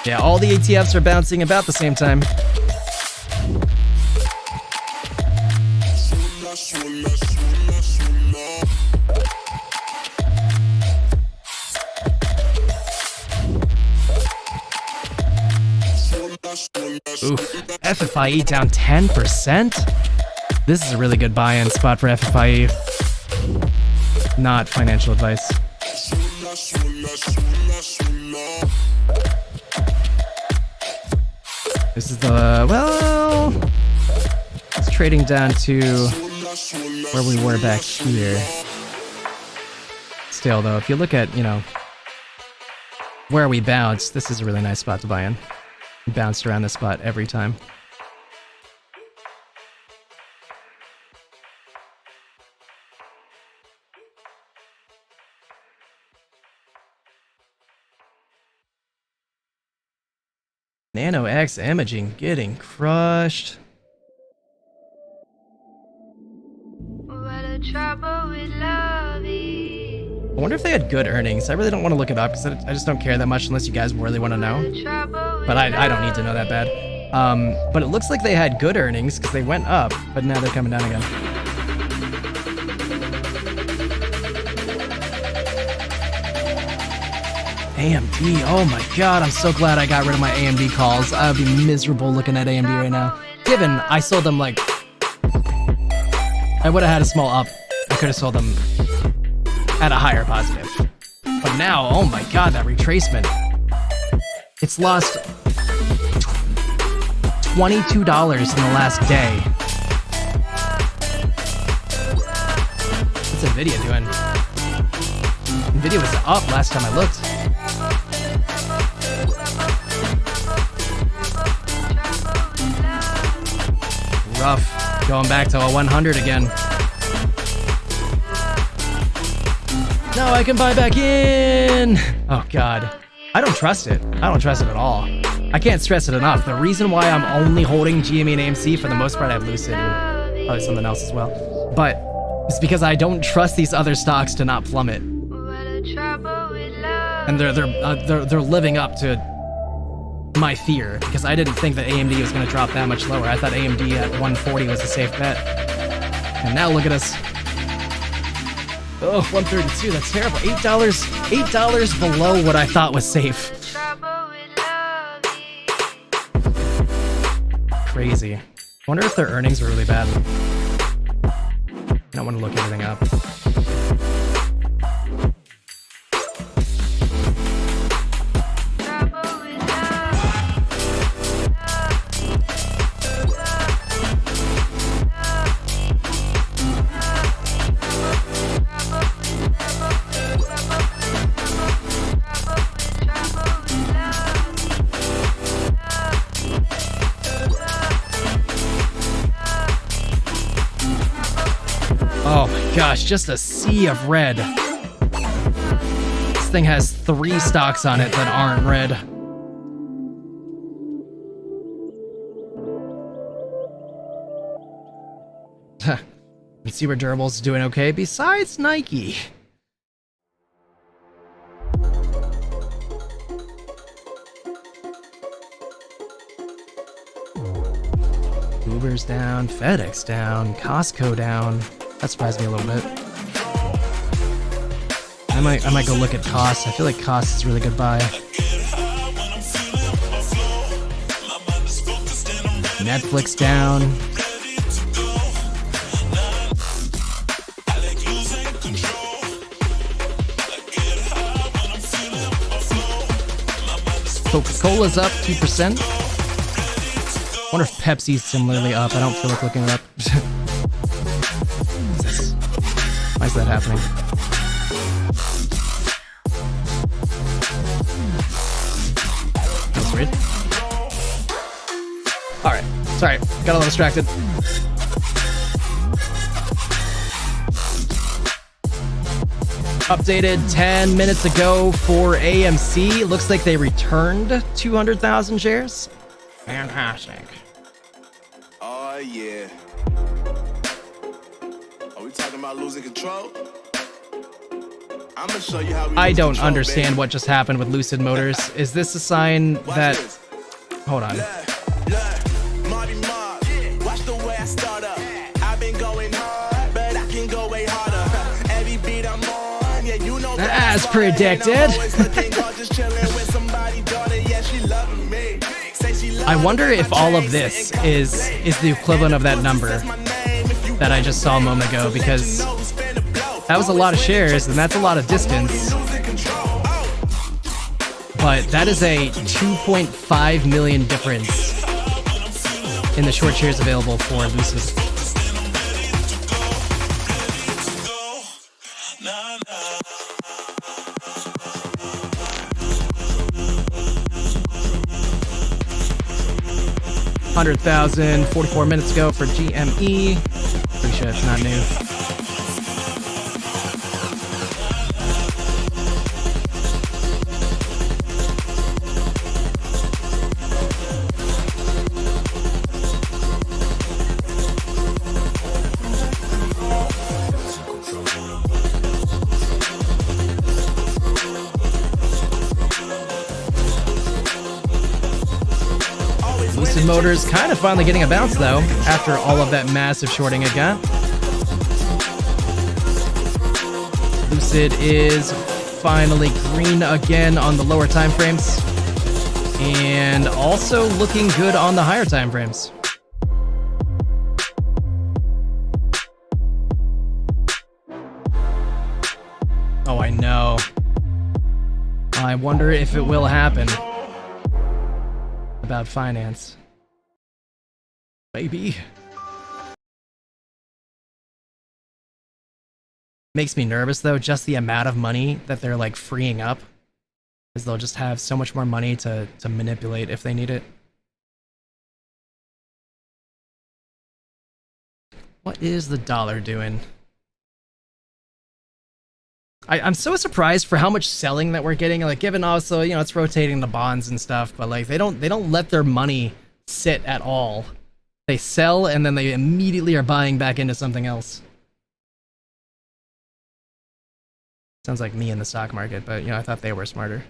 Yeah, all the ETFs are bouncing about the same time. Oof, FFIE down 10%? This is a really good buy-in spot for FFIE. Not financial advice. This is the, well, it's trading down to where we were back here. Still though, if you look at, you know, where we bounced, this is a really nice spot to buy in. We bounced around this spot every time. Nano X Imaging getting crushed. I wonder if they had good earnings. I really don't want to look it up because I just don't care that much unless you guys really want to know. But I don't need to know that bad. But it looks like they had good earnings because they went up, but now they're coming down again. AMD, oh my god, I'm so glad I got rid of my AMD calls. I would be miserable looking at AMD right now. Given I sold them like... I would have had a small up. I could have sold them at a higher positive. But now, oh my god, that retracement. It's lost $22 in the last day. What's Nvidia doing? Nvidia was up last time I looked. Rough. Going back to a 100 again. Now I can buy back in! Oh god. I don't trust it. I don't trust it at all. I can't stress it enough. The reason why I'm only holding GME and AMC, for the most part I have Lucid and probably something else as well, but it's because I don't trust these other stocks to not plummet. And they're living up to my fear, because I didn't think that AMD was going to drop that much lower. I thought AMD at 140 was a safe bet. And now look at us. Oh, 132, that's terrible. $8 below what I thought was safe. Crazy. I wonder if their earnings were really bad. I don't want to look everything up. Oh my gosh, just a sea of red. This thing has 3 stocks on it that aren't red. Consumer durables doing okay besides Nike. Uber's down, FedEx down, Costco down. That surprised me a little bit. I might go look at Cost. I feel like Cost is a really good buy. Netflix down. Coca-Cola's up 2%. Wonder if Pepsi's similarly up. I don't feel like looking it up. Why is that happening? That's weird. Alright, sorry, got a little distracted. Updated 10 minutes ago for AMC. Looks like they returned 200,000 shares. Fantastic. Oh yeah. Are we talking about losing control? I'm gonna show you how we I don't control, understand baby. what just happened with Lucid Motors. Is this a sign that... Hold on. Marty Mark, watch the way I start up. I've been going hard, but I can go way harder. Every beat I'm on, yeah, you know As predicted. I wonder if all of this is the equivalent of that number that I just saw a moment ago, because that was a lot of shares and that's a lot of distance. But that is a 2.5 million difference in the short shares available for Lucid. $100,000 44 minutes ago for GME. Pretty sure it's not new. Lucid Motors kind of finally getting a bounce though, after all of that massive shorting it got. Lucid is finally green again on the lower time frames, and also looking good on the higher time frames. Oh, I know. I wonder if it will happen. About finance. Maybe. Makes me nervous though, just the amount of money that they're like freeing up. Because they'll just have so much more money to manipulate if they need it. What is the dollar doing? I'm so surprised for how much selling that we're getting. Like, given also, you know, it's rotating the bonds and stuff, but like they don't let their money sit at all. They sell and then they immediately are buying back into something else. Sounds like me in the stock market, but you know, I thought they were smarter.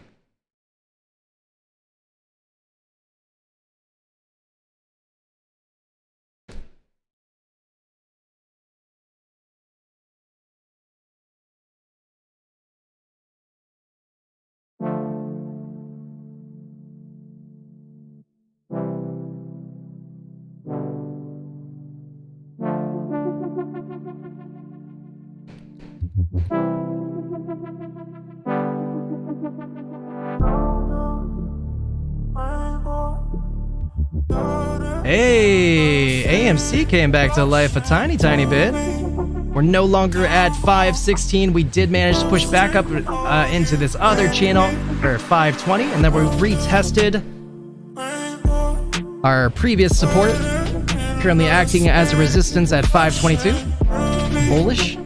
Hey, AMC came back to life a tiny bit. We're no longer at 516. We did manage to push back up into this other channel for 520, and then we retested our previous support, currently acting as a resistance at 522. Bullish.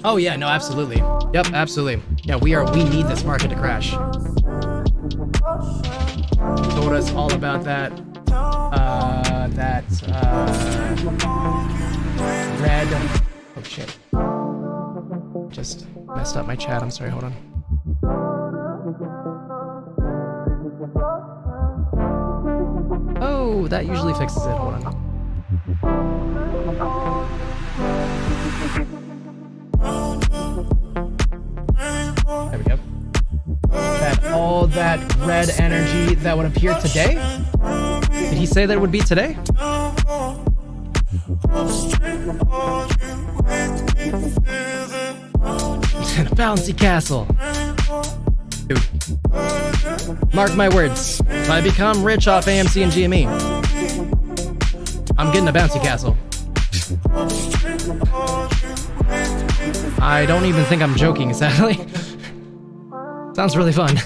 Oh yeah, no, absolutely. Yep, absolutely. Yeah, we need this market to crash. Told us all about that. Red. Oh shit. Just messed up my chat. I'm sorry. Hold on. Oh, that usually fixes it. Hold on. There we go. All that red energy that would appear today? Did he say that it would be today? In a bouncy castle. Dude. Mark my words. If I become rich off AMC and GME, I'm getting a bouncy castle. I don't even think I'm joking, sadly. Sounds really fun.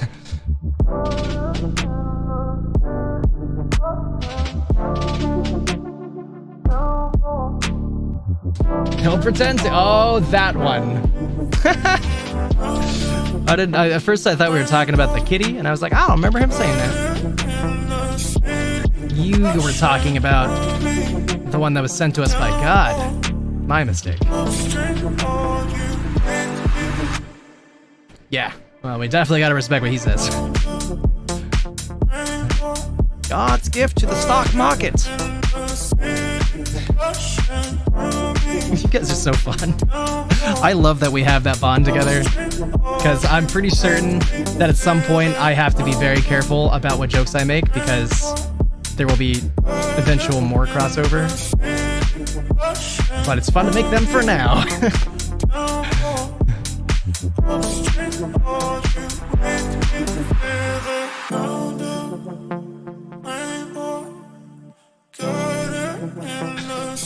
Don't pretend to. Oh, that one. At first I thought we were talking about the kitty, and I was like, I don't remember him saying that. You were talking about the one that was sent to us by God. My mistake. Yeah, well, we definitely gotta respect what he says. God's gift to the stock market. You guys are so fun. I love that we have that bond together, because I'm pretty certain that at some point I have to be very careful about what jokes I make, because there will be eventual more crossover. But it's fun to make them for now.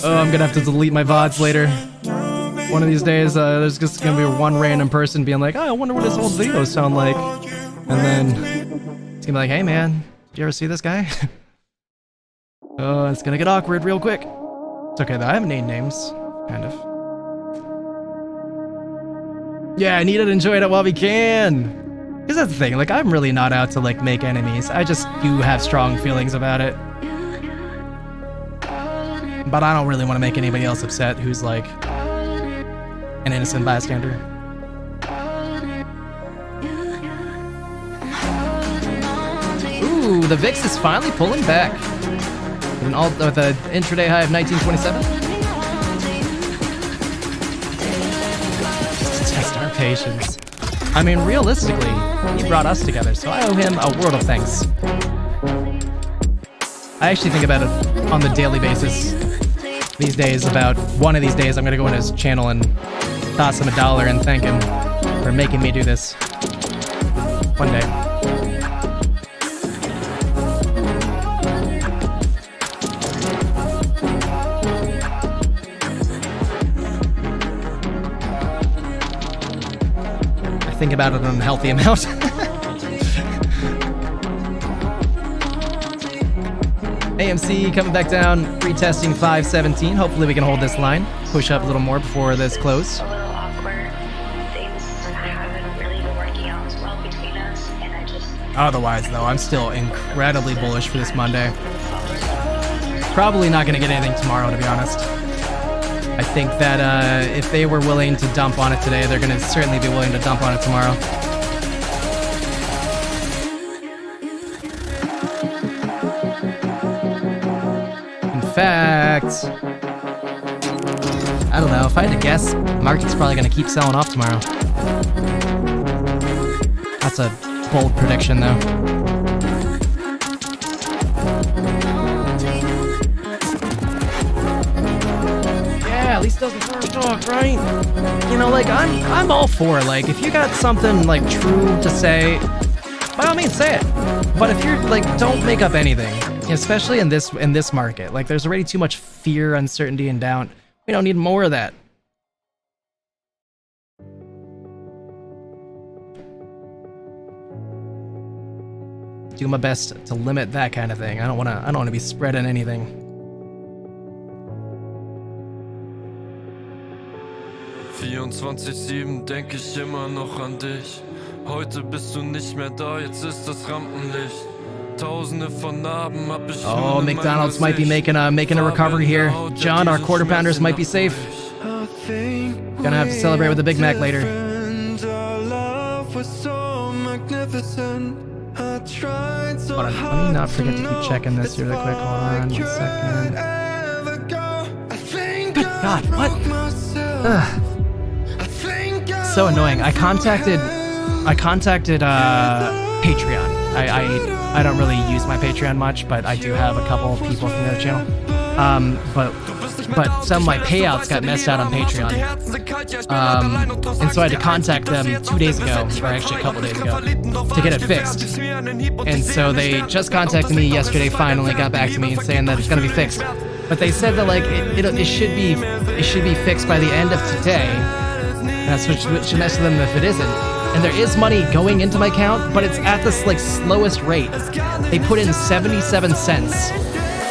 Oh, I'm gonna have to delete my VODs later. One of these days, there's just gonna be one random person being like, oh, I wonder what his old videos sound like. And then it's gonna be like, hey man, did you ever see this guy? Oh, it's gonna get awkward real quick. It's okay though, I haven't named names. Kind of. Yeah, I need to enjoy it while we can. Because that's the thing, like, I'm really not out to, like, make enemies. I just do have strong feelings about it. But I don't really want to make anybody else upset who's, like, an innocent bystander. Ooh, the VIX is finally pulling back. With an intraday high of 1927. Just to test our patience. I mean, realistically, he brought us together, so I owe him a world of thanks. I actually think about it on the daily basis these days. About one of these days, I'm gonna go on his channel and toss him $1 and thank him for making me do this. One day. I think about it an unhealthy amount. AMC coming back down, retesting 517. Hopefully we can hold this line. Push up a little more before this close. Otherwise, though, I'm still incredibly bullish for this Monday. Probably not going to get anything tomorrow, to be honest. I think that if they were willing to dump on it today, they're going to certainly be willing to dump on it tomorrow. In fact, I don't know. If I had to guess, market's probably going to keep selling off tomorrow. That's a bold prediction, though. Yeah, at least it doesn't first talk, right? You know, like I'm all for, like, if you got something like true to say, by all means say it. But if you're like, don't make up anything, especially in this market. Like, there's already too much fear, uncertainty, and doubt. We don't need more of that. Do my best to limit that kind of thing. I don't want to be spreading anything. Denke ich immer noch an dich. Heute bist du nicht mehr da, jetzt ist das Rampenlicht. Tausende von Narben hab ich. Oh, McDonald's might be making a recovery here. John, our quarter pounders might be safe. Gonna have to celebrate with a Big Mac later. Hold on, let me not forget to keep checking this really quick. Hold on 1 second. Good God, what? Ugh. So annoying. I contacted Patreon. I don't really use my Patreon much, but I do have a couple of people from their channel. But some of my payouts got messed out on Patreon. And so I had to contact them 2 days ago, or actually a couple days ago, to get it fixed. And so they just contacted me yesterday, finally got back to me and saying that it's gonna be fixed. But they said that like it should be fixed by the end of today. And that's what should mess with them if it isn't. And there is money going into my account, but it's at this like slowest rate. They put in 77 cents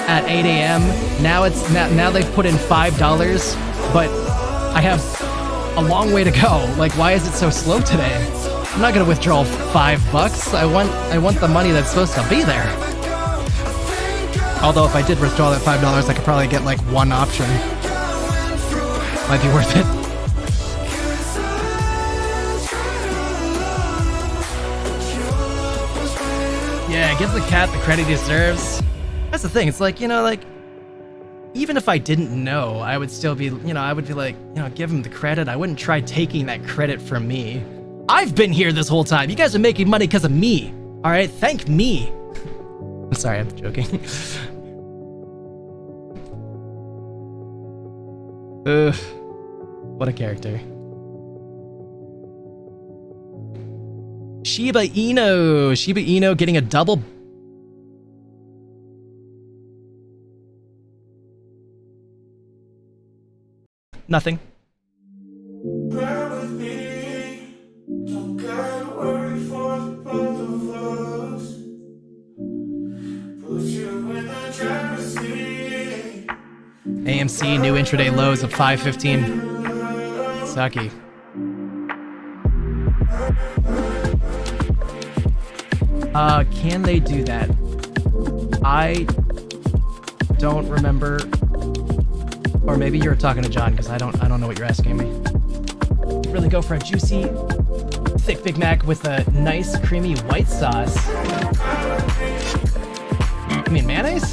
at 8 a.m. Now they've put in $5, but I have a long way to go. Like, why is it so slow today? I'm not gonna withdraw $5. I want the money that's supposed to be there. Although if I did withdraw that $5, I could probably get like one option. Might be worth it. Yeah, give the cat the credit he deserves. That's the thing. It's like, you know, like, even if I didn't know, I would still be, you know, I would be like, you know, give him the credit. I wouldn't try taking that credit from me. I've been here this whole time. You guys are making money because of me. All right, thank me. I'm sorry, I'm joking. Ugh, what a character. Shiba Inu getting a double. Nothing. AMC new intraday lows of 515. Sucky. Can they do that? I don't remember. Or maybe you're talking to John, because I don't know what you're asking me. Really go for a juicy, thick Big Mac with a nice creamy white sauce. I mean mayonnaise?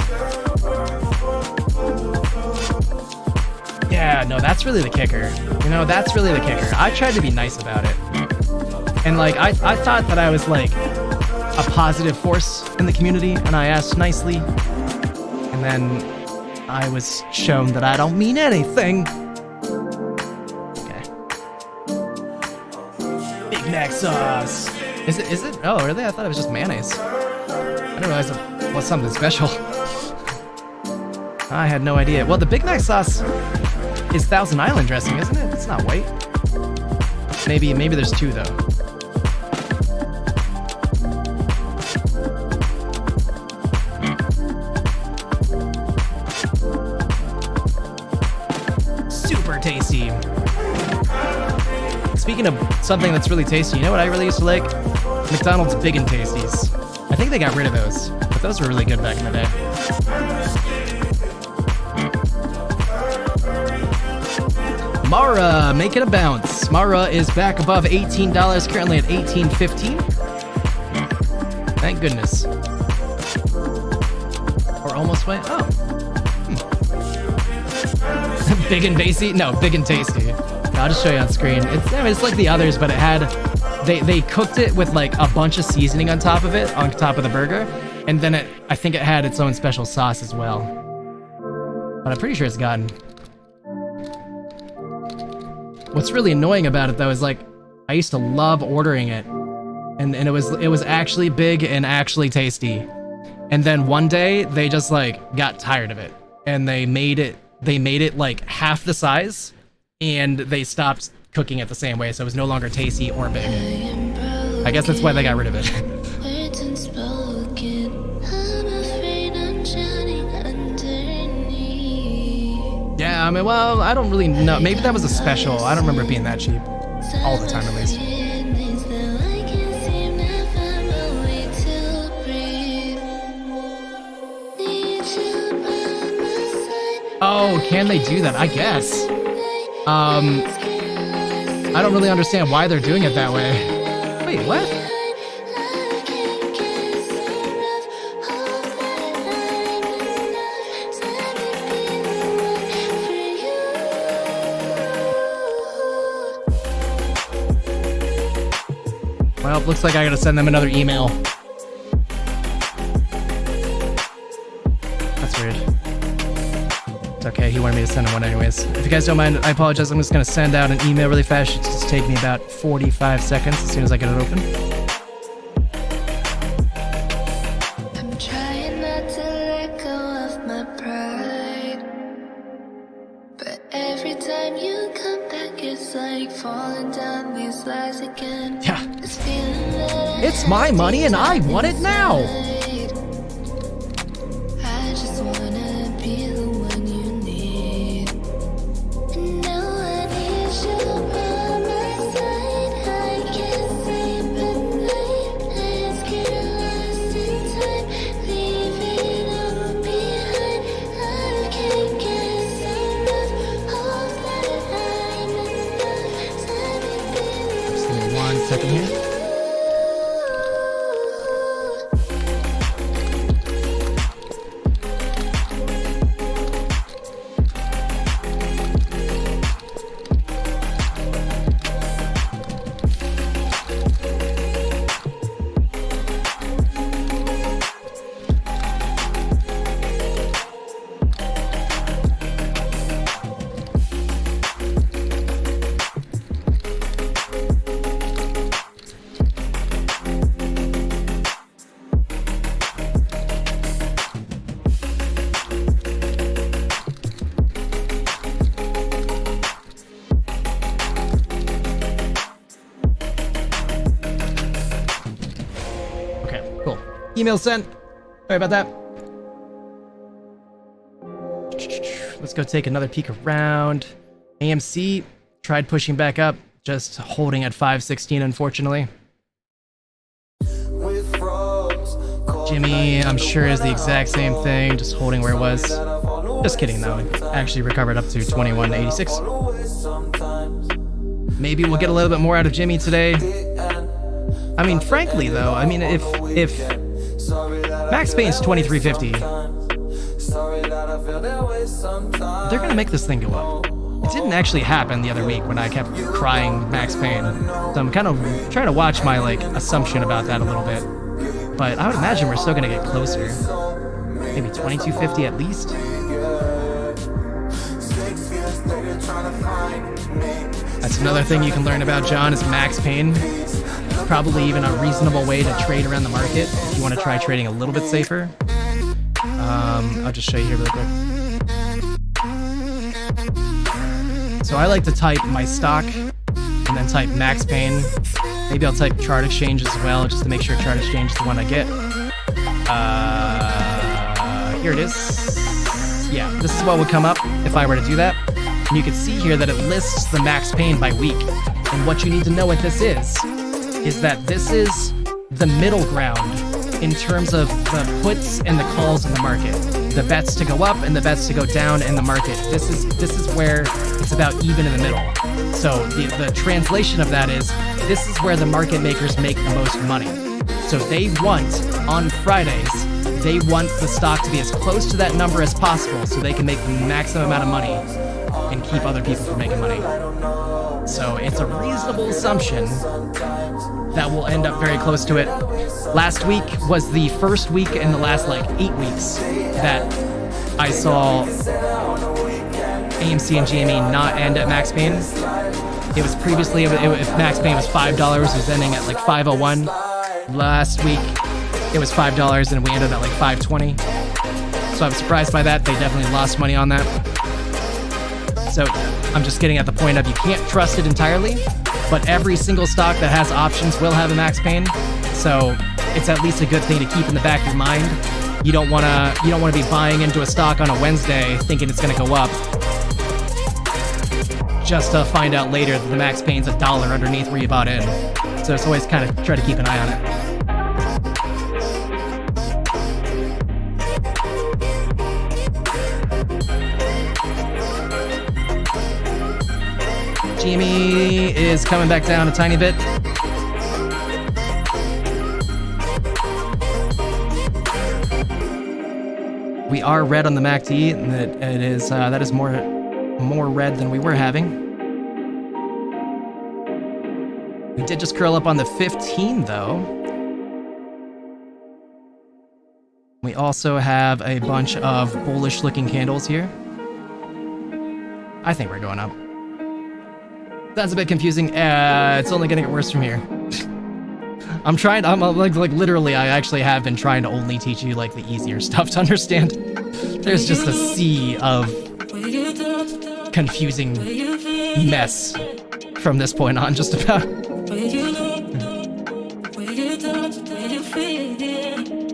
Yeah, no, that's really the kicker. You know, that's really the kicker. I tried to be nice about it. And like, I thought that I was like a positive force in the community, and I asked nicely. And then I was shown that I don't mean anything. Okay. Big Mac sauce. Is it? Oh, really? I thought it was just mayonnaise. I didn't realize it was something special. I had no idea. Well, the Big Mac sauce is Thousand Island dressing, isn't it? It's not white. Maybe there's two though. Super tasty. Speaking of something that's really tasty, you know what I really used to like? McDonald's Big and Tasties. I think they got rid of those, but those were really good back in the day. Mara making a bounce. Mara is back above $18, currently at $18.15. Thank goodness. Or almost went. Oh. Big and tasty? No, Big and Tasty. I'll just show you on screen. It's like the others, but it had they cooked it with like a bunch of seasoning on top of the burger, and then I think it had its own special sauce as well. But I'm pretty sure it's gone. What's really annoying about it though is like I used to love ordering it, and it was actually big and actually tasty. And then one day they just like got tired of it, and they made it like half the size, and they stopped cooking it the same way, so it was no longer tasty or big. I guess that's why they got rid of it. Yeah, I mean, well, I don't really know. Maybe that was a special. I don't remember it being that cheap. All the time, at least. Oh, can they do that? I guess. I don't really understand why they're doing it that way. Wait, what? Well, looks like I gotta send them another email. That's weird. It's okay, he wanted me to send him one anyways. If you guys don't mind, I apologize. I'm just gonna send out an email really fast. It should just take me about 45 seconds as soon as I get it open. I'm trying not to let go of my pride, but every time you come back, it's like falling down these lies again. Yeah. It's my money and I want it now. I just wanna be the one you need. And now I need you by my side. I can't sleep at night. Let's get lost in time. Leave it all behind. I can't get enough of that. I'm enough. Just give me 1 second here. Email sent. Sorry about that. Let's go take another peek around. AMC tried pushing back up, just holding at 516, unfortunately. GME, I'm sure, is the exact same thing, just holding where it was. Just kidding, though. It actually recovered up to 21.86. Maybe we'll get a little bit more out of GME today. I mean, frankly, though, I mean, if Max Payne's 2350, they're gonna make this thing go up. It didn't actually happen the other week when I kept crying Max Payne, so I'm kind of trying to watch my assumption about that a little bit. But I would imagine we're still gonna get closer, maybe 2250 at least. That's another thing you can learn about John is Max Payne. probably even a reasonable way to trade around the market if you want to try trading a little bit safer. I'll just show you here really quick. So I like to type my stock and then type max pain. Maybe I'll type chart exchange as well, just to make sure chart exchange is the one I get. Here it is. Yeah, this is what would come up if I were to do that. And you can see here that it lists the max pain by week. And what you need to know what this is that this is the middle ground in terms of the puts and the calls in the market. The bets to go up and the bets to go down in the market. This is where it's about even in the middle. So the translation of that is, this is where the market makers make the most money. So they want, on Fridays, they want the stock to be as close to that number as possible so they can make the maximum amount of money and keep other people from making money. So it's a reasonable assumption that we'll end up very close to it. Last week was the first week in the last like 8 weeks that I saw AMC and GME not end at max pain. It was previously, if max pain was $5, it was ending at like 501. Last week it was $5 and we ended at like 520. So I'm surprised by that. They definitely lost money on that. So I'm just getting at the point of, you can't trust it entirely, but every single stock that has options will have a max pain. So it's at least a good thing to keep in the back of your mind. You don't want to be buying into a stock on a Wednesday thinking it's going to go up, just to find out later that the max pain's $1 underneath where you bought in. So it's always kind of try to keep an eye on it. GME is coming back down a tiny bit. We are red on the MACD, and that is more red than we were having. We did just curl up on the 15 though. We also have a bunch of bullish looking candles here. I think we're going up. That's a bit confusing. It's only gonna get worse from here. I'm like literally, I actually have been trying to only teach you like the easier stuff to understand. There's just a sea of confusing mess from this point on, just about.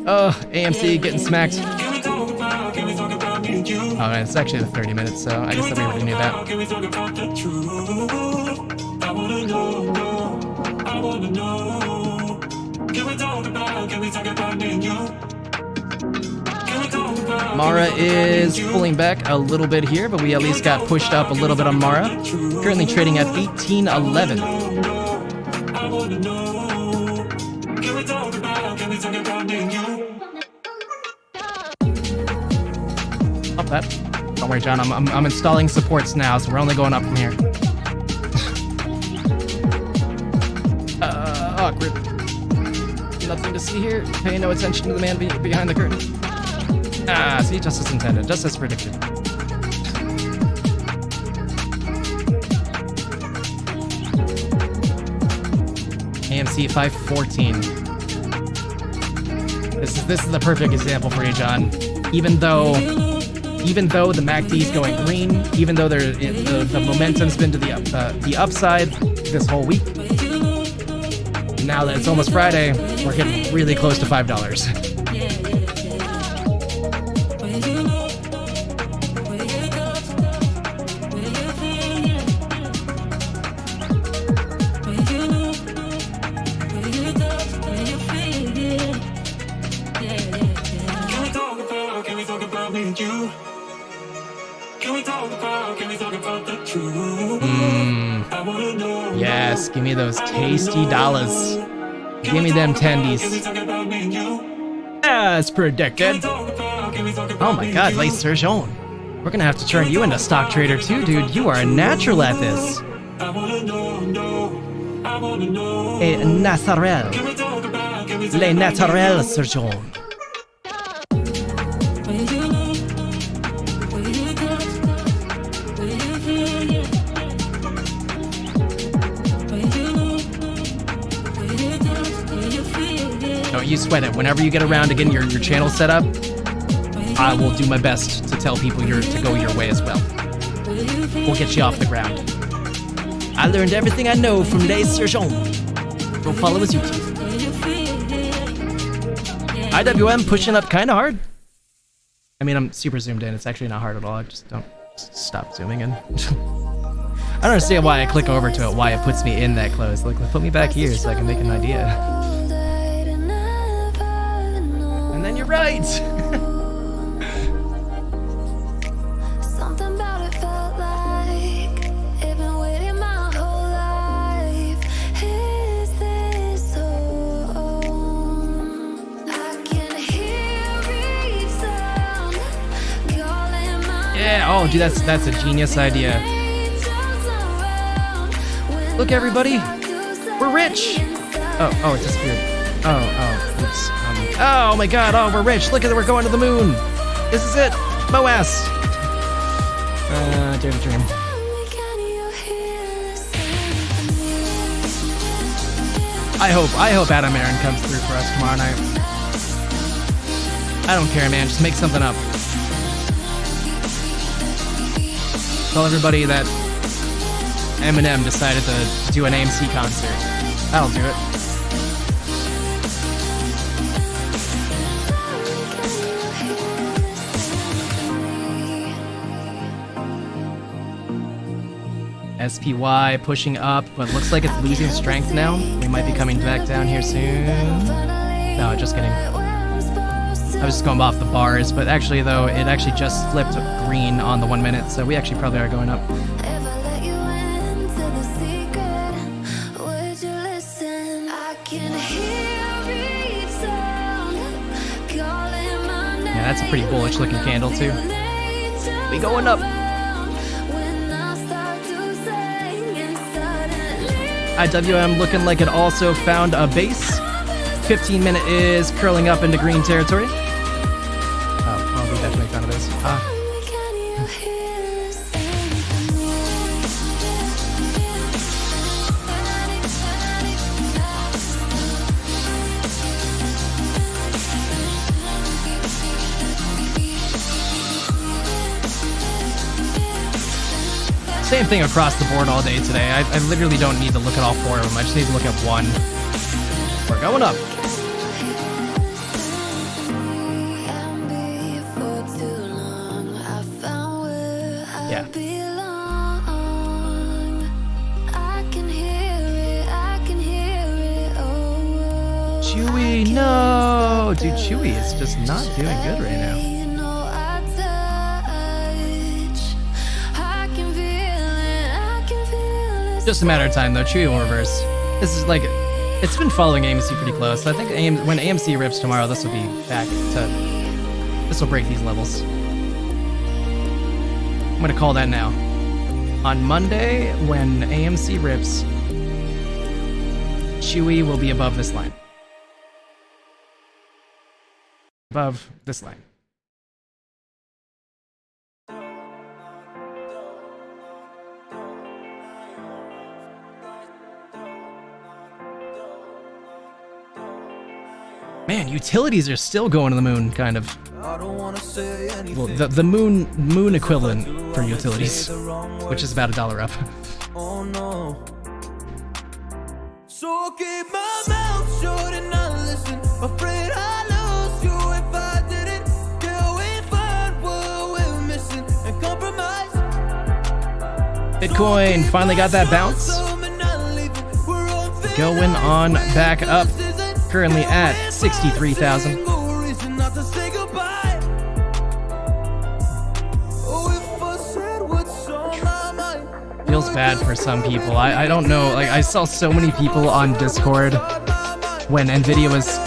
Oh, AMC getting smacked. Oh, man, it's actually the 30 minutes, so I guess that we already knew that. Mara is pulling back a little bit here, but we at least got pushed up a little bit on Mara. Currently trading at 18.11. Up that. Don't worry, John. I'm installing supports now, so we're only going up from here. Awkward. Nothing to see here. Pay no attention to the man behind the curtain. Ah, see, just as intended, just as predicted. AMC 514. This is the perfect example for you, John. Even though the MACD is going green, even though the momentum's been to the upside this whole week, now that it's almost Friday, we're getting really close to $5. Yes, give me those tasty dollars. Give me them tendies. As predicted. Oh my god, Les Sergeant. We're gonna have to turn you into stock trader too, dude. You are a natural at this. A naturel. Le naturel, Sergeant. sweat it. Whenever you get around to getting your channel set up, I will do my best to tell people to go your way as well. We'll get you off the ground. I learned everything I know from Les Sergeants. Go follow his YouTube. IWM pushing up kind of hard. I mean, I'm super zoomed in. It's actually not hard at all. I just don't stop zooming in. I don't understand why I click over to it, why it puts me in that close. Like, put me back here so I can make an idea. And then you're right. Something about it felt like it'd been waiting my whole life. Is this home? I can hear each sound calling my Yeah, oh, dude, that's a genius idea. Look, everybody, we're rich. Oh, it disappeared. Oops. Oh my God, oh, we're rich. Look at it, we're going to the moon. This is it, Moas. Dirty dream. I hope Adam Aaron comes through for us tomorrow night. I don't care, man. Just make something up. Tell everybody that Eminem decided to do an AMC concert. That'll do it. SPY pushing up, but looks like it's losing strength now. We might be coming back down here soon. No, just kidding. I was just going off the bars, but actually though, it actually just flipped green on the 1 minute, so we actually probably are going up. Yeah, that's a pretty bullish looking candle too. We going up. IWM looking like it also found a base. 15 minute is curling up into green territory. Oh, well, we definitely found a base. Same thing across the board all day today. I literally don't need to look at all four of them. I just need to look at one. We're going up. Yeah. Chewy, no! Dude, Chewy is just not doing good right now. Just a matter of time though. Chewy will reverse. This is like, it's been following AMC pretty close. I think when AMC rips tomorrow, this will be back to, this will break these levels. I'm gonna call that now. On Monday, when AMC rips, Chewy will be above this line. Above this line. Man, utilities are still going to the moon, kind of. Well, the moon equivalent for utilities, which is about $1 up. Oh no. So keep my mouth shut and not listen. Afraid I lose you if I didn't. Till we find what we're missing and compromise. Bitcoin finally got that bounce. Going on back up. Currently at 63,000. Feels bad for some people. I don't know. Like, I saw so many people on Discord when Nvidia was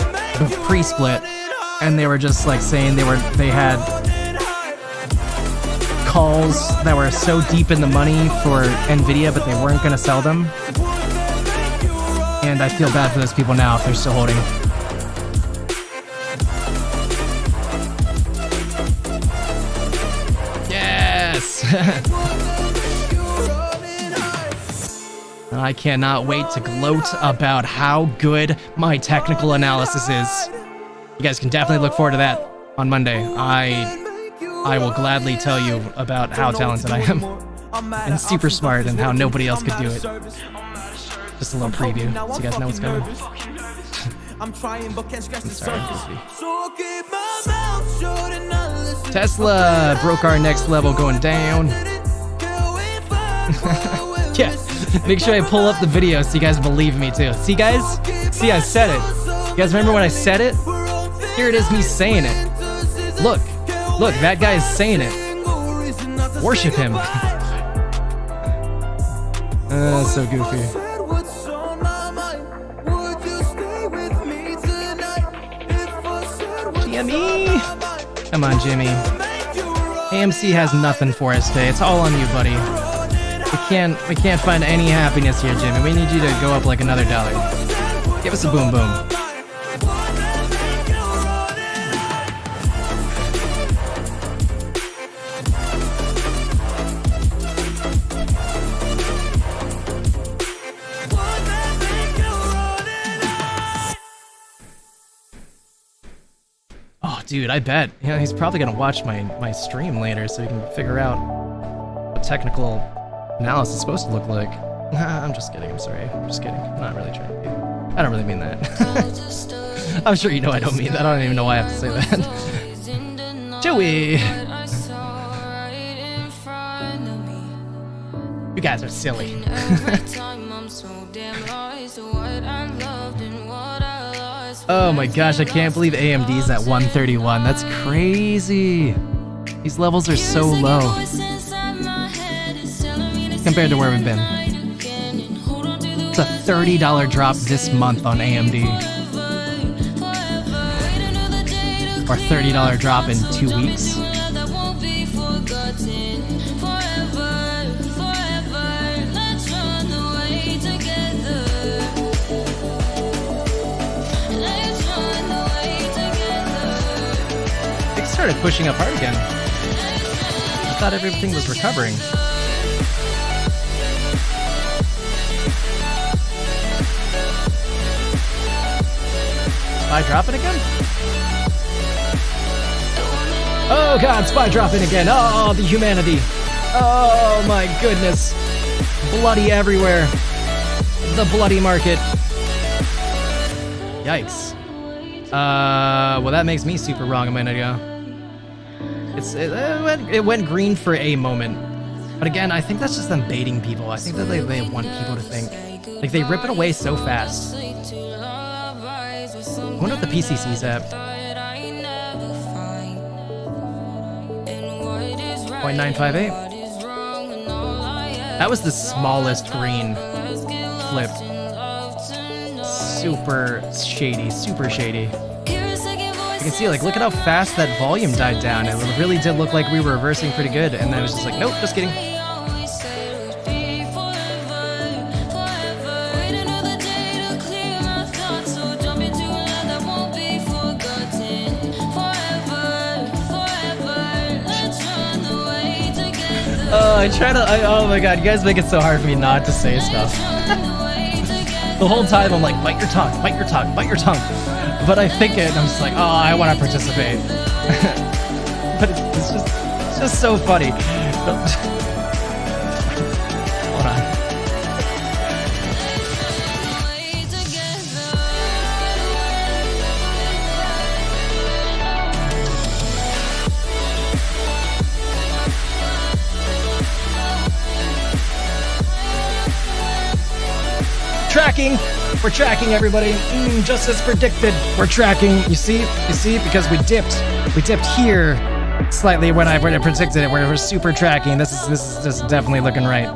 pre-split, and they were just like saying they had calls that were so deep in the money for Nvidia, but they weren't going to sell them. And I feel bad for those people now if they're still holding. Yes! I cannot wait to gloat about how good my technical analysis is. You guys can definitely look forward to that on Monday. I will gladly tell you about how talented I am and super smart and how nobody else could do it. Just a little preview so you guys know what's going on. I'm sorry, Tesla broke our next level going down. Yeah, make sure I pull up the video so you guys believe me too. See guys? See, I said it. You guys remember when I said it? Here it is, me saying it. Look, that guy is saying it. Worship him. So goofy. GME! Come on, Jimmy. AMC has nothing for us today. It's all on you, buddy. We can't find any happiness here, Jimmy. We need you to go up like another $1. Give us a boom boom. Oh, dude, I bet. Yeah, he's probably gonna watch my stream later so he can figure out what technical analysis is supposed to look like. I'm just kidding. I'm sorry. I'm just kidding. I'm not really trying to be. I don't really mean that. I'm sure you know I don't mean that. I don't even know why I have to say that. Joey! You guys are silly. Oh my gosh, I can't believe AMD's at 131. That's crazy. These levels are so low compared to where we've been. It's a $30 drop this month on AMD. Or $30 drop in 2 weeks. It started pushing up hard again. I thought everything was recovering. Spy dropping again? Oh god, spy dropping again. Oh, the humanity. Oh my goodness. Bloody everywhere. The bloody market. Yikes. Well that makes me super wrong a minute ago. It went green for a moment. But again, I think that's just them baiting people. I think that they want people to think. Like, they rip it away so fast. I wonder what the PCC's at. 0.958. That was the smallest green flipped. Super shady, super shady. You can see, like, look at how fast that volume died down. It really did look like we were reversing pretty good, and then it was just like, nope, just kidding. Oh my god, you guys make it so hard for me not to say stuff. The whole time I'm like, bite your tongue, bite your tongue, bite your tongue. But I think it and I'm just like, oh, I want to participate. But it's just so funny. Hold on. Tracking! We're tracking, everybody. Just as predicted. We're tracking. You see? Because we dipped here slightly when I predicted it. We're super tracking. This is just definitely looking right.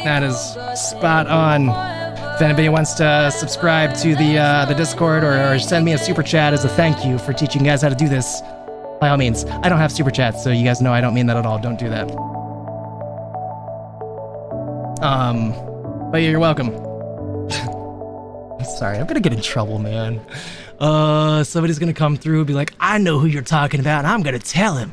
That is spot on. If anybody wants to subscribe to the Discord or send me a super chat as a thank you for teaching you guys how to do this, by all means. I don't have super chats, so you guys know I don't mean that at all. Don't do that. But you're welcome. Sorry, I'm gonna get in trouble, man. Somebody's gonna come through and be like, I know who you're talking about, and I'm gonna tell him.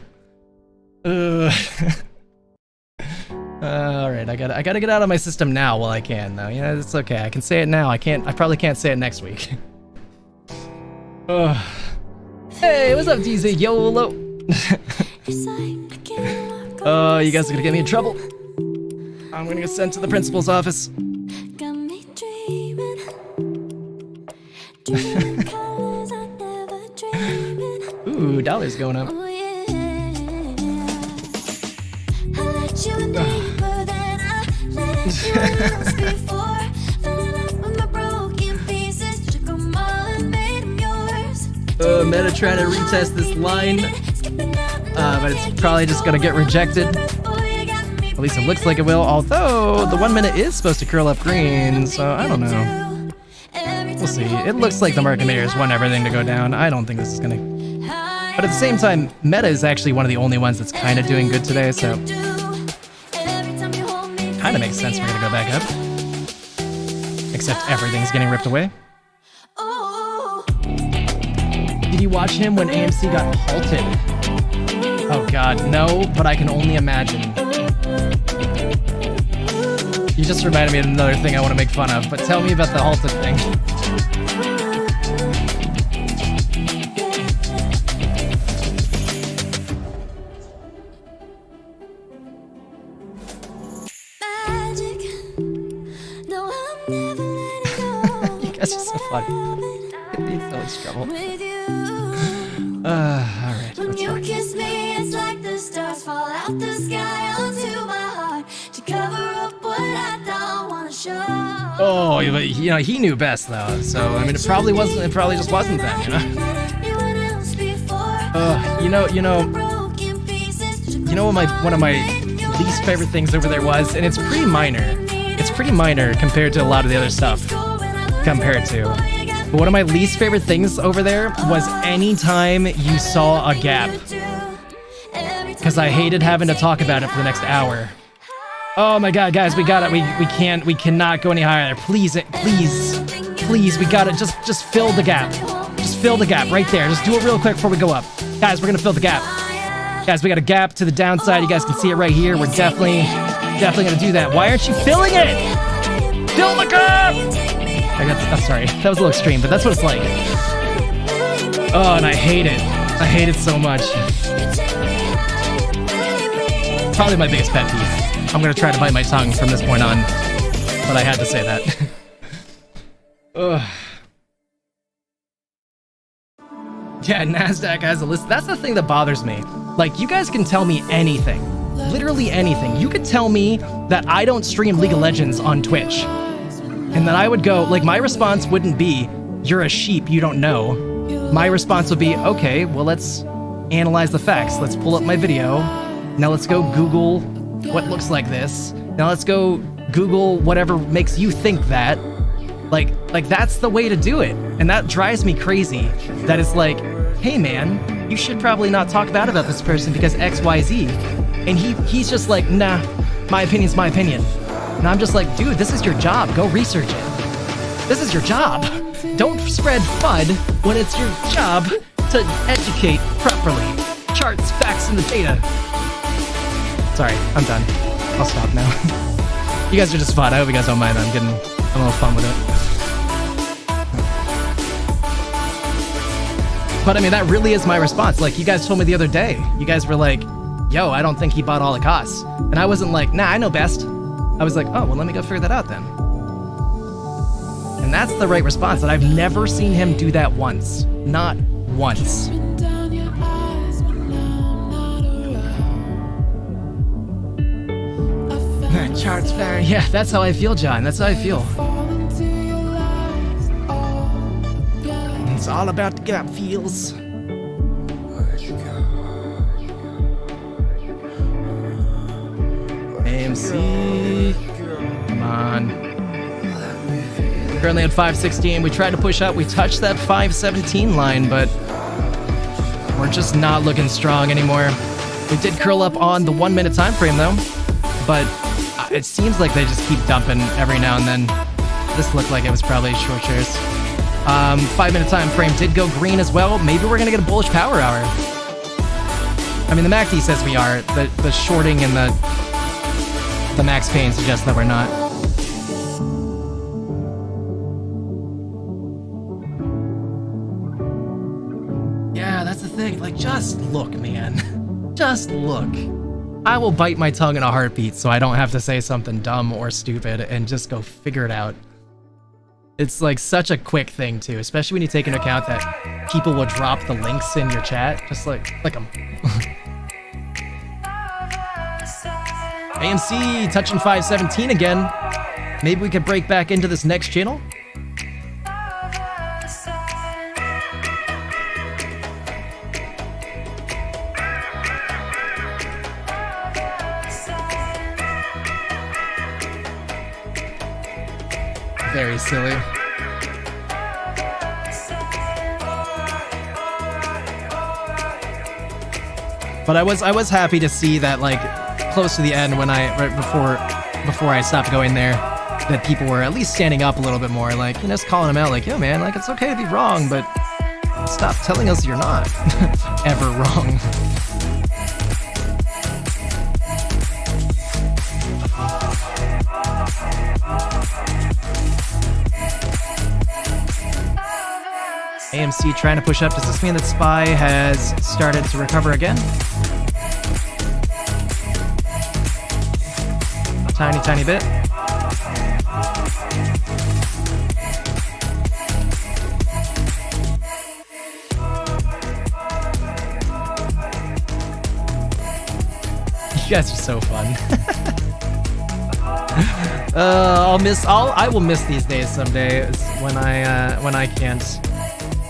Alright, I gotta get out of my system now while I can, though. You know, it's okay. I can say it now. I probably can't say it next week. Hey, what's up, DZ YOLO? Oh, you guys are gonna get me in trouble. I'm gonna get sent to the principal's office. Ooh, dollars going up. Meta trying to retest this line, but it's probably just gonna get rejected. At least it looks like it will, although the 1 minute is supposed to curl up green, so I don't know. We'll see. It looks like the market makers want everything to go down. I don't think this is gonna... But at the same time, Meta is actually one of the only ones that's kind of doing good today, so... Kind of makes sense we're gonna go back up. Except everything's getting ripped away. Did you watch him when AMC got halted? Oh god, no, but I can only imagine. You just reminded me of another thing I want to make fun of, but tell me about the halted thing. You guys are so funny. He's always trouble. Alright, When you kiss me, it's like the stars fall out the sky onto my heart to cover up what I don't want to show. Oh, you know, he knew best though, so I mean, it probably just wasn't that, you know. You know what one of my least favorite things over there was, and it's pretty minor. It's pretty minor compared to a lot of the other stuff. But one of my least favorite things over there was anytime you saw a gap. Because I hated having to talk about it for the next hour. Oh my god, guys, we got it. We cannot go any higher. Please, we got it. Just fill the gap. Just fill the gap right there. Just do it real quick before we go up. Guys, we're gonna fill the gap. Guys, we got a gap to the downside. You guys can see it right here. We're definitely gonna do that. Why aren't you filling it? Fill the gap! I'm sorry, that was a little extreme, but that's what it's like. Oh, and I hate it. I hate it so much. Probably my biggest pet peeve. I'm gonna try to bite my tongue from this point on, but I had to say that. Ugh. Yeah, NASDAQ has a list. That's the thing that bothers me. Like, you guys can tell me anything. Literally anything. You could tell me that I don't stream League of Legends on Twitch. And then I would go, like, my response wouldn't be, you're a sheep, you don't know. My response would be, okay, well, let's analyze the facts. Let's pull up my video. Now let's go Google what looks like this. Now let's go Google whatever makes you think that. Like that's the way to do it. And that drives me crazy. That it's like, hey man, you should probably not talk bad about this person because X, Y, Z. And he's just like, nah, my opinion's my opinion. And I'm just like, dude, this is your job. Go research it. This is your job. Don't spread FUD when it's your job to educate properly. Charts, facts, and the data. Sorry, I'm done. I'll stop now. You guys are just fun. I hope you guys don't mind. I'm getting a little fun with it. But I mean, that really is my response. Like, you guys told me the other day. You guys were like, yo, I don't think he bought all the costs. And I wasn't like, nah, I know best. I was like, oh, well, let me go figure that out then. And that's the right response, and I've never seen him do that once. Not once. Charts fair. Yeah, that's how I feel, John. That's how I feel. It's all about the gut feels. AMC. Come on. Currently at 516. We tried to push up. We touched that 517 line, but we're just not looking strong anymore. We did curl up on the 1 minute time frame though, but it seems like they just keep dumping every now and then. This looked like it was probably short shares. 5 minute time frame did go green as well. Maybe we're gonna get a bullish power hour. I mean, the MACD says we are. The shorting and the max pain suggests that we're not. Yeah, Just look, man. Just look. I will bite my tongue in a heartbeat so I don't have to say something dumb or stupid and just go figure it out. It's like such a quick thing too, especially when you take into account that people will drop the links in your chat. Just like them. AMC touching 517 again. Maybe we could break back into this next channel. Very silly. But I was happy to see that, like, close to the end, when right before I stopped going there, that people were at least standing up a little bit more, like, you know, just calling them out, like, yo man, like, it's okay to be wrong, but stop telling us you're not ever wrong. AMC trying to push up. Does this mean that Spy has started to recover again? Tiny bit. You guys are so fun. I will miss these days someday when I can't.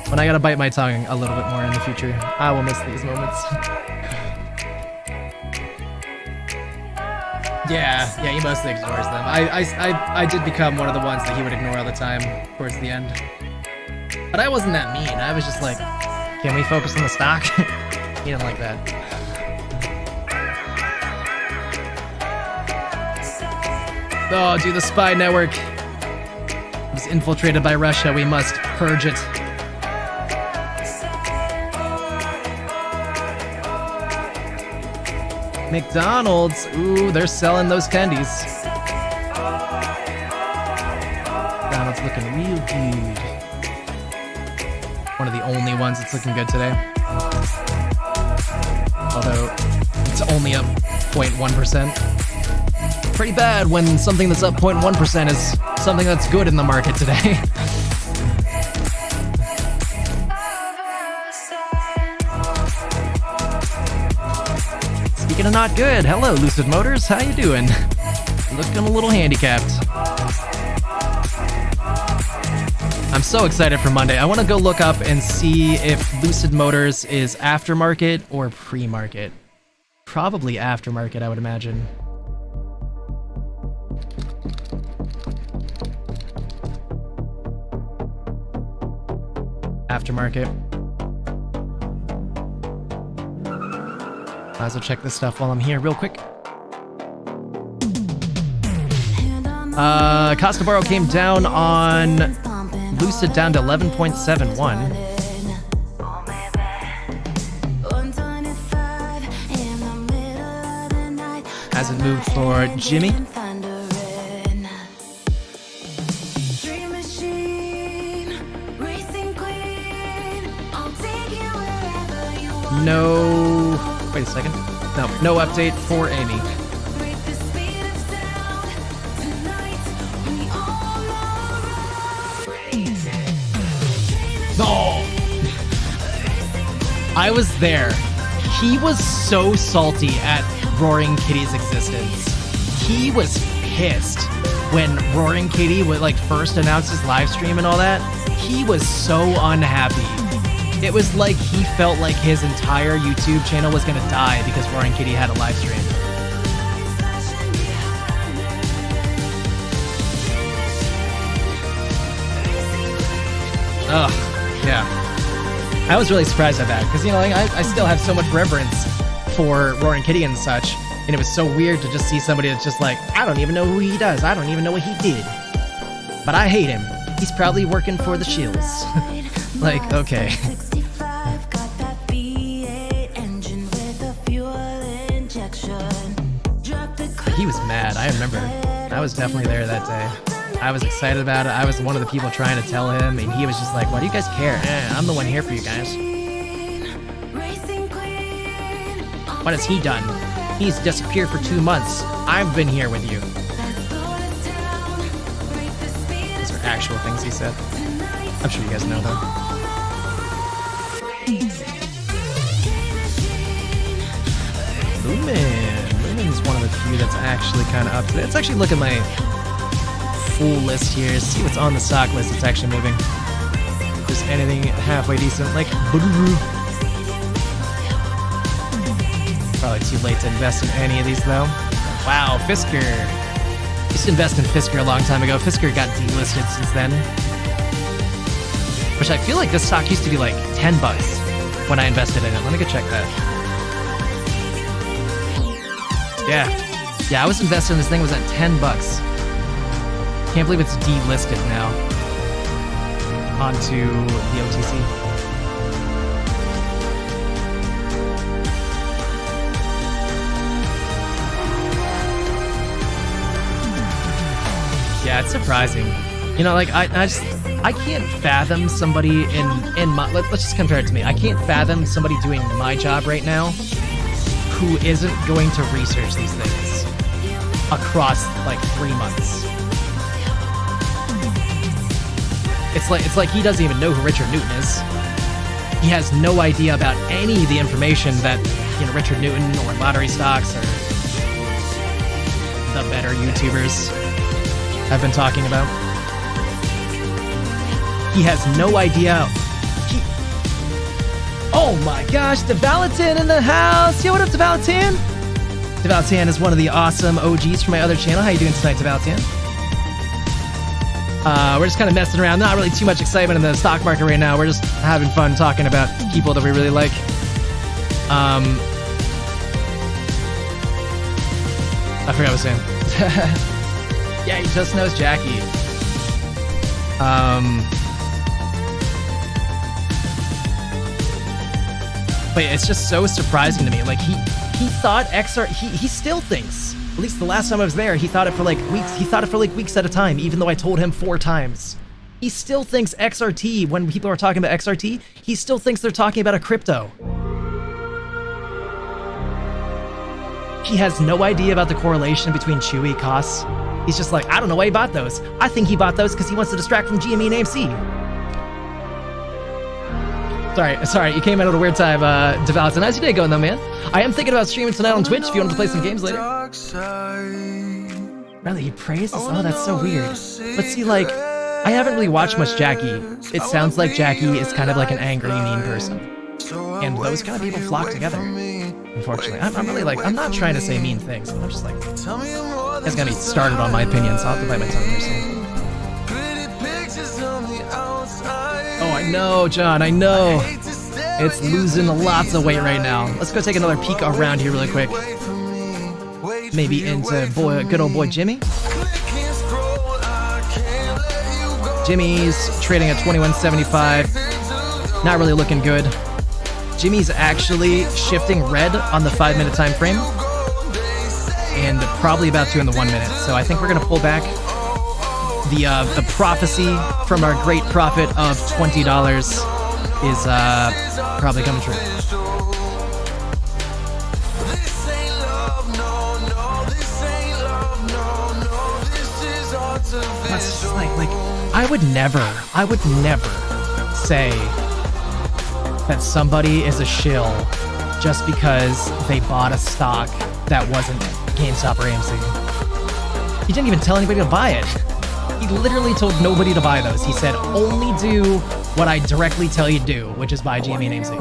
When I gotta bite my tongue a little bit more in the future, I will miss these moments. Yeah, he mostly ignores them. I did become one of the ones that he would ignore all the time towards the end. But I wasn't that mean. I was just like, can we focus on the stock? He didn't like that. Oh, dude, the spy network was infiltrated by Russia. We must purge it. McDonald's, ooh, they're selling those candies. McDonald's looking real good. One of the only ones that's looking good today. Although, it's only up 0.1%. Pretty bad when something that's up 0.1% is something that's good in the market today. Speaking of not good, hello Lucid Motors, how you doing? Looking a little handicapped. I'm so excited for Monday. I want to go look up and see if Lucid Motors is aftermarket or pre-market. Probably aftermarket, I would imagine. Aftermarket. Might as well check this stuff while I'm here real quick. Cost to borrow came down on Lucid down to 11.71. Hasn't moved for GME. No. Wait a second. No update for Amy. No. I was there. He was so salty at Roaring Kitty's existence. He was pissed when Roaring Kitty would first announce his live stream and all that. He was so unhappy. It was like he felt like his entire YouTube channel was gonna die because Roaring Kitty had a live stream. Ugh, yeah. I was really surprised at that because, you know, I still have so much reverence for Roaring Kitty and such, and it was so weird to just see somebody that's just like, I don't even know who he does. I don't even know what he did. But I hate him. He's probably working for the shills. Like, okay. He was mad. I remember. I was definitely there that day. I was excited about it. I was one of the people trying to tell him, and he was just like, why do you guys care? I'm the one here for you guys. What has he done? He's disappeared for 2 months. I've been here with you. These are actual things he said. I'm sure you guys know them. Lumen's one of the few that's actually kind of up to it. Let's actually look at my full list here, see what's on the stock list that's actually moving. If there's anything halfway decent, like probably too late to invest in any of these though. Wow, Fisker. Used to invest in Fisker a long time ago. Fisker got delisted since then. Which I feel like this stock used to be like 10 bucks when I invested in it. Let me go check that. Yeah, I was invested in this thing, was at 10 bucks. Can't believe it's delisted now onto the OTC. Yeah, it's surprising. You know, like I can't fathom somebody in my, let's just compare it to me. I can't fathom somebody doing my job right now who isn't going to research these things across like 3 months. It's like he doesn't even know who Richard Newton is. He has no idea about any of the information that, you know, Richard Newton or lottery stocks or the better YouTubers have been talking about. He has no idea. Oh my gosh, DeValitan in the house! Yo, what up, DeValitan? DeValitan is one of the awesome OGs from my other channel. How you doing tonight, DeValitan? We're just kind of messing around. Not really too much excitement in the stock market right now. We're just having fun talking about people that we really like. I forgot what I was saying. Yeah, he just knows Jackie. But it's just so surprising to me. Like he thought XR. He still thinks. At least the last time I was there, he thought it for like weeks. He thought it for like weeks at a time, even though I told him 4 times. He still thinks XRT, when people are talking about XRT, he still thinks they're talking about a crypto. He has no idea about the correlation between Chewy costs. He's just like, I don't know why he bought those. I think he bought those because he wants to distract from GME and AMC. Sorry, you came out at a weird time, DeValitan. How's your day going though, man? I am thinking about streaming tonight on Twitch if you want to play some games later. Really, he praises? Oh, that's so weird. But see, like, I haven't really watched much Jackie. It sounds like Jackie is kind of like an angry, mean person. And those kind of people flock together. Unfortunately. I'm really like, I'm not trying to say mean things, but I'm just like, it's gonna be started on my opinion, so I'll have to bite my tongue here soon. Oh, I know, John, I know. It's losing lots of weight right now. Let's go take another peek around here really quick. Maybe into good old boy Jimmy. Jimmy's trading at 21.75. Not really looking good. Jimmy's actually shifting red on the 5-minute time frame. And probably about to in the 1 minute. So I think we're gonna pull back. The prophecy from our great prophet of $20 is probably coming true. That's just like I would never say that somebody is a shill just because they bought a stock that wasn't GameStop or AMC. He didn't even tell anybody to buy it. He literally told nobody to buy those. He said, only do what I directly tell you to do, which is buy GME and AMC.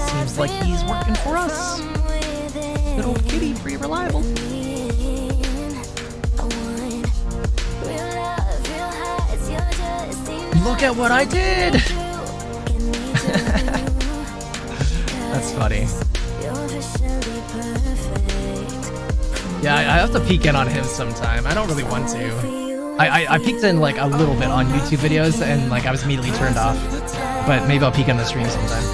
Seems like he's working for us. Good old kitty, pretty reliable. Look at what I did! That's funny. Yeah, I have to peek in on him sometime. I don't really want to. I peeked in like a little bit on YouTube videos and like I was immediately turned off. But maybe I'll peek in the stream sometime.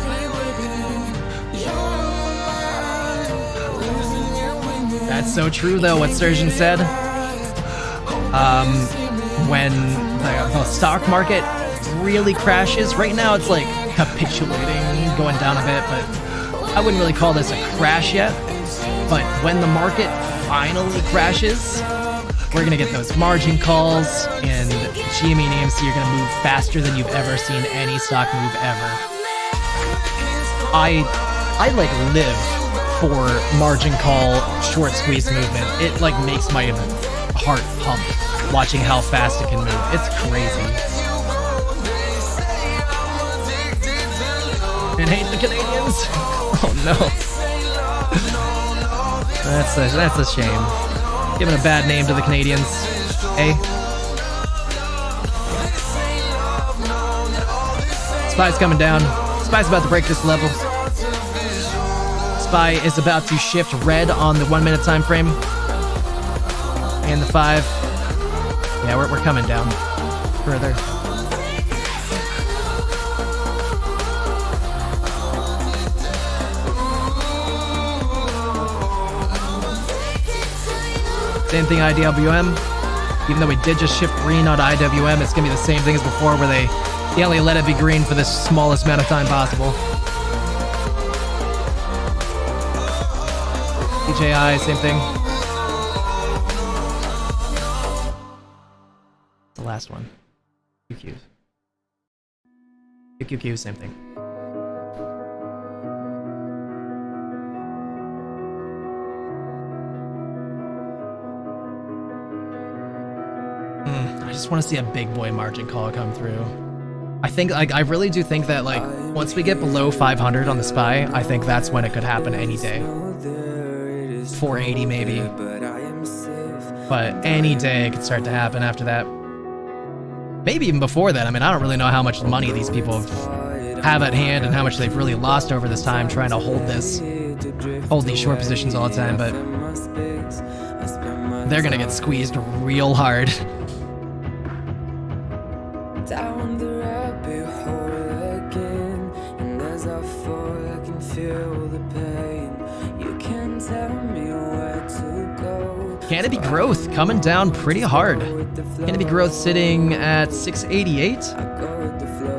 That's so true though, what Surgeon said. when the stock market really crashes. Right now it's like capitulating, going down a bit, but I wouldn't really call this a crash yet. But when the market finally crashes, we're gonna get those margin calls, and GME and AMC are gonna move faster than you've ever seen any stock move ever. I like live for margin call short squeeze movement. It like makes my heart pump watching how fast it can move. It's crazy. And hate the Canadians. Oh no. That's a shame. Giving a bad name to the Canadians. Eh? Spy's coming down. Spy's about to break this level. Spy is about to shift red on the 1 minute time frame. And the 5. Yeah, we're coming down further. Same thing IDWM. Even though we did just shift green on IWM, it's gonna be the same thing as before, where they only let it be green for the smallest amount of time possible. DJI, same thing. The last one. QQs. QQQ, same thing. I just want to see a big boy margin call come through. I think, like, I really do think that, like, once we get below 500 on the SPY, I think that's when it could happen any day. 480 maybe. But any day it could start to happen after that. Maybe even before that. I mean, I don't really know how much money these people have at hand and how much they've really lost over this time trying to hold these short positions all the time, but they're gonna get squeezed real hard. Down the rabbit hole again, and as I fall, I can feel the pain. You can tell me where to go. Canopy growth coming down pretty hard. Canopy growth sitting at 688.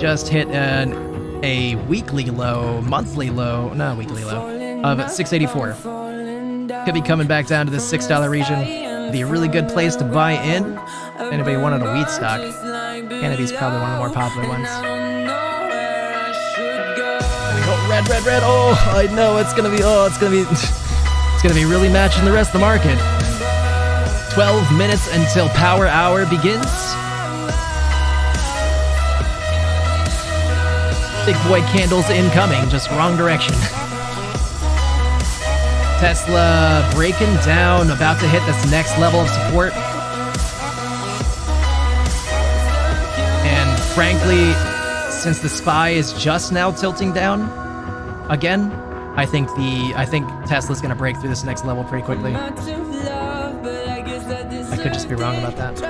Just hit a weekly low, monthly low, no, weekly low, of 684. Could be coming back down to this $6 region. Be a really good place to buy in. If anybody wanted a wheat stock, Canopy's probably one of the more popular ones. Oh, red, red, red. Oh, I know it's gonna be really matching the rest of the market. 12 minutes until power hour begins. Big boy candles incoming, just wrong direction. Tesla breaking down, about to hit this next level of support. And frankly, since the SPY is just now tilting down again, I think Tesla's gonna break through this next level pretty quickly. I could just be wrong about that.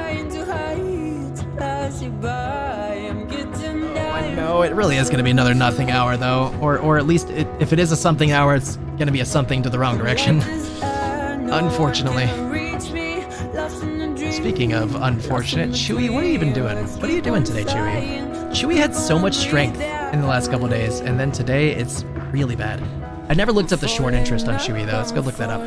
No, it really is going to be another nothing hour, though. Or at least, if it is a something hour, it's going to be a something to the wrong direction. Unfortunately. Speaking of unfortunate, Chewy, what are you even doing? What are you doing today, Chewy? Chewy had so much strength in the last couple days, and then today, it's really bad. I never looked up the short interest on Chewy, though. Let's go look that up.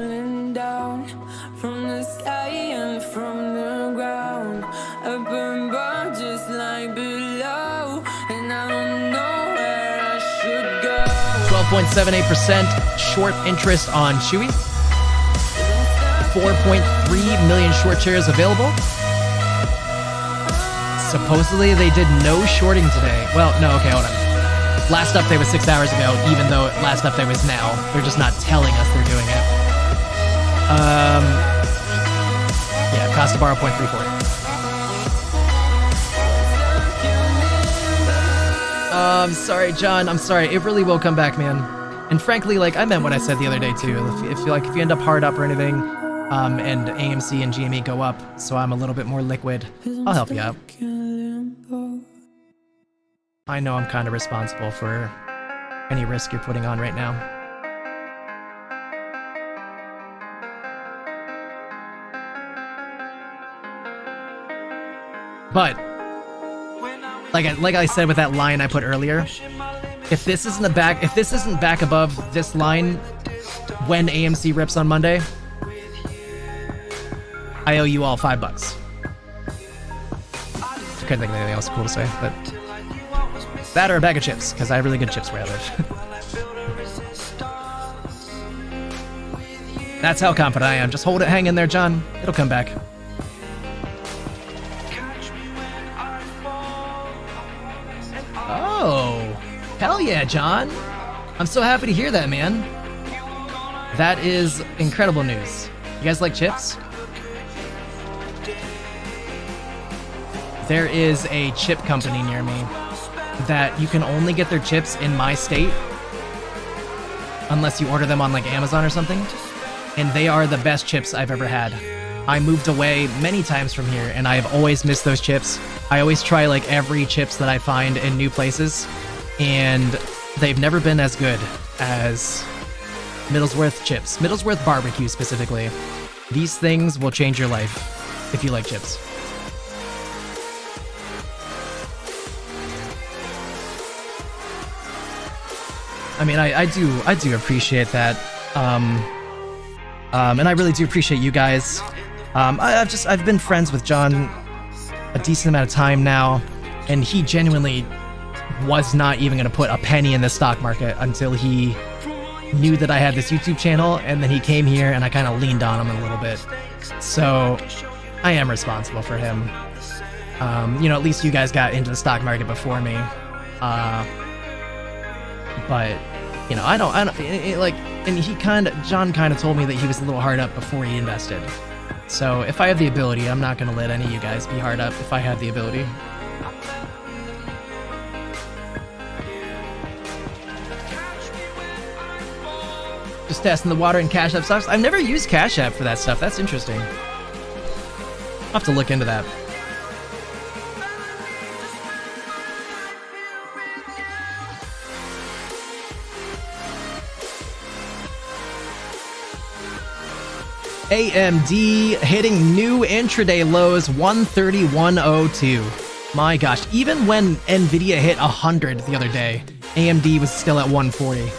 From the ground, up above, just like below, and I don't know where I should go. 12.78% short interest on Chewy. 4.3 million short shares available. Supposedly they did no shorting today. Well, no, okay, hold on. Last update was 6 hours ago, even though last update was now. They're just not telling us they're doing it. Yeah, cost to borrow 0.34. I'm sorry, John. I'm sorry. It really will come back, man. And frankly, like, I meant what I said the other day, too. If you end up hard up or anything, and AMC and GME go up, so I'm a little bit more liquid, I'll help you out. I know I'm kind of responsible for any risk you're putting on right now. But like I said with that line I put earlier, if this isn't back above this line when AMC rips on Monday, I owe you all $5. Couldn't think of anything else cool to say, but that or a bag of chips, because I have really good chips where I live. That's how confident I am. Just hold it, hang in there, John. It'll come back. Oh, hell yeah, John. I'm so happy to hear that, man. That is incredible news. You guys like chips? There is a chip company near me that you can only get their chips in my state unless you order them on like Amazon or something. And they are the best chips I've ever had. I moved away many times from here and I've always missed those chips. I always try like every chips that I find in new places, and they've never been as good as Middlesworth chips. Middlesworth barbecue specifically. These things will change your life if you like chips. I mean, I do appreciate that. And I really do appreciate you guys. I've been friends with John a decent amount of time now, and he genuinely was not even going to put a penny in the stock market until he knew that I had this YouTube channel, and then he came here and I kind of leaned on him a little bit. So I am responsible for him. You know, at least you guys got into the stock market before me. But you know, I don't like, and John kind of told me that he was a little hard up before he invested. So if I have the ability, I'm not going to let any of you guys be hard up if I have the ability. Just testing the water and Cash App stocks. I've never used Cash App for that stuff. That's interesting. I'll have to look into that. AMD hitting new intraday lows, 131.02. My gosh, even when Nvidia hit 100 the other day, AMD was still at 140.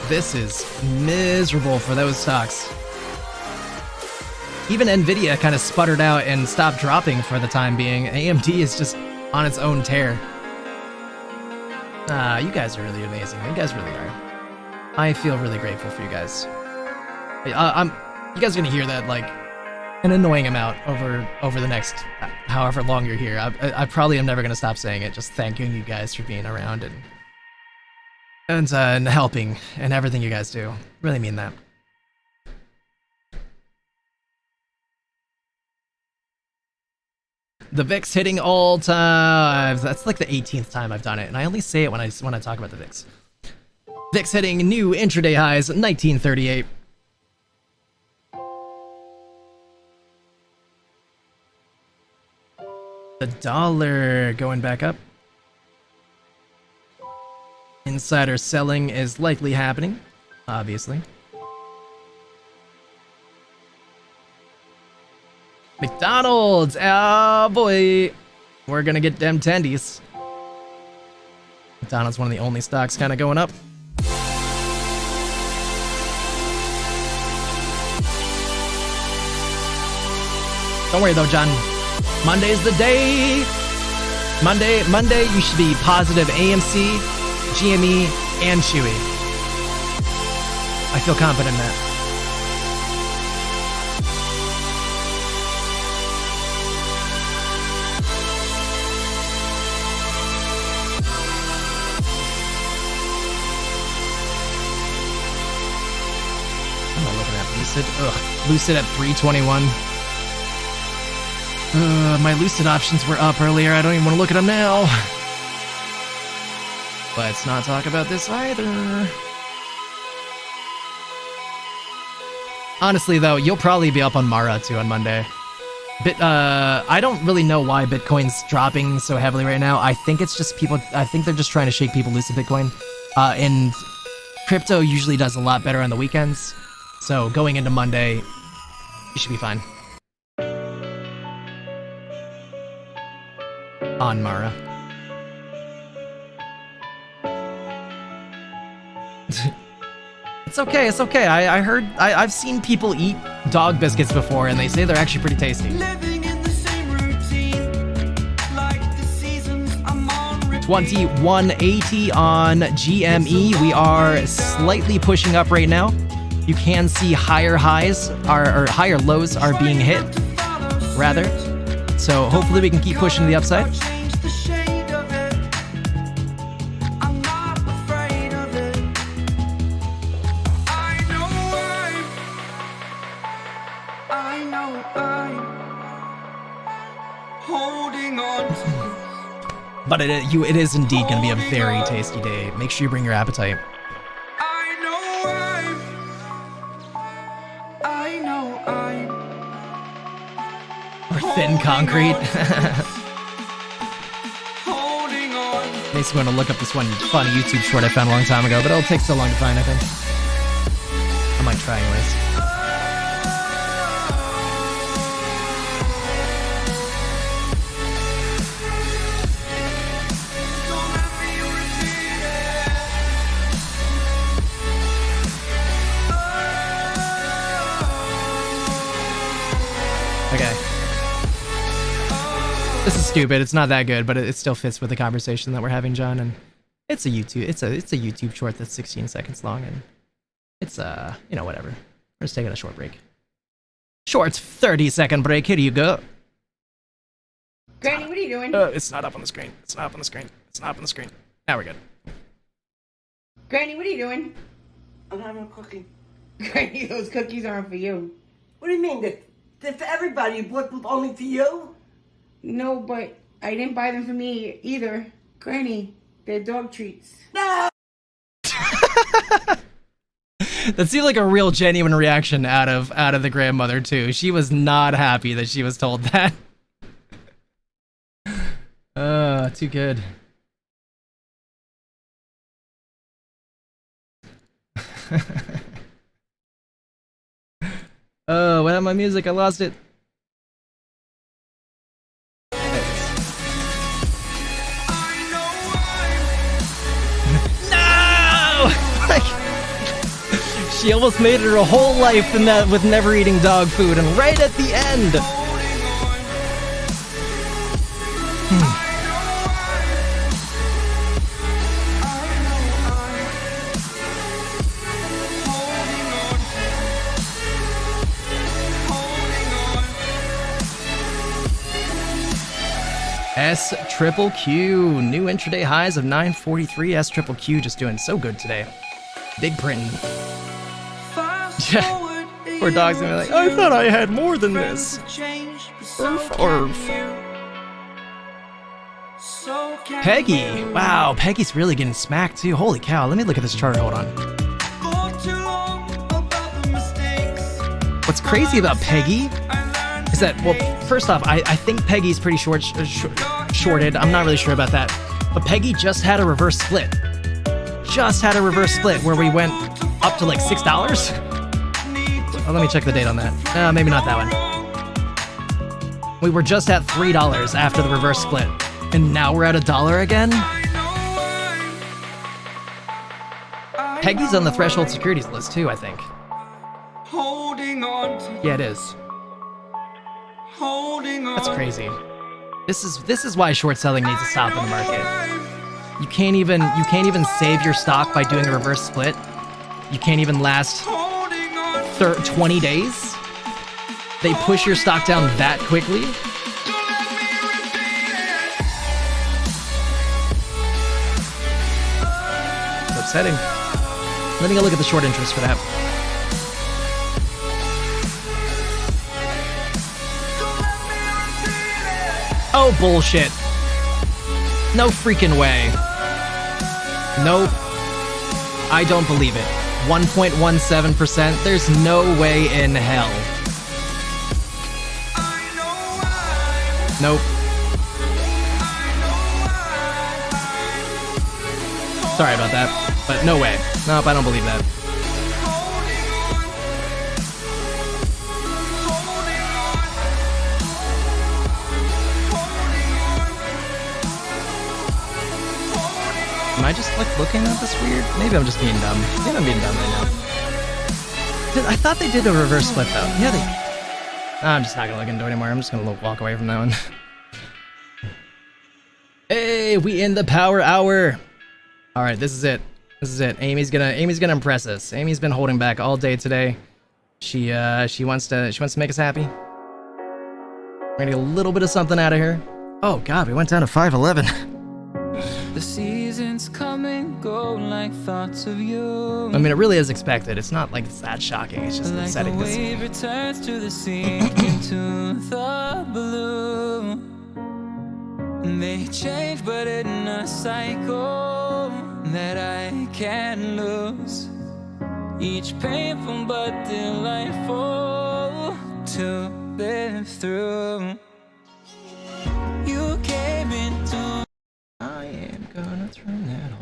This is miserable for those stocks. Even Nvidia kind of sputtered out and stopped dropping for the time being. AMD is just on its own tear. You guys are really amazing. You guys really are. I feel really grateful for you guys. You guys are gonna hear that like an annoying amount over the next however long you're here. I probably am never gonna stop saying it. Just thanking you guys for being around and helping and everything you guys do. Really mean that. The VIX hitting all times. That's like the 18th time I've done it, and I only say it when I talk about the VIX. VIX hitting new intraday highs, 1938. The dollar going back up. Insider selling is likely happening, obviously. McDonald's, oh boy, we're gonna get them tendies. McDonald's one of the only stocks kind of going up. Don't worry though, John. Monday's the day. Monday, you should be positive AMC, GME, and Chewy. I feel confident in that. I'm not looking at Lucid. Ugh, Lucid at 321. My Lucid options were up earlier. I don't even want to look at them now. Let's not talk about this either. Honestly, though, you'll probably be up on Mara too on Monday. I don't really know why Bitcoin's dropping so heavily right now. I think it's just people. I think they're just trying to shake people loose of Bitcoin. And crypto usually does a lot better on the weekends. So going into Monday, you should be fine. On Mara. It's okay, it's okay. I heard, I've seen people eat dog biscuits before, and they say they're actually pretty tasty. 2180 on GME. We are slightly pushing up right now. You can see higher highs or higher lows are being hit, rather. So hopefully we can keep pushing to the upside. But it is indeed going to be a very tasty day. Make sure you bring your appetite. Or thin concrete. Makes me want to look up this one funny YouTube short I found a long time ago, but it'll take so long to find, I think. I might try anyways. This is stupid. It's not that good, but it still fits with the conversation that we're having, John. And it's a YouTube short that's 16 seconds long, and it's you know, whatever. We're just taking a short break. Short 30-second break. Here you go. Granny, what are you doing? It's not up on the screen. It's not up on the screen. It's not up on the screen. Now we're good. Granny, what are you doing? I'm having a cookie. Granny, those cookies aren't for you. What do you mean? They're for everybody. You bought them only for you? No, but I didn't buy them for me either. Granny, they're dog treats. No! That seemed like a real genuine reaction out of the grandmother too. She was not happy that she was told that. Too good. Oh, what happened to my music? I lost it. She almost made it her whole life in that with never eating dog food, and right at the end. S triple Q, new intraday highs of 943. S triple Q just doing so good today. Big printing. Poor dog's gonna be like, I thought I had more than this. Urf, urf. Peggy! Wow, Peggy's really getting smacked too. Holy cow, let me look at this chart, hold on. What's crazy about Peggy is that, well, first off, I think Peggy's pretty shorted. I'm not really sure about that. But Peggy just had a reverse split. Just had a reverse split where we went up to like $6. Oh, let me check the date on that. Maybe not that one. We were just at $3 after the reverse split, and now we're at $1 again? Peggy's on the threshold securities list too, I think. Yeah, it is. That's crazy. This is why short selling needs to stop in the market. You can't even save your stock by doing a reverse split. You can't even last 20 days. They push your stock down that quickly. It's upsetting. Let me go look at the short interest for that. Oh, bullshit. No freaking way. Nope. I don't believe it. 1.17%. There's no way in hell. Nope. Sorry about that, but no way. Nope, I don't believe that. Am I just like looking at this weird? Maybe I'm just being dumb. Maybe I'm being dumb right now. I thought they did a reverse split though. Yeah, they. I'm just not gonna look into it anymore. I'm just gonna walk away from that one. Hey, we in the power hour. All right, this is it. This is it. Amy's gonna impress us. Amy's been holding back all day today. She wants to make us happy. We're gonna get a little bit of something out of her. Oh God, we went down to 511. The seasons come and go like thoughts of you. I mean, it really is expected. It's not like it's that shocking. It's just the setting. The wave returns to the sea into the blue. And they change, but in a cycle that I can't lose. Each painful but delightful to live through. You came into. I am gonna turn that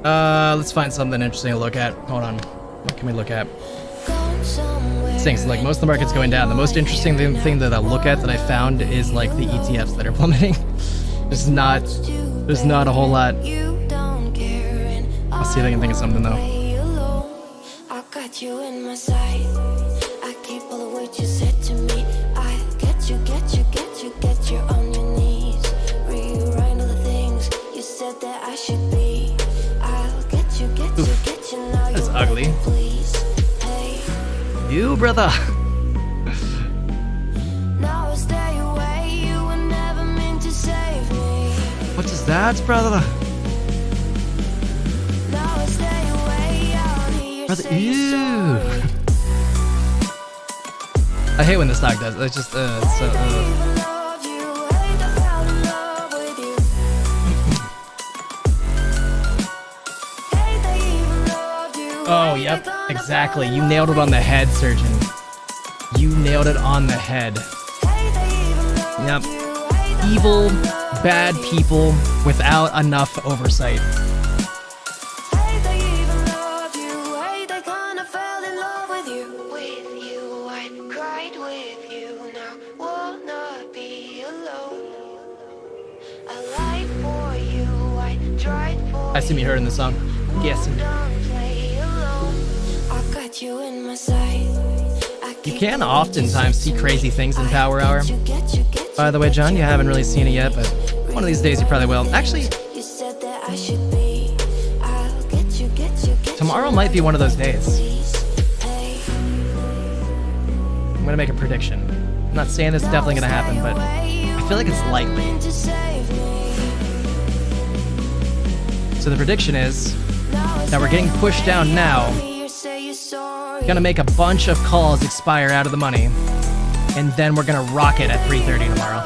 off. Let's find something interesting to look at. Hold on. What can we look at? Things like most of the market's going down. The most interesting thing that I look at that I found is like the ETFs that are plummeting. There's not a whole lot. I'll see if I can think of something though. I got you in my sight. I keep all the words you said to me. I get you on your knees. Rewrite all the things you said that I should be. I'll get you now. That's ugly. You, brother. Now I stay away. You were never meant to save me. What is that, brother? Now I stay away. I'll hear you Brother, say ew. you're sorry. I hate when this dog does. It's just it's so. Oh, yep, exactly. You nailed it on the head, surgeon. You nailed it on the head. Yep. Evil, bad people without enough oversight. I see me heard in the song. Yes. You can oftentimes see crazy things in Power Hour. By the way, John, you haven't really seen it yet, but one of these days you probably will. Actually, tomorrow might be one of those days. I'm gonna make a prediction. I'm not saying this is definitely gonna happen, but I feel like it's likely. So the prediction is that we're getting pushed down now. Gonna make a bunch of calls expire out of the money, and then we're gonna rock it at 3:30 tomorrow,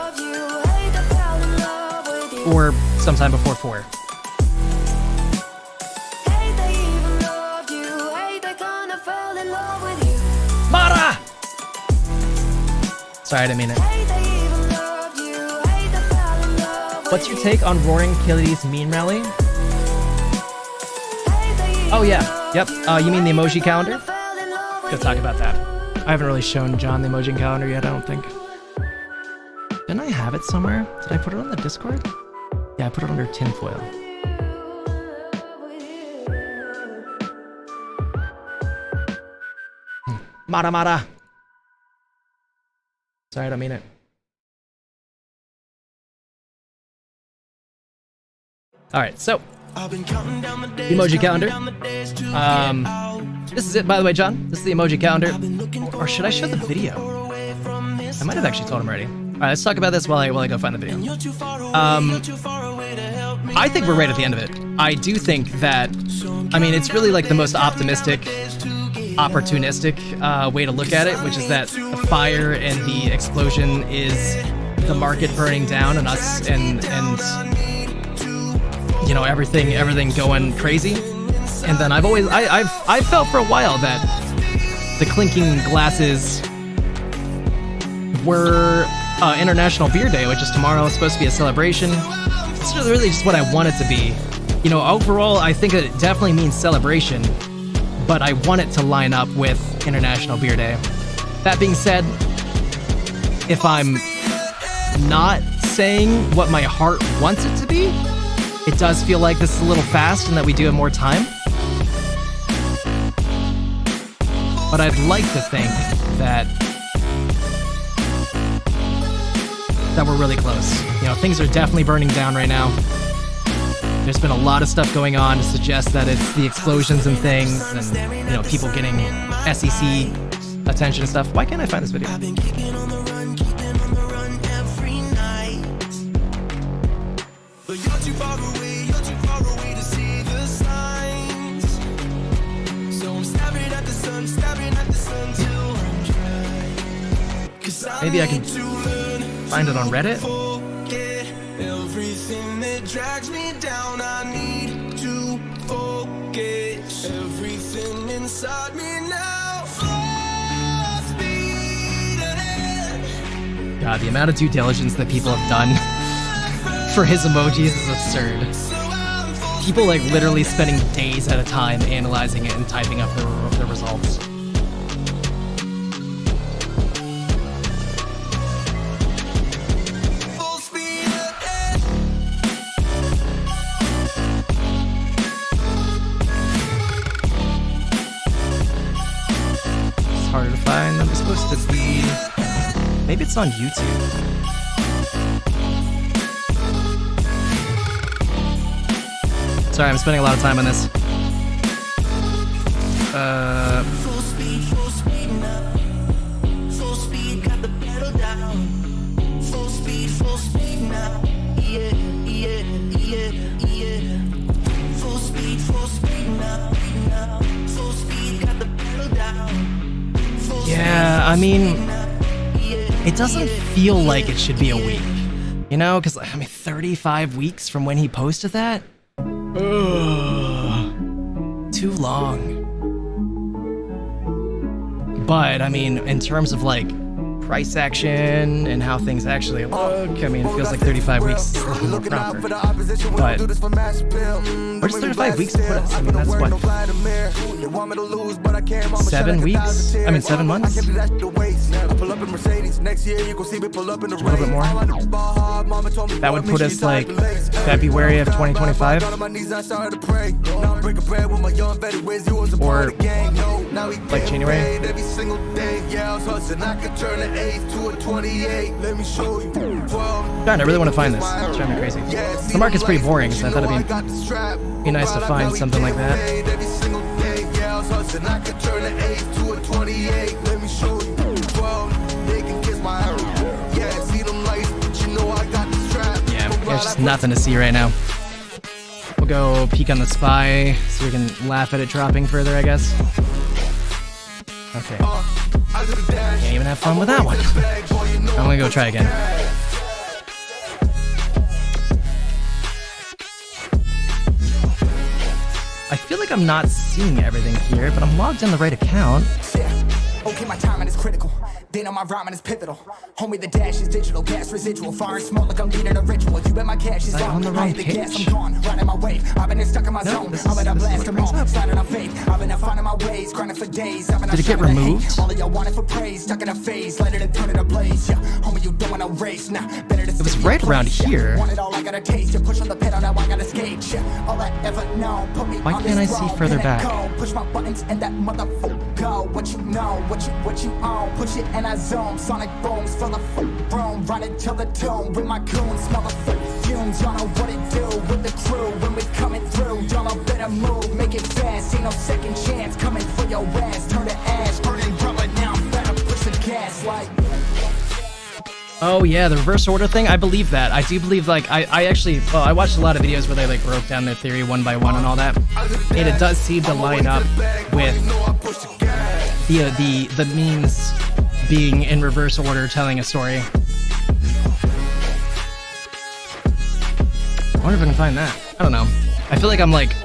or sometime before 4. Mara! Sorry, I didn't mean it. What's your take on Roaring Kitty's meme rally? Oh yeah, yep. You mean the emoji calendar? Go talk about that. I haven't really shown John the emoji calendar yet, I don't think. Didn't I have it somewhere? Did I put it on the Discord? Yeah, I put it under tinfoil. Mara Mara! Sorry, I don't mean it. Alright, so emoji calendar. This is it, by the way, John. This is the emoji calendar. Or should I show the video? I might have actually told him already. Alright, let's talk about this while I go find the video. I think we're right at the end of it. I do think that, I mean, it's really like the most optimistic, opportunistic way to look at it, which is that the fire and the explosion is the market burning down and us and you know, everything going crazy. And then I've felt for a while that the clinking glasses were International Beer Day, which is tomorrow. It's supposed to be a celebration. It's really just what I want it to be. You know, overall, I think it definitely means celebration, but I want it to line up with International Beer Day. That being said, if I'm not saying what my heart wants it to be, it does feel like this is a little fast and that we do have more time. But I'd like to think that we're really close. You know, things are definitely burning down right now. There's been a lot of stuff going on to suggest that it's the explosions and things, and you know, people getting SEC attention and stuff. Why can't I find this video? I've been keeping on the run every night. But you're too far away to see the signs. So I'm staring at the sun till I'm dry. 'Cause Maybe I can find it on Reddit. Everything that drags me down, I need to focus. Everything inside me now. Full speed ahead. God, the amount of due diligence that people have done for his emojis is absurd. People like literally spending days at a time analyzing it and typing up the results. Harder to find than it's supposed to be. Maybe it's on YouTube. Sorry, I'm spending a lot of time on this. Full speed now. Full speed, got the pedal down. Full speed now. Yeah. Full speed now. Full speed, got the pedal down. Yeah, I mean, it doesn't feel like it should be a week, you know? Because, I mean, 35 weeks from when he posted that? Ugh, too long. But, I mean, in terms of, like, price action and how things actually look, I mean, it feels like 35 weeks is a little more proper. But where's 35 weeks put us? I mean, that's what? 7 weeks? I mean, 7 months? A little bit more. That would put us like February of 2025. Or like January. God, I really want to find this. It's driving me crazy. The market's pretty boring, so I thought it'd be nice to find something like that. Yeah, there's just nothing to see right now. We'll go peek on the spy so we can laugh at it dropping further, I guess. Okay. Can't even have fun with that one. I'm gonna go try again. I feel like I'm not seeing everything here, but I'm logged in the right account. Okay, my timing is critical. Then on my rhyming is pivotal. Homie, the dash is digital, gas residual. Fire and smoke like I'm leading a ritual. You bet my cash is on the wrong page. Gas, I'm gone, riding my wave. I've been stuck in my zone. I'm gonna blast them all, sliding on faith. I've been finding my ways, grinding for days. Did it get removed? All of y'all wanted for praise, stuck in a phase, let it turn it ablaze. Yeah, homie, you don't wanna race now. Better to it was right around here. Want it all, I gotta taste. You push on the pedal, now I gotta skate. Yeah, all I ever know. Put me why can't I see further back? Push my buttons and that motherfucker go. What you know, what you own. Push it and I zone. Sonic booms full of room. Run it till the tomb with my goons. Smell the fumes. Y'all know what it do with the crew when we coming through. Y'all know better move. Make it fast. Ain't no second chance. Coming for your ass. Turn to ash. Turning rubber now. Better push the gas like. Oh yeah, the reverse order thing. I believe that. I do believe like I actually I watched a lot of videos where they like broke down their theory one by one and all that. And it does seem to line up with the memes being in reverse order telling a story. I wonder if I can find that. I don't know. I feel like I'm like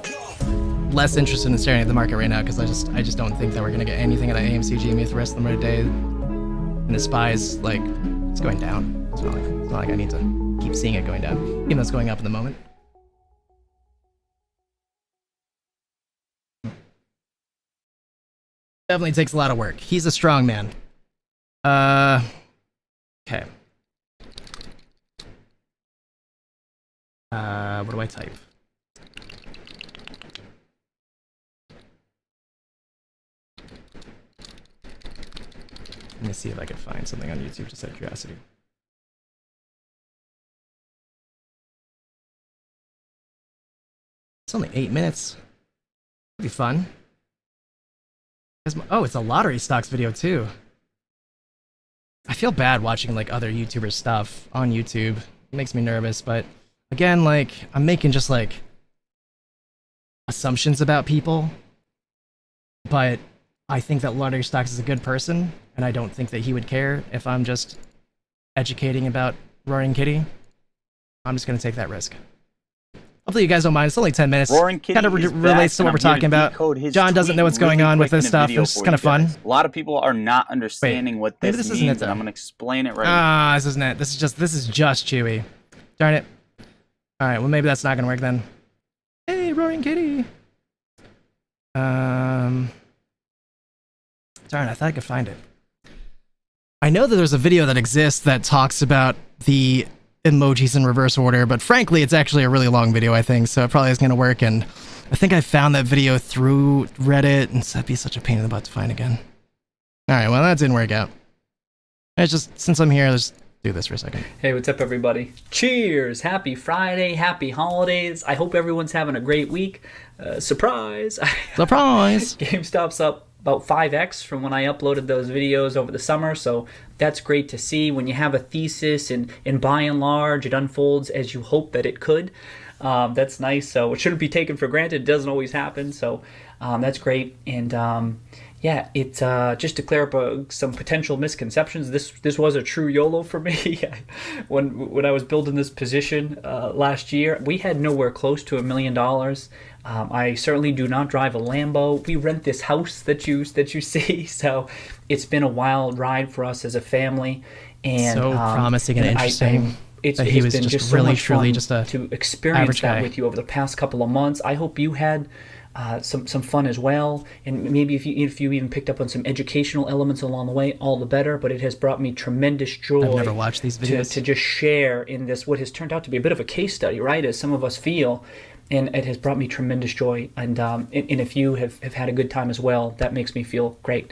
less interested in staring at the market right now because I just don't think that we're gonna get anything out of AMC GME for the rest of the day. And the SPY's like it's going down. It's not like I need to keep seeing it going down, even though it's going up in the moment. Definitely takes a lot of work. He's a strong man. Okay. do I type? Let me see if I can find something on YouTube just out of curiosity. It's only 8 minutes. It'll be fun. Oh, it's a lottery stocks video too. I feel bad watching like other YouTubers stuff on YouTube. It makes me nervous, but again, like I'm making just like assumptions about people. But I think that lottery stocks is a good person, and I don't think that he would care if I'm just educating about Roaring Kitty. I'm just gonna take that risk. Hopefully you guys don't mind. It's only 10 minutes. Roaring Kitty kind of relates to what we're talking about. John doesn't know what's going on with this stuff. It's just kind of fun. A lot of people are not understanding what this means, isn't it, and I'm gonna explain it right now. This isn't it. This is just Chewy. Darn it. All right. Well, maybe that's not gonna work then. Hey, Roaring Kitty. Darn, I thought I could find it. I know that there's a video that exists that talks about the emojis in reverse order, but frankly, it's actually a really long video, I think, so it probably isn't gonna work, and I think I found that video through Reddit, and so that'd be such a pain in the butt to find again. Alright, well, that didn't work out. It's just, since I'm here, let's do this for a second. Hey, what's up, everybody? Cheers! Happy Friday, happy holidays. I hope everyone's having a great week. Surprise! Surprise! GameStop's up about 5x from when I uploaded those videos over the summer, so that's great to see. When you have a thesis and by and large it unfolds as you hope that it could, that's nice. So it shouldn't be taken for granted. It doesn't always happen, so that's great. And yeah, it's just to clear up some potential misconceptions. This was a true YOLO for me. when I was building this position last year, we had nowhere close to $1 million. I certainly do not drive a Lambo. We rent this house that you see, so it's been a wild ride for us as a family. And so promising and interesting. It's he was been just so really, much truly fun just a to experience that guy with you over the past couple of months. I hope you had some fun as well, and maybe if you even picked up on some educational elements along the way, all the better. But it has brought me tremendous joy. I've never watched these videos. To just share in this what has turned out to be a bit of a case study, right? As some of us feel. And it has brought me tremendous joy. And if you have had a good time as well, that makes me feel great.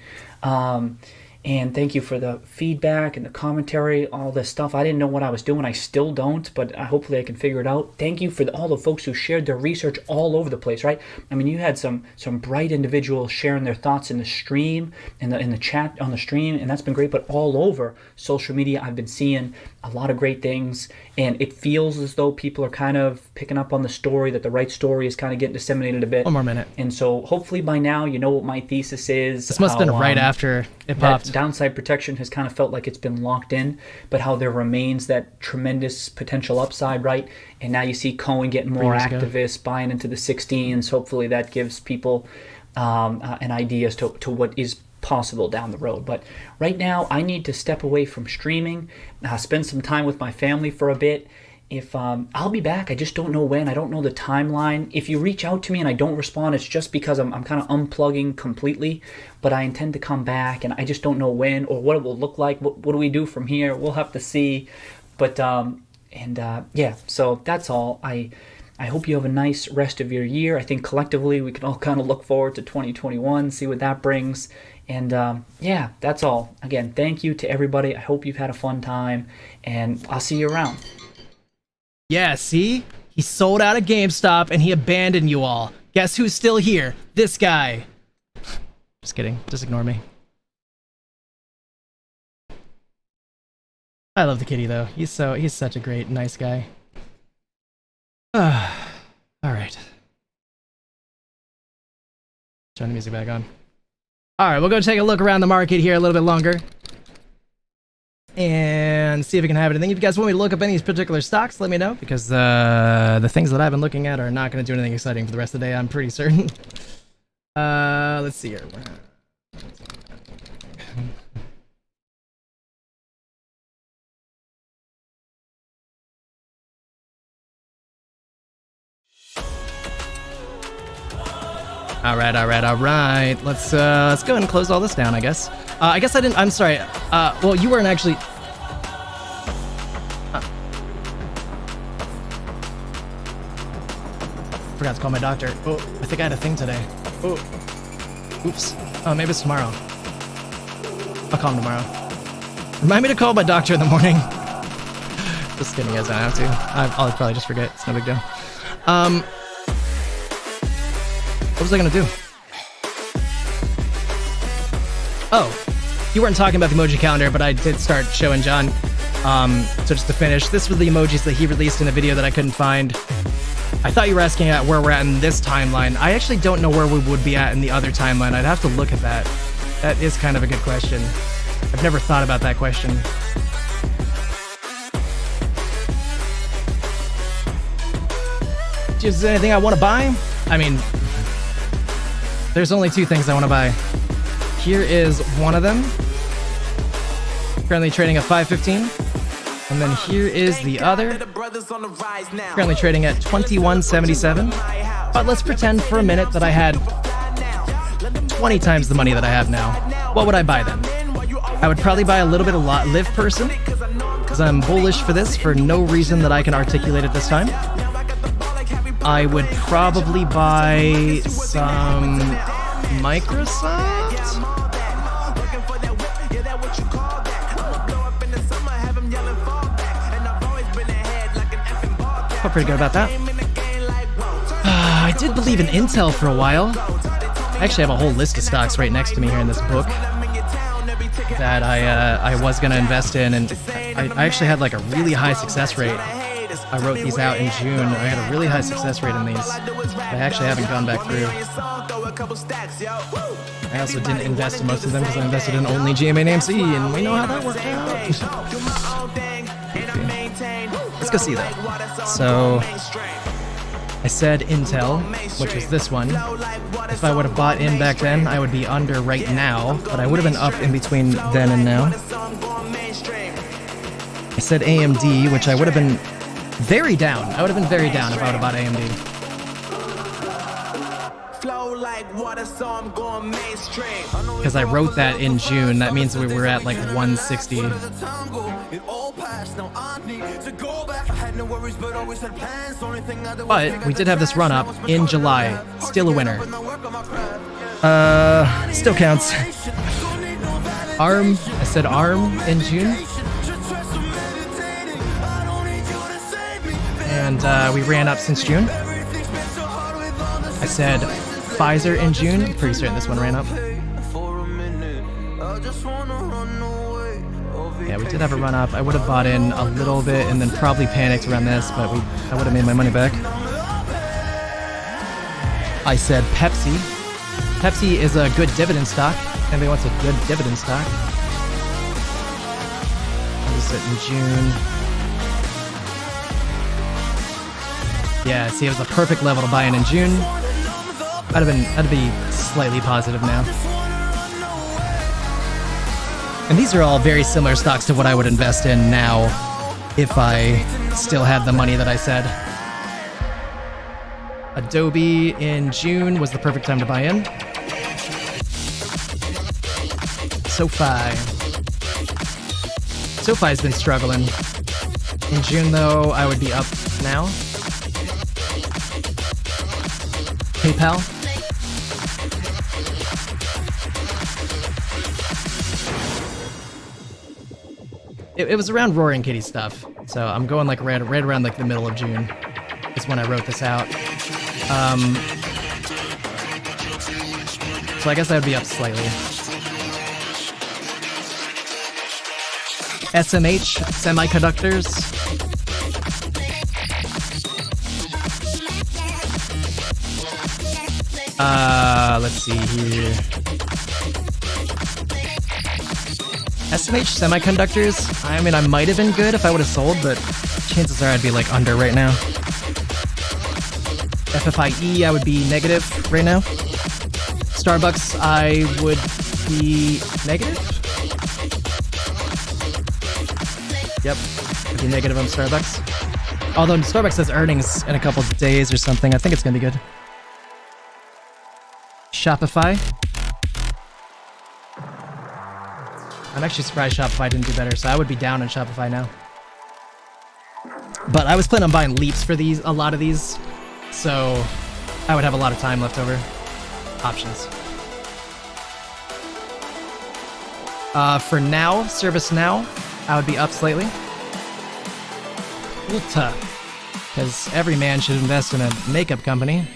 And thank you for the feedback and the commentary, all this stuff. I didn't know what I was doing. I still don't, but hopefully I can figure it out. Thank you for all the folks who shared their research all over the place, right? I mean, you had some bright individuals sharing their thoughts in the stream, in the chat on the stream, and that's been great. But all over social media, I've been seeing a lot of great things, and it feels as though people are kind of picking up on the story, that the right story is kind of getting disseminated a bit. One more minute. And so hopefully by now you know what my thesis is. This must have been right after it popped. Downside protection has kind of felt like it's been locked in, but how there remains that tremendous potential upside, right? And now you see Cohen getting more activists, buying into the 16s. Hopefully that gives people an idea as to what is possible down the road. But right now I need to step away from streaming, spend some time with my family for a bit. If I'll be back, I just don't know when. I don't know the timeline. If you reach out to me and I don't respond, it's just because I'm kind of unplugging completely. But I intend to come back, and I just don't know when or what it will look like. What do we do from here? We'll have to see. But yeah, so that's all. I hope you have a nice rest of your year. I think collectively we can all kind of look forward to 2021, see what that brings. And yeah, that's all. Again, thank you to everybody. I hope you've had a fun time, and I'll see you around. Yeah, see? He sold out of GameStop and he abandoned you all. Guess who's still here? This guy. Just kidding. Just ignore me. I love the kitty though. He's such a great, nice guy. Alright. Turn the music back on. Alright, we'll go take a look around the market here a little bit longer. And see if we can have anything. If you guys want me to look up any particular stocks, let me know, because the things that I've been looking at are not going to do anything exciting for the rest of the day, I'm pretty certain. Let's see here. All right. Let's go ahead and close all this down, I guess. I guess I didn't. I'm sorry. Well, you weren't actually. forgot to call my doctor. Oh, I think I had a thing today. Oh, oops. Oh, maybe it's tomorrow. I'll call him tomorrow. Remind me to call my doctor in the morning. Just kidding, guys. I don't have to. I'll probably just forget. It's no big deal. What was I gonna do? Oh, you weren't talking about the emoji calendar, but I did start showing John. So just to finish, this was the emojis that he released in a video that I couldn't find. I thought you were asking at where we're at in this timeline. I actually don't know where we would be at in the other timeline. I'd have to look at that. That is kind of a good question. I've never thought about that question. Is there anything I want to buy? I mean, there's only two things I want to buy. Here is one of them. Currently trading at 515. And then here is the other. Currently trading at 2177. But let's pretend for a minute that I had 20 times the money that I have now. What would I buy then? I would probably buy a little bit of Live Person, because I'm bullish for this for no reason that I can articulate at this time. I would probably buy some Microsoft. Felt pretty good about that. I did believe in Intel for a while. I actually have a whole list of stocks right next to me here in this book that I was going to invest in, and I actually had like a really high success rate. I wrote these out in June. I had a really high success rate in these. I actually haven't gone back through. I also didn't invest in most of them because I invested in only GME and AMC, and we know how that worked out. Let's go see that. So I said Intel, which was this one. If I would have bought in back then, I would be under right now, but I would have been up in between then and now. I said AMD, which I would have been very down. I would have been very down if I would have bought AMD. Because I wrote that in June. That means we were at like 160. But we did have this run up in July. Still a winner. Still counts. ARM. I said ARM in June. And we ran up since June. I said Pfizer in June. Pretty certain this one ran up. Yeah, we did have a run up. I would have bought in a little bit and then probably panicked around this, but I would have made my money back. I said Pepsi. Pepsi is a good dividend stock. Anybody wants a good dividend stock? What is it in June? Yeah, see, it was a perfect level to buy in June. I'd be slightly positive now. And these are all very similar stocks to what I would invest in now if I still had the money that I said. Adobe in June was the perfect time to buy in. SoFi. SoFi's been struggling. In June, though, I would be up now. PayPal. It was around Roaring Kitty stuff, so I'm going like right around like the middle of June is when I wrote this out. So I guess I would be up slightly. SMH, Semiconductors. Let's see here. SMH Semiconductors, I mean, I might have been good if I would have sold, but chances are I'd be like under right now. FFIE, I would be negative right now. Starbucks, I would be negative. Yep, I'd be negative on Starbucks. Although Starbucks has earnings in a couple days or something, I think it's gonna be good. Shopify. I'm actually surprised Shopify didn't do better, so I would be down on Shopify now. But I was planning on buying leaps for a lot of these, so I would have a lot of time left over. Options. For now, service now, I would be up slightly. Ulta, because every man should invest in a makeup company.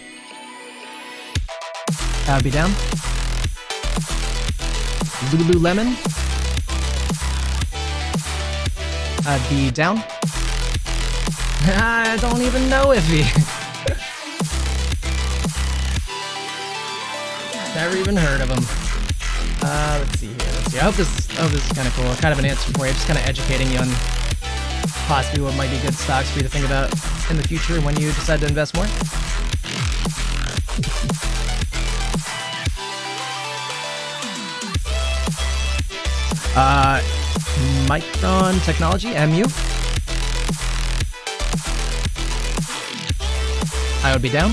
I would be down. Lululemon. I'd be down. I don't even know if he. Never even heard of him. Let's see here. I hope this is kind of cool. Kind of an answer for you. Just kind of educating you on possibly what might be good stocks for you to think about in the future when you decide to invest more. Micron Technology, MU. I would be down.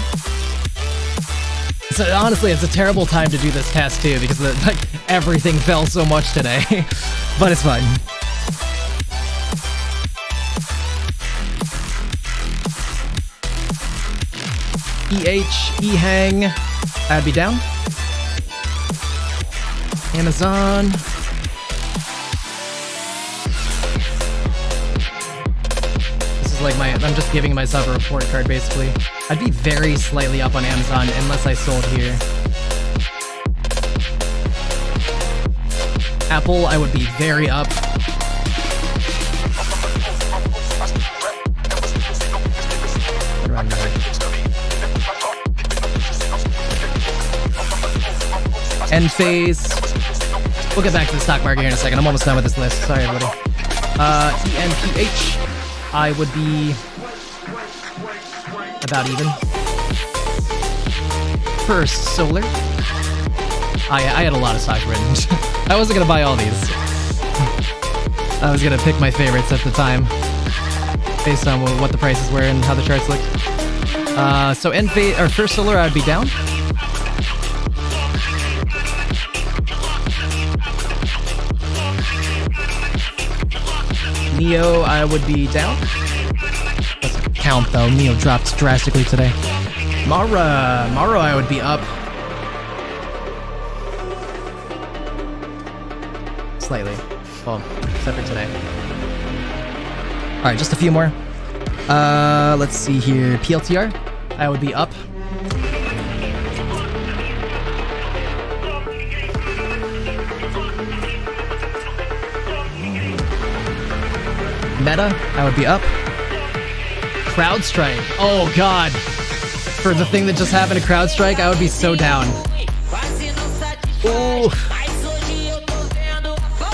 So honestly, it's a terrible time to do this test too, because like everything fell so much today. But it's fine. EHang, I'd be down. Amazon. This is like I'm just giving myself a report card basically. I'd be very slightly up on Amazon unless I sold here. Apple, I would be very up. Enphase. We'll get back to the stock market here in a second. I'm almost done with this list. Sorry, everybody. ENPH. I would be about even. First Solar. I had a lot of stocks written. I wasn't gonna buy all these. I was gonna pick my favorites at the time, based on what the prices were and how the charts looked. So Enphase or First Solar, I'd be down. Neo, I would be down. Doesn't count though. Neo dropped drastically today. Mara, I would be up. Slightly. Well, except for today. Alright, just a few more. Let's see here. PLTR, I would be up. Meta, I would be up. CrowdStrike. Oh god. For the thing that just happened to CrowdStrike, I would be so down. Ooh.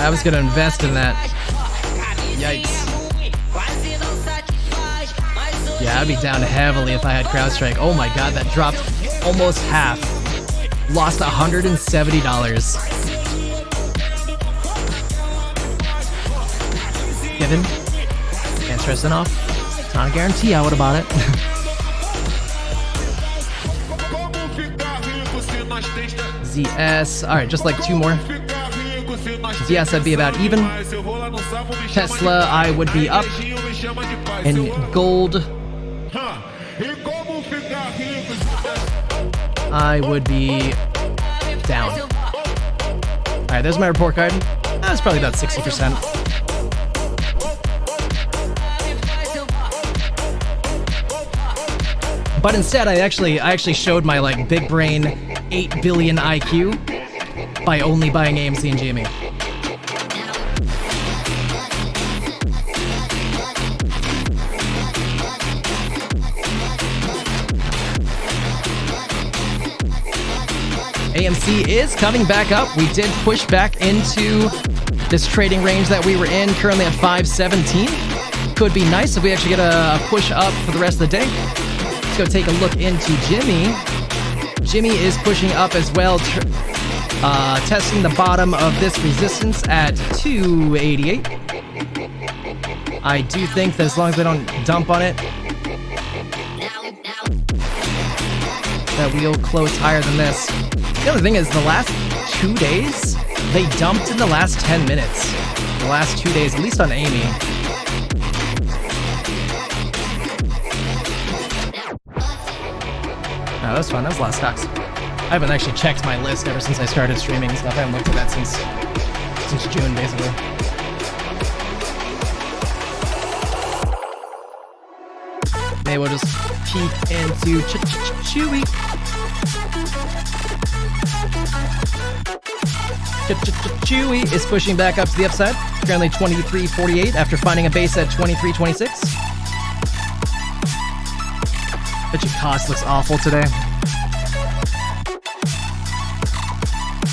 I was gonna invest in that. Yikes. Yeah, I'd be down heavily if I had CrowdStrike. Oh my god, that dropped almost half. Lost $170. Given. Can't stress enough. It's not a guarantee I would have bought it. ZS. Alright, just like two more. ZS, I'd be about even. Tesla, I would be up. And gold, I would be down. Alright, there's my report card. That's probably about 60%. But instead, I actually showed my like big brain 8 billion IQ by only buying AMC and GME. AMC is coming back up. We did push back into this trading range that we were in, currently at 517. Could be nice if we actually get a push up for the rest of the day. Let's go take a look into Jimmy. Jimmy is pushing up as well, testing the bottom of this resistance at 288. I do think that as long as they don't dump on it, that we'll close higher than this. The other thing is the last 2 days, they dumped in the last 10 minutes. The last 2 days, at least on Amy. that was fun. That was a lot of stocks. I haven't actually checked my list ever since I started streaming and stuff. I haven't looked at that since June, basically. Maybe we'll just peek into Chewy. Chewy is pushing back up to the upside. Currently 23.48 after finding a base at 23.26. Bet your cost looks awful today.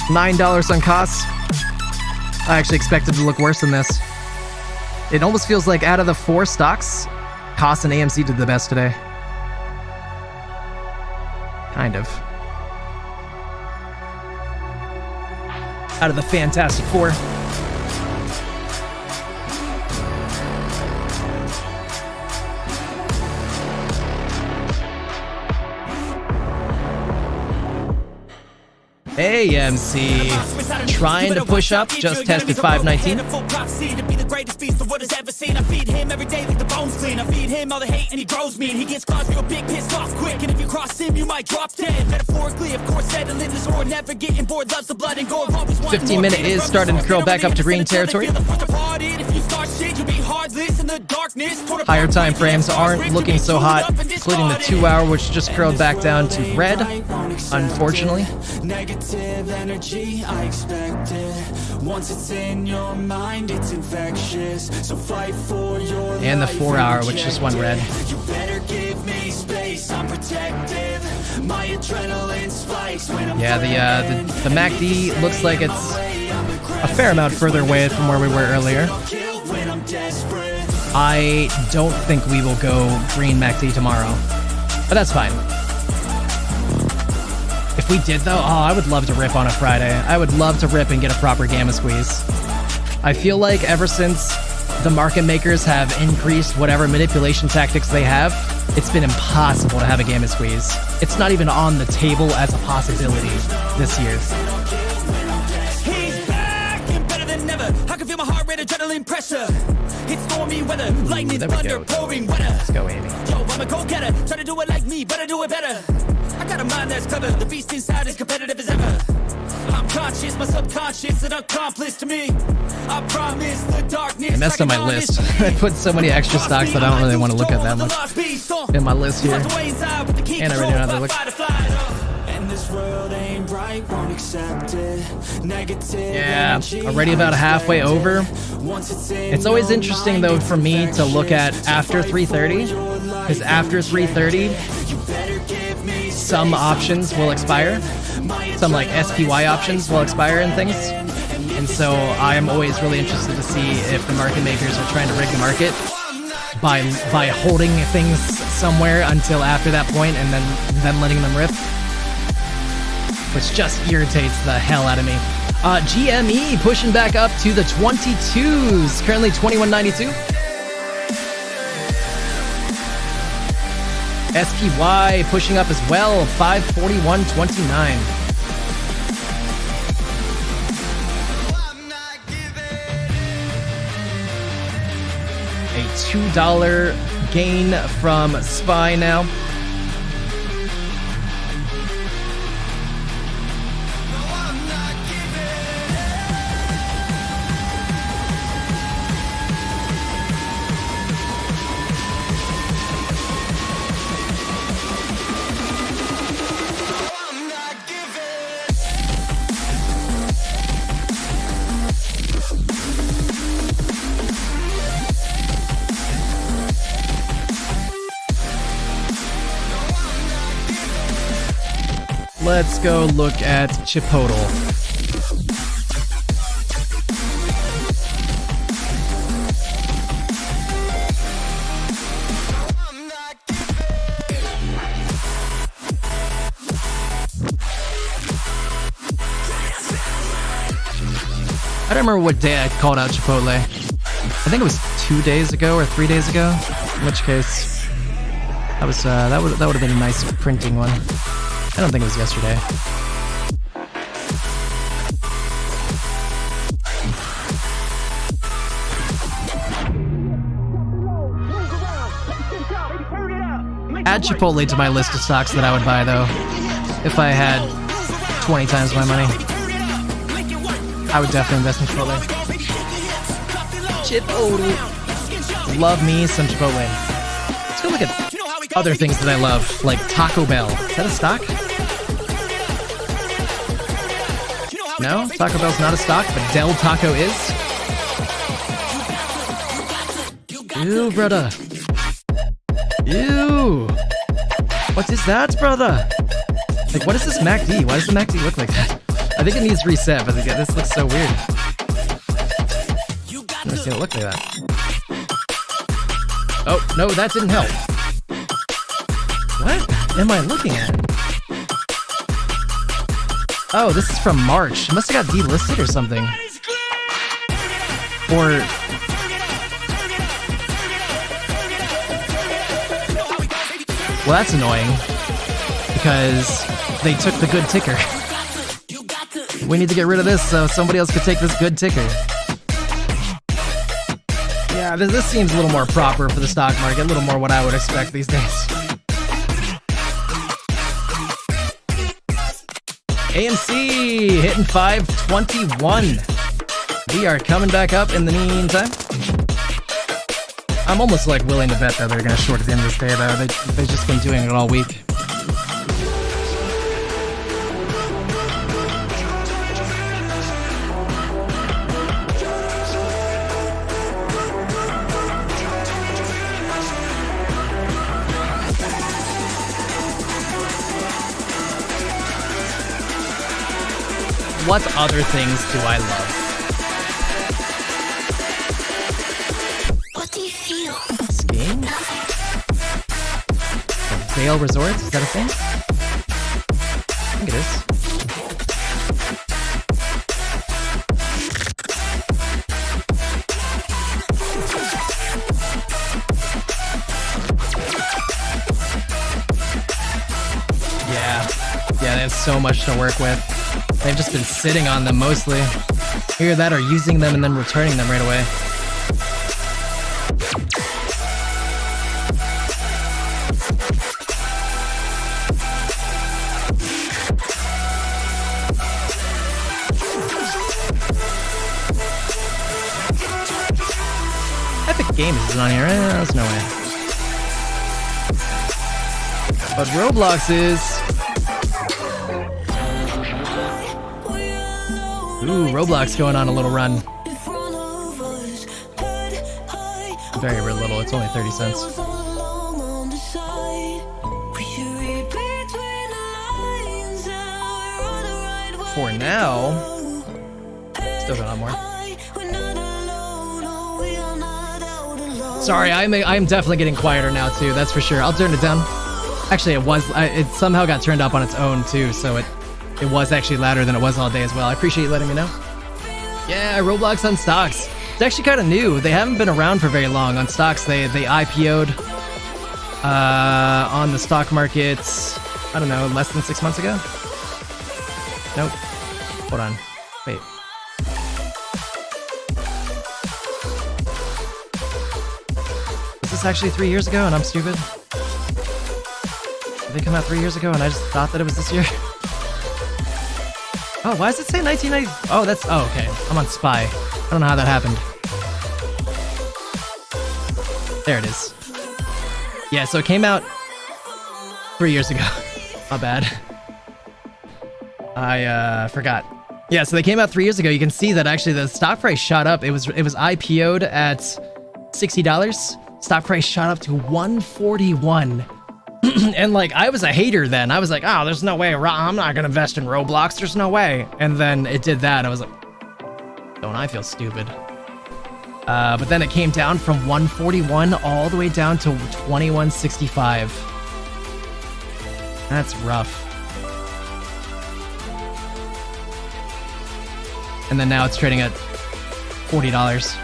$9 on costs. I actually expected to look worse than this. It almost feels like out of the 4 stocks, cost and AMC did the best today. Kind of. Out of the Fantastic Four. AMC trying to push up, just tested 519. I feed him every day like the bones clean. I feed him all the hate and he grows me. And he gets caused real big, pissed off quick. And if you cross him, you might drop dead. Metaphorically, of course, settling this or never getting bored. Loves the blood and gore. 15-minute is starting to curl back up to green territory. Higher time frames aren't looking so hot, including the 2-hour, which just curled back down to red, unfortunately. Negative energy, I expect it. Once it's in your mind, it's infectious. So fight for your life. And the 4-hour, which just went red. You better give me space, I'm protective. My adrenaline spikes when I'm the MACD looks like it's a fair amount further away from where we were earlier. I don't think we will go green MACD tomorrow, but that's fine. If we did though, I would love to rip on a Friday. I would love to rip and get a proper gamma squeeze. I feel like ever since the market makers have increased whatever manipulation tactics they have, it's been impossible to have a gamma squeeze. It's not even on the table as a possibility this year. He's back and better than ever. I can feel my heart rate, adrenaline pressure. It's stormy weather, lightning, thunder, pouring weather. Let's go, Amy. Yo, I'm a go-getter. Try to do it like me, but I do it better. I got a mind that's clever. The beast inside is competitive as ever. I'm conscious, my subconscious, an accomplice to me. I promise the darkness. I messed up my list. I put so many extra stocks that I don't really want to look at that much in my list here. And I already know how they look. And this world ain't right, won't accept it. Negative. Yeah, already about halfway over. It's always interesting though for me to look at after 3:30, because after 3:30, some options will expire. Some like SPY options will expire and things. And so I am always really interested to see if the market makers are trying to rig the market by holding things somewhere until after that point and then letting them rip, which just irritates the hell out of me. GME pushing back up to the 22s, currently 21.92. SPY pushing up as well, 541.29. A $2 gain from SPY now. Let's go look at Chipotle. I don't remember what day I called out Chipotle. I think it was 2 days ago or 3 days ago. In which case, that would have been a nice printing one. I don't think it was yesterday. add Chipotle to my list of stocks that I would buy, though. If I had 20 times my money, I would definitely invest in Chipotle. Chipotle. Love me some Chipotle. Let's go look at other things that I love, like Taco Bell. Is that a stock? No? Taco Bell's not a stock, but Del Taco is? Ew, brother. Ew. What is that, brother? Like, what is this MACD? Why does the MACD look like that? I think it needs reset, but this looks so weird. I've never seen it look like that. Oh, no, that didn't help. What am I looking at? Oh, this is from March. It must have got delisted or something. Or... Well, that's annoying, because they took the good ticker. We need to get rid of this so somebody else could take this good ticker. Yeah, this seems a little more proper for the stock market, a little more what I would expect these days. AMC hitting 521. We are coming back up in the meantime. I'm almost like willing to bet that they're gonna short at the end of this day, though. They've just been doing it all week. What other things do I love? What do you feel? Skiing? Vail Resorts? Is that a thing? I think it is. Yeah, they have so much to work with. They've just been sitting on them mostly. Either that or using them and then returning them right away. Epic Games is on here. There's no way. But Roblox is... Ooh, Roblox going on a little run. Very little, it's only 30 cents. For now, still going on more. Sorry, I'm definitely getting quieter now too, that's for sure. I'll turn it down. Actually, it somehow got turned up on its own too, so it was actually louder than it was all day as well. I appreciate you letting me know. Yeah, Roblox on stocks. It's actually kind of new. They haven't been around for very long on stocks. They IPO'd on the stock markets, I don't know, less than 6 months ago? Nope. Hold on. Wait. Is this actually 3 years ago and I'm stupid? Did they come out 3 years ago and I just thought that it was this year? Oh, why does it say 1990? Oh, okay. I'm on SPY. I don't know how that happened. There it is. Yeah, so it came out 3 years ago. My bad. I forgot. Yeah, so they came out 3 years ago. You can see that actually the stock price shot up. It was IPO'd at $60. Stock price shot up to $141. And like, I was a hater then. I was like, oh, there's no way. I'm not gonna invest in Roblox. There's no way. And then it did that. I was like, don't I feel stupid? But then it came down from 141 all the way down to 2165. That's rough. And then now it's trading at $40.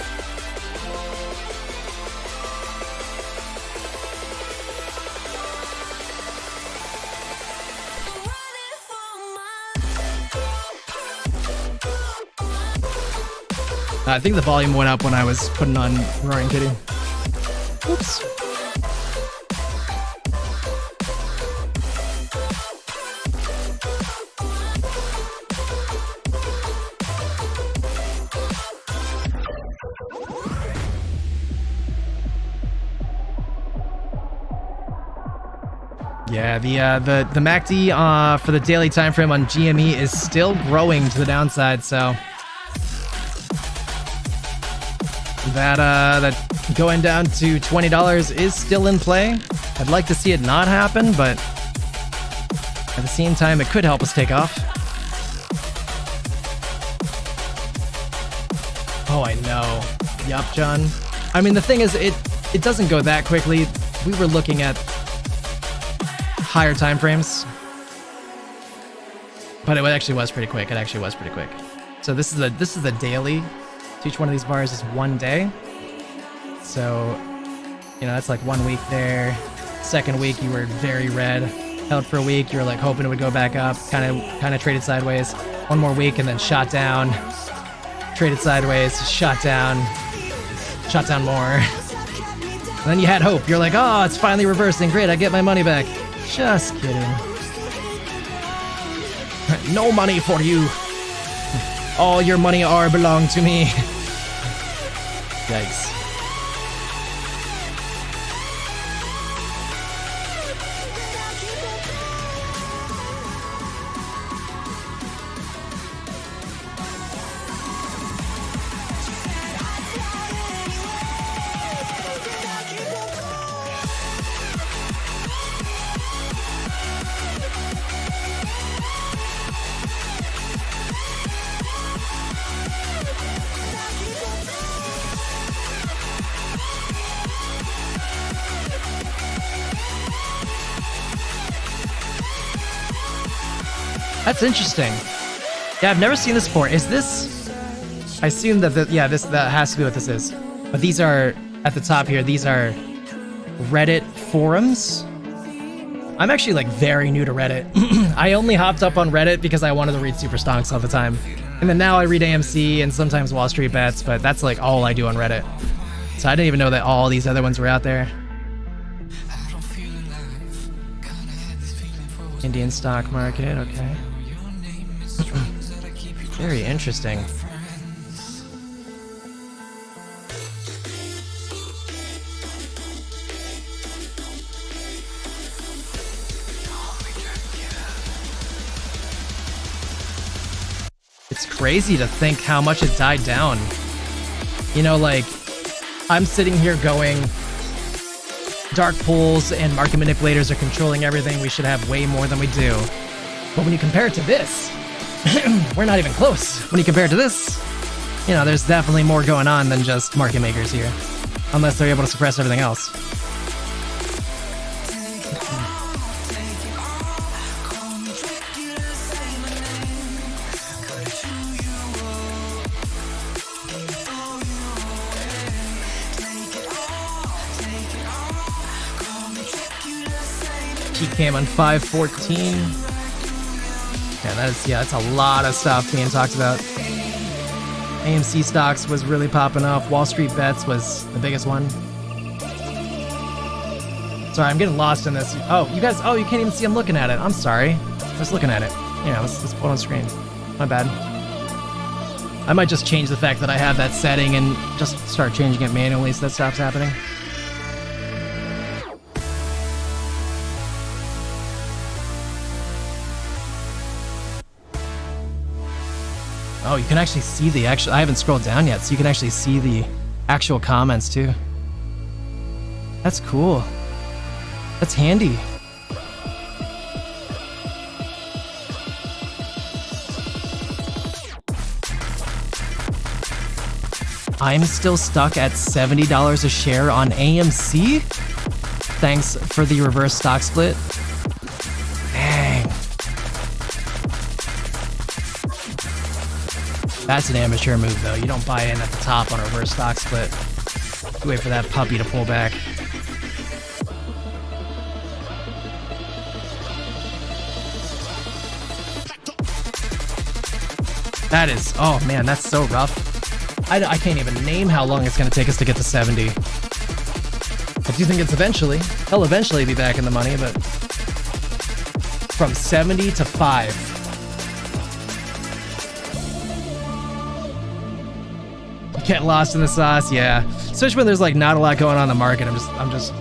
I think the volume went up when I was putting on Roaring Kitty. Oops. Yeah, the MACD for the daily time frame on GME is still growing to the downside, so that going down to $20 is still in play. I'd like to see it not happen, but at the same time, it could help us take off. Oh, I know. Yup, John. I mean, the thing is, it doesn't go that quickly. We were looking at higher time frames, but it actually was pretty quick. It actually was pretty quick. So this is the daily. Each one of these bars is 1 day. So, you know, that's like 1 week there. Second week, you were very red. Held for a week, you were like hoping it would go back up. Kind of traded sideways. One more week and then shot down. Traded sideways, shot down more. And then you had hope. You're like, oh, it's finally reversing. Great, I get my money back. Just kidding. No money for you. All your money are belong to me. Yikes. That's interesting. Yeah, I've never seen this before. Is this... I assume that that has to be what this is. But these are, at the top here, these are Reddit forums. I'm actually like very new to Reddit. I only hopped up on Reddit because I wanted to read Super Stonks all the time. And then now I read AMC and sometimes Wall Street Bets, but that's like all I do on Reddit. So I didn't even know that all these other ones were out there. Indian stock market, okay. Very interesting. It's crazy to think how much it died down. You know, like, I'm sitting here going, dark pools and market manipulators are controlling everything. We should have way more than we do. But when you compare it to this, we're not even close. When you compare it to this, you know, there's definitely more going on than just market makers here. Unless they're able to suppress everything else. Peak came on 514. Yeah, that's a lot of stuff being talked about. AMC stocks was really popping up. Wall Street Bets was the biggest one. Sorry, I'm getting lost in this. Oh, you guys, you can't even see I'm looking at it. I'm sorry. I was looking at it. Yeah, let's put on screen. My bad. I might just change the fact that I have that setting and just start changing it manually so that stops happening. Oh, you can actually see the actual... I haven't scrolled down yet, so you can actually see the actual comments, too. That's cool. That's handy. I'm still stuck at $70 a share on AMC? Thanks for the reverse stock split. Dang. That's an amateur move, though. You don't buy in at the top on a reverse stock split. You wait for that puppy to pull back. That is... Oh, man, that's so rough. I can't even name how long it's going to take us to get to 70. I do think it's eventually. He'll eventually be back in the money, but... From 70 to 5. Get lost in the sauce, yeah. Especially when there's like not a lot going on in the market. I'm just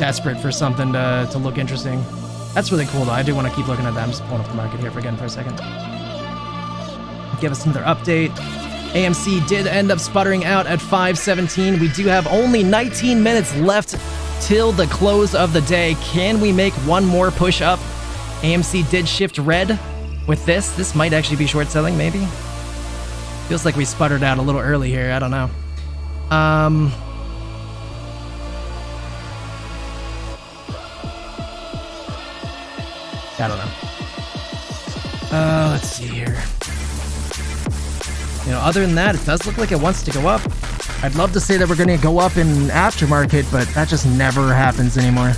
desperate for something to look interesting. That's really cool though. I do want to keep looking at that. I'm just pulling up the market here again for a second. Give us another update. AMC did end up sputtering out at 517. We do have only 19 minutes left till the close of the day. Can we make one more push up? AMC did shift red with this. This might actually be short selling, maybe. Feels like we sputtered out a little early here. I don't know. I don't know. Let's see here. You know, other than that, it does look like it wants to go up. I'd love to say that we're going to go up in aftermarket, but that just never happens anymore.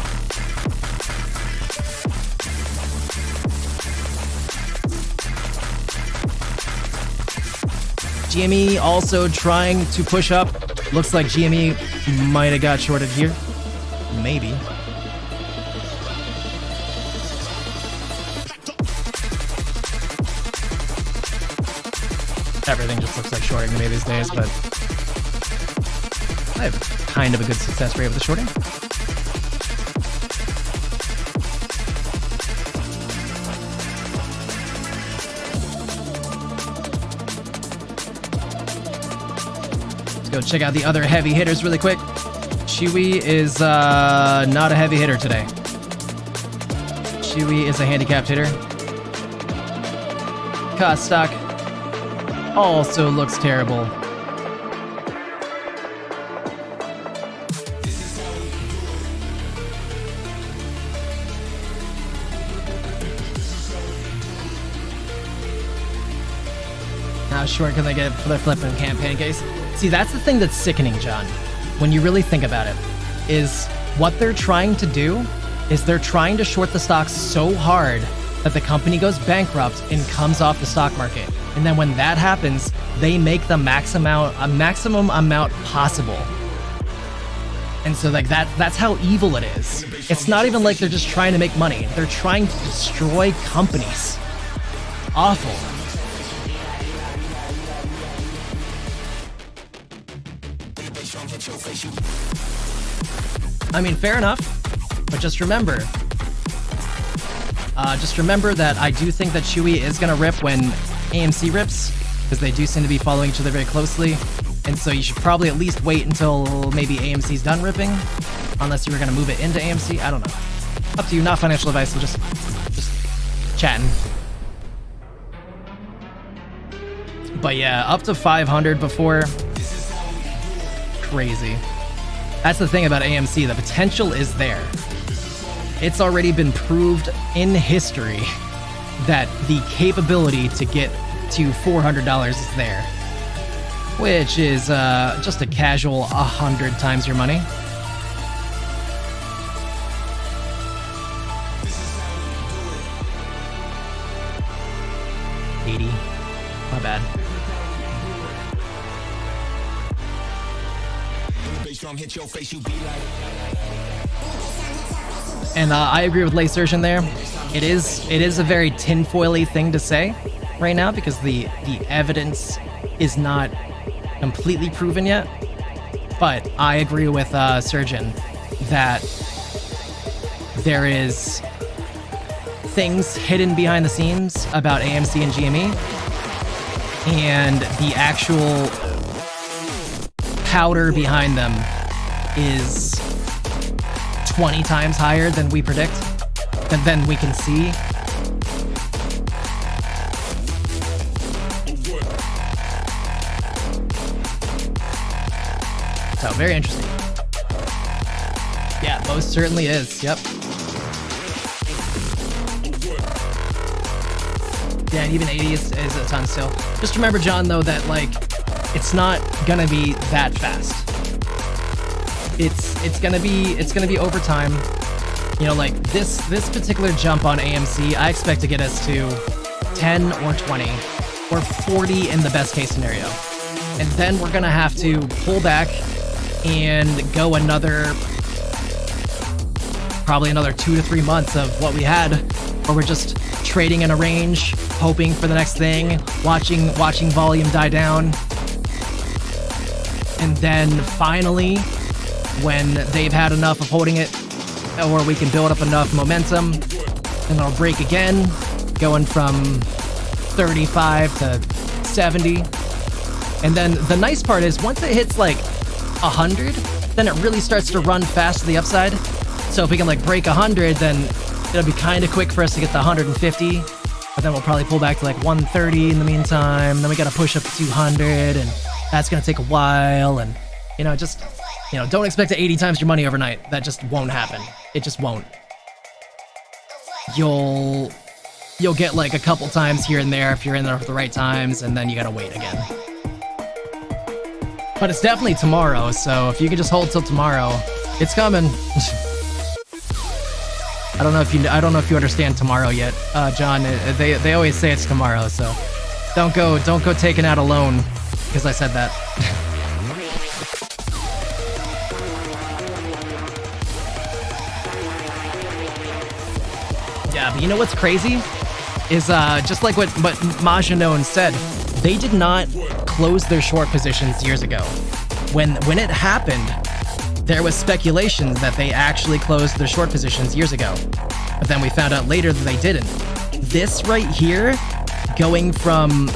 GME also trying to push up. Looks like GME might have got shorted here. Maybe. Everything just looks like shorting to me these days, but I have kind of a good success rate with the shorting. Let's go check out the other heavy hitters really quick. Chewy is not a heavy hitter today. Chewy is a handicapped hitter. Cost stock also looks terrible. How short can they get for their flipping campaign case? See, that's the thing that's sickening, John, when you really think about it, is what they're trying to do is they're trying to short the stock so hard that the company goes bankrupt and comes off the stock market. And then when that happens, they make the maximum amount possible. And so like that's how evil it is. It's not even like they're just trying to make money. They're trying to destroy companies. Awful. I mean, fair enough, but just remember that I do think that Chewy is gonna rip when AMC rips, because they do seem to be following each other very closely, and so you should probably at least wait until maybe AMC's done ripping, unless you were gonna move it into AMC. I don't know. Up to you. Not financial advice. I'm just chatting. But yeah, up to 500 before. Crazy. That's the thing about AMC. The potential is there. It's already been proved in history that the capability to get to $400 is there, which is just a casual 100 times your money. $80. My bad. And I agree with Lacertian there. It is a very tinfoily thing to say right now because the evidence is not completely proven yet. But I agree with Surgeon that there is things hidden behind the scenes about AMC and GME, and the actual powder behind them is 20 times higher than we predict, than we can see. So, very interesting. Yeah, most certainly is. Yep. Yeah, and even 80 is a ton still. Just remember, John, though, that, like, it's not gonna be that fast. It's gonna be over time. You know, like this particular jump on AMC, I expect to get us to 10 or 20 or 40 in the best case scenario. And then we're gonna have to pull back and go probably another 2 to 3 months of what we had, where we're just trading in a range, hoping for the next thing, watching volume die down. And then finally, when they've had enough of holding it or we can build up enough momentum and it'll break again, going from 35 to 70. And then the nice part is once it hits like 100, then it really starts to run fast to the upside. So if we can like break 100, then it'll be kind of quick for us to get to 150. But then we'll probably pull back to like 130 in the meantime. Then we got to push up to 200, and that's going to take a while. And, you know, just, you know, don't expect to 80 times your money overnight. That just won't happen. It just won't. You'll get like a couple times here and there if you're in there at the right times, and then you got to wait again. But it's definitely tomorrow, so if you can just hold till tomorrow, it's coming. I don't know if you understand tomorrow yet, John. They always say it's tomorrow, so don't go taking out a loan because I said that. Yeah, but you know what's crazy is just like what Majanone said, they did not close their short positions years ago. When it happened, there was speculation that they actually closed their short positions years ago. But then we found out later that they didn't. This right here, going from...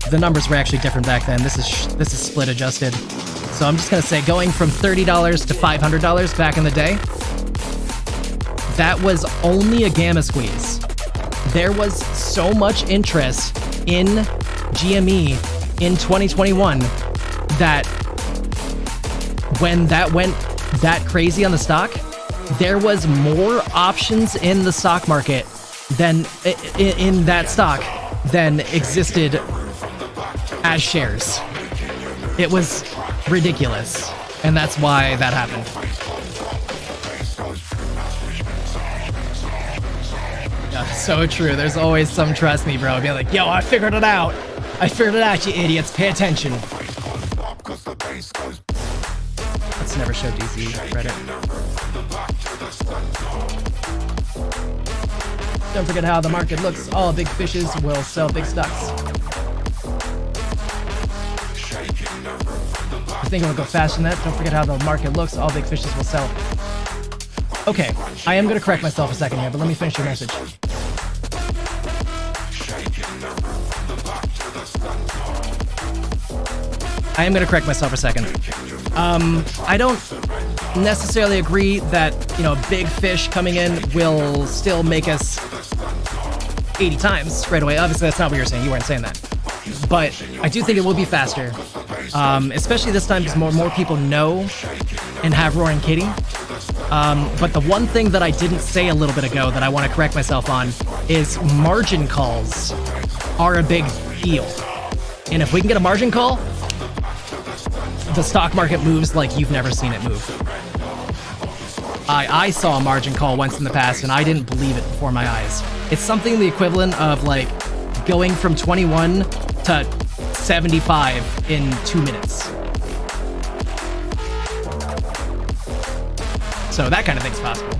The numbers were actually different back then. This is split adjusted. So I'm just gonna say going from $30 to $500 back in the day, that was only a gamma squeeze. There was so much interest in GME in 2021 that when that went that crazy on the stock, there was more options in the stock market than in that stock than existed as shares. It was ridiculous, and that's why that happened. Yeah, so true. There's always some trust me, bro. Be like, yo, I figured it out. I figured it out, you idiots. Pay attention. Let's never show DC Reddit. Don't forget how the market looks. All big fishes will sell big stocks. I think it'll go faster than that. Don't forget how the market looks. All big fishes will sell. Okay, I am going to correct myself a second here, but let me finish your message. I am going to correct myself for a second. I don't necessarily agree that, you know, big fish coming in will still make us 80 times right away. Obviously, that's not what you were saying. You weren't saying that. But I do think it will be faster, especially this time because more people know and have Roaring Kitty. But the one thing that I didn't say a little bit ago that I want to correct myself on is margin calls are a big deal. And if we can get a margin call, the stock market moves like you've never seen it move. I saw a margin call once in the past and I didn't believe it before my eyes. It's something the equivalent of like going from 21 to 75 in 2 minutes. So that kind of thing's possible.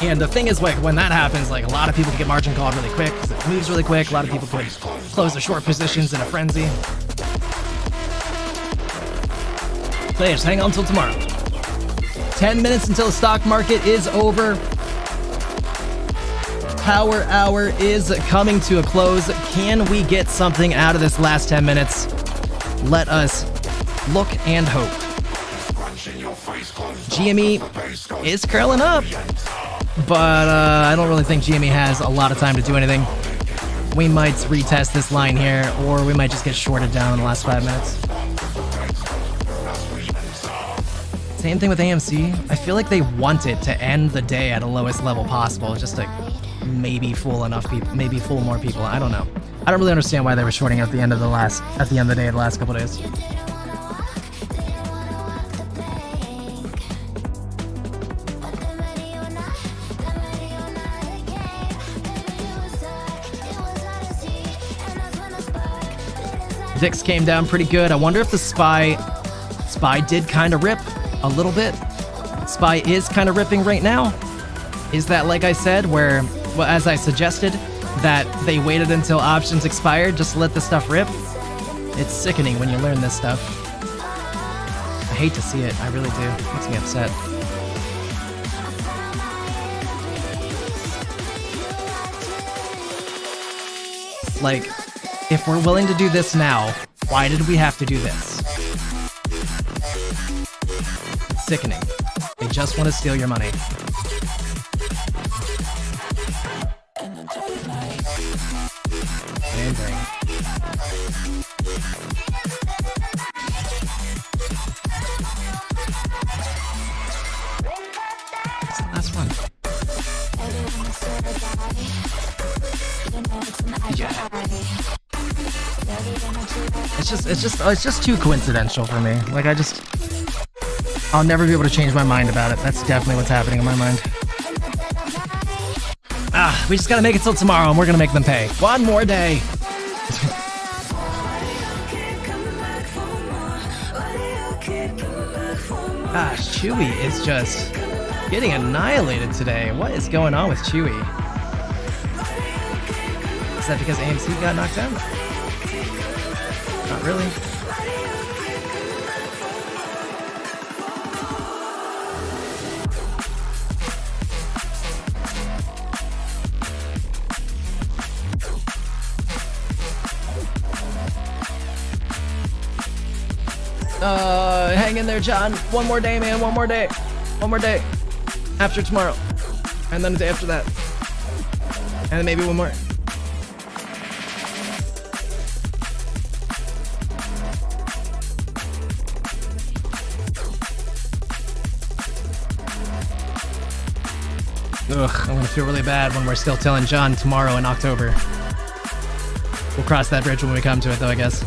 And the thing is, like, when that happens, like, a lot of people can get margin called really quick because it moves really quick. A lot of people could close their short positions in a frenzy. So yeah, just hang on until tomorrow. 10 minutes until the stock market is over. Power hour is coming to a close. Can we get something out of this last 10 minutes? Let us look and hope. GME is curling up, but I don't really think GME has a lot of time to do anything. We might retest this line here, or we might just get shorted down in the last 5 minutes. Same thing with AMC. I feel like they wanted to end the day at the lowest level possible, just to maybe fool enough people, maybe fool more people. I don't know. I don't really understand why they were shorting at the end of the day, the last couple days. VIX came down pretty good. I wonder if the SPY did kind of rip a little bit. SPY is kind of ripping right now. Is that like I said, where, well, as I suggested, that they waited until options expired just to let this stuff rip? It's sickening when you learn this stuff. I hate to see it. I really do. It makes me upset. Like, if we're willing to do this now, why did we have to do this? It's sickening. They just want to steal your money. Same thing. What's the last one? Yeah. It's just too coincidental for me. Like, I'll never be able to change my mind about it. That's definitely what's happening in my mind. We just gotta make it till tomorrow and we're gonna make them pay. One more day. Gosh, Chewie is just getting annihilated today. What is going on with Chewie? Is that because AMC got knocked out? Not really. Hang in there, John. One more day, man. One more day. One more day. After tomorrow. And then the day after that. And then maybe one more. Ugh, I'm gonna feel really bad when we're still telling John tomorrow in October. We'll cross that bridge when we come to it, though, I guess.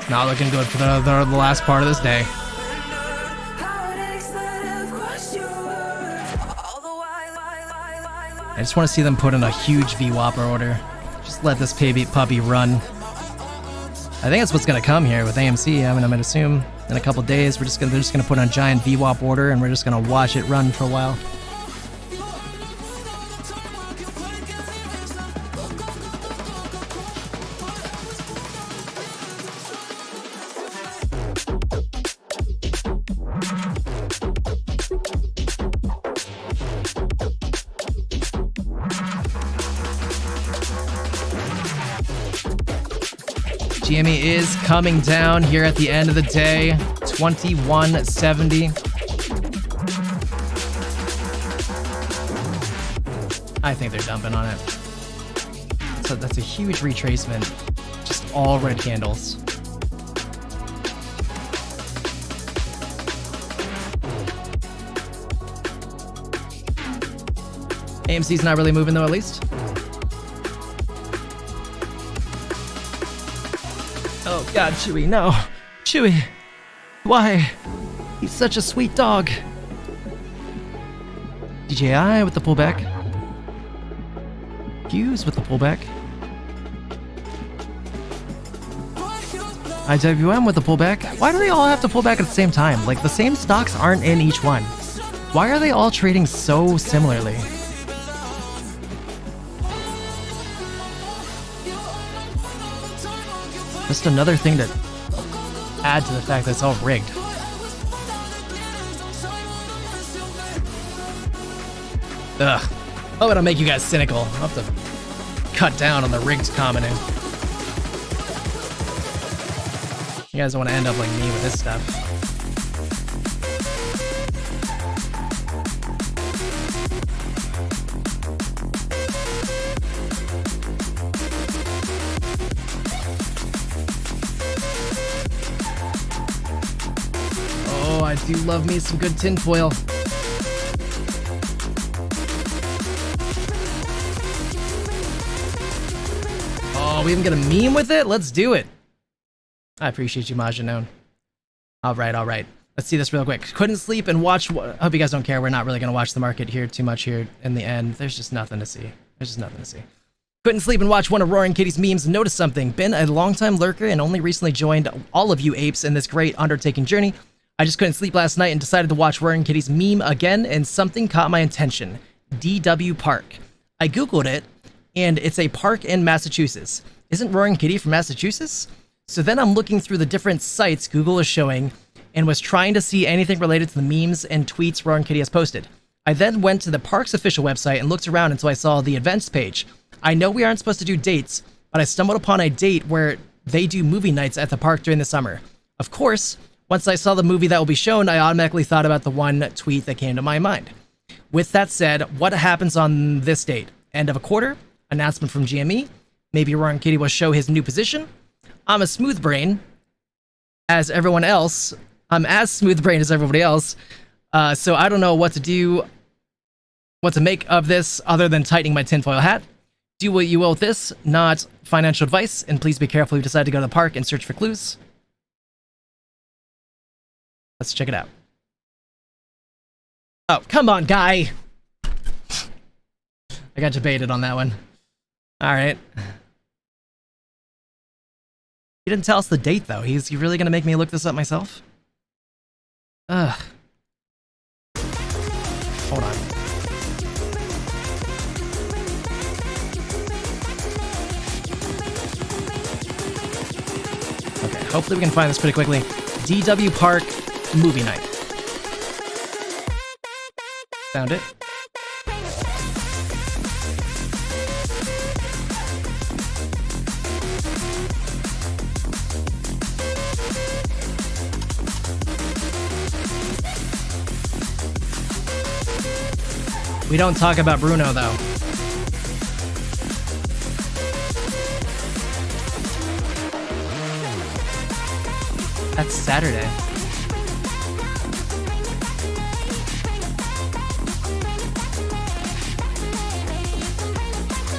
Not looking good for the last part of this day. I just want to see them put in a huge VWAP order. Just let this puppy run. I think that's what's going to come here with AMC. I mean, I'm going to assume in a couple days they're just going to put in a giant VWAP order and we're just going to watch it run for a while. GME is coming down here at the end of the day, 2170. I think they're dumping on it. So that's a huge retracement. Just all red candles. AMC's not really moving though, at least. Oh god, Chewie, no. Chewie. Why? He's such a sweet dog. DJI with the pullback. Hughes with the pullback. IWM with the pullback. Why do they all have to pull back at the same time? Like, the same stocks aren't in each one. Why are they all trading so similarly? Just another thing to add to the fact that it's all rigged. Ugh. Oh, it'll make you guys cynical. I'll have to cut down on the rigged commenting. You guys don't want to end up like me with this stuff. Oh, I do love me some good tinfoil. Oh, we even get a meme with it? Let's do it. I appreciate you, Majanone. Alright, alright. Let's see this real quick. Couldn't sleep and watch. I hope you guys don't care. We're not really going to watch the market here too much here in the end. There's just nothing to see. There's just nothing to see. Couldn't sleep and watch one of Roaring Kitty's memes. Noticed something. Been a longtime lurker and only recently joined all of you apes in this great undertaking journey. I just couldn't sleep last night and decided to watch Roaring Kitty's meme again, and something caught my attention. DW Park. I googled it, and it's a park in Massachusetts. Isn't Roaring Kitty from Massachusetts? So then I'm looking through the different sites Google is showing and was trying to see anything related to the memes and tweets Roaring Kitty has posted. I then went to the park's official website and looked around until I saw the events page. I know we aren't supposed to do dates, but I stumbled upon a date where they do movie nights at the park during the summer. Of course, once I saw the movie that will be shown, I automatically thought about the one tweet that came to my mind. With that said, what happens on this date? End of a quarter? Announcement from GME? Maybe Roaring Kitty will show his new position? I'm a smooth brain, as everyone else. I'm as smooth brain as everybody else. So I don't know what to do, what to make of this other than tightening my tinfoil hat. Do what you will with this, not financial advice, and please be careful if you decide to go to the park and search for clues. Let's check it out. Oh, come on, guy! I got debated on that one. Alright. He didn't tell us the date, though. He's really gonna make me look this up myself? Ugh. Hold on. Okay, hopefully we can find this pretty quickly. DW Park movie night. Found it. We don't talk about Bruno, though. That's Saturday.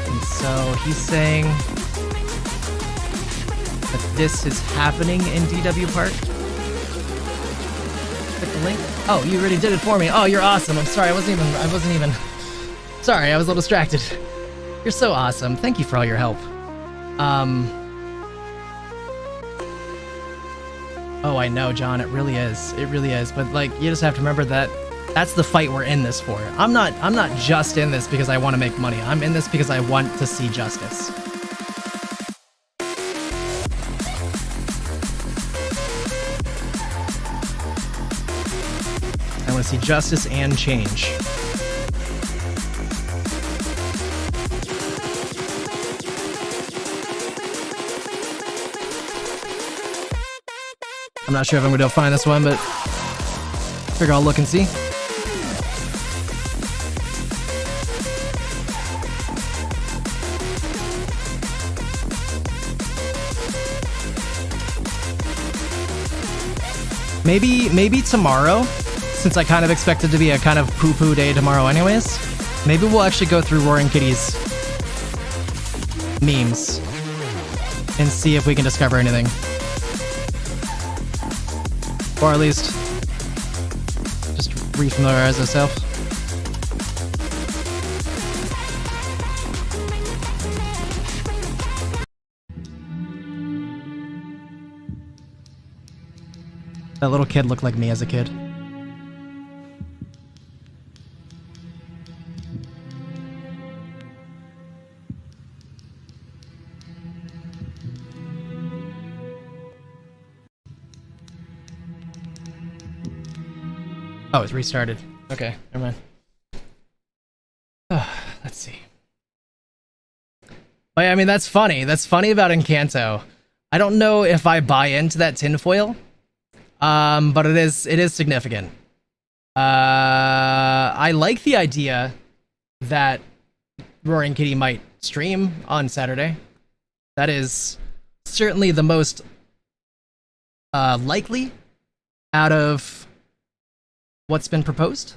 And so he's saying that this is happening in DW Park. Click the link. Oh, you already did it for me. Oh, you're awesome. I'm sorry. I wasn't even. Sorry, I was a little distracted. You're so awesome. Thank you for all your help. Oh, I know, John. It really is. It really is. But like, you just have to remember that that's the fight we're in this for. I'm not just in this because I want to make money. I'm in this because I want to see justice. I want to see justice and change. I'm not sure if I'm going to be able to find this one, but figure I'll look and see. Maybe tomorrow, since I kind of expect it to be a kind of poo-poo day tomorrow anyways, maybe we'll actually go through Roaring Kitty's memes and see if we can discover anything. Or at least just refamiliarize ourselves. That little kid looked like me as a kid. Oh, it's restarted. Okay, never mind. Let's see. But I mean, that's funny. That's funny about Encanto. I don't know if I buy into that tinfoil, but it is significant. I like the idea that Roaring Kitty might stream on Saturday. That is certainly the most likely out of what's been proposed.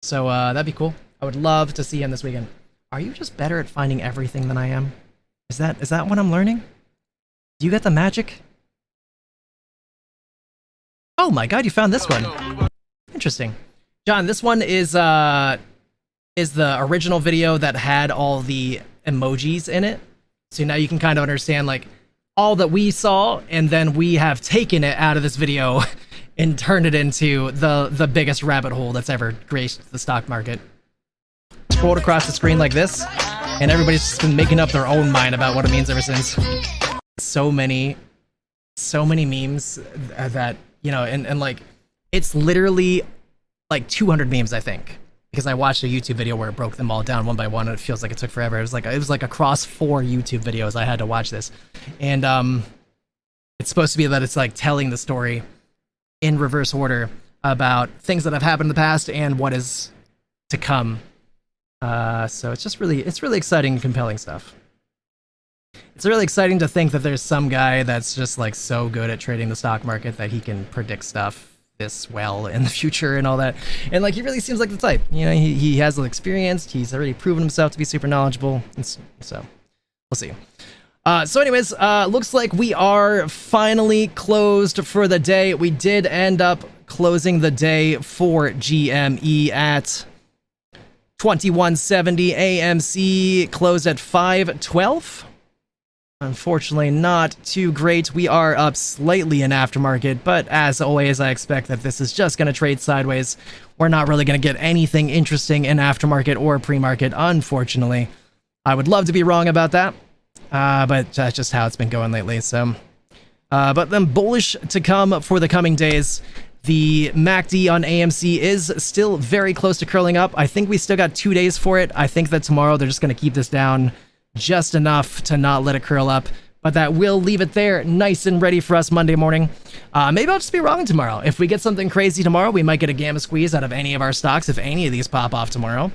So that'd be cool. I would love to see him this weekend. Are you just better at finding everything than I am? Is that what I'm learning? Do you get the magic? Oh my god, you found this one. Interesting. John, this one is the original video that had all the emojis in it. So now you can kind of understand like all that we saw, and then we have taken it out of this video and turned it into the biggest rabbit hole that's ever graced the stock market. Scrolled across the screen like this, and everybody's just been making up their own mind about what it means ever since. So many memes that, you know, and like, it's literally like 200 memes, I think, because I watched a YouTube video where it broke them all down one by one, and it feels like it took forever. It was like across 4 YouTube videos I had to watch this, and it's supposed to be that it's like telling the story in reverse order about things that have happened in the past and what is to come. So it's really exciting and compelling stuff. It's really exciting to think that there's some guy that's just like so good at trading the stock market that he can predict stuff this well in the future and all that. And like, he really seems like the type, you know, he has experience, he's already proven himself to be super knowledgeable, and so we'll see. So anyways, looks like we are finally closed for the day. We did end up closing the day for GME at 2170. AMC closed at 512. Unfortunately, not too great. We are up slightly in aftermarket, but as always, I expect that this is just going to trade sideways. We're not really going to get anything interesting in aftermarket or pre-market, unfortunately. I would love to be wrong about that, but that's just how it's been going lately. So, but then bullish to come for the coming days. The MACD on AMC is still very close to curling up. I think we still got 2 days for it. I think that tomorrow they're just going to keep this down just enough to not let it curl up, but that will leave it there nice and ready for us Monday morning. Maybe I'll just be wrong tomorrow. If we get something crazy tomorrow, we might get a gamma squeeze out of any of our stocks if any of these pop off tomorrow.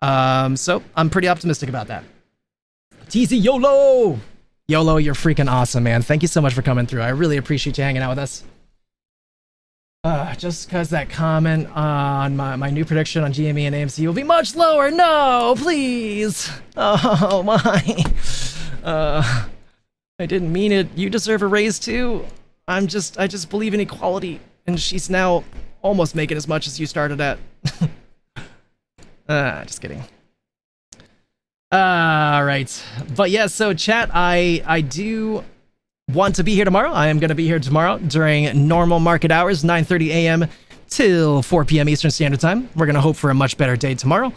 So I'm pretty optimistic about that. TZ YOLO! YOLO, you're freaking awesome, man. Thank you so much for coming through. I really appreciate you hanging out with us. Just because that comment on my new prediction on GME and AMC will be much lower. No, please. Oh my. I didn't mean it. You deserve a raise too. I just believe in equality, and she's now almost making as much as you started at. Just kidding. All right, but yeah. So chat, I do want to be here tomorrow. I am going to be here tomorrow during normal market hours, 9:30 a.m. till 4 p.m. Eastern Standard Time. We're going to hope for a much better day tomorrow.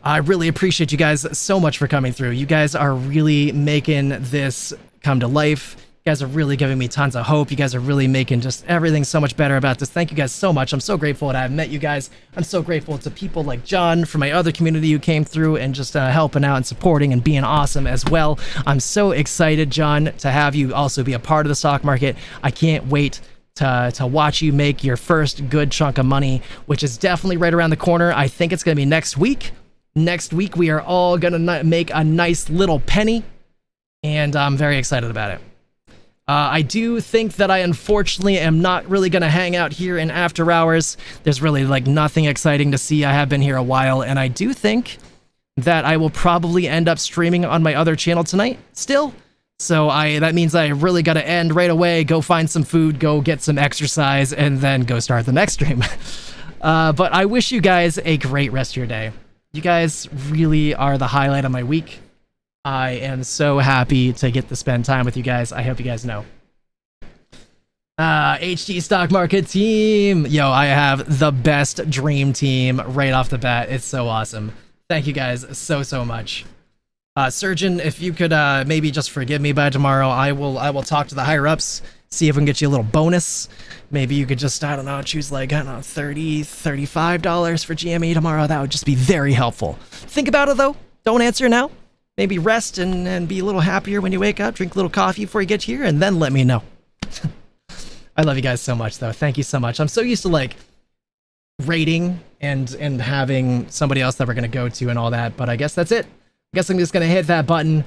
I really appreciate you guys so much for coming through. You guys are really making this come to life. You guys are really giving me tons of hope. You guys are really making just everything so much better about this. Thank you guys so much. I'm so grateful that I've met you guys. I'm so grateful to people like John from my other community who came through and just helping out and supporting and being awesome as well. I'm so excited, John, to have you also be a part of the stock market. I can't wait to watch you make your first good chunk of money, which is definitely right around the corner. I think it's going to be next week. Next week, we are all going to make a nice little penny, and I'm very excited about it. I do think that I unfortunately am not really going to hang out here in after hours. There's really like nothing exciting to see. I have been here a while, and I do think that I will probably end up streaming on my other channel tonight still. So that means I really got to end right away, go find some food, go get some exercise, and then go start the next stream. But I wish you guys a great rest of your day. You guys really are the highlight of my week. I am so happy to get to spend time with you guys. I hope you guys know. HG Stock Market team. Yo, I have the best dream team right off the bat. It's so awesome. Thank you guys so much. Surgeon, if you could maybe just forgive me by tomorrow, I will talk to the higher ups, see if we can get you a little bonus. Maybe you could just, I don't know, choose like, I don't know, $30, $35 for GME tomorrow. That would just be very helpful. Think about it though. Don't answer now. Maybe rest and be a little happier when you wake up, drink a little coffee before you get here, and then let me know. I love you guys so much, though. Thank you so much. I'm so used to, like, rating and having somebody else that we're going to go to and all that, but I guess that's it. I guess I'm just going to hit that button.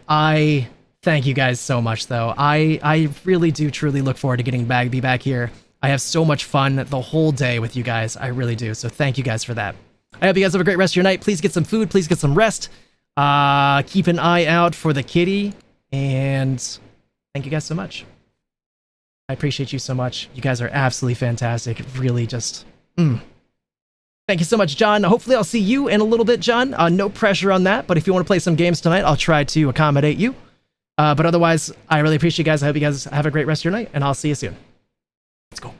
I thank you guys so much, though. I really do truly look forward to be back here. I have so much fun the whole day with you guys. I really do, so thank you guys for that. I hope you guys have a great rest of your night. Please get some food. Please get some rest. Keep an eye out for the kitty, and thank you guys so much. I appreciate you so much. You guys are absolutely fantastic. Really just... Thank you so much, John. Hopefully I'll see you in a little bit, John. No pressure on that, but if you want to play some games tonight, I'll try to accommodate you. But otherwise, I really appreciate you guys. I hope you guys have a great rest of your night, and I'll see you soon. Let's go.